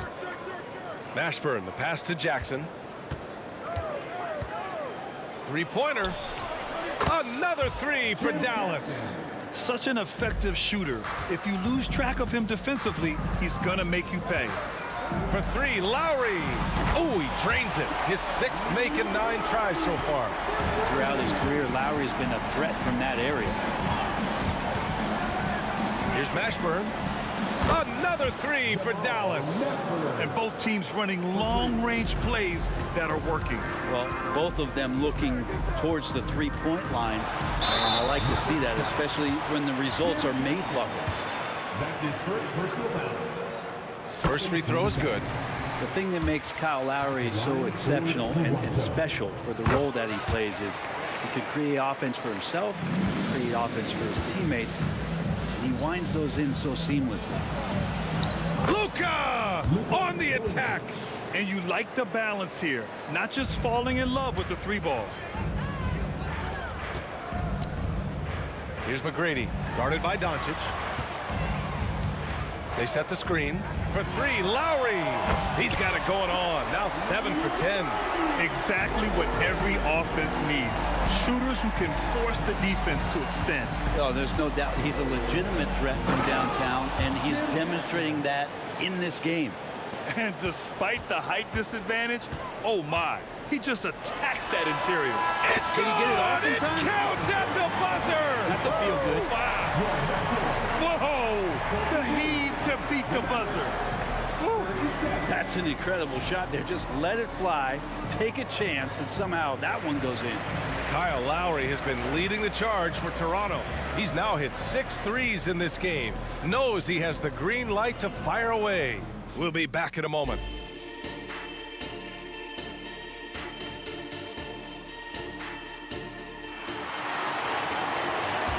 Mashburn, the pass to Jackson. Three-pointer. Another three for Dallas. Such an effective shooter. If you lose track of him defensively, he's going to make you pay. For three, Lowry. Oh, he drains it. His 6th make in 9 tries so far. Throughout his career, Lowry's been a threat from that area. Here's Mashburn. Another three for Dallas. And both teams running long-range plays that are working. Well, both of them looking towards the three-point line. And I like to see that, especially when the results are made buckets. That's his first personal foul. First free throw is good. The thing that makes Kyle Lowry so exceptional and special for the role that he plays is he can create offense for himself, create offense for his teammates. He winds those in so seamlessly. Luka on the attack. And you like the balance here, not just falling in love with the three ball. Here's McGrady, guarded by Doncic. They set the screen for three. Lowry. He's got it going on. Now 7 for 10. Exactly what every offense needs. Shooters who can force the defense to extend. Oh, there's no doubt he's a legitimate threat from downtown, and he's demonstrating that in this game. And despite the height disadvantage, oh my, he just attacks that interior. It's good. He get it off in time? Counts at the buzzer. That's a feel good. Wow. Whoa, the heave to beat the buzzer. That's an incredible shot there. Just let it fly, take a chance, and somehow that one goes in. Kyle Lowry has been leading the charge for Toronto. He's now hit 6 threes in this game. Knows he has the green light to fire away. We'll be back in a moment.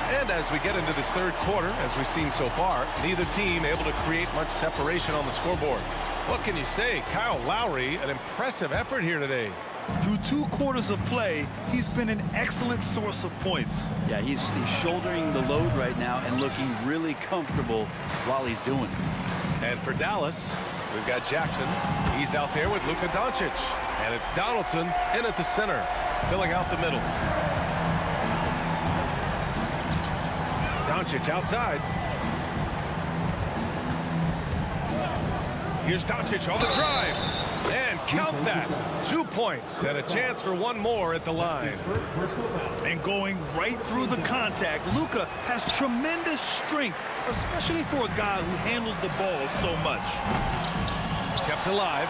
And as we get into this third quarter, as we've seen so far, neither team able to create much separation on the scoreboard. What can you say? Kyle Lowry, an impressive effort here today. Through 2 quarters of play, he's been an excellent source of points. Yeah, he's shouldering the load right now and looking really comfortable while he's doing it. And for Dallas, we've got Jackson. He's out there with Luka Doncic. And it's Donaldson in at the center, filling out the middle. Doncic outside. Here's Doncic on the drive. And count that. 2 points and a chance for one more at the line. And going right through the contact, Luka has tremendous strength, especially for a guy who handles the ball so much. Kept alive.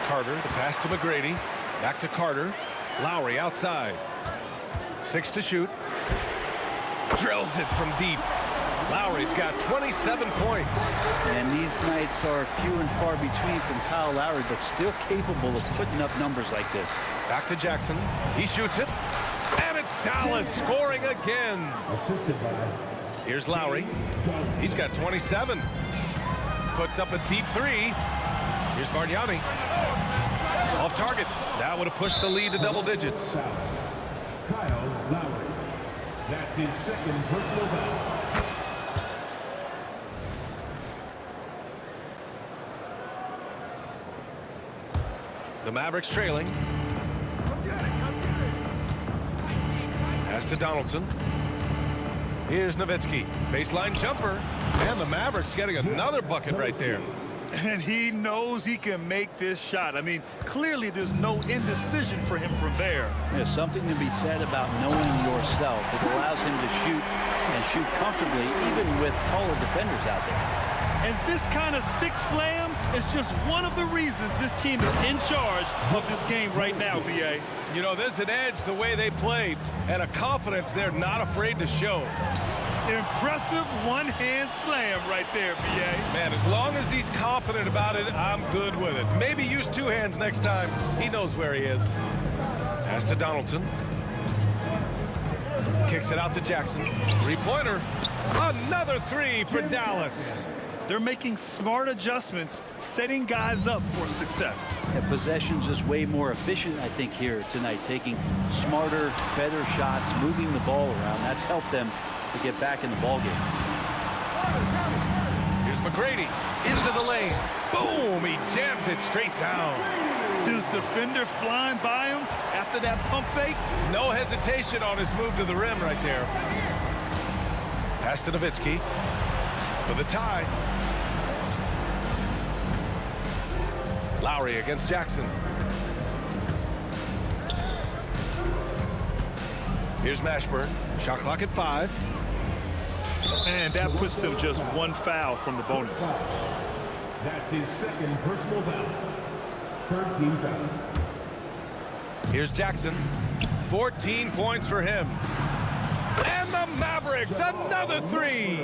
Carter, the pass to McGrady. Back to Carter. Lowry outside. 6 to shoot. Drills it from deep. Lowry's got 27 points. And these nights are few and far between from Kyle Lowry, but still capable of putting up numbers like this. Back to Jackson. He shoots it. And it's Dallas scoring again. Here's Lowry. He's got 27. Puts up a deep three. Here's Bargnani. Off target. That would have pushed the lead to double digits. Kyle Lowry. That's his second personal foul. The Mavericks trailing. Pass to Donaldson. Here's Nowitzki. Baseline jumper. And the Mavericks getting another bucket right there. And he knows he can make this shot. I mean, clearly there's no indecision for him from there. There's something to be said about knowing yourself. It allows him to shoot and shoot comfortably, even with taller defenders out there. And this kind of six slam is just one of the reasons this team is in charge of this game right now, B.A. You know, there's an edge the way they played and a confidence they're not afraid to show. Impressive one-hand slam right there, B.A. Man, as long as he's confident about it, I'm good with it. Maybe use two hands next time. He knows where he is. Pass to Donaldson. Kicks it out to Jackson. Three-pointer. Another three for Dallas. They're making smart adjustments, setting guys up for success. And possession's just way more efficient, I think, here tonight. Taking smarter, better shots, moving the ball around. That's helped them to get back in the ball game. Here's McGrady into the lane. Boom! He jams it straight down. His defender flying by him after that pump fake. No hesitation on his move to the rim right there. Pass to Nowitzki for the tie. Lowry against Jackson. Here's Mashburn. Shot clock at 5. And that puts them just one foul from the bonus. That's his second personal foul. 13 foul. Here's Jackson. 14 points for him. And the Mavericks, another three.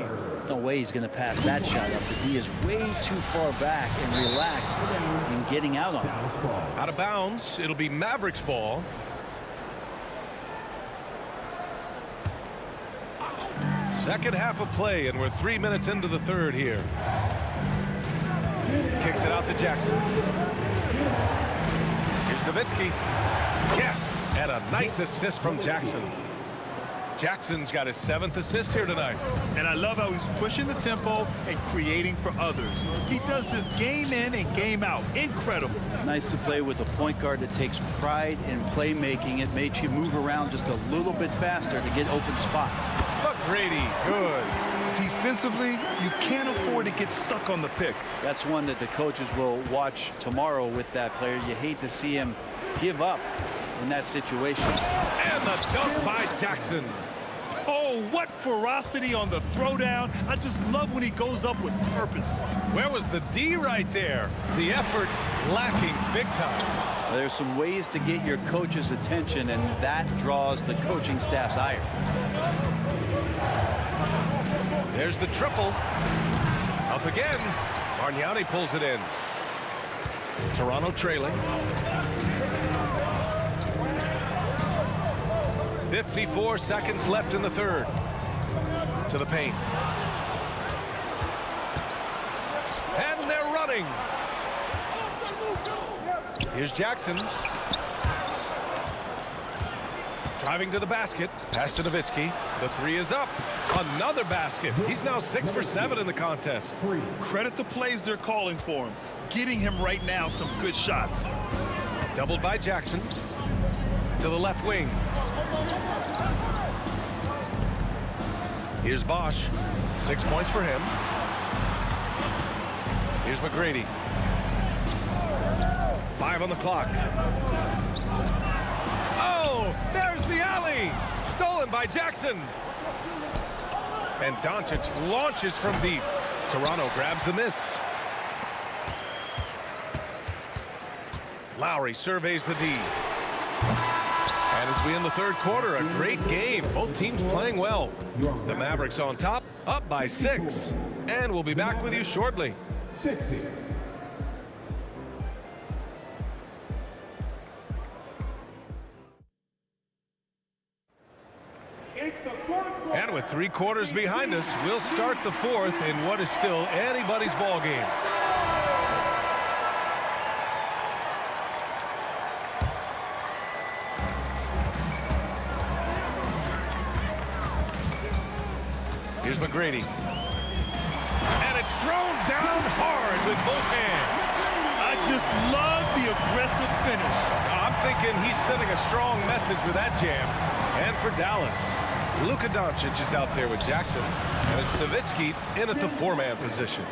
No way he's going to pass that shot up. The D is way too far back and relaxed in getting out on it. Out of bounds. It'll be Mavericks ball. Second half of play, and we're 3 minutes into the third here. Kicks it out to Jackson. Here's Nowitzki. Yes, and a nice assist from Jackson. Jackson's got his 7th assist here tonight. And I love how he's pushing the tempo and creating for others. He does this game in and game out. Incredible. Nice to play with a point guard that takes pride in playmaking. It makes you move around just a little bit faster to get open spots. McGrady, good. Defensively, you can't afford to get stuck on the pick. That's one that the coaches will watch tomorrow with that player. You hate to see him give up in that situation. And the dunk by Jackson. Oh, what ferocity on the throwdown. I just love when he goes up with purpose. Where was the D right there? The effort lacking big time. There's some ways to get your coach's attention, and that draws the coaching staff's ire. There's the triple. Up again. Bargnani pulls it in. Toronto trailing. 54 seconds left in the third. To the paint. And they're running. Here's Jackson. Driving to the basket. Pass to Nowitzki. The three is up. Another basket. He's now 6 for 7 in the contest. Credit the plays they're calling for him. Getting him right now some good shots. Doubled by Jackson. To the left wing. Here's Bosch. 6 points for him. Here's McGrady. 5 on the clock. Oh, there's the alley. Stolen by Jackson. And Doncic launches from deep. Toronto grabs the miss. Lowry surveys the D. And as we end the third quarter, a great game. Both teams playing well. The Mavericks on top, up by 6. And we'll be back with you shortly. 60. And with 3 quarters behind us, we'll start the fourth in what is still anybody's ball game. Here's McGrady. And it's thrown down hard with both hands. I just love the aggressive and he's sending a strong message with that jam. And for Dallas, Luka Doncic is out there with Jackson, and it's Nowitzki in at the four-man position.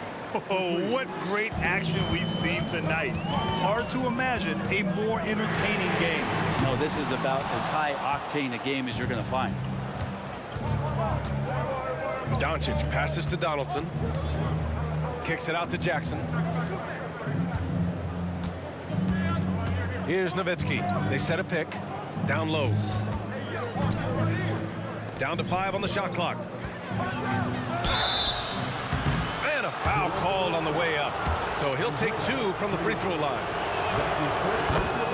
Oh, what great action we've seen tonight. Hard to imagine a more entertaining game. No, this is about as high-octane a game as you're going to find. Doncic passes to Donaldson. Kicks it out to Jackson. Here's Nowitzki. They set a pick. Down low. Down to 5 on the shot clock. And a foul called on the way up. So he'll take 2 from the free throw line.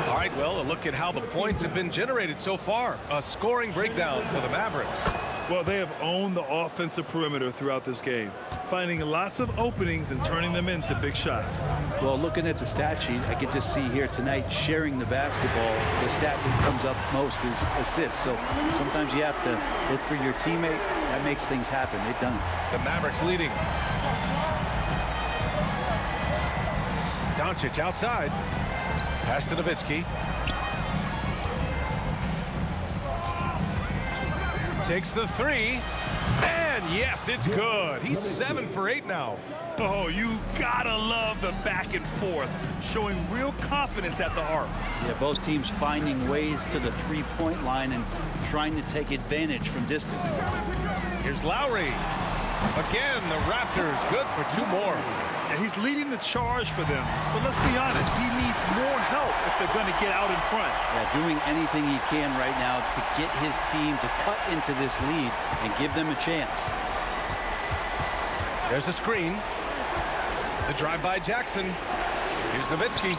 All right, well, a look at how the points have been generated so far. A scoring breakdown for the Mavericks. Well, they have owned the offensive perimeter throughout this game, finding lots of openings and turning them into big shots. Well, looking at the stat sheet, I could just see here tonight sharing the basketball. The stat that comes up most is assists. So sometimes you have to look for your teammate. That makes things happen. They've done it. The Mavericks leading. Doncic outside. Pass to Nowitzki. Takes the 3. And yes, it's good. He's 7 for 8 now. Oh, you gotta love the back and forth, showing real confidence at the arc. Yeah, both teams finding ways to the three-point line and trying to take advantage from distance. Here's Lowry. Again, the Raptors good for 2 more. And he's leading the charge for them. But let's be honest, he needs more help if they're going to get out in front. Yeah, doing anything he can right now to get his team to cut into this lead and give them a chance. There's a screen. The drive by Jackson. Here's Nowitzki.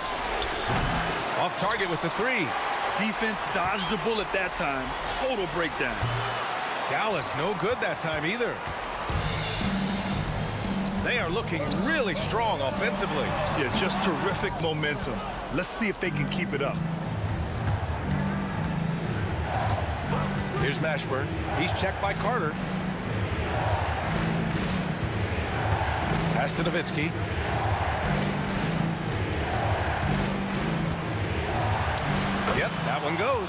Off target with the 3. Defense dodged a bullet that time. Total breakdown. Dallas no good that time either. They are looking really strong offensively. Yeah, just terrific momentum. Let's see if they can keep it up. Here's Mashburn. He's checked by Carter. Pass to Nowitzki. Yep, that one goes.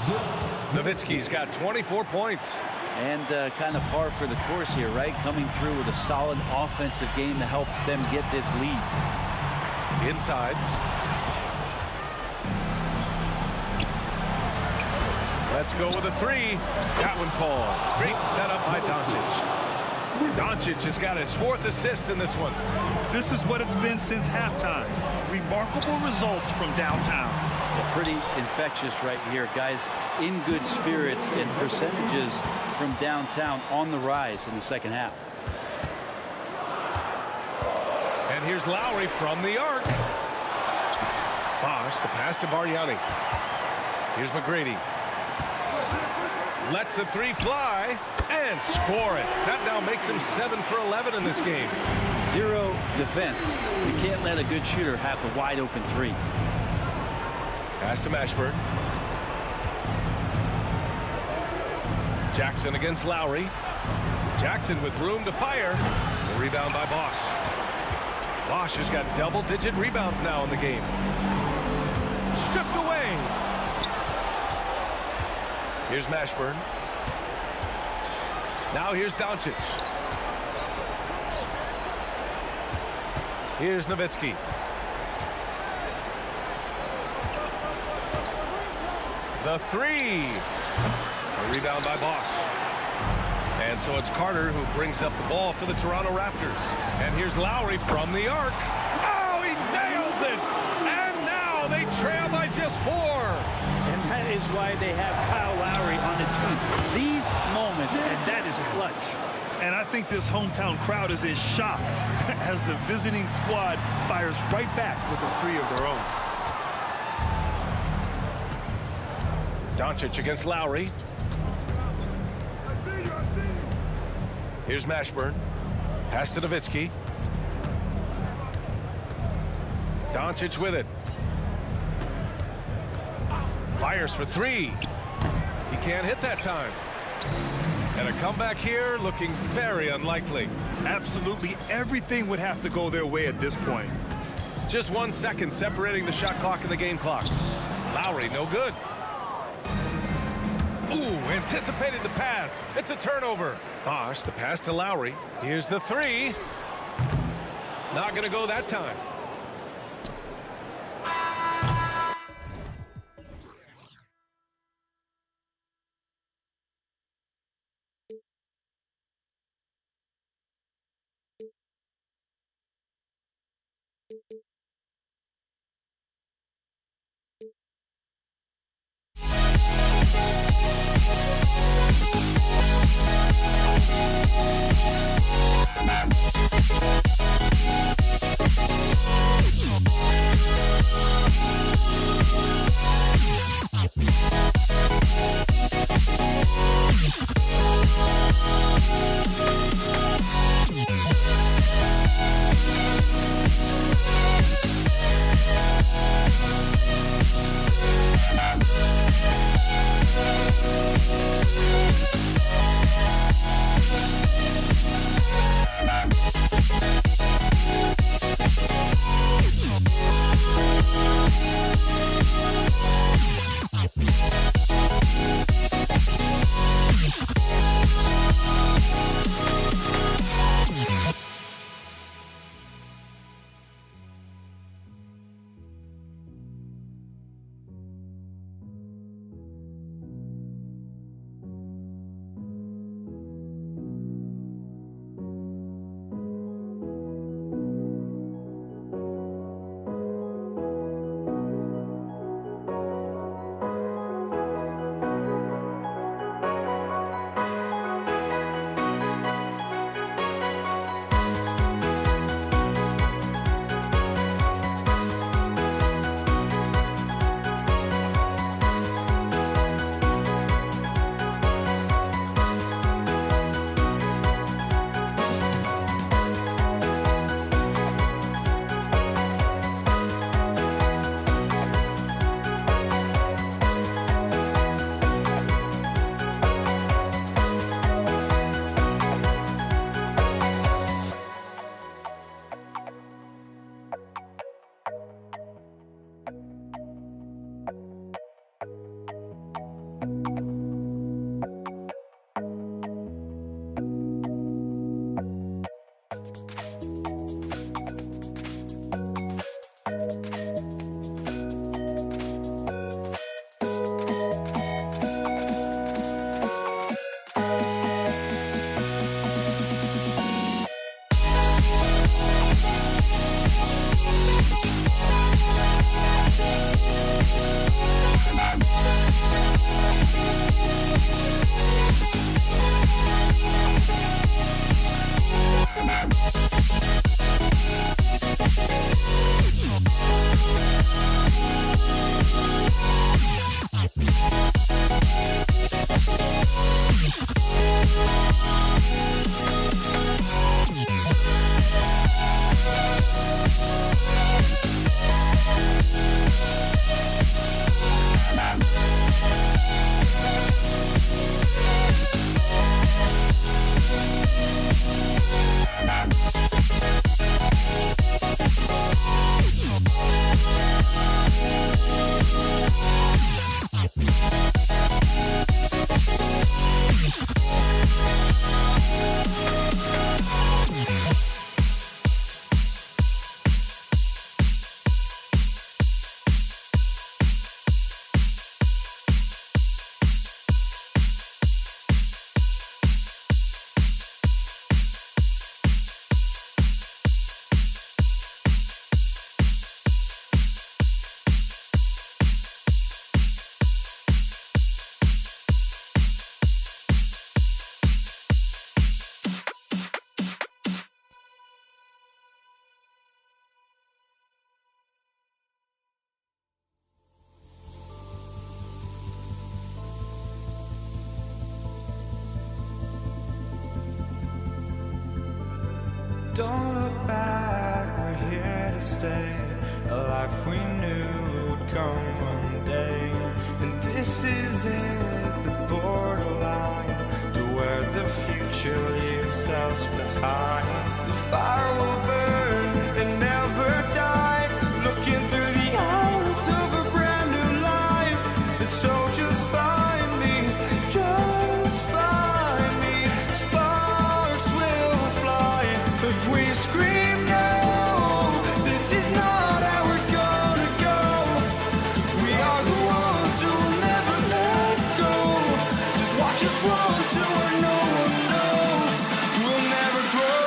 Nowitzki's got 24 points. And kind of par for the course here, right? Coming through with a solid offensive game to help them get this lead. Inside. Let's go with a 3. That one falls. Great setup by Doncic. Doncic has got his 4th assist in this one. This is what it's been since halftime. Remarkable results from downtown. Yeah, pretty infectious right here. Guys in good spirits and percentages from downtown on the rise in the second half. And here's Lowry from the arc. Bosh, the pass to Bargnani. Here's McGrady. Lets the 3 fly and score it. That now makes him 7 for 11 in this game. 0 defense. You can't let a good shooter have the wide open 3. Pass to Mashburn. Jackson against Lowry. Jackson with room to fire. The rebound by Bosh. Bosh has got double-digit rebounds now in the game. Stripped away. Here's Mashburn. Now here's Doncic. Here's Nowitzki. The 3. A rebound by Bosh. And so it's Carter who brings up the ball for the Toronto Raptors. And here's Lowry from the arc. Oh, he nails it! And now they trail by just 4. And that is why they have Kyle Lowry on the team. These moments, and that is clutch. And I think this hometown crowd is in shock as the visiting squad fires right back with a 3 of their own. Doncic against Lowry. Here's Mashburn. Pass to Nowitzki. Doncic with it. Fires for 3. He can't hit that time. And a comeback here looking very unlikely. Absolutely everything would have to go their way at this point. Just 1 second separating the shot clock and the game clock. Lowry, no good. Ooh, anticipated the pass. It's a turnover. Bosch, the pass to Lowry. Here's the three. Not going to go that time. Don't look back, we're here to stay. A life we knew would come one day. And this is it, the borderline to where the future leaves us behind. The fire will burn and never die, looking through the eyes of a brand new life. And so just find me, us run to where no one knows. We'll never grow.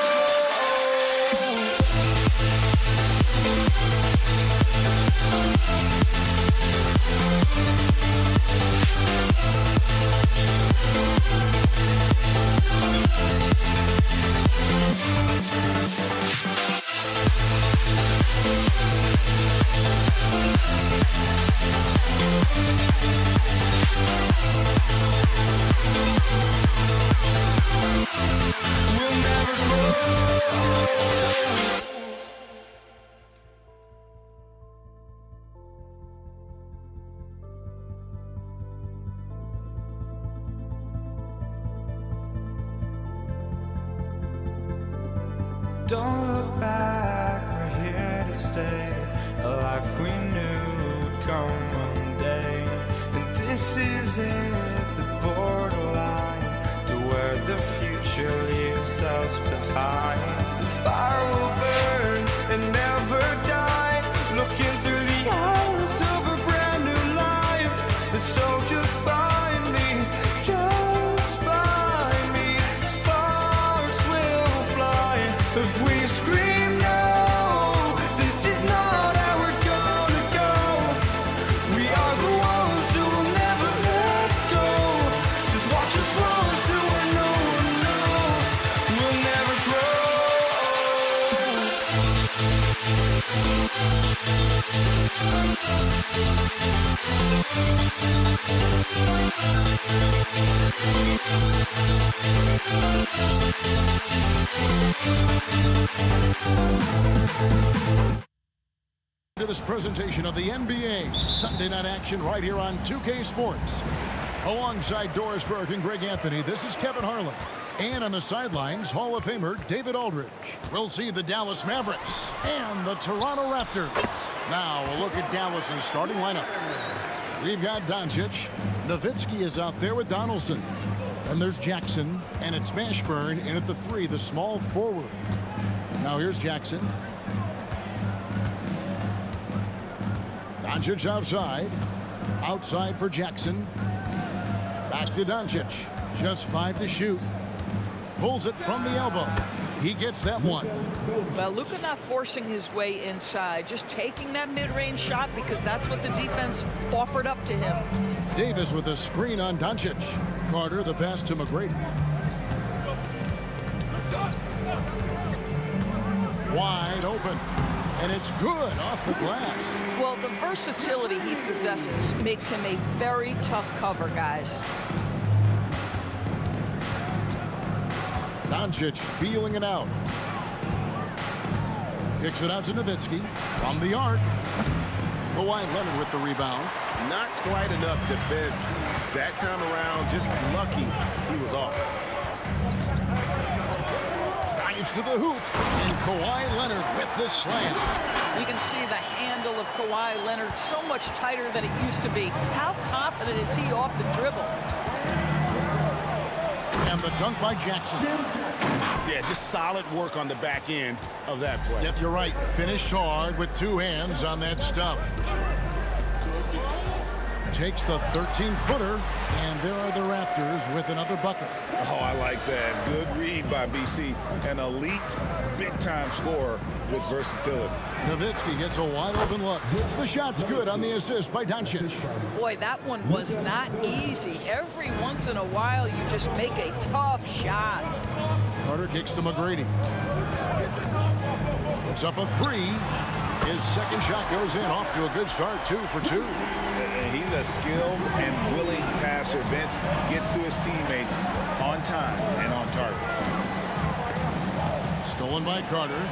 We'll never grow. Don't look back, we're here to stay. A life we knew would come one day. And this is it, the borderline to where the future leaves us behind. The fire will burn and never die, looking through the eyes of a brand new life. And so just find me, just find me. Sparks will fly if we scream no. This is not how we're gonna go. We are the ones who will never let go. Just watch us run to where no one knows. We'll never To this presentation of the NBA Sunday night action right here on 2K Sports. Alongside Doris Burke and Greg Anthony, this is Kevin Harlan. And on the sidelines, Hall of Famer David Aldridge. We'll see the Dallas Mavericks and the Toronto Raptors. Now a look at Dallas's starting lineup. We've got Doncic. Nowitzki is out there with Donaldson. Then there's Jackson, and it's Mashburn in at the 3, the small forward. Now here's Jackson. Doncic outside. Outside for Jackson. Back to Doncic. Just 5 to shoot. Pulls it from the elbow. He gets that one. Well, Luka not forcing his way inside, just taking that mid-range shot because that's what the defense offered up to him. Davis with a screen on Doncic. Carter the pass to McGrady. Wide open. And it's good off the glass. Well, the versatility he possesses makes him a very tough cover, guys. Doncic feeling it out. Kicks it out to Nowitzki from the arc. Kawhi Leonard with the rebound. Not quite enough defense that time around. Just lucky he was off. Drives to the hoop. And Kawhi Leonard with the slam. You can see the handle of Kawhi Leonard so much tighter than it used to be. How confident is he off the dribble? And the dunk by Jackson. Yeah, just solid work on the back end of that play. Yep, you're right. Finished hard with 2 hands on that stuff. Takes the 13-footer, and there are the Raptors with another bucket. Oh, I like that. Good read by BC. An elite, big-time scorer with versatility. Nowitzki gets a wide-open look. The shot's good on the assist by Doncic. Boy, that one was not easy. Every once in a while, you just make a tough shot. Carter kicks to McGrady. It's up a 3. His second shot goes in. Off to a good start. 2 for 2. And he's a skilled and willing passer. Vince gets to his teammates on time and on target. Stolen by Carter.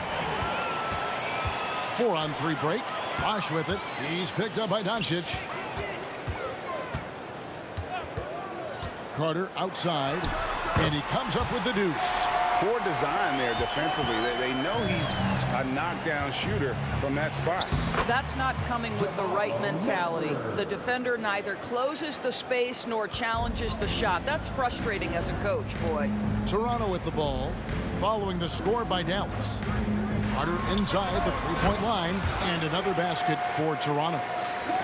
4-on-3 break. Bosh with it. He's picked up by Doncic. Carter outside. And he comes up with the deuce. Poor design there defensively. They know he's a knockdown shooter from that spot. That's not coming with the right mentality. The defender neither closes the space nor challenges the shot. That's frustrating as a coach, boy. Toronto with the ball, following the score by Dallas. Carter inside the 3-point line, and another basket for Toronto.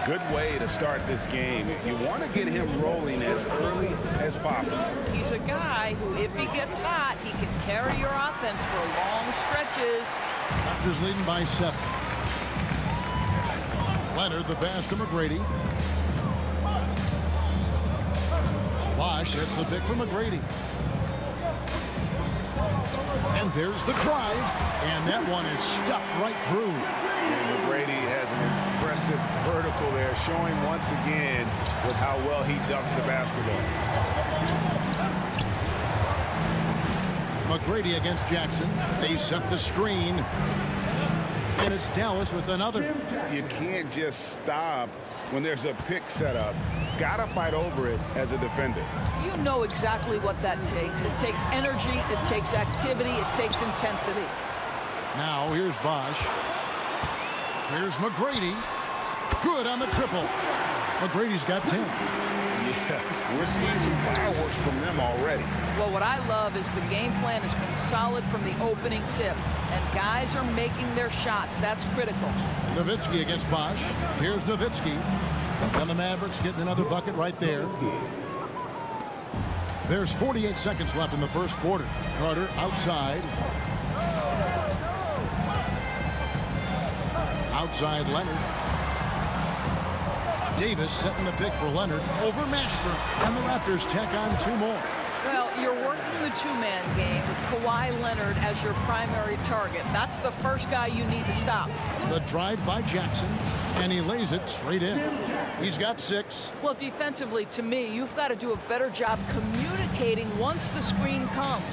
good way to start this game. You want to get him rolling as early as possible. He's a guy who, if he gets hot, he can carry your offense for long stretches. Raptors leading by 7. Leonard, the pass to McGrady. Bosh hits the pick from McGrady. And there's the drive, and that one is stuffed right through. And McGrady has an impressive vertical there, showing once again with how well he dunks the basketball. McGrady against Jackson. They set the screen. And it's Dallas with another. You can't just stop when there's a pick set up. Gotta fight over it as a defender. You know exactly what that takes. It takes energy, it takes activity, it takes intensity. Now here's Bosh. Here's McGrady. Good on the triple. McGrady's got 10. Yeah, we're seeing some fireworks from them already. Well, what I love is the game plan has been solid from the opening tip, and guys are making their shots. That's critical. Nowitzki against Bosh. Here's Nowitzki. And the Mavericks getting another bucket right there. There's 48 seconds left in the first quarter. Carter outside. Outside Leonard. Davis setting the pick for Leonard over Mashburn. And the Raptors tack on 2 more. Well, you're working the two-man game with Kawhi Leonard as your primary target. That's the first guy you need to stop. The drive by Jackson, and he lays it straight in. He's got 6. Well, defensively, to me, you've got to do a better job communicating once the screen comes.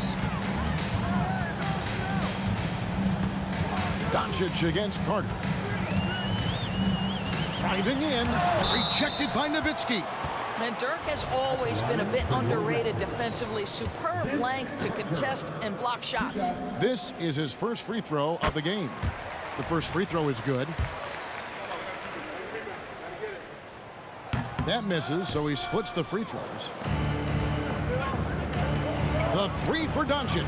Doncic against Carter. Driving in, rejected by Nowitzki. And Dirk has always been a bit underrated defensively. Superb length to contest and block shots. This is his first free throw of the game. The first free throw is good. That misses, so he splits the free throws. The 3 for Doncic.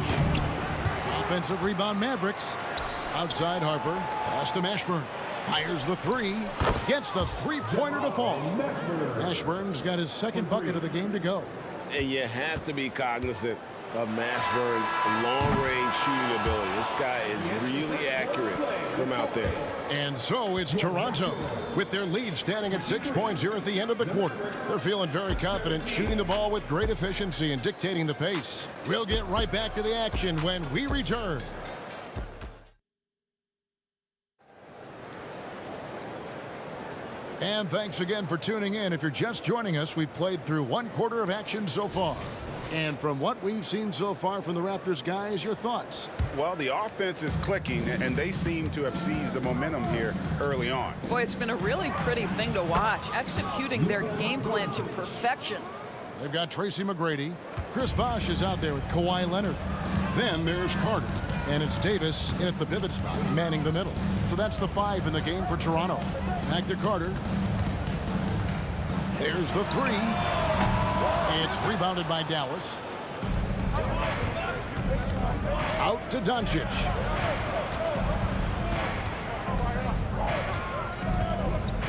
Offensive rebound Mavericks. Outside Harper. Pass to Mashburn. Fires the 3. Gets the three-pointer to fall. Mashburn's got his second bucket of the game to go. And you have to be cognizant of Mashburn's long-range shooting ability. This guy is really accurate from out there. And so it's Toronto with their lead standing at 6 points here at the end of the quarter. They're feeling very confident, shooting the ball with great efficiency and dictating the pace. We'll get right back to the action when we return. And thanks again for tuning in. If you're just joining us, we've played through 1 quarter of action so far. And from what we've seen so far from the Raptors, guys, your thoughts? Well, the offense is clicking, and they seem to have seized the momentum here early on. Boy, it's been a really pretty thing to watch, executing their game plan to perfection. They've got Tracy McGrady. Chris Bosh is out there with Kawhi Leonard. Then there's Carter. And it's Davis in at the pivot spot, manning the middle. So that's the 5 in the game for Toronto. Back to Carter. There's the 3. It's rebounded by Dallas. Out to Doncic.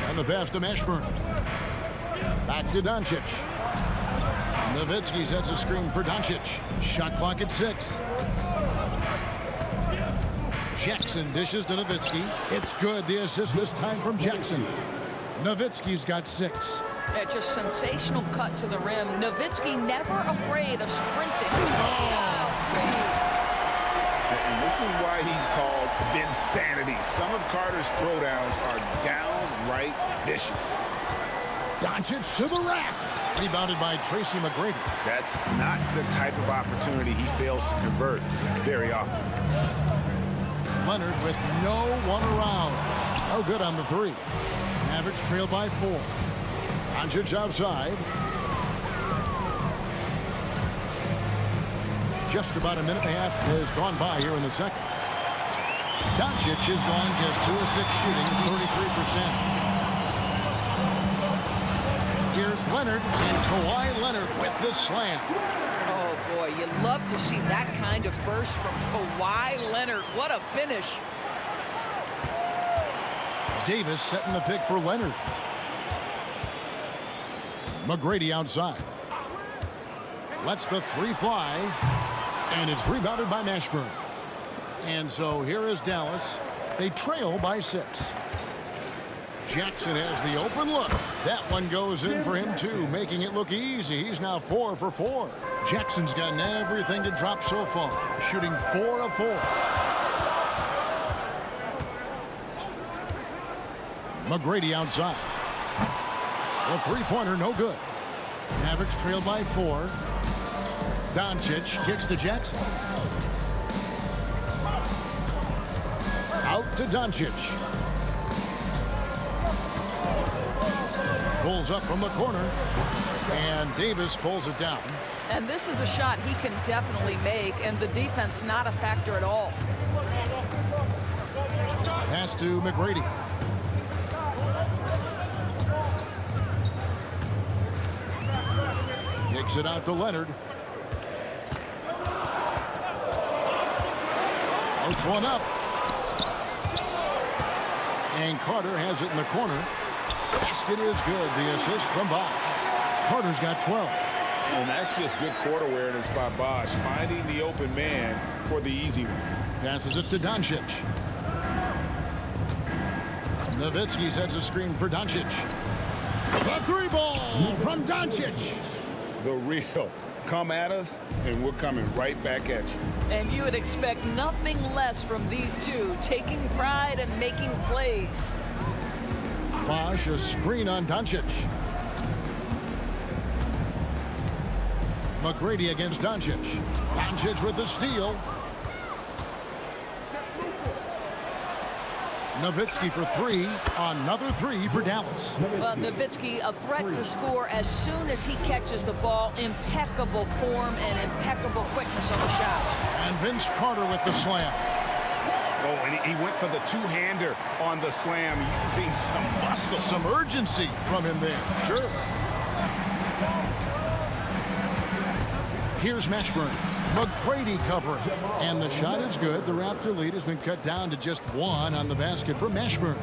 And the pass to Mashburn. Back to Doncic. Nowitzki sets a screen for Doncic. Shot clock at 6. Jackson dishes to Nowitzki. It's good. The assist this time from Jackson. Nowitzki's got 6. Yeah, just sensational cut to the rim. Nowitzki never afraid of sprinting. And this is why he's called Vinsanity. Some of Carter's throwdowns are downright vicious. Doncic to the rack. Rebounded by Tracy McGrady. That's not the type of opportunity he fails to convert very often. Leonard with no one around. Oh, good on the 3. Mavericks trail by 4. Doncic outside. Just about a minute and a half has gone by here in the second. Doncic has gone just 2 of 6 shooting, 33%. Here's Leonard, and Kawhi Leonard with the slam. Oh, boy, you love to see that kind of burst from Kawhi Leonard. What a finish. Davis setting the pick for Leonard. McGrady outside. Lets the three fly. And it's rebounded by Mashburn. And so here is Dallas. They trail by 6. Jackson has the open look. That one goes in for him too, making it look easy. He's now 4 for 4. Jackson's gotten everything to drop so far, shooting 4 of 4. McGrady outside. The three-pointer no good. Mavericks trail by 4. Doncic kicks to Jackson. Out to Doncic. Pulls up from the corner. And Davis pulls it down. And this is a shot he can definitely make, and the defense not a factor at all. Pass to McGrady. Kicks it out to Leonard. Floats one up. And Carter has it in the corner. Basket is good. The assist from Bosch. Carter's got 12. And that's just good court awareness by Bosch, finding the open man for the easy one. Passes it to Doncic. Nowitzki sets a screen for Doncic. The three ball from Doncic. The real. Come at us, and we're coming right back at you. And you would expect nothing less from these two, taking pride and making plays. Bosch, a screen on Doncic. McGrady against Doncic. Doncic with the steal. Nowitzki for 3. Another 3 for Dallas. Well, Nowitzki, a threat to score as soon as he catches the ball. Impeccable form and impeccable quickness on the shot. And Vince Carter with the slam. Oh, and he went for the two-hander on the slam, using some muscle. Some urgency from him there. Sure. Here's Mashburn. McGrady covering. And the shot is good. The Raptor lead has been cut down to just 1 on the basket for Mashburn.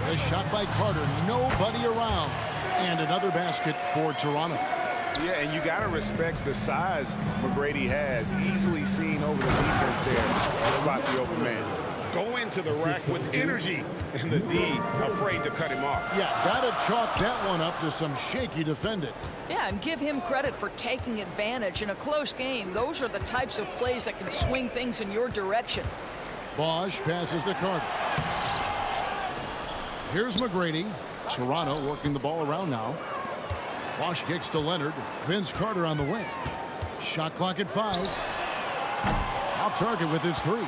The shot by Carter. Nobody around. And another basket for Toronto. Yeah, and you got to respect the size McGrady has. Easily seen over the defense there to spot the open man. Go into the rack with energy, and the D afraid to cut him off. Yeah, got to chalk that one up to some shaky defending. Yeah, and give him credit for taking advantage in a close game. Those are the types of plays that can swing things in your direction. Bosch passes to Carter. Here's McGrady. Toronto working the ball around now. Bosch kicks to Leonard. Vince Carter on the wing. Shot clock at 5. Off target with his 3.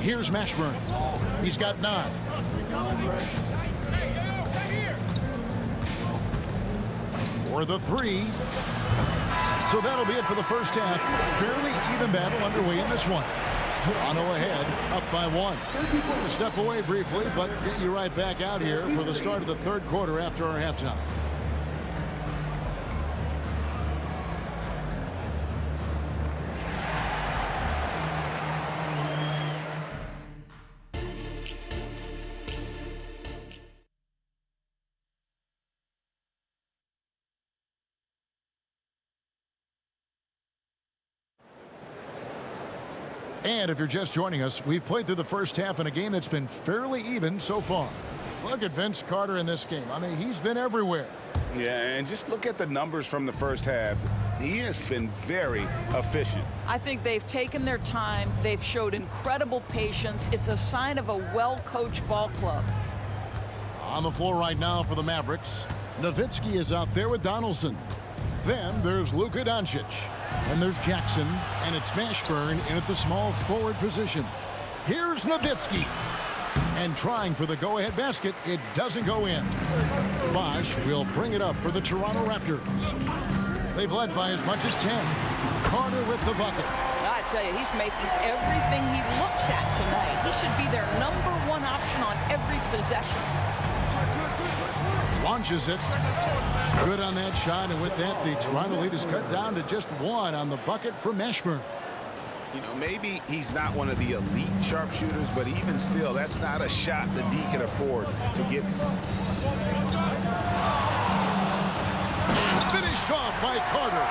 Here's Mashburn. He's got 9. For the 3. So that'll be it for the first half. Fairly even battle underway in this one. Toronto ahead, up by 1. We'll step away briefly, but get you right back out here for the start of the third quarter after our halftime. And if you're just joining us, we've played through the first half in a game that's been fairly even so far. Look at Vince Carter in this game. I mean, he's been everywhere. Yeah, and just look at the numbers from the first half. He has been very efficient. I think they've taken their time. They've showed incredible patience. It's a sign of a well-coached ball club. On the floor right now for the Mavericks, Nowitzki is out there with Donaldson. Then there's Luka Doncic. And there's Jackson, and it's Mashburn in at the small forward position. Here's Nowitzki. And trying for the go-ahead basket, it doesn't go in. Bosch will bring it up for the Toronto Raptors. They've led by as much as 10. Carter with the bucket. I tell you, he's making everything he looks at tonight. He should be their #1 option on every possession. Launches it. Good on that shot, and with that, the Toronto lead is cut down to just 1 on the bucket for Mashburn. You know, maybe he's not one of the elite sharpshooters, but even still, that's not a shot the D can afford to give him. Finished off by Carter.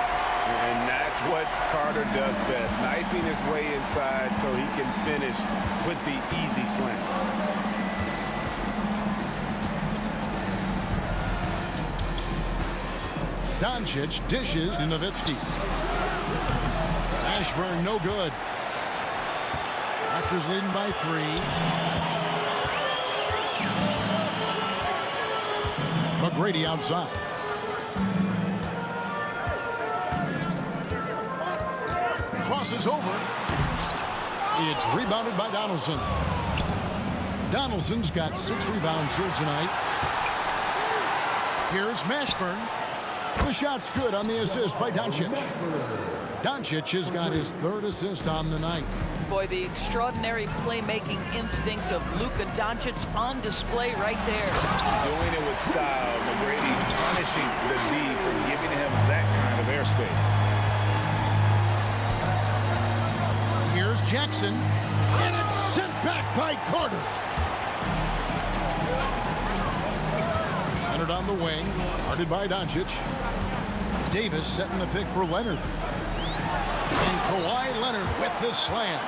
And that's what Carter does best, knifing his way inside so he can finish with the easy slam. Doncic dishes to Nowitzki. Ashburn no good. Raptors leading by 3. McGrady outside. Crosses over. It's rebounded by Donaldson. Donaldson's got 6 rebounds here tonight. Here's Mashburn. The shot's good on the assist by Doncic. Doncic has got his 3rd assist on the night. Boy, the extraordinary playmaking instincts of Luka Doncic on display right there. Doing it with style. McGrady punishing the D for giving him that kind of airspace. Here's Jackson. And it's sent back by Carter. Leonard on the wing. Guarded by Doncic. Davis setting the pick for Leonard. And Kawhi Leonard with the slam.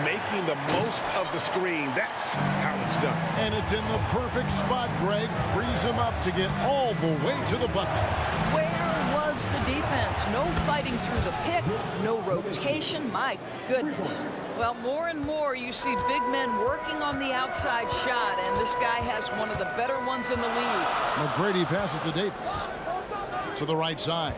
Making the most of the screen. That's how it's done. And it's in the perfect spot, Greg. Frees him up to get all the way to the bucket. Where was the defense? No fighting through the pick, no rotation. My goodness. Well, more and more you see big men working on the outside shot, and this guy has one of the better ones in the league. McGrady passes to Davis. To the right side.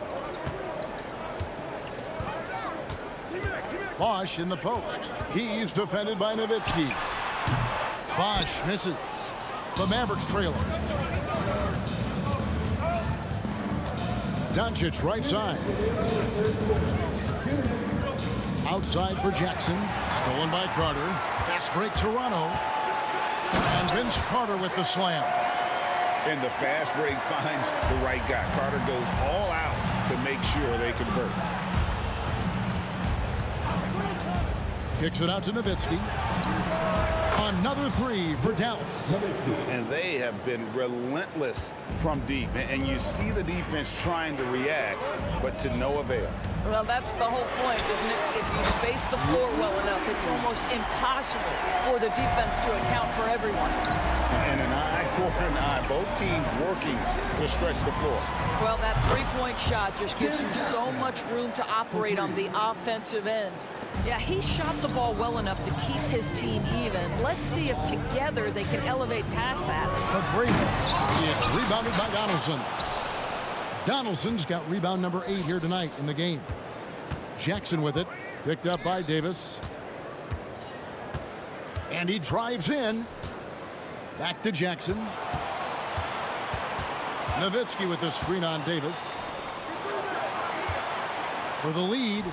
Bosch in the post. He's defended by Nowitzki. Bosch misses. The Mavericks trailer. Doncic right side. Outside for Jackson. Stolen by Carter. Fast break Toronto. And Vince Carter with the slam. And the fast break finds the right guy. Carter goes all out to make sure they convert. Kicks it out to Nowitzki. Another 3 for Dallas. And they have been relentless from deep. And you see the defense trying to react, but to no avail. Well, that's the whole point, isn't it? If you space the floor well enough, it's almost impossible for the defense to account for everyone. And an eye for an eye. Both teams working to stretch the floor. Well, that three-point shot just gives you so much room to operate on the offensive end. Yeah, he shot the ball well enough to keep his team even. Let's see if together they can elevate past that. McGrady. It's rebounded by Donaldson. Donaldson's got rebound number 8 here tonight in the game. Jackson with it. Picked up by Davis. And he drives in. Back to Jackson. Nowitzki with the screen on Davis. For the lead.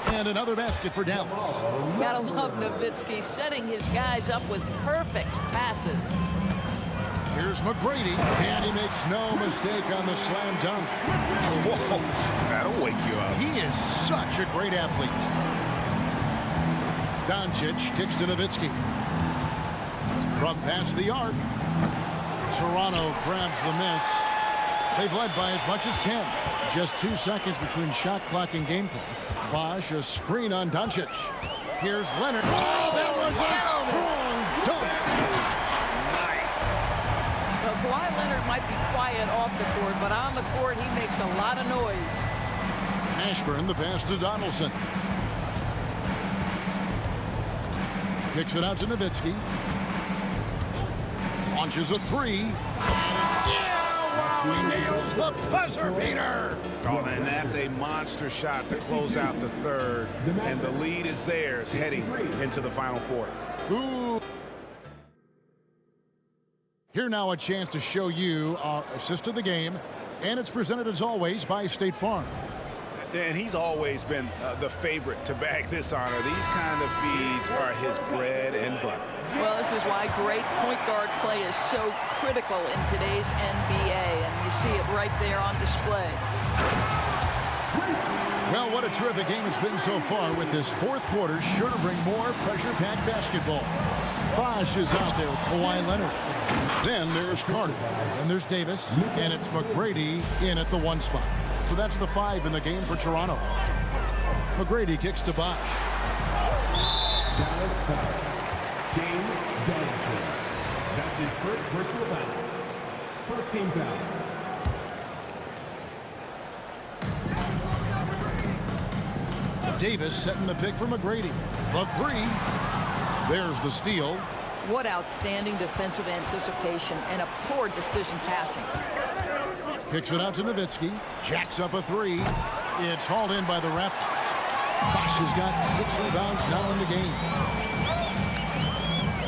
And another basket for Dallas. Gotta love Nowitzki setting his guys up with perfect passes. Here's McGrady, and he makes no mistake on the slam dunk. Whoa, that'll wake you up. He is such a great athlete. Doncic kicks to Nowitzki. From past the arc, Toronto grabs the miss. They've led by as much as 10. Just 2 seconds between shot clock and game clock. Bosch, a screen on Doncic. Here's Leonard. Oh, that was a strong dunk. Nice. Well, Kawhi Leonard might be quiet off the court, but on the court, he makes a lot of noise. Ashburn, the pass to Donaldson. Kicks it out to Nowitzki. Launches a 3. He nails the buzzer beater. Oh, and that's a monster shot to close out the third. And the lead is theirs heading into the final quarter. Ooh. Here now a chance to show you our assist of the game. And it's presented as always by State Farm. And he's always been the favorite to bag this honor. These kind of feeds are his bread and butter. Well, this is why great point guard play is so critical in today's NBA, and you see it right there on display. Well, what a terrific game it's been so far, with this fourth quarter sure to bring more pressure-packed basketball. Bosh is out there with Kawhi Leonard. Then there's Carter. And there's Davis. And it's McGrady in at the 1 spot. So that's the 5 in the game for Toronto. McGrady kicks to Bosh. Dallas foul. James Johnson. That's his first personal foul. First team foul. Davis setting the pick for McGrady. The 3. There's the steal. What outstanding defensive anticipation and a poor decision passing. Kicks it out to Nowitzki. Jacks up a 3. It's hauled in by the Raptors. Bosh has got 6 rebounds now in the game.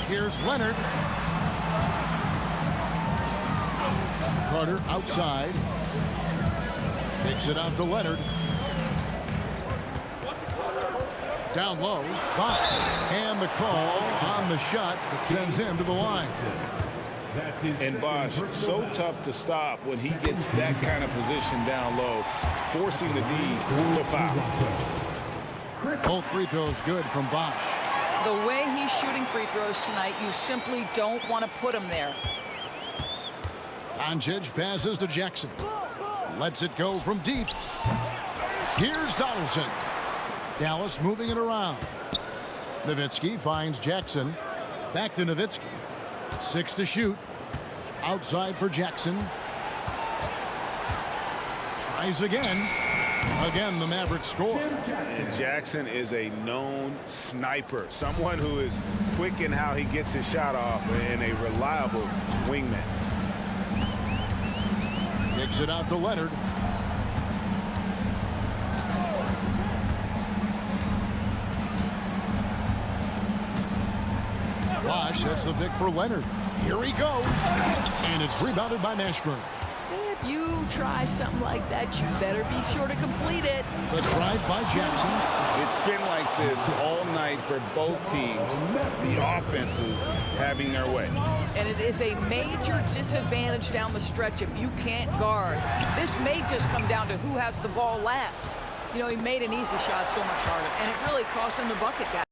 Here's Leonard. Carter outside. Takes it out to Leonard. Down low. Bosh. And the call on the shot that sends him to the line. And Bosh, so tough to stop when he gets that kind of position down low, forcing the D to foul. Both free throws good from Bosh. The way he's shooting free throws tonight, you simply don't want to put him there. Doncic passes to Jackson. Lets it go from deep. Here's Donaldson. Dallas moving it around. Nowitzki finds Jackson. Back to Nowitzki. 6 to shoot. Outside for Jackson. Tries again. Again, the Mavericks score. And Jackson is a known sniper. Someone who is quick in how he gets his shot off and a reliable wingman. Kicks it out to Leonard. Bosh sets the pick for Leonard. Here he goes. And it's rebounded by Mashburn. If you try something like that, you better be sure to complete it. The drive by Jackson. It's been like this all night for both teams. The offenses having their way. And it is a major disadvantage down the stretch if you can't guard. This may just come down to who has the ball last. You know, he made an easy shot so much harder, and it really cost him the bucket, guys.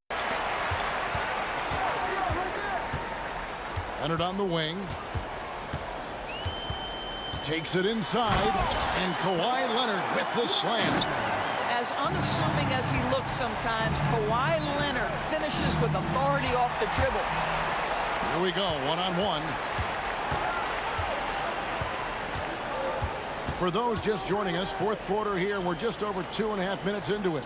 Leonard on the wing. Takes it inside. And Kawhi Leonard with the slam. As unassuming as he looks sometimes, Kawhi Leonard finishes with authority off the dribble. Here we go, one-on-one. For those just joining us, fourth quarter here. We're just over 2.5 minutes into it.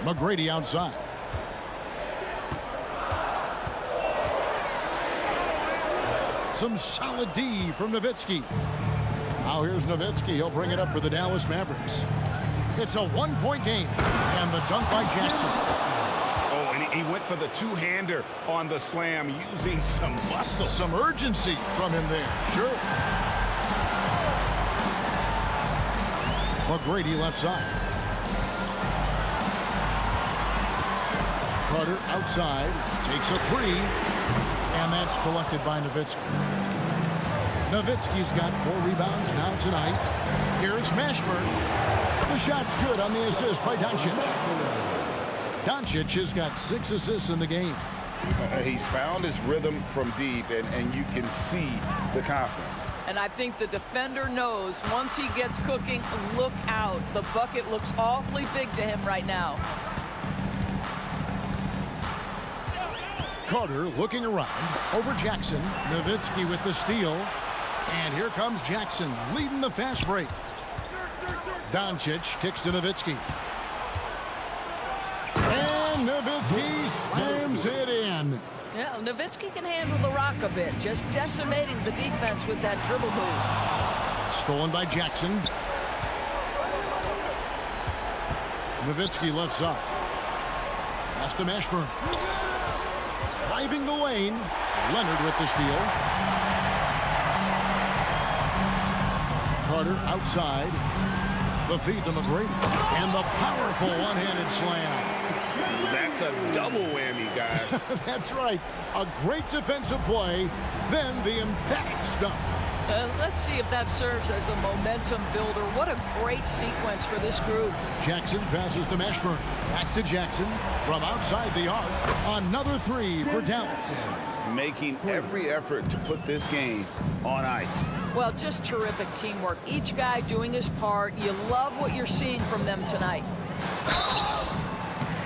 McGrady outside. Some solid D from Nowitzki. Now here's Nowitzki. He'll bring it up for the Dallas Mavericks. It's a 1-point game. And the dunk by Jackson. Oh, and he went for the two-hander on the slam, using some muscle. Some urgency from him there. Sure. McGrady left side. Carter outside. Takes a 3. And that's collected by Nowitzki. Nowitzki's got 4 rebounds now tonight. Here's Mashburn. The shot's good on the assist by Doncic. Doncic has got 6 assists in the game. He's found his rhythm from deep, and you can see the confidence. And I think the defender knows once he gets cooking, look out. The bucket looks awfully big to him right now. Carter looking around. Over Jackson. Nowitzki with the steal. And here comes Jackson leading the fast break. Doncic kicks to Nowitzki. And Nowitzki slams it in. Yeah, Nowitzki can handle the rock a bit, just decimating the defense with that dribble move. Stolen by Jackson. Nowitzki left side. Pass to Mashburn. Driving the lane. Leonard with the steal. Carter outside. The feed to McGrady. And the powerful one-handed slam. That's a double whammy, guys. That's right. A great defensive play, then the emphatic stuff. Let's see if that serves as a momentum builder. What a great sequence for this group. Jackson passes to Mashburn. Back to Jackson from outside the arc. Another three for Dallas. Making every effort to put this game on ice. Well, just terrific teamwork. Each guy doing his part. You love what you're seeing from them tonight.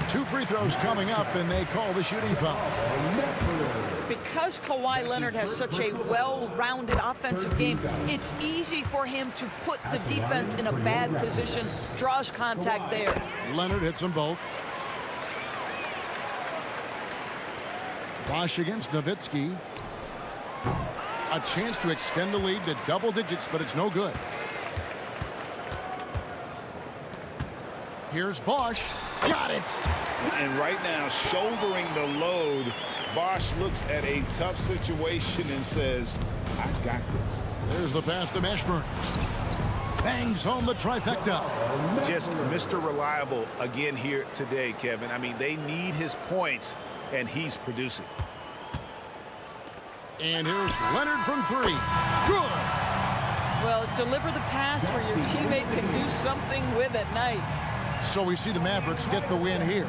2 free throws coming up, and they call the shooting foul. Because Kawhi Leonard has such a well-rounded offensive game, it's easy for him to put the defense in a bad position, draws contact there. Leonard hits them both. Bosch against Nowitzki. A chance to extend the lead to double digits, but it's no good. Here's Bosch. Got it! And right now, shouldering the load, Bosch looks at a tough situation and says, I got this. There's the pass to Mashburn. Bangs home the trifecta. Just Mr. Reliable again here today, Kevin. I mean, they need his points, and he's producing. And here's Leonard from 3. Good! Well, deliver the pass where your teammate can do something with it. Nice. So we see the Mavericks get the win here.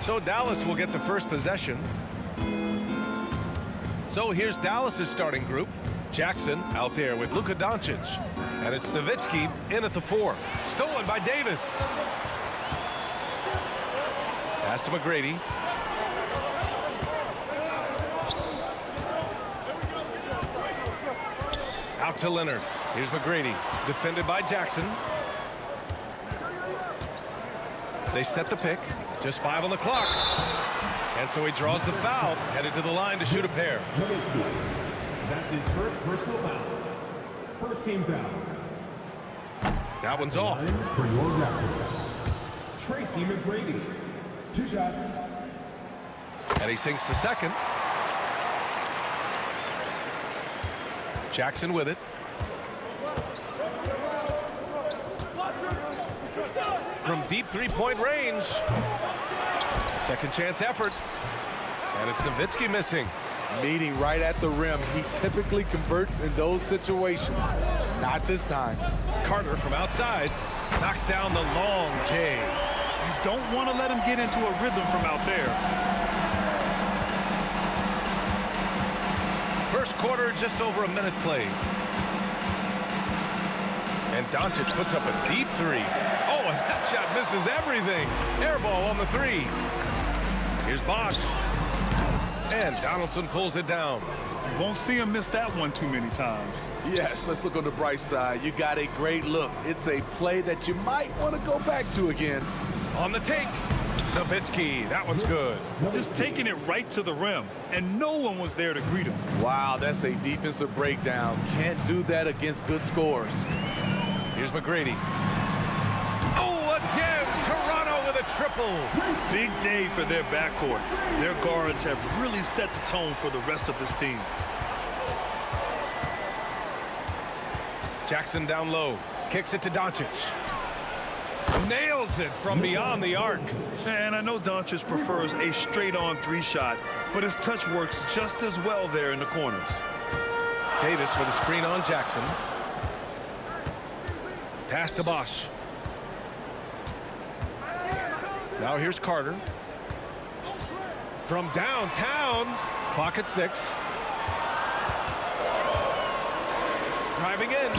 So Dallas will get the first possession. So here's Dallas's starting group. Jackson out there with Luka Doncic. And it's Nowitzki in at the 4. Stolen by Davis. Pass to McGrady. Out to Leonard. Here's McGrady. Defended by Jackson. They set the pick. Just 5 on the clock. And so he draws the foul. Headed to the line to shoot a pair. That's his first personal foul. First team foul. That one's off. For your Raptors, Tracy McGrady. 2 shots. And he sinks the second. Jackson with it. From deep three-point range. Second chance effort. And it's Nowitzki missing. Meeting right at the rim. He typically converts in those situations. Not this time. Carter from outside knocks down the long J. You don't want to let him get into a rhythm from out there. First quarter, just over a minute played. And Doncic puts up a deep 3. Oh, and that shot misses everything. Air ball on the 3. Here's Bosch. And Donaldson pulls it down. You won't see him miss that one too many times. Yes, let's look on the bright side. You got a great look. It's a play that you might want to go back to again. On the take. Nowitzki, that one's good. Just taking it right to the rim, and no one was there to greet him. Wow, that's a defensive breakdown. Can't do that against good scores. Here's McGrady. Oh, again, Toronto with a triple. Big day for their backcourt. Their guards have really set the tone for the rest of this team. Jackson down low, kicks it to Doncic. Nails it from beyond the arc. And I know Doncic prefers a straight-on 3-shot, but his touch works just as well there in the corners. Davis with a screen on Jackson. Pass to Bosch. Now here's Carter. From downtown. Clock at 6. Driving in.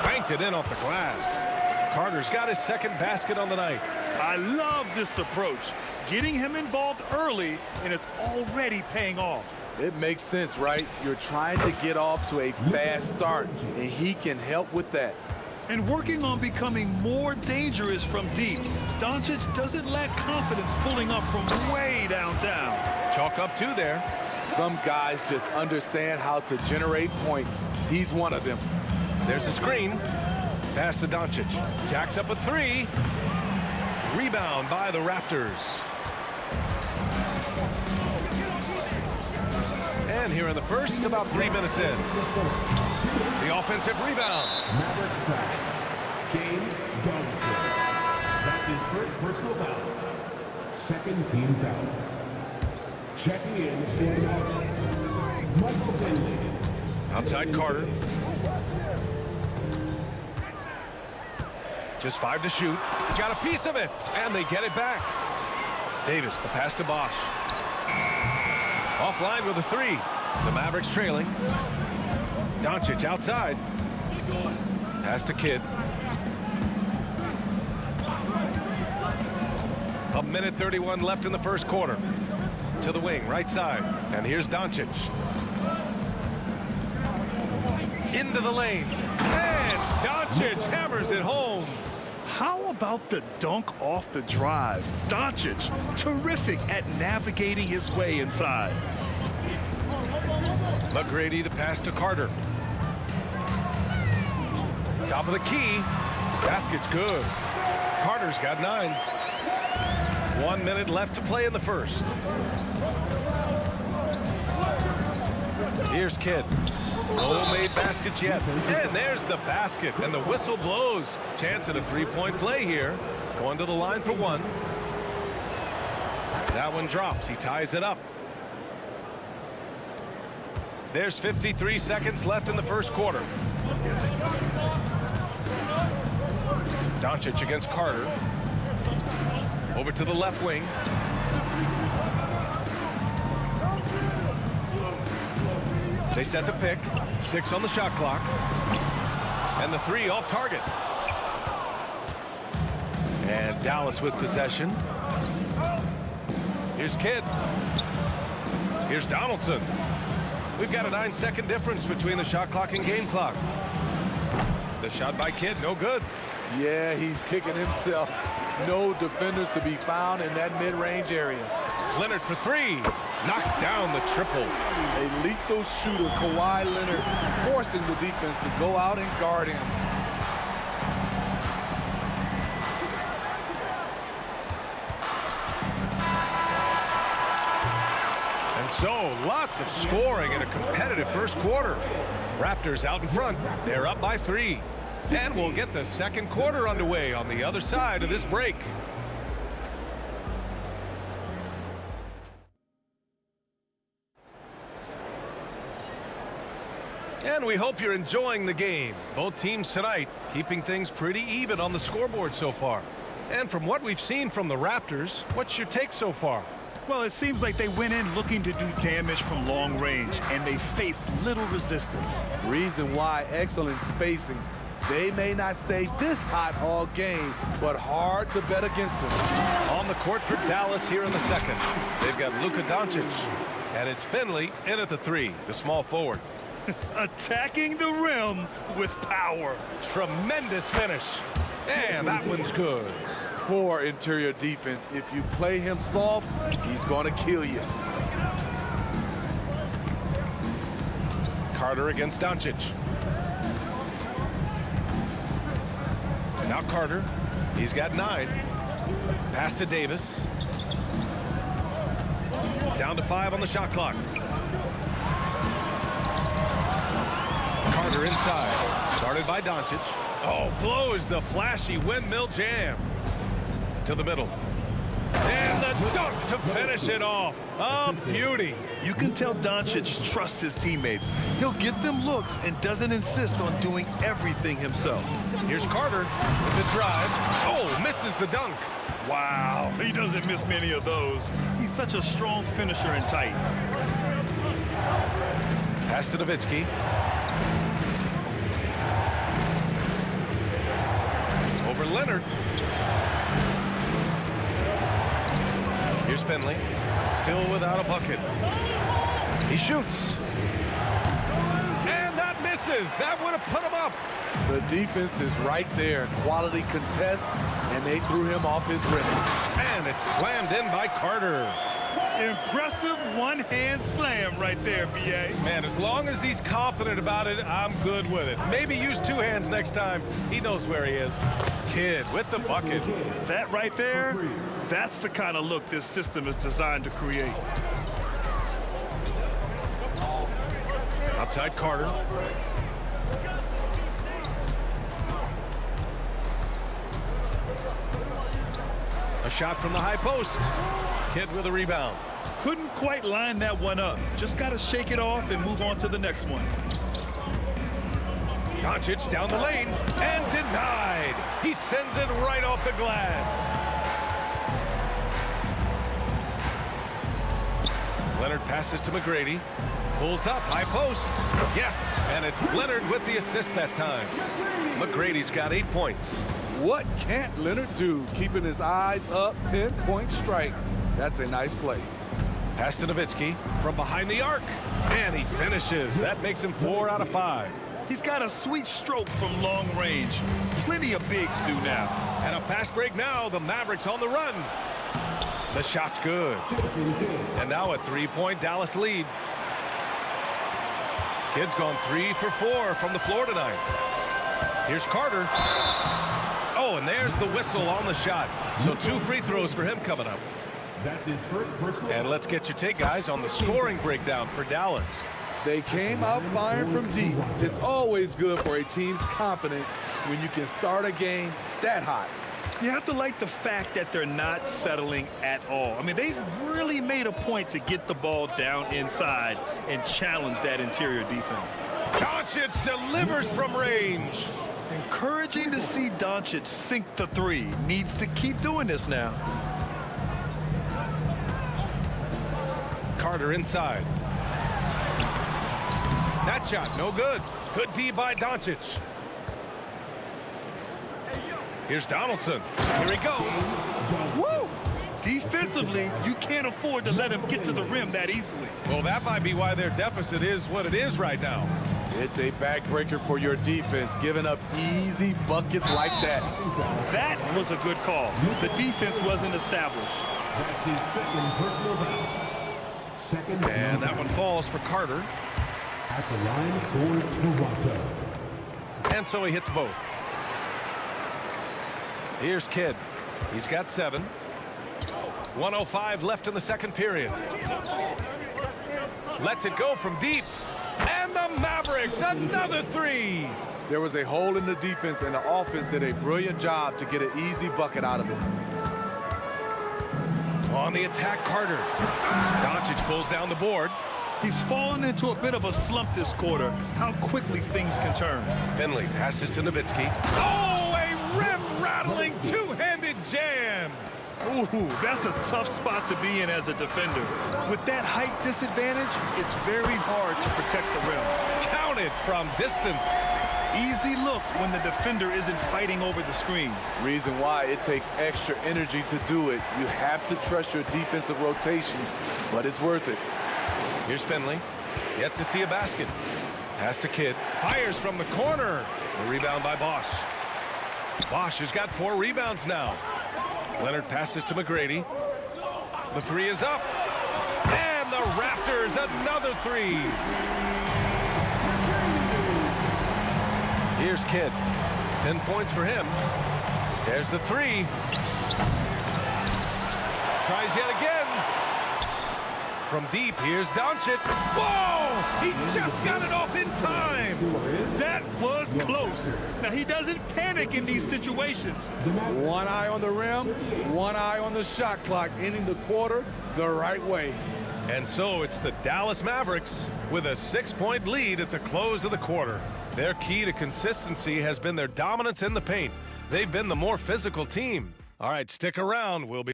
Banked it in off the glass. Carter's got his second basket on the night. I love this approach. Getting him involved early, and it's already paying off. It makes sense, right? You're trying to get off to a fast start, and he can help with that. And working on becoming more dangerous from deep. Doncic doesn't lack confidence pulling up from way downtown. Chalk up 2 there. Some guys just understand how to generate points. He's one of them. There's a screen. Pass to Doncic. Jacks up a 3. Rebound by the Raptors. And here in the first, about 3 minutes in. The offensive rebound. Mavericks foul. James Doncic. That's his first personal foul. Second team foul. Checking in for the Mavericks, Michael Finley. Outside Carter. Just 5 to shoot. Got a piece of it, and they get it back. Davis, the pass to Bosch. Offline with a 3. The Mavericks trailing. Doncic outside. Pass to Kidd. A minute 31 left in the first quarter. To the wing, right side. And here's Doncic. Into the lane. And Doncic hammers it home. How about the dunk off the drive? Doncic, terrific at navigating his way inside. McGrady, the pass to Carter. Top of the key. Basket's good. Carter's got 9. 1 minute left to play in the first. Here's Kidd. No made baskets yet. And there's the basket. And the whistle blows. Chance at a 3-point play here. Going to the line for 1. That one drops. He ties it up. There's 53 seconds left in the first quarter. Doncic against Carter. Over to the left wing. They set the pick. 6 on the shot clock. And the 3 off target. And Dallas with possession. Here's Kidd. Here's Donaldson. We've got a 9-second difference between the shot clock and game clock. The shot by Kidd, no good. Yeah, he's kicking himself. No defenders to be found in that mid-range area. Leonard for 3. Knocks down the triple. A lethal shooter, Kawhi Leonard, forcing the defense to go out and guard him. And so, lots of scoring in a competitive first quarter. Raptors out in front. They're up by 3. And we'll get the second quarter underway on the other side of this break. And we hope you're enjoying the game. Both teams tonight keeping things pretty even on the scoreboard so far. And from what we've seen from the Raptors, what's your take so far? Well, it seems like they went in looking to do damage from long range, and they faced little resistance. Reason why: excellent spacing. They may not stay this hot all game, but hard to bet against them. On the court for Dallas here in the second. They've got Luka Doncic. And it's Finley in at the 3, the small forward. Attacking the rim with power. Tremendous finish. And that one's good. Poor interior defense. If you play him soft, he's going to kill you. Carter against Doncic. Now Carter. He's got 9. Pass to Davis. Down to 5 on the shot clock. Carter inside. Started by Doncic. Oh, blows the flashy windmill jam. To the middle. And the dunk to finish it off. A beauty. You can tell Doncic trusts his teammates. He'll get them looks and doesn't insist on doing everything himself. Here's Carter with the drive. Oh, misses the dunk. Wow, he doesn't miss many of those. He's such a strong finisher and tight. Pass to Nowitzki. Over Leonard. Here's Finley. Still without a bucket. He shoots. And that misses. That would have put him up. The defense is right there. Quality contest, and they threw him off his rhythm. And it's slammed in by Carter. Impressive one-hand slam right there, B.A. Man, as long as he's confident about it, I'm good with it. Maybe use 2 hands next time. He knows where he is. Kidd with the bucket. That right there, that's the kind of look this system is designed to create. Outside Carter. A shot from the high post. Kidd with a rebound. Couldn't quite line that one up. Just got to shake it off and move on to the next one. Doncic down the lane and denied. He sends it right off the glass. Leonard passes to McGrady. Pulls up, high post. Yes, and it's Leonard with the assist that time. McGrady's got 8 points. What can't Leonard do? Keeping his eyes up, pinpoint strike. That's a nice play. Pass to Nowitzki from behind the arc. And he finishes. That makes him 4 out of 5. He's got a sweet stroke from long range. Plenty of bigs do now. And a fast break now. The Mavericks on the run. The shot's good. And now a 3-point Dallas lead. Kidd's gone 3 for 4 from the floor tonight. Here's Carter. Oh, and there's the whistle on the shot. So 2 free throws for him coming up. That's his first personal. And let's get your take, guys, on the scoring breakdown for Dallas. They came out firing from deep. It's always good for a team's confidence when you can start a game that hot. You have to like the fact that they're not settling at all. I mean, they've really made a point to get the ball down inside and challenge that interior defense. Doncic delivers from range. Encouraging to see Doncic sink the 3. Needs to keep doing this now. Carter inside. That shot, no good. Good D by Doncic. Here's Donaldson. Here he goes. Woo! Defensively, you can't afford to let him get to the rim that easily. Well, that might be why their deficit is what it is right now. It's a backbreaker for your defense, giving up easy buckets like that. That was a good call. The defense wasn't established. That's his second personal foul. Second And that one falls for Carter. at the line for Toronto. And so he hits both. Here's Kidd. He's got 7. 1:05 left in the second period. Lets it go from deep. And the Mavericks, another 3. There was a hole in the defense, and the offense did a brilliant job to get an easy bucket out of it. On the attack, Carter. Doncic pulls down the board. He's fallen into a bit of a slump this quarter. How quickly things can turn. Finley passes to Nowitzki. Oh, a rim-rattling two-handed jam. Ooh, that's a tough spot to be in as a defender. With that height disadvantage, it's very hard to protect the rim. Counted from distance. Easy look when the defender isn't fighting over the screen. Reason why it takes extra energy to do it. You have to trust your defensive rotations, but it's worth it. Here's Finley. Yet to see a basket. Pass to Kidd. Fires from the corner. The rebound by Bosch. Bosch has got 4 rebounds now. Leonard passes to McGrady. The 3 is up. And the Raptors, another 3. Here's Kidd. 10 points for him. There's the 3. Tries yet again. From deep, here's Doncic. Whoa! He just got it off in time. That was close. Now, he doesn't panic in these situations. One eye on the rim, one eye on the shot clock, ending the quarter the right way. And so it's the Dallas Mavericks with a 6-point lead at the close of the quarter. Their key to consistency has been their dominance in the paint. They've been the more physical team. All right, stick around. We'll be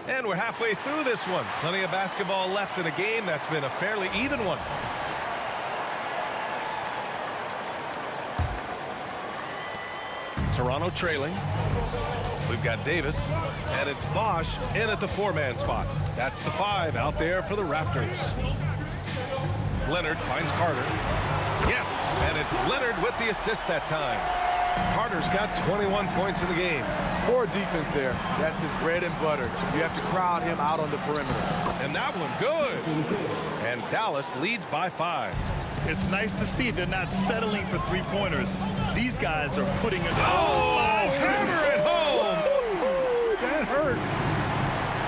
And we're halfway through this one. Plenty of basketball left in a game that's been a fairly even one. Toronto trailing. We've got Davis, and it's Bosch in at the 4-man spot. That's the 5 out there for the Raptors. Leonard finds Carter. Yes, and it's Leonard with the assist that time. Carter's got 21 points in the game. Poor defense there. That's his bread and butter. You have to crowd him out on the perimeter. And that one good. And Dallas leads by 5. It's nice to see they're not settling for 3-pointers. These guys are putting it. Oh, hammer it home. That hurt.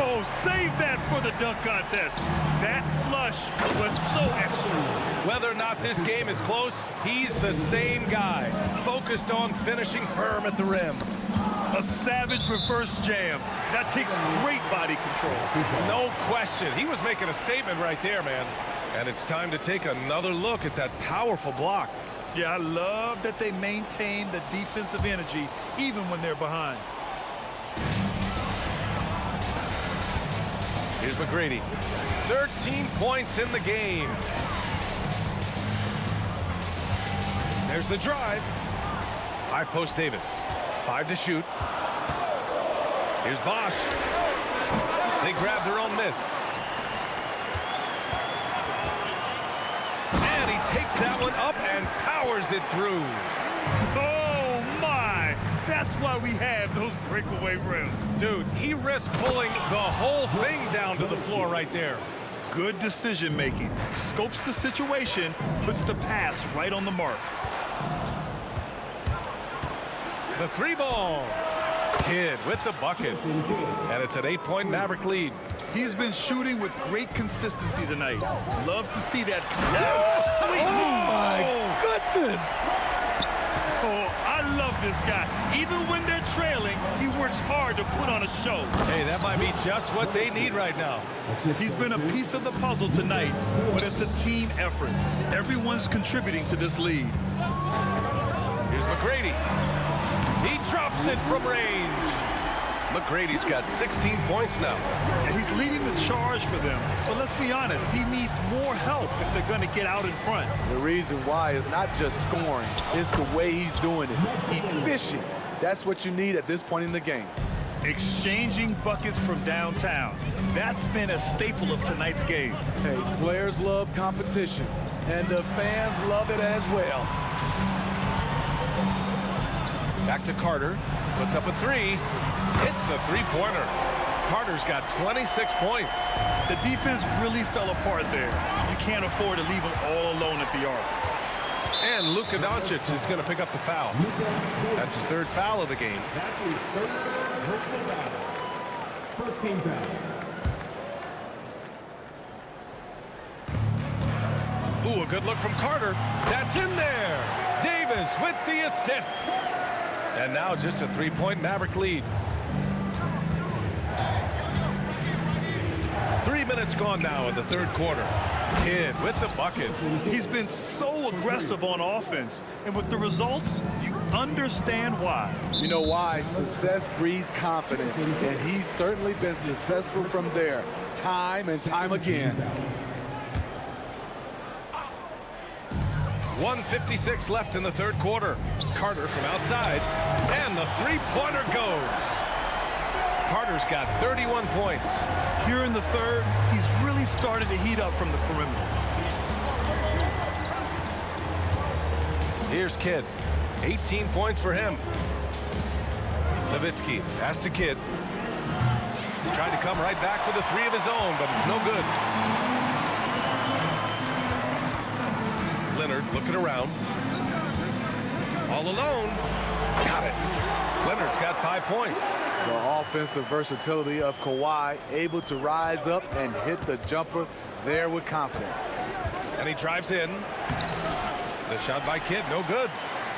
Oh, save that for the dunk contest. That flush was so extra. Whether or not this game is close, he's the same guy, focused on finishing firm at the rim. A savage reverse jam. That takes great body control. No question. He was making a statement right there, man. And it's time to take another look at that powerful block. Yeah, I love that they maintain the defensive energy even when they're behind. Here's McGrady. 13 points in the game. There's the drive. High post Davis. 5 to shoot. Here's Bosch. They grab their own miss. And he takes that one up and powers it through. Oh, my. That's why we have those breakaway rims. Dude, he risked pulling the whole thing down to the floor right there. Good decision making. Scopes the situation, puts the pass right on the mark. The 3-ball. Kidd with the bucket. And it's an 8-point Maverick lead. He's been shooting with great consistency tonight. Love to see that. Oh, my goodness. Oh, I love this guy. Even when they're trailing, he works hard to put on a show. Hey, that might be just what they need right now. He's been a piece of the puzzle tonight, but it's a team effort. Everyone's contributing to this lead. Here's McGrady. He drops it from range. McGrady's got 16 points now. And he's leading the charge for them. But let's be honest, he needs more help if they're going to get out in front. The reason why is not just scoring, it's the way he's doing it. Efficient. That's what you need at this point in the game. Exchanging buckets from downtown. That's been a staple of tonight's game. Hey, players love competition, and the fans love it as well. Back to Carter. Puts up a three. Hits a three-pointer. Carter's got 26 points. The defense really fell apart there. You can't afford to leave them all alone at the arc. And Luka Doncic is going to pick up the foul. That's his third foul of the game. That's his third personal foul. First team foul. Ooh, a good look from Carter. That's in there. Davis with the assist. And now just a three-point Maverick lead. 3 minutes gone now in the third quarter. Kidd with the bucket. He's been so aggressive on offense, and with the results, you understand why. You know why? Success breeds confidence, and he's certainly been successful from there, time and time again. 1:56 left in the third quarter. Carter from outside, and the three-pointer goes. Carter's got 31 points. Here in the third, he's really started to heat up from the perimeter. Here's Kidd. 18 points for him. Nowitzki pass to Kidd. Tried to come right back with a three of his own, but it's no good. Leonard looking around. All alone. Got it. Leonard's got 5 points. The offensive versatility of Kawhi, able to rise up and hit the jumper there with confidence. And he drives in. The shot by Kidd, no good.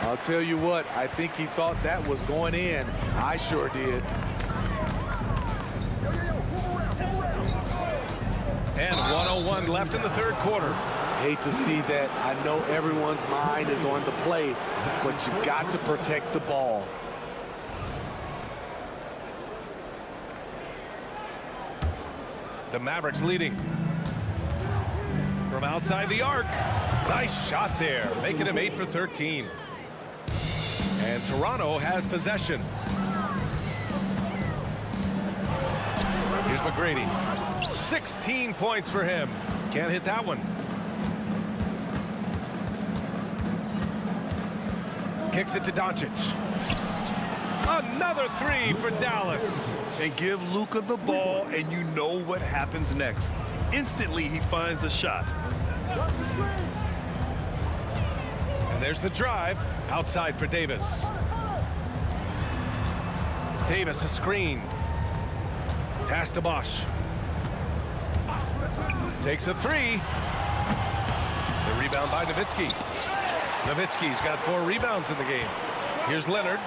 I'll tell you what, I think he thought that was going in. I sure did. And 1:01 left in the third quarter. Hate to see that. I know everyone's mind is on the play, but you got to protect the ball. The Mavericks leading. From outside the arc. Nice shot there, making him 8 for 13. And Toronto has possession. Here's McGrady. 16 points for him. Can't hit that one. Kicks it to Doncic. Another three for Dallas. And give Luka the ball, and you know what happens next. Instantly, he finds the shot. And there's the drive. Outside for Davis. Davis a screen. Pass to Bosch. Takes a three. The rebound by Nowitzki. Nowitzki's got 4 rebounds in the game. Here's Leonard.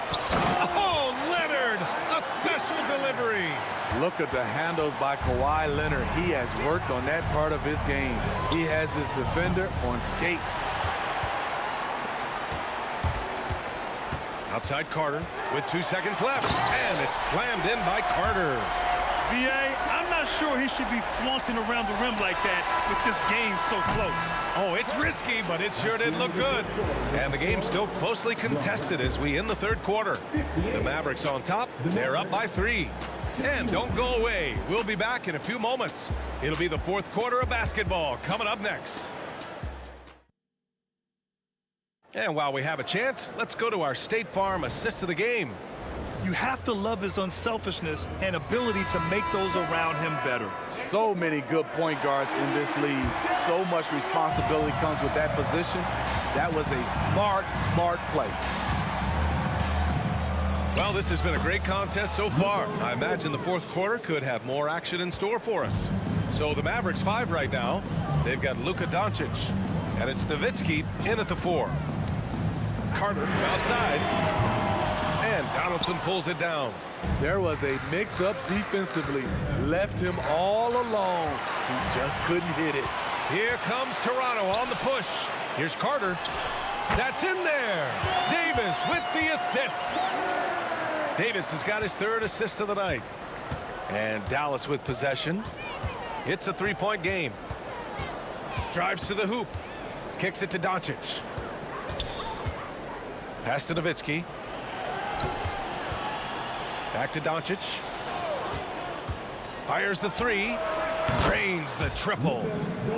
Oh, Leonard! A special delivery. Look at the handles by Kawhi Leonard. He has worked on that part of his game. He has his defender on skates. Outside Carter with 2 seconds left. And it's slammed in by Carter. B.A., I'm not sure he should be flaunting around the rim like that with this game so close. Oh, it's risky, but it sure did look good. And the game's still closely contested as we end the third quarter. The Mavericks on top. They're up by 3. And don't go away. We'll be back in a few moments. It'll be the fourth quarter of basketball coming up next. And while we have a chance, let's go to our State Farm assist of the game. You have to love his unselfishness and ability to make those around him better. So many good point guards in this league. So much responsibility comes with that position. That was a smart play. Well, this has been a great contest so far. I imagine the fourth quarter could have more action in store for us. So the Mavericks 5 right now. They've got Luka Doncic. And it's Nowitzki in at the 4. Carter from outside. And Donaldson pulls it down. There was a mix-up defensively. Left him all alone. He just couldn't hit it. Here comes Toronto on the push. Here's Carter. That's in there. Davis with the assist. Davis has got his 3rd assist of the night. And Dallas with possession. It's a 3-point game. Drives to the hoop. Kicks it to Doncic. Pass to Nowitzki. Back to Doncic. Fires the 3. Drains the triple.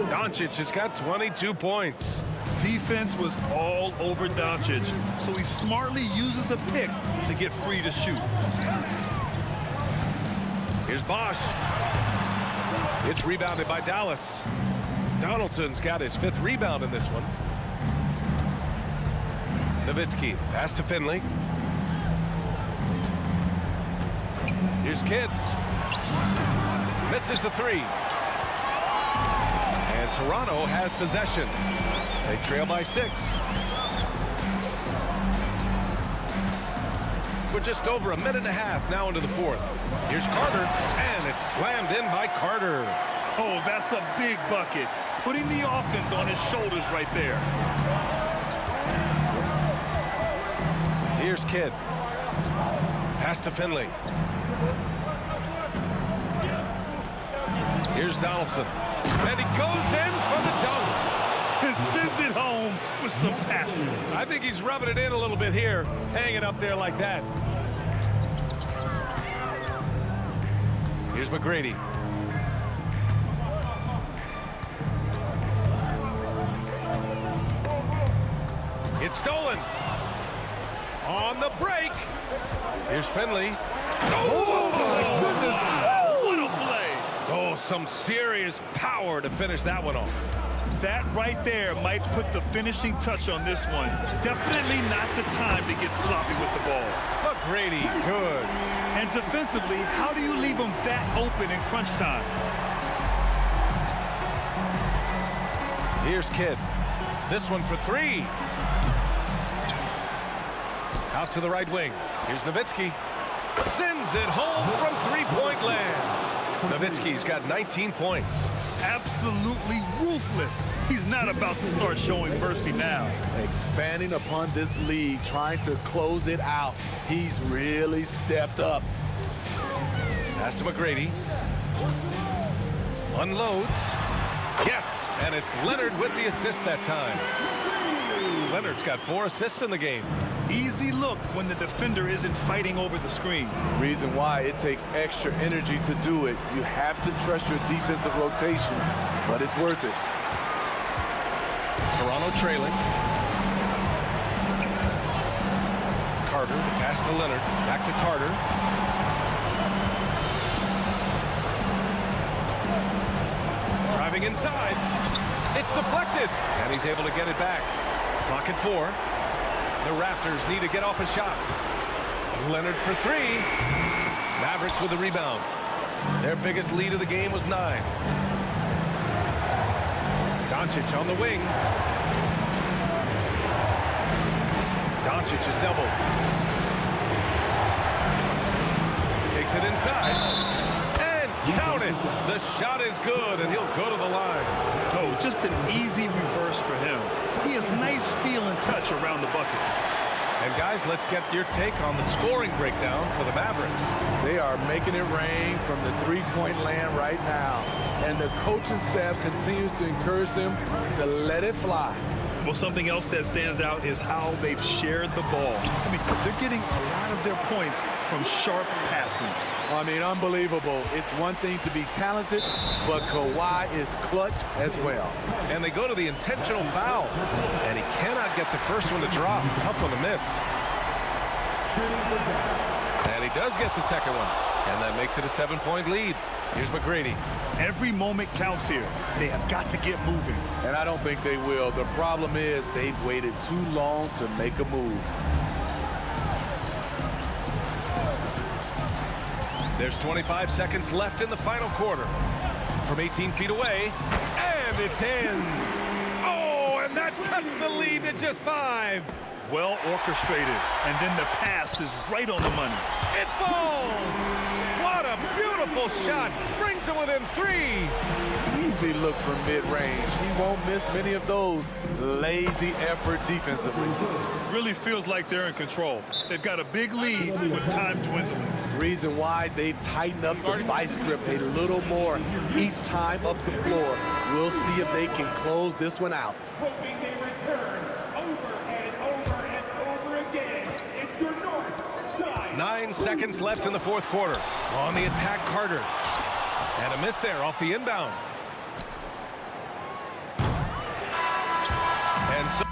Doncic has got 22 points. Defense was all over Doncic, so he smartly uses a pick to get free to shoot. Here's Bosch. It's rebounded by Dallas. Donaldson's got his 5th rebound in this one. Nowitzki, pass to Finley. Here's Kidd. Misses the 3. And Toronto has possession. They trail by 6. We're just over a minute and a half now into the 4th. Here's Carter, and it's slammed in by Carter. Oh, that's a big bucket. Putting the offense on his shoulders right there. Here's Kidd. Pass to Finley. Here's Donaldson. And he goes in for the dunk. And sends it home with some passion. I think he's rubbing it in a little bit here, hanging up there like that. Here's McGrady. It's stolen. On the break. Here's Finley. Oh, my goodness. Oh, what a play. Oh, some serious power to finish that one off. That right there might put the finishing touch on this one. Definitely not the time to get sloppy with the ball. McGrady, good. And defensively, how do you leave them that open in crunch time? Here's Kidd. This one for 3. Out to the right wing. Here's Nowitzki. Sends it home from 3-point land. Nowitzki's got 19 points. Absolutely ruthless. He's not about to start showing mercy now. Expanding upon this lead, trying to close it out. He's really stepped up. Pass to McGrady. Unloads. Yes, and it's Leonard with the assist that time. Leonard's got 4 assists in the game. Easy look when the defender isn't fighting over the screen. Reason why it takes extra energy to do it. You have to trust your defensive rotations, but it's worth it. Toronto trailing. Carter, the pass to Leonard. Back to Carter. Driving inside. It's deflected, and he's able to get it back. Clock at 4. The Raptors need to get off a shot. Leonard for 3. Mavericks with the rebound. Their biggest lead of the game was 9. Doncic on the wing. Doncic is doubled. Takes it inside. And counted. The shot is good, and he'll go to the line. Oh, just an easy reverse for him. He has nice feel and touch around the bucket. And guys, let's get your take on the scoring breakdown for the Mavericks. They are making it rain from the 3-point land right now. And the coaching staff continues to encourage them to let it fly. Well, something else that stands out is how they've shared the ball. I mean, they're getting a lot of their points from sharp passing. I mean, unbelievable. It's one thing to be talented, but Kawhi is clutch as well. And they go to the intentional foul. And he cannot get the first one to drop. Tough one to miss. And he does get the second one. And that makes it a 7-point lead. Here's McGrady. Every moment counts here. They have got to get moving. And I don't think they will. The problem is they've waited too long to make a move. There's 25 seconds left in the final quarter. From 18 feet away, and it's in. Oh, and that cuts the lead to just 5. Well orchestrated, and then the pass is right on the money. It falls. What a beautiful beautiful shot. Brings it within 3. Easy look from mid-range. He won't miss many of those. Lazy effort defensively. Really feels like they're in control. They've got a big lead with time dwindling. Reason why they've tightened up the vice grip a little more each time up the floor. We'll see if they can close this one out. Hoping they return over and over and over again. It's your north side. 9 seconds left in the fourth quarter. On the attack, Carter. And a miss there off the inbound. And so